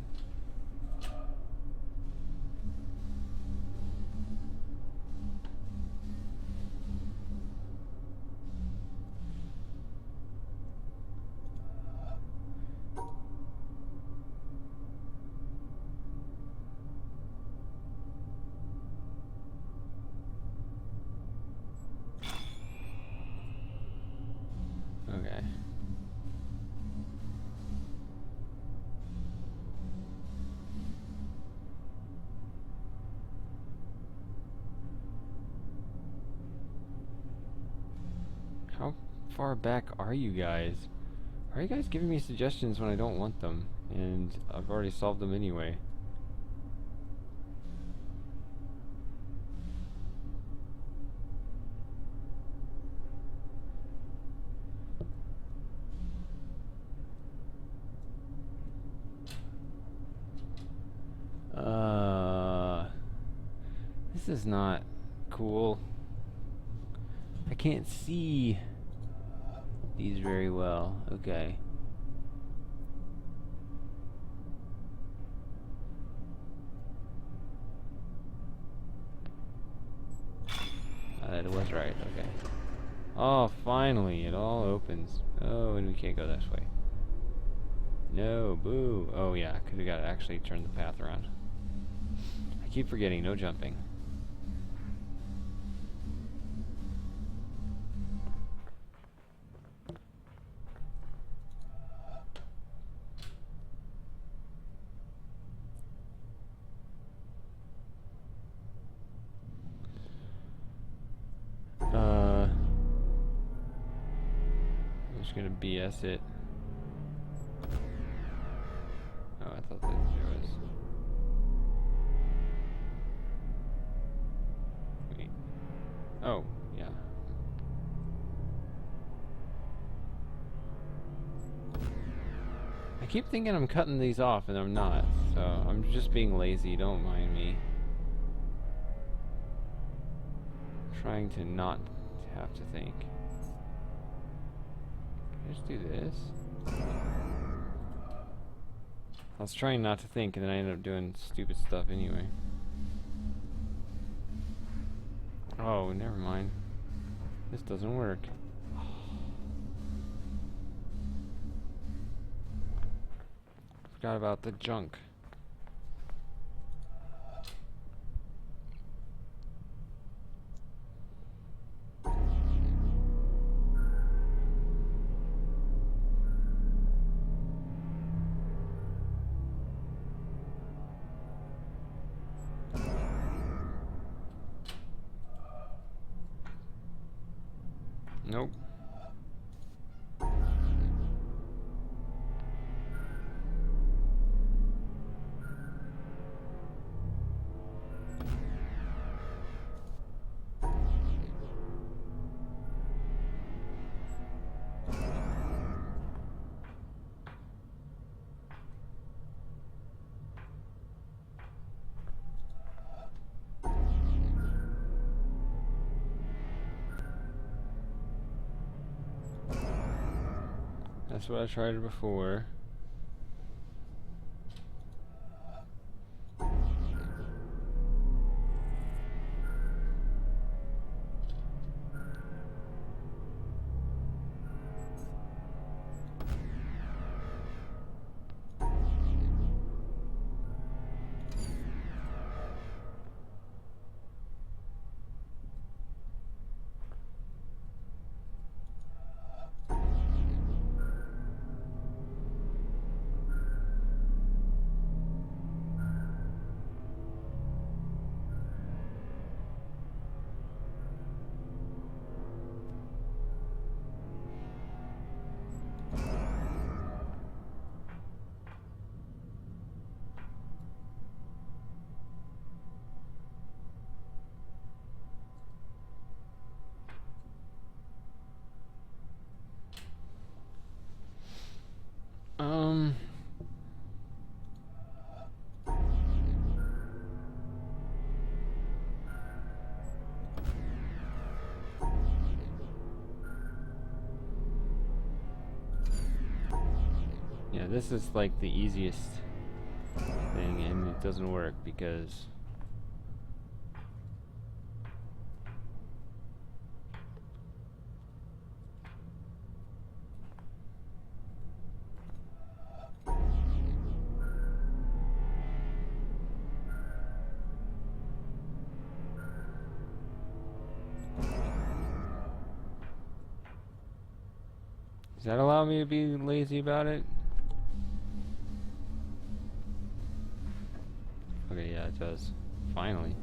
Okay. How far back are you guys? Are you guys giving me suggestions when I don't want them? And I've already solved them anyway. This is not cool. I can't see these very well. Okay. That was right. Okay. Oh, finally, it all opens. Oh, and we can't go this way. No, boo. Oh yeah, because we gotta actually turn the path around. I keep forgetting, no jumping. I'm just gonna BS it. I thought that there was. Wait. Oh, yeah. I keep thinking I'm cutting these off, and I'm not. So I'm just being lazy. Don't mind me. I'm trying to not have to think. Can I just do this? I was trying not to think, and then I ended up doing stupid stuff anyway. Oh, never mind. This doesn't work. Forgot about the junk. Nope. That's what I tried before. Yeah, this is like the easiest thing, and it doesn't work because does that allow me to be lazy about it? Okay, yeah, it does. Finally.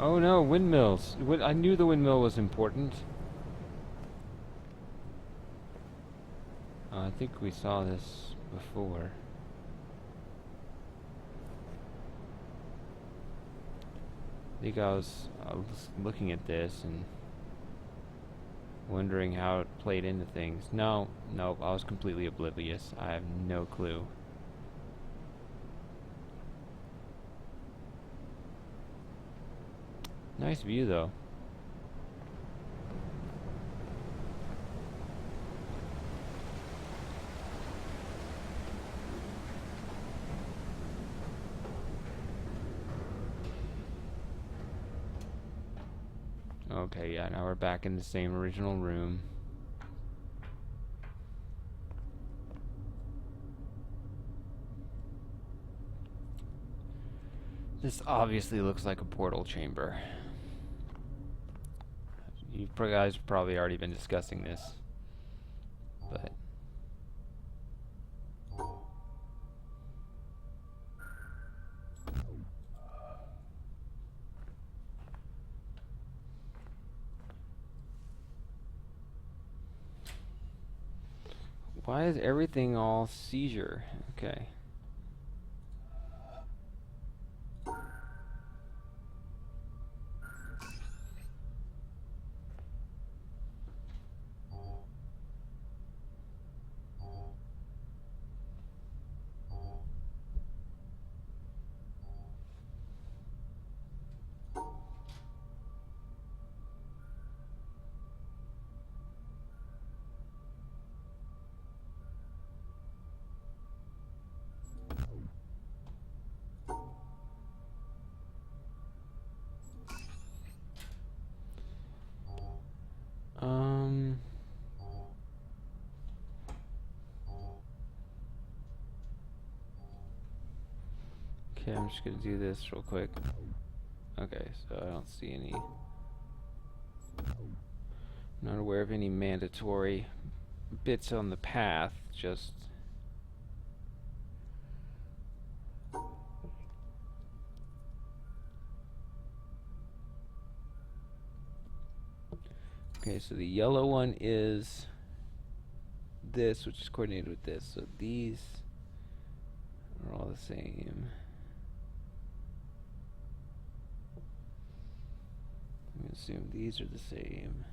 Oh no, windmills. I knew the windmill was important. I think we saw this before. I think I was looking at this and wondering how it played into things. No, I was completely oblivious. I have no clue. Nice view though. Okay, yeah, now we're back in the same original room. This obviously looks like a portal chamber. You guys have probably already been discussing this, but why is everything all seizure? Okay. Okay, I'm just gonna do this real quick. Okay, so I don't see any. Not aware of any mandatory bits on the path, just okay, so the yellow one is this, which is coordinated with this. So these are all the same. I'm gonna assume these are the same.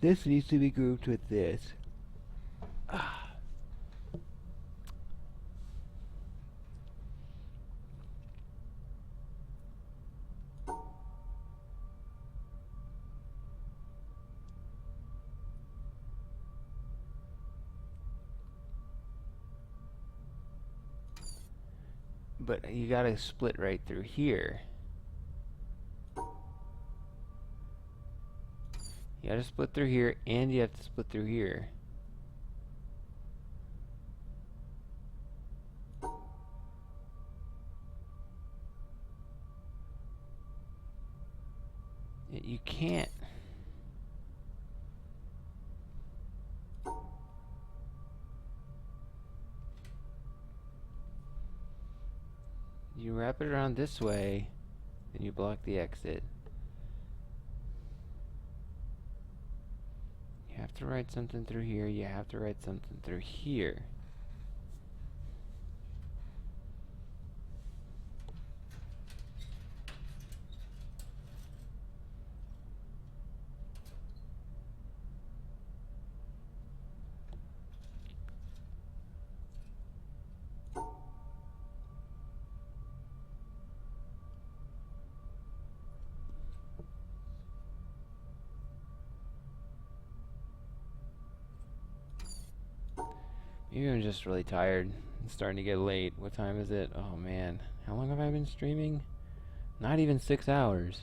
This needs to be grouped with this. But you gotta split right through here. You gotta split through here, and you have to split through here. You can't. You wrap it around this way, then you block the exit. You have to write something through here, you have to write something through here. Maybe I'm just really tired. It's starting to get late. What time is it? Oh man. How long have I been streaming? Not even 6 hours.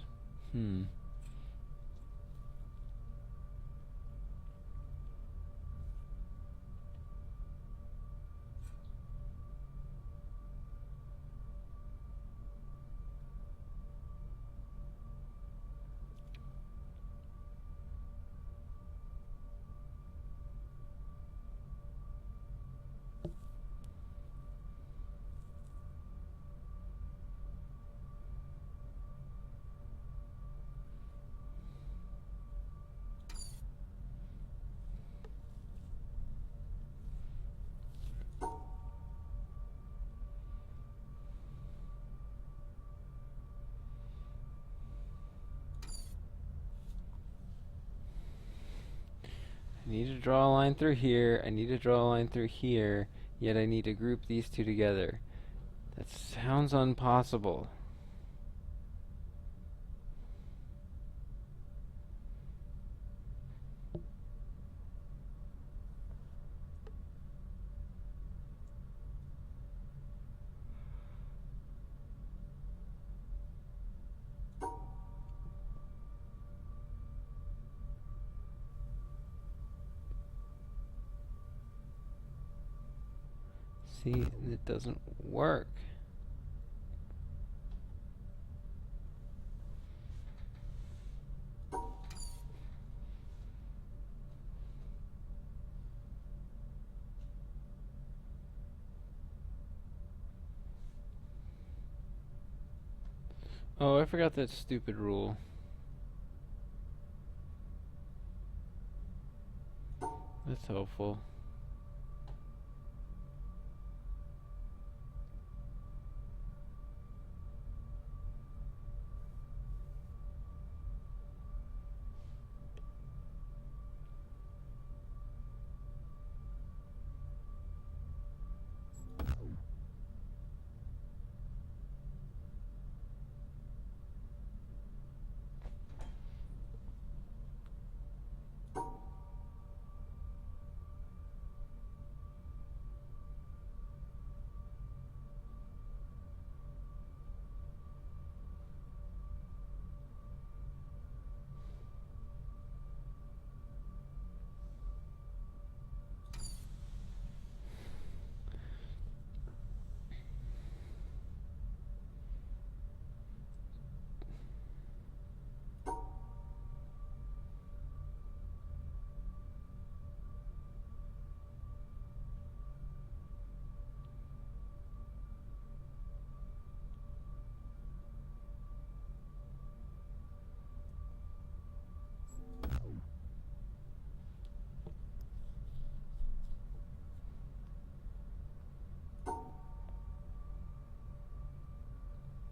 I need to draw a line through here, I need to draw a line through here, yet I need to group these two together. That sounds impossible. See, it doesn't work. Oh, I forgot that stupid rule. That's helpful.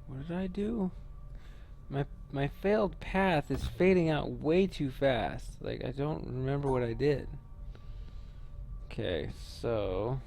What did I do? My failed path is fading out way too fast. Like, I don't remember what I did. Okay, so...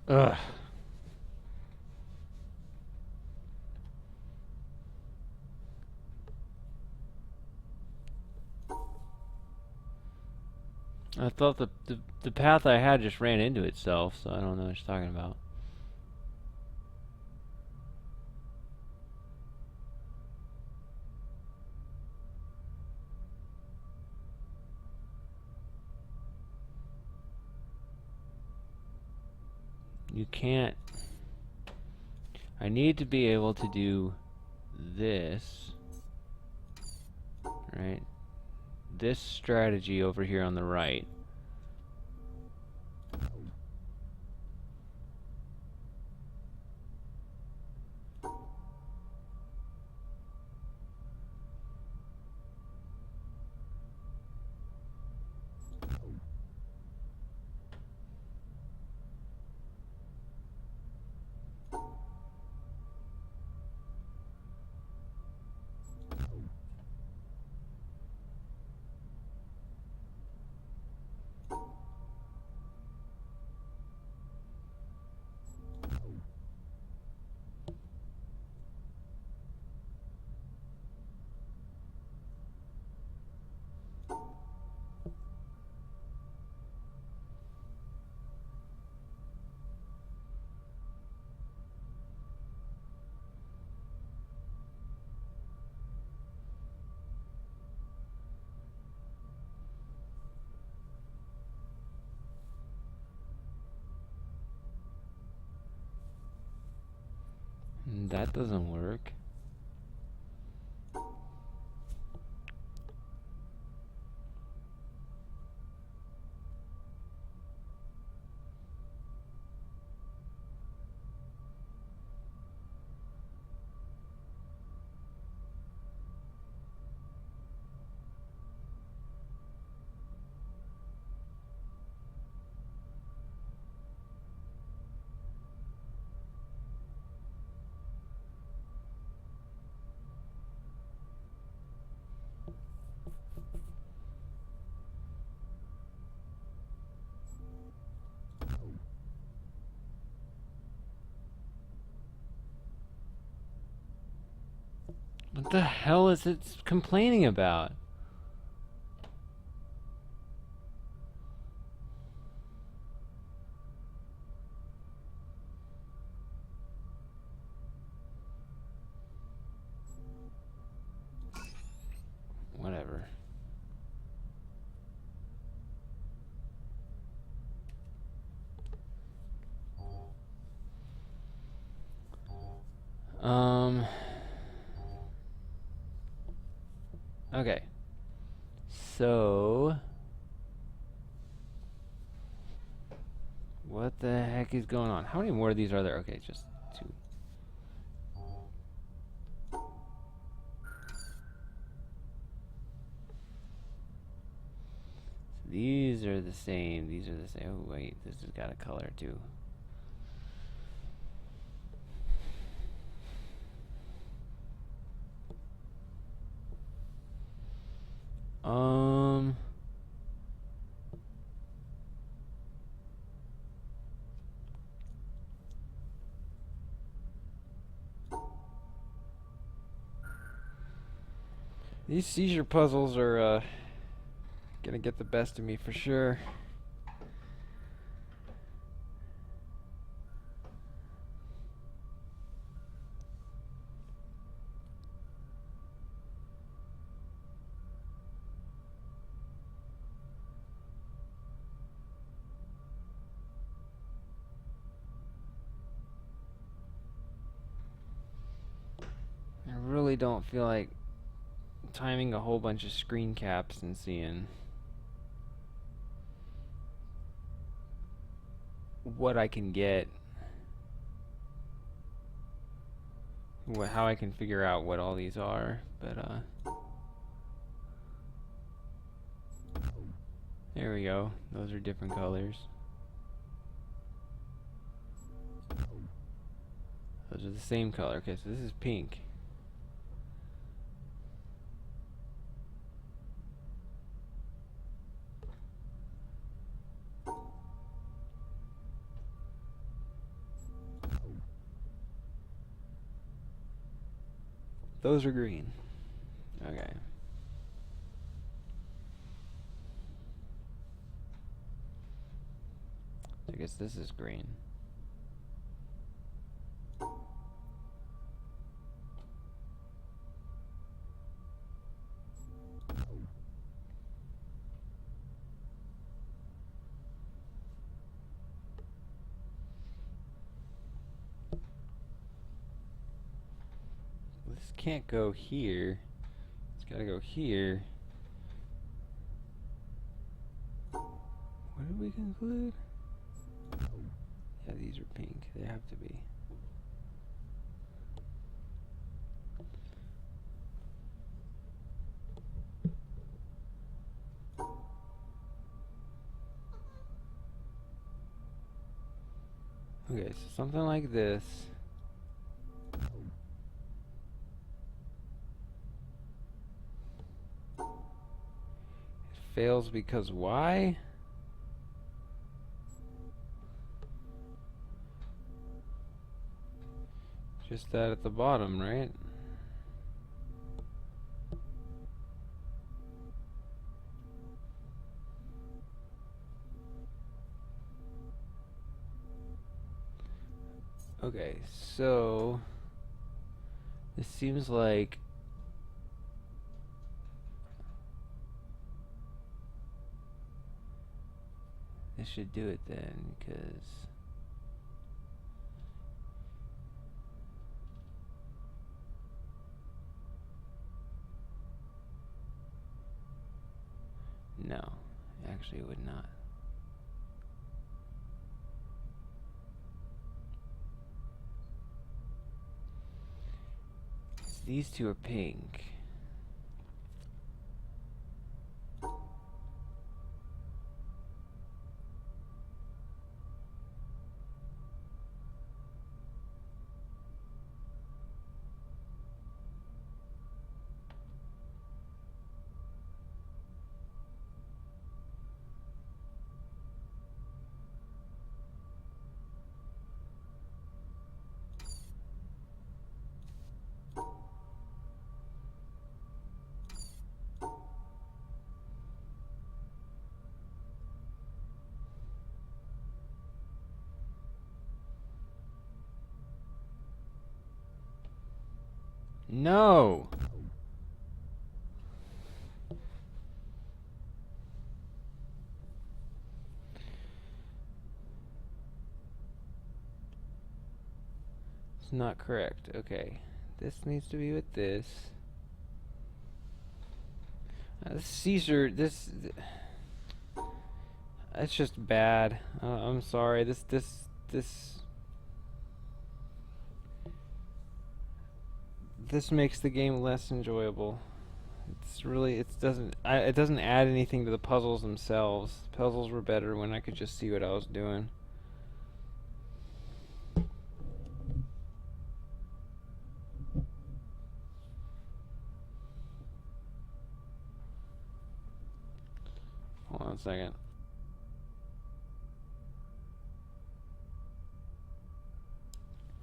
Ugh. I thought the path I had just ran into itself, so I don't know what you're talking about. You can't... I need to be able to do this, right? This strategy over here on the right. That doesn't work. What the hell is it complaining about? Whatever. Okay. So, what the heck is going on? How many more of these are there? Okay, just 2. These are the same. These are the same. Oh, wait. This has got a color, too. These seizure puzzles are, gonna get the best of me for sure. I really don't feel like timing a whole bunch of screen caps and seeing what I can get, how I can figure out what all these are, but there we go. Those are different colors. Those are the same color. Okay, so this is pink. Those are green. Okay. I guess this is green. This can't go here. It's gotta go here. What did we conclude? Yeah, these are pink. They have to be. Okay, so something like this. It fails because why? Just that at the bottom, right? Okay, so this seems like this should do it then, because no, actually it would not. These two are pink. No! It's not correct. Okay. This needs to be with this. Caesar, that's just bad. I'm sorry. This makes the game less enjoyable. It doesn't add anything to the puzzles themselves. Puzzles were better when I could just see what I was doing. Hold on a second.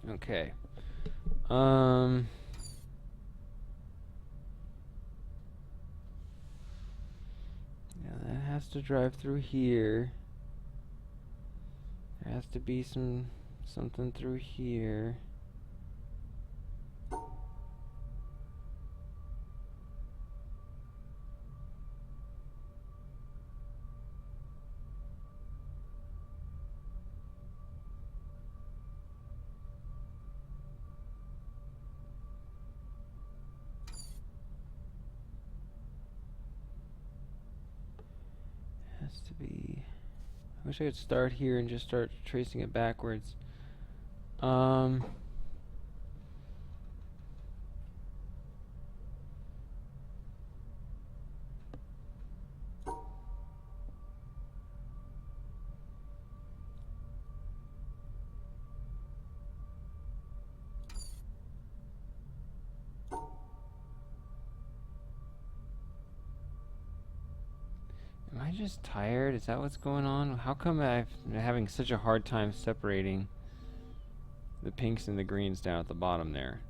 Okay. Yeah, that has to drive through here. There has to be something through here. Has to be. I wish I could start here and just start tracing it backwards. Am I just tired? Is that what's going on? How come I'm having such a hard time separating the pinks and the greens down at the bottom there?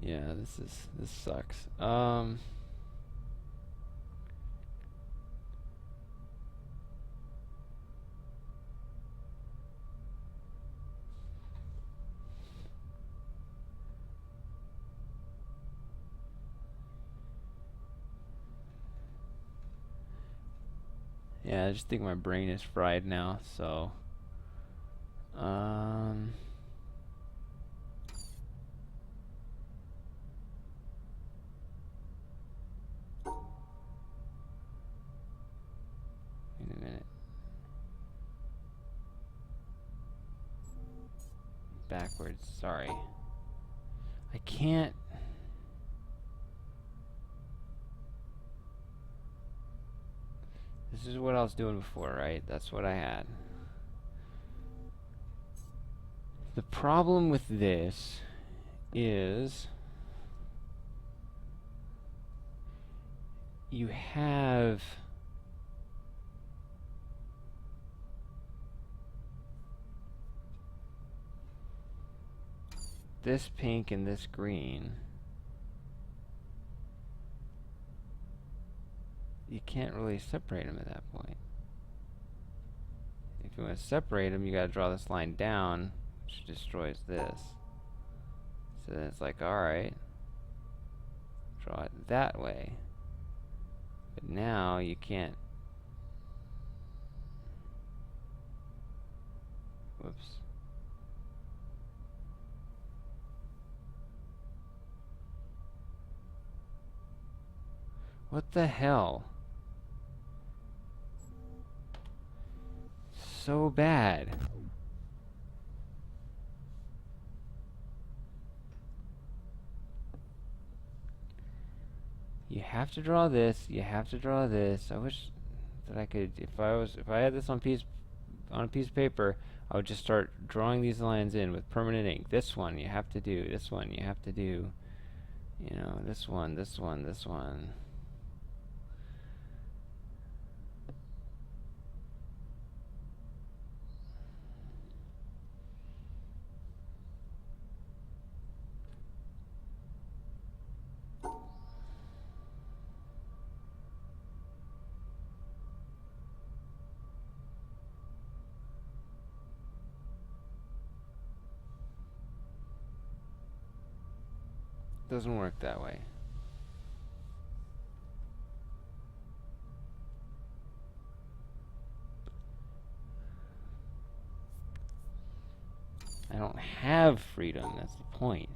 Yeah, this sucks. Yeah, I just think my brain is fried now, so wait a minute. Backwards, sorry. I can't. This is what I was doing before, right? That's what I had. The problem with this is you have this pink and this green. You can't really separate them at that point. If you want to separate them, you gotta draw this line down, which destroys this. So then it's like, alright, draw it that way. But now you can't. Whoops. What the hell? So bad. You have to draw this, you have to draw this. I wish that I could, if I had this on a piece of paper, I would just start drawing these lines in with permanent ink. This one you have to do, this one you have to do, you know, this one, this one, this one. Doesn't work that way. I don't have freedom, that's the point.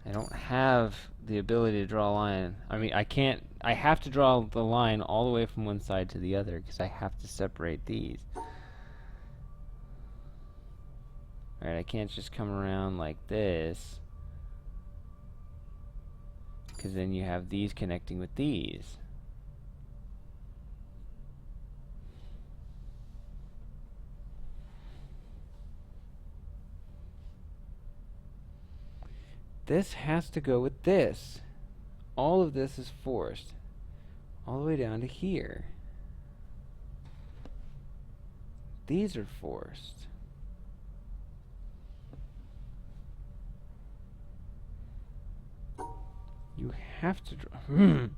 I don't have the ability to draw a line. I mean, I can't. I have to draw the line all the way from one side to the other because I have to separate these. Alright, I can't just come around like this, because then you have these connecting with these. This has to go with this. All of this is forced all the way down to here. These are forced. You have to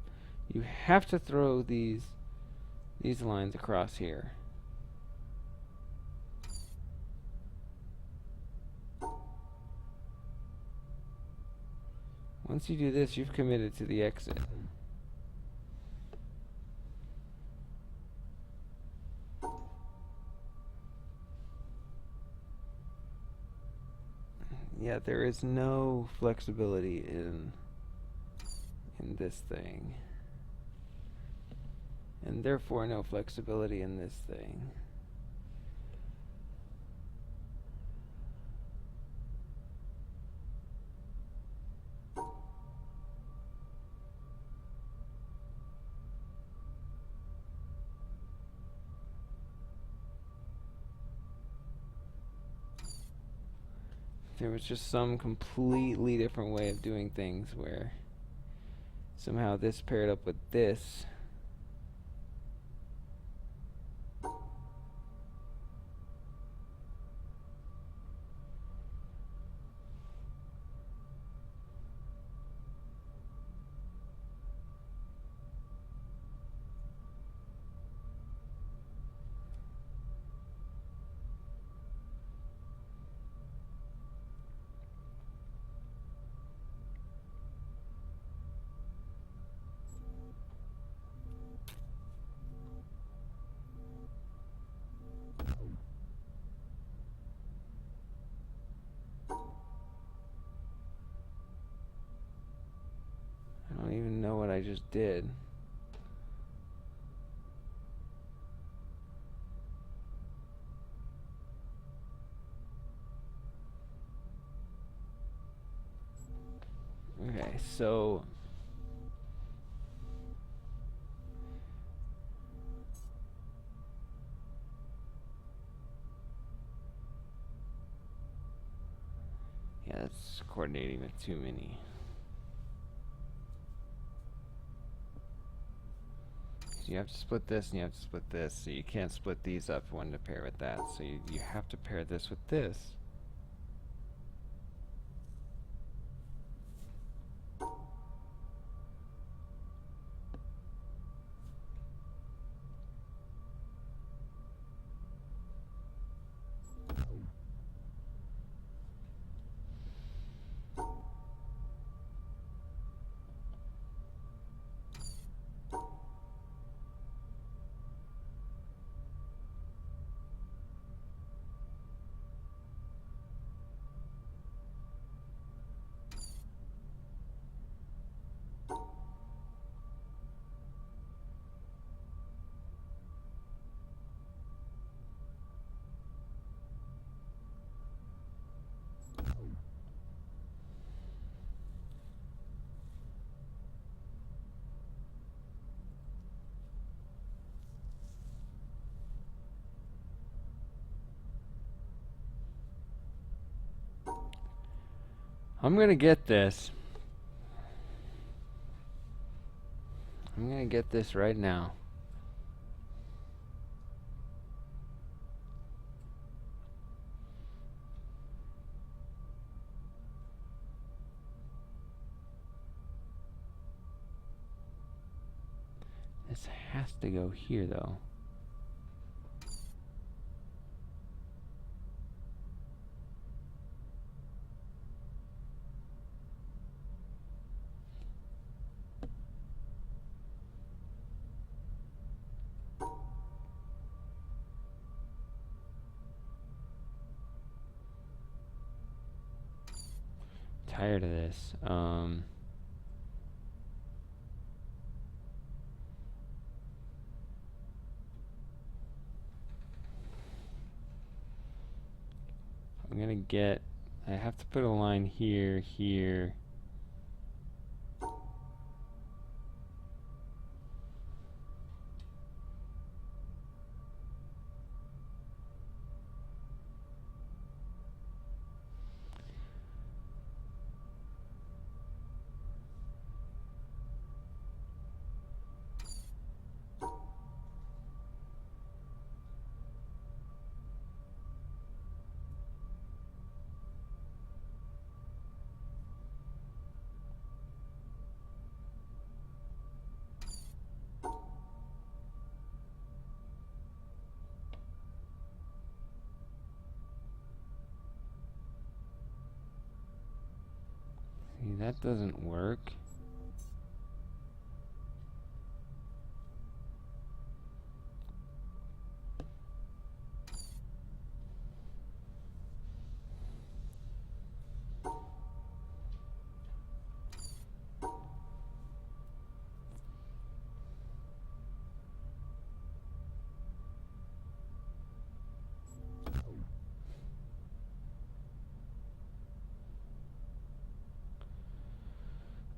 you have to throw these lines across here. Once you do this, you've committed to the exit. Yeah, there is no flexibility in this thing. And therefore no flexibility in this thing. There was just some completely different way of doing things where somehow this paired up with this. I don't even know what I just did. Okay, so yeah, that's coordinating with too many. You have to split this and you have to split this, so you can't split these up one to pair with that. So you have to pair this with this. I'm gonna get this. I'm gonna get this right now. This has to go here, though. Tired of this. I'm gonna get, I have to put a line here, here. See, that doesn't work.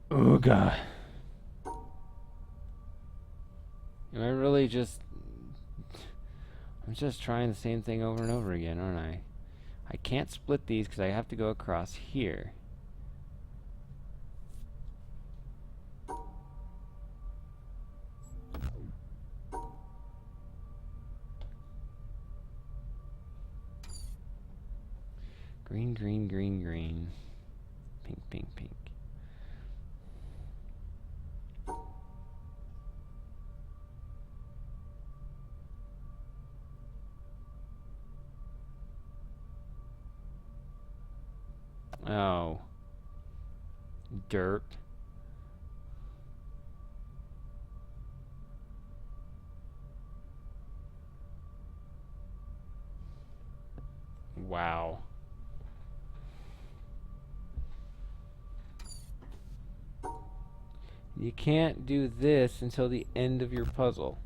Oh god. Am I really just... I'm just trying the same thing over and over again, aren't I? I can't split these because I have to go across here. Green, green, green, green. Pink, pink, pink. Oh. Derp. Wow. You can't do this until the end of your puzzle.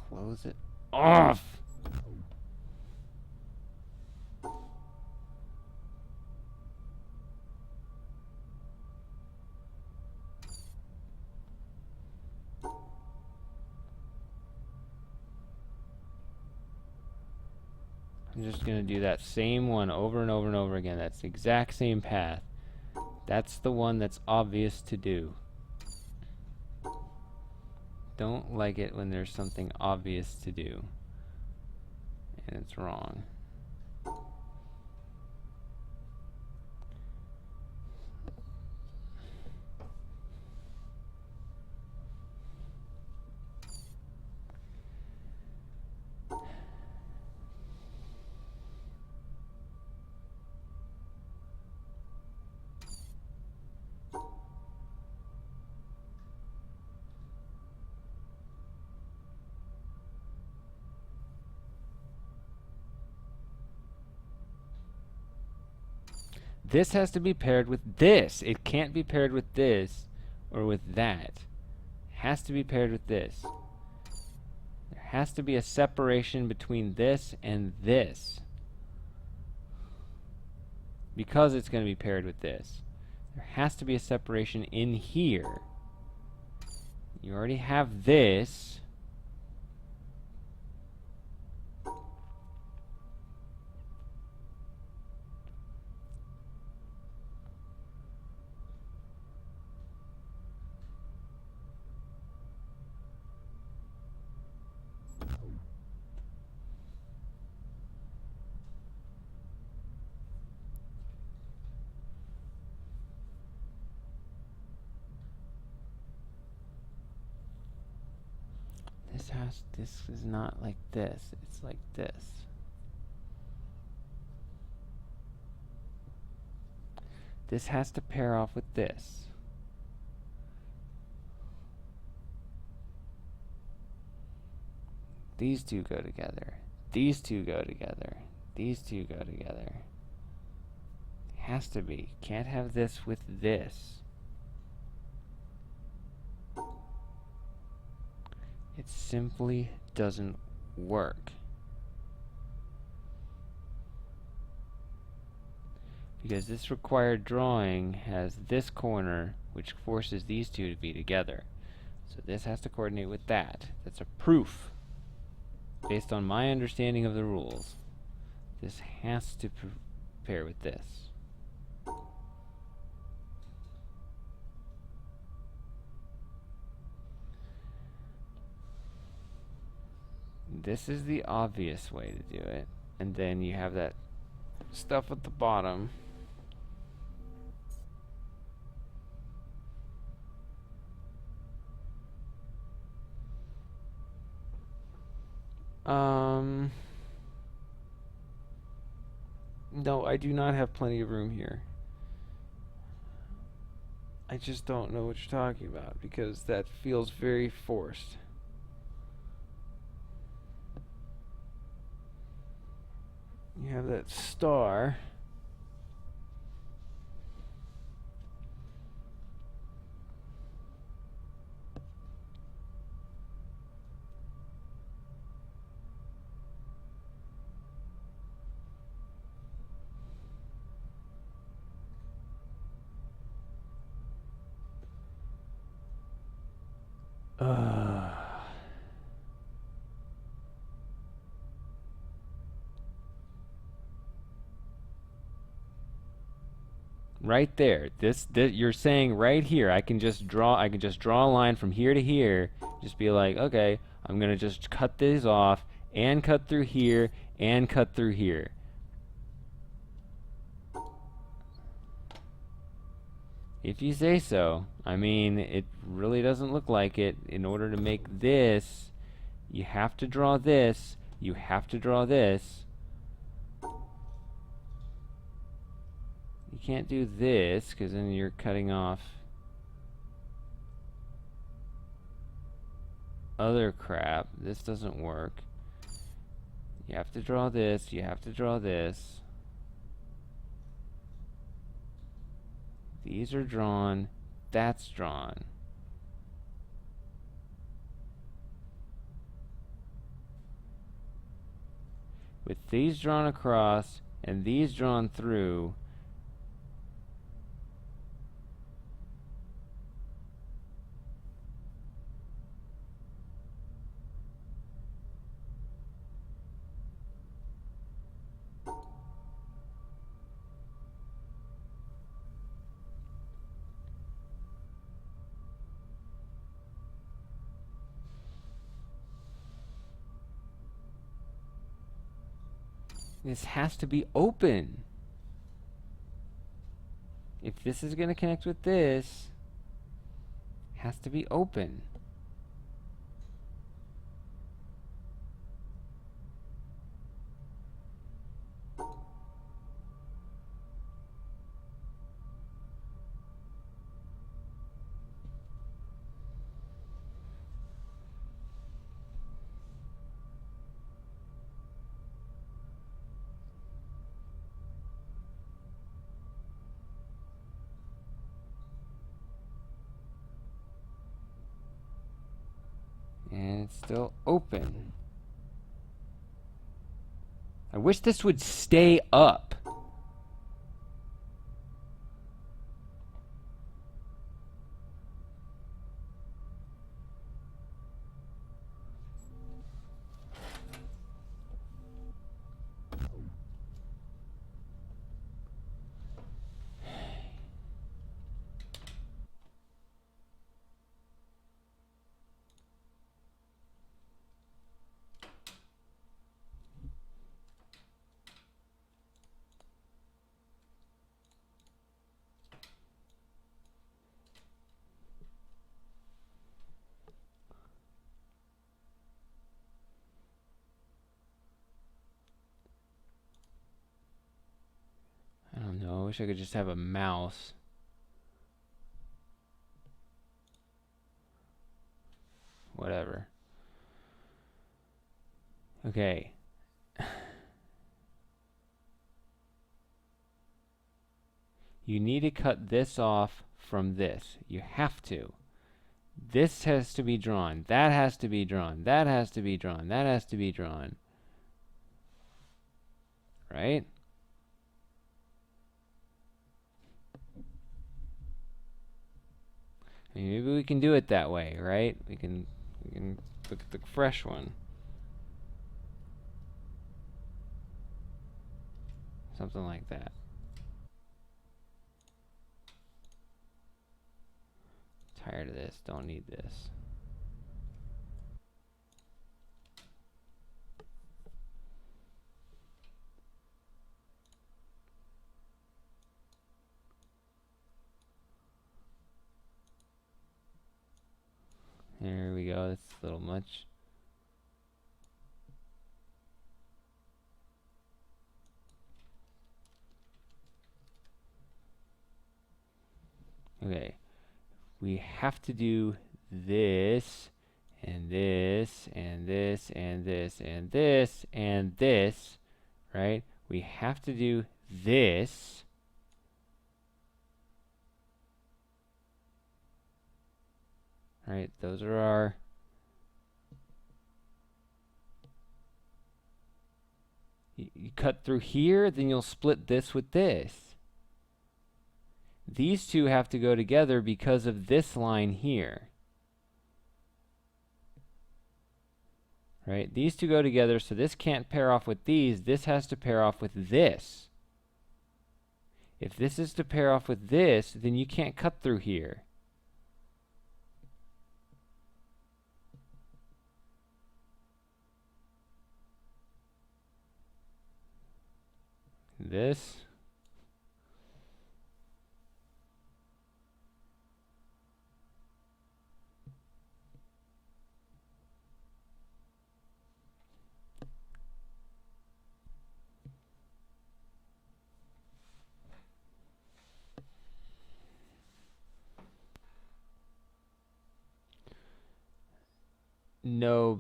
Close it off! I'm just going to do that same one over and over and over again. That's the exact same path. That's the one that's obvious to do. Don't like it when there's something obvious to do and it's wrong. This has to be paired with this. It can't be paired with this or with that. It has to be paired with this. There has to be a separation between this and this. Because it's going to be paired with this. There has to be a separation in here. You already have this. This is not like this. It's like this. This has to pair off with this. These two go together. These two go together. These two go together. Has to be. Can't have this with this. It simply doesn't work. Because this required drawing has this corner, which forces these two to be together. So this has to coordinate with that. That's a proof. Based on my understanding of the rules, this has to pair with this. This is the obvious way to do it. And then you have that stuff at the bottom. No, I do not have plenty of room here. I just don't know what you're talking about because that feels very forced. You have that star. Right there. This you're saying right here. I can just draw a line from here to here. Just be like, okay, I'm going to just cut these off and cut through here and cut through here. If you say so. I mean, it really doesn't look like it. In order to make this, you have to draw this, you have to draw this. You can't do this, because then you're cutting off other crap. This doesn't work. You have to draw this, you have to draw this. These are drawn, that's drawn. With these drawn across and these drawn through, this has to be open. If this is going to connect with this, it has to be open. And it's still open. I wish this would stay up. know, I wish I could just have a mouse. Whatever. Okay. You need to cut this off from this. You have to. This has to be drawn. That has to be drawn. That has to be drawn. That has to be drawn. Right? Maybe we can do it that way, right? We can look at the fresh one. Something like that. Tired of this. Don't need this. There we go. That's a little much. Okay. We have to do this, and this, and this, and this, and this, and this, right? We have to do this. Right? Those are our... You cut through here, then you'll split this with this. These two have to go together because of this line here. Right? These two go together, so this can't pair off with these. This has to pair off with this. If this is to pair off with this, then you can't cut through here. This. No,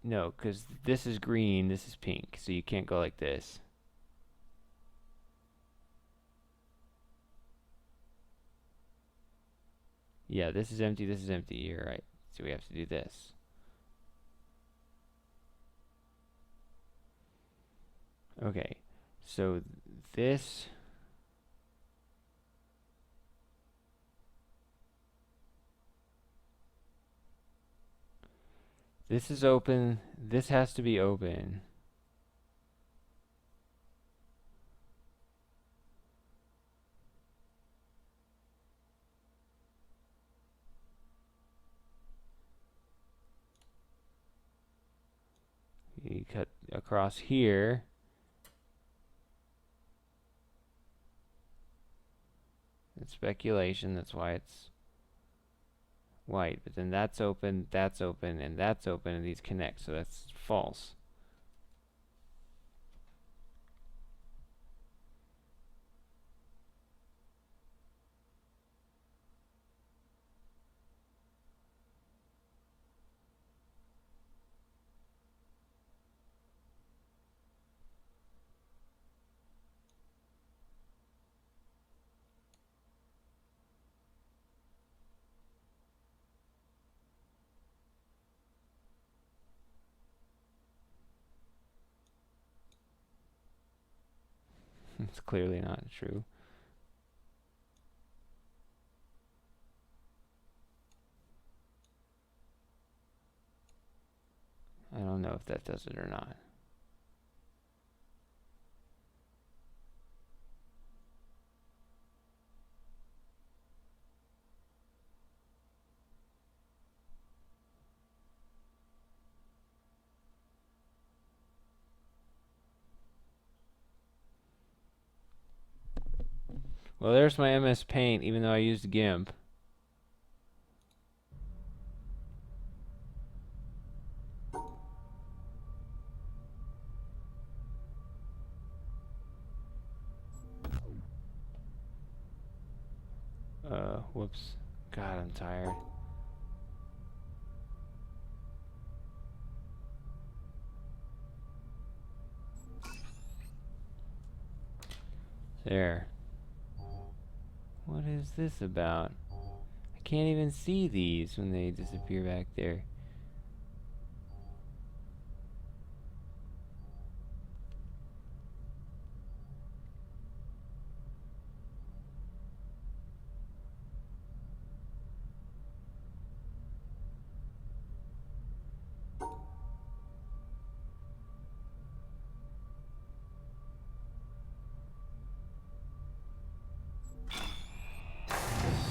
no, because this is green, this is pink, so you can't go like this. Yeah, this is empty, you're right. So we have to do this. Okay, so this... This is open. This has to be open. You cut across here. It's speculation. That's why it's white, but then that's open, and that's open, and these connect, so that's false. It's clearly not true. I don't know if that does it or not. Well, there's my MS Paint, even though I used GIMP. Whoops. God, I'm tired. There. What is this about? I can't even see these when they disappear back there.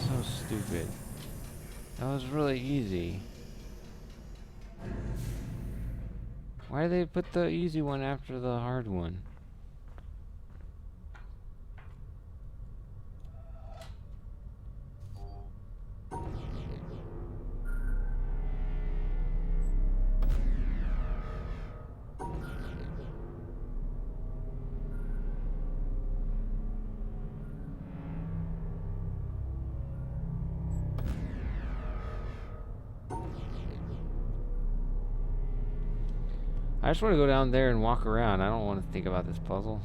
So stupid. That was really easy. Why do they put the easy one after the hard one? I just want to go down there and walk around. I don't want to think about this puzzle.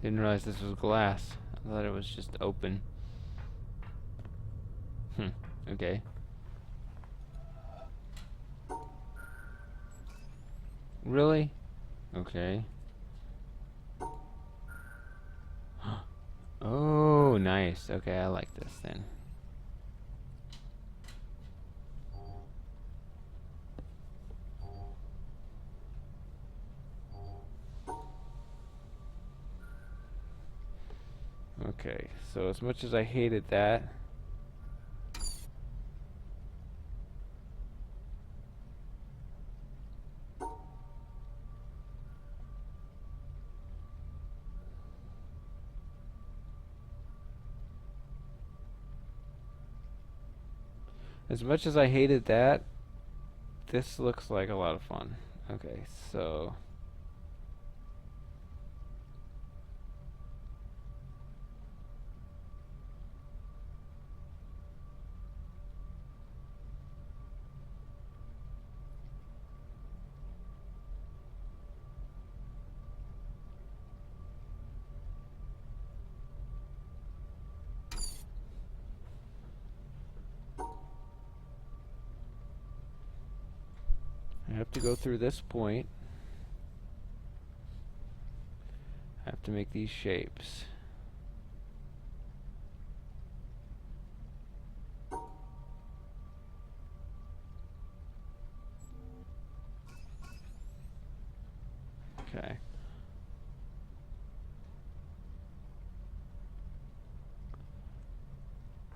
Didn't realize this was glass. I thought it was just open. Okay. Really? Okay. Oh, nice. Okay, I like this then. Okay, so as much as I hated that, this looks like a lot of fun. Okay, so I have to go through this point. I have to make these shapes. Okay.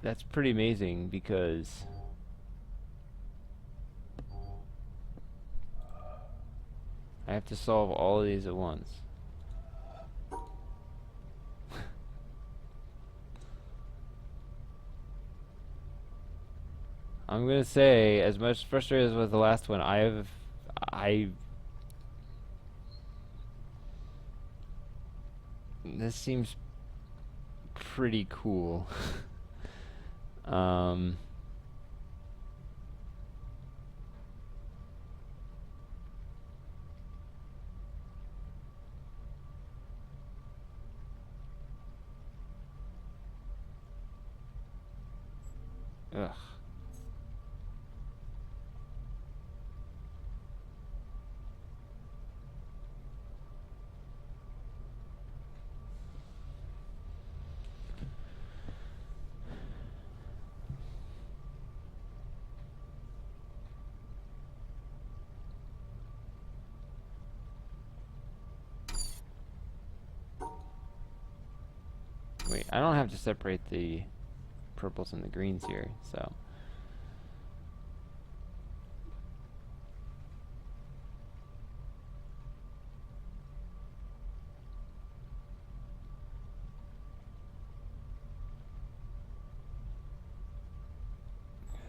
That's pretty amazing because I have to solve all of these at once. I'm gonna say, as much frustrated as with the last one, this seems pretty cool. Ugh. Wait, I don't have to separate the purples and the greens here, so.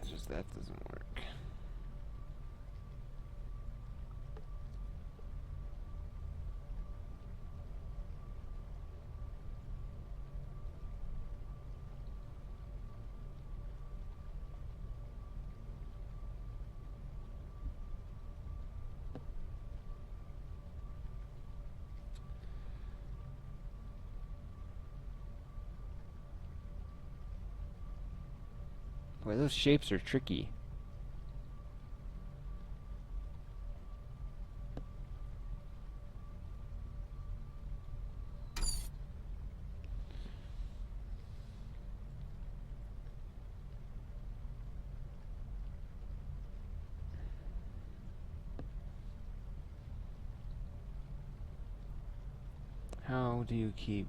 It's just that doesn't work. Boy, those shapes are tricky. How do you keep...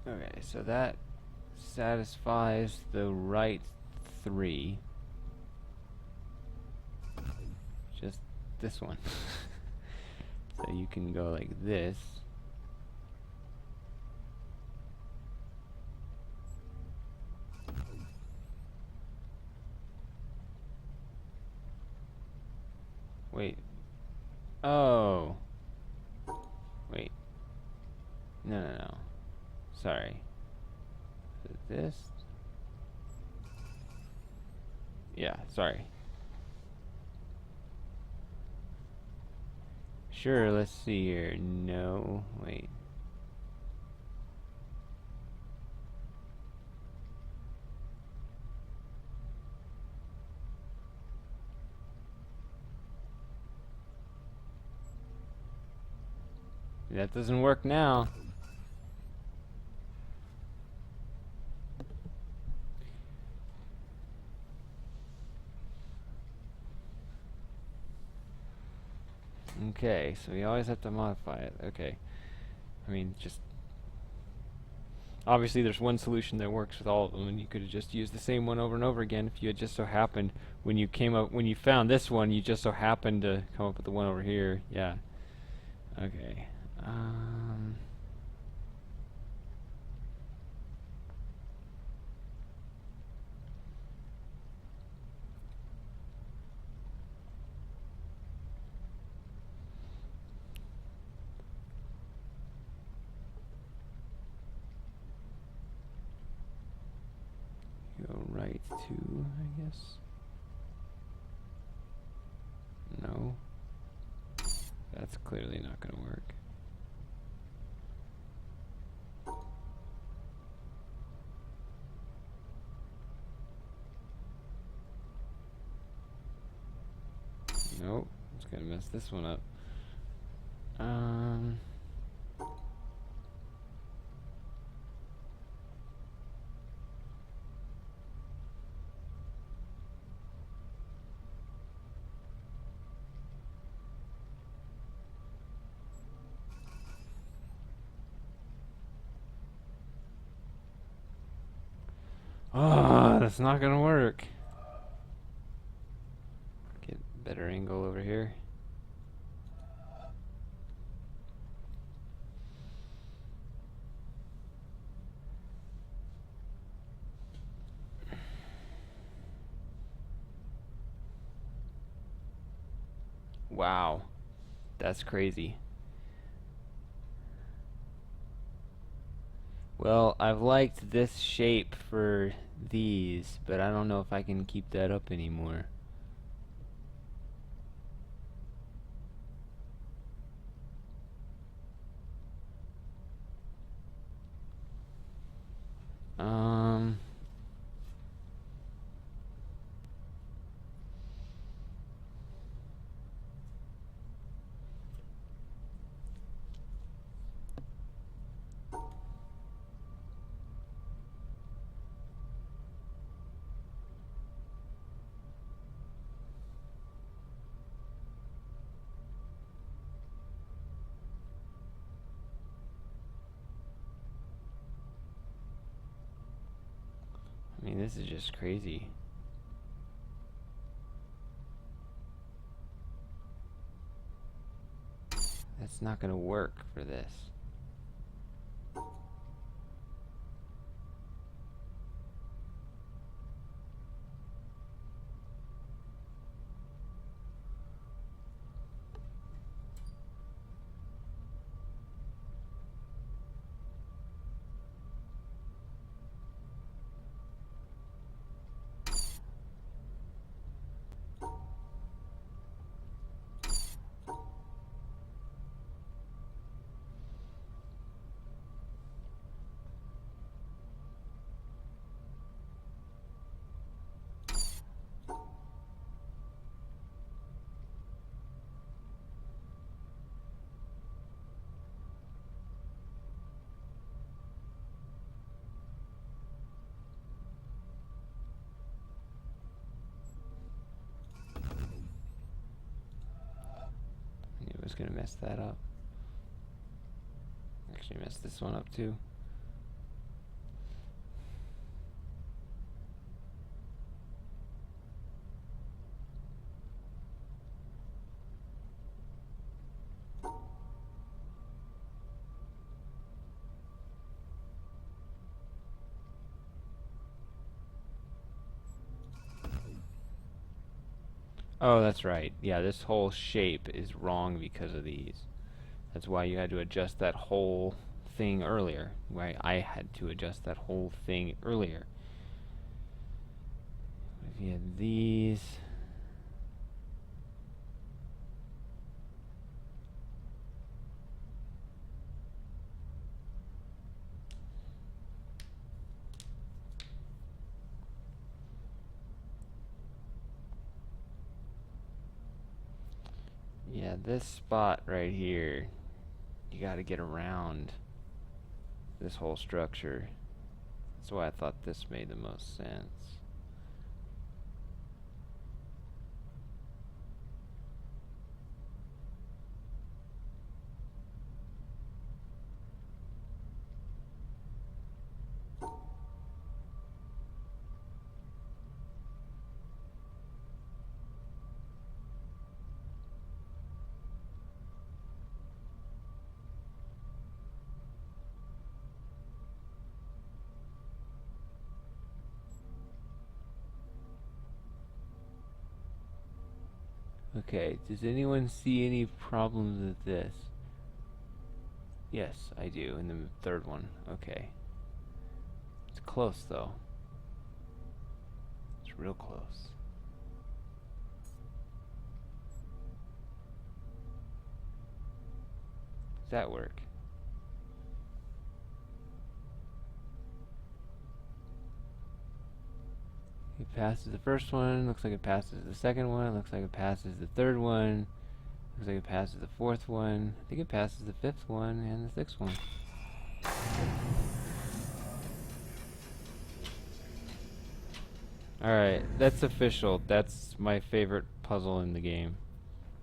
Okay, so that satisfies the right 3. Just this one. So you can go like this. Wait. Oh. Wait. No, no, no. Sorry. Is it this? Yeah, sorry. Sure, let's see here. No, wait. That doesn't work now. Okay, so we always have to modify it. Okay. I mean, just... Obviously, there's one solution that works with all of them, and you could have just used the same one over and over again if you had just so happened, when you found this one, you just so happened to come up with the one over here. Yeah. Okay. Go right 2, I guess. No. That's clearly not going to work. Nope. It's going to mess this one up. Oh, that's not gonna work. Get better angle over here. Wow, that's crazy. Well, I've liked this shape for these, but I don't know if I can keep that up anymore. I mean, this is just crazy. That's not gonna work for this. I was gonna mess that up. Actually messed this one up too. Oh, that's right. Yeah, this whole shape is wrong because of these. That's why you had to adjust that whole thing earlier. Why I had to adjust that whole thing earlier. If you had these... Yeah, this spot right here, you gotta get around this whole structure. That's why I thought this made the most sense. Okay, does anyone see any problems with this? Yes, I do, in the third one. Okay. It's close, though. It's real close. Does that work? It passes the first one, looks like it passes the second one, looks like it passes the third one, looks like it passes the fourth one, I think it passes the fifth one and the sixth one. Alright, that's official. That's my favorite puzzle in the game.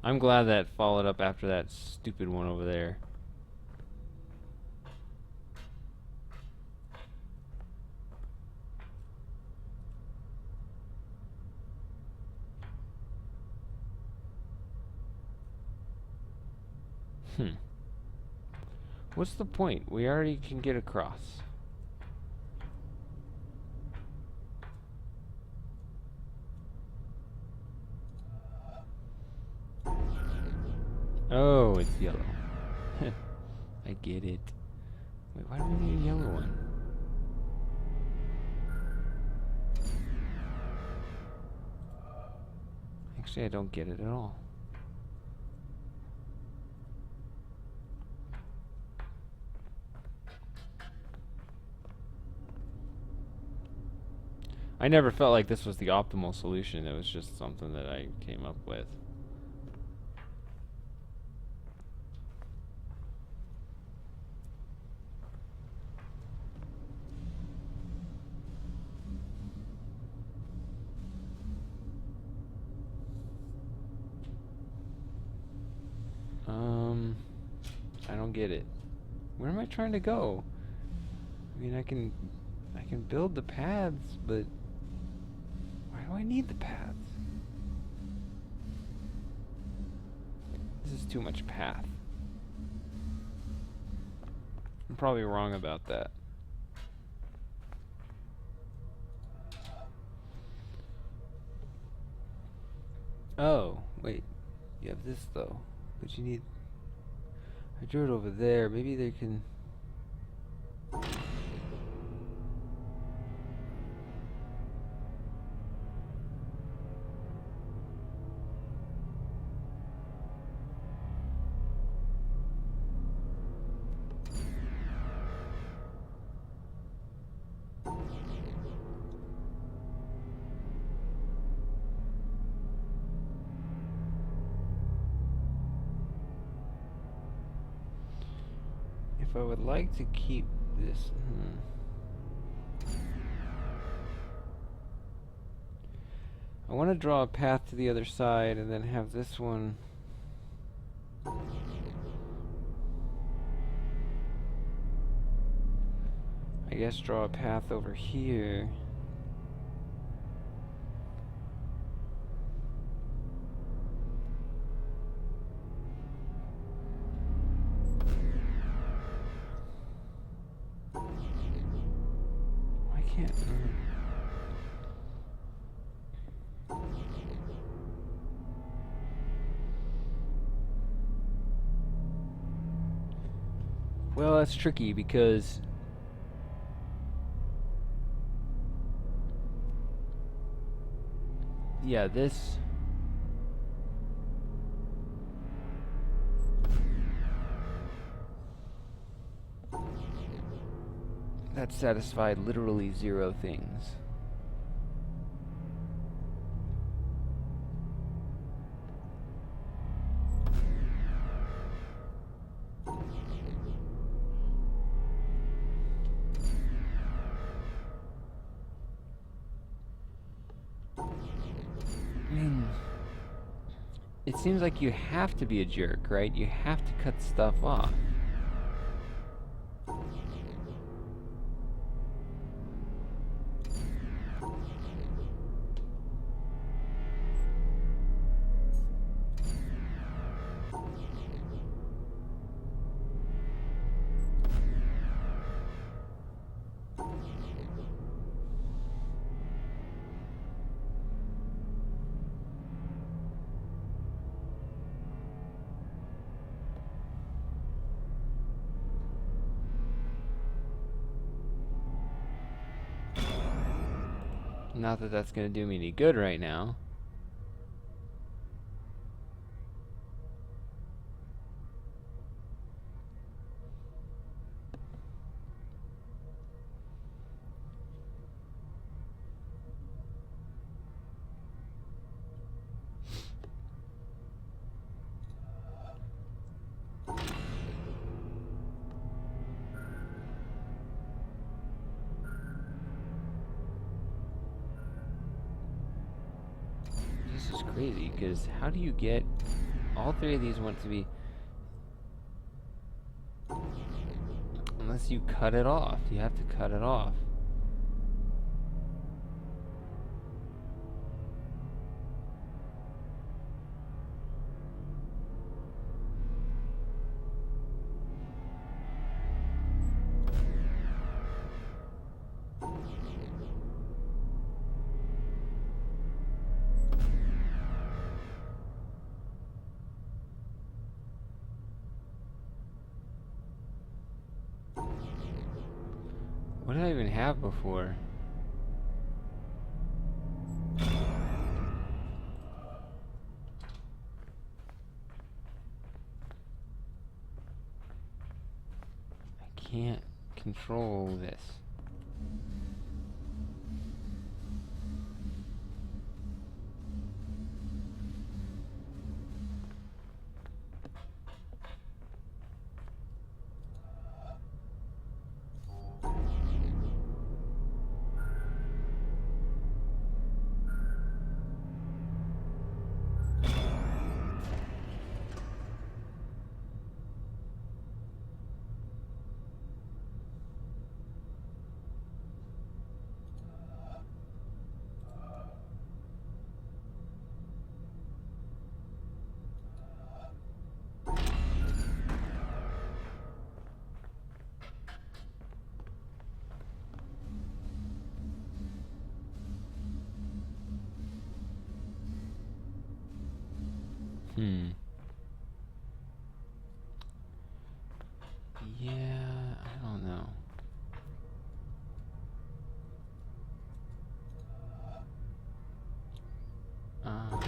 I'm glad that followed up after that stupid one over there. What's the point? We already can get across. Oh, it's yellow. I get it. Wait, why do we need a yellow one? Actually, I don't get it at all. I never felt like this was the optimal solution. It was just something that I came up with. I don't get it. Where am I trying to go? I mean, I can I can build the paths, but why do I need the paths? This is too much path. I'm probably wrong about that. Oh, wait. You have this though. But you need... I drew it over there. Maybe they can... If I would like to keep this... I want to draw a path to the other side and then have this one... I guess draw a path over here. I can't... Well, that's tricky because... Yeah, this... That satisfied literally 0 things. I mean, it seems like you have to be a jerk, right? You have to cut stuff off. Not that that's going to do me any good right now. This is crazy, because how do you get... All 3 of these want to be... Unless you cut it off. You have to cut it off. What did I even have before? I can't control this. Yeah, I don't know. Um,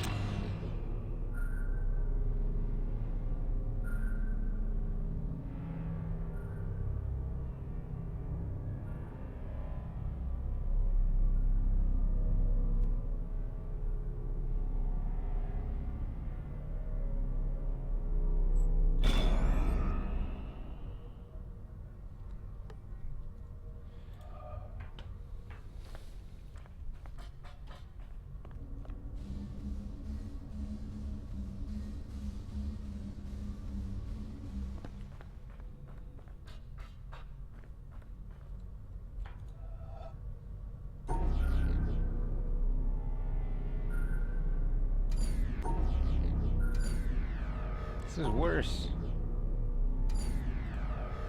this is worse.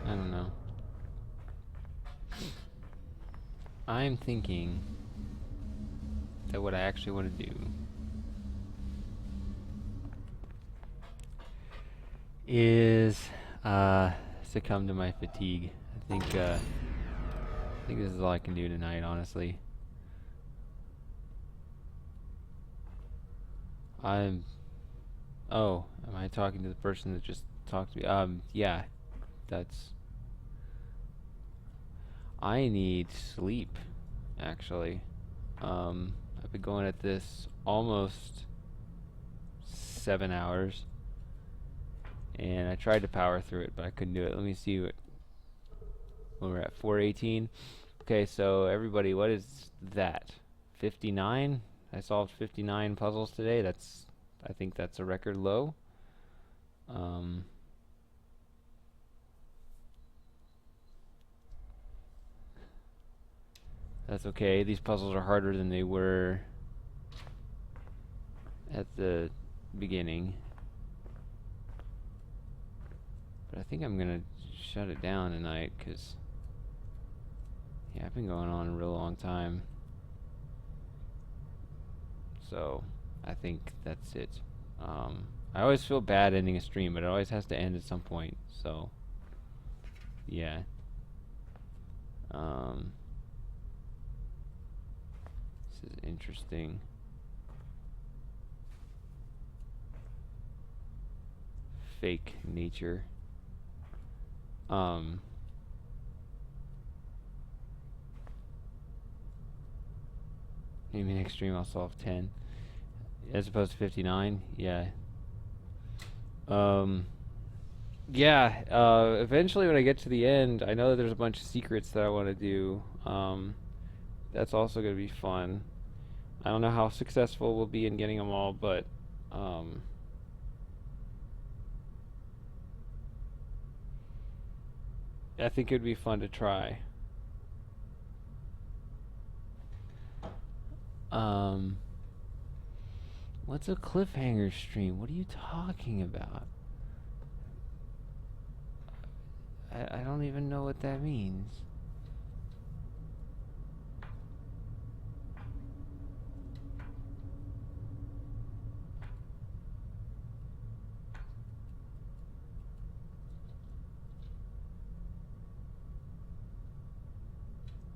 I don't know. I'm thinking that what I actually want to do is succumb to my fatigue. I think this is all I can do tonight, honestly. Oh, am I talking to the person that just talked to me? Yeah, that's... I need sleep, actually. I've been going at this almost 7 hours, and I tried to power through it, but I couldn't do it. Let me see what we're at. 418. Okay, so everybody, what is that? 59? I solved 59 puzzles today. I think that's a record low. That's okay. These puzzles are harder than they were at the beginning. But I think I'm gonna shut it down tonight, because yeah, I've been going on a real long time. So I think that's it. I always feel bad ending a stream, but it always has to end at some point. So yeah. This is interesting. Fake nature. Maybe next stream I'll solve 10 as opposed to 59. Yeah. Yeah, eventually when I get to the end, I know that there's a bunch of secrets that I want to do. That's also going to be fun. I don't know how successful we'll be in getting them all, but I think it would be fun to try. What's a cliffhanger stream? What are you talking about? I don't even know what that means.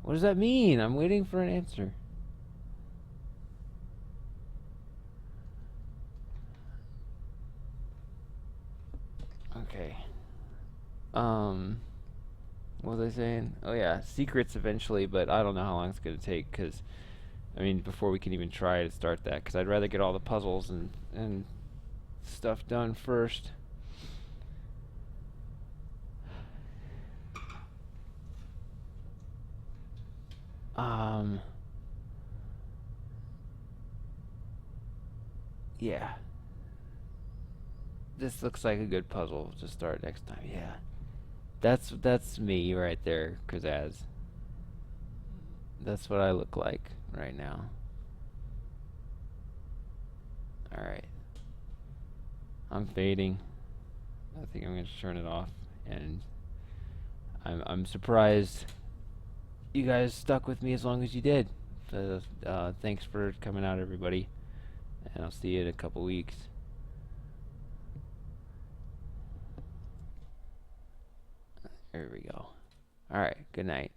What does that mean? I'm waiting for an answer. Okay. What was I saying? Oh yeah, secrets eventually, but I don't know how long it's gonna take, because I mean, before we can even try to start that, because I'd rather get all the puzzles and stuff done first. Yeah. This looks like a good puzzle to start next time. Yeah. That's me right there, Kazaz. That's what I look like right now. Alright. I'm fading. I think I'm gonna turn it off, and I'm surprised you guys stuck with me as long as you did. Thanks for coming out, everybody, and I'll see you in a couple weeks. There we go. All right. Good night.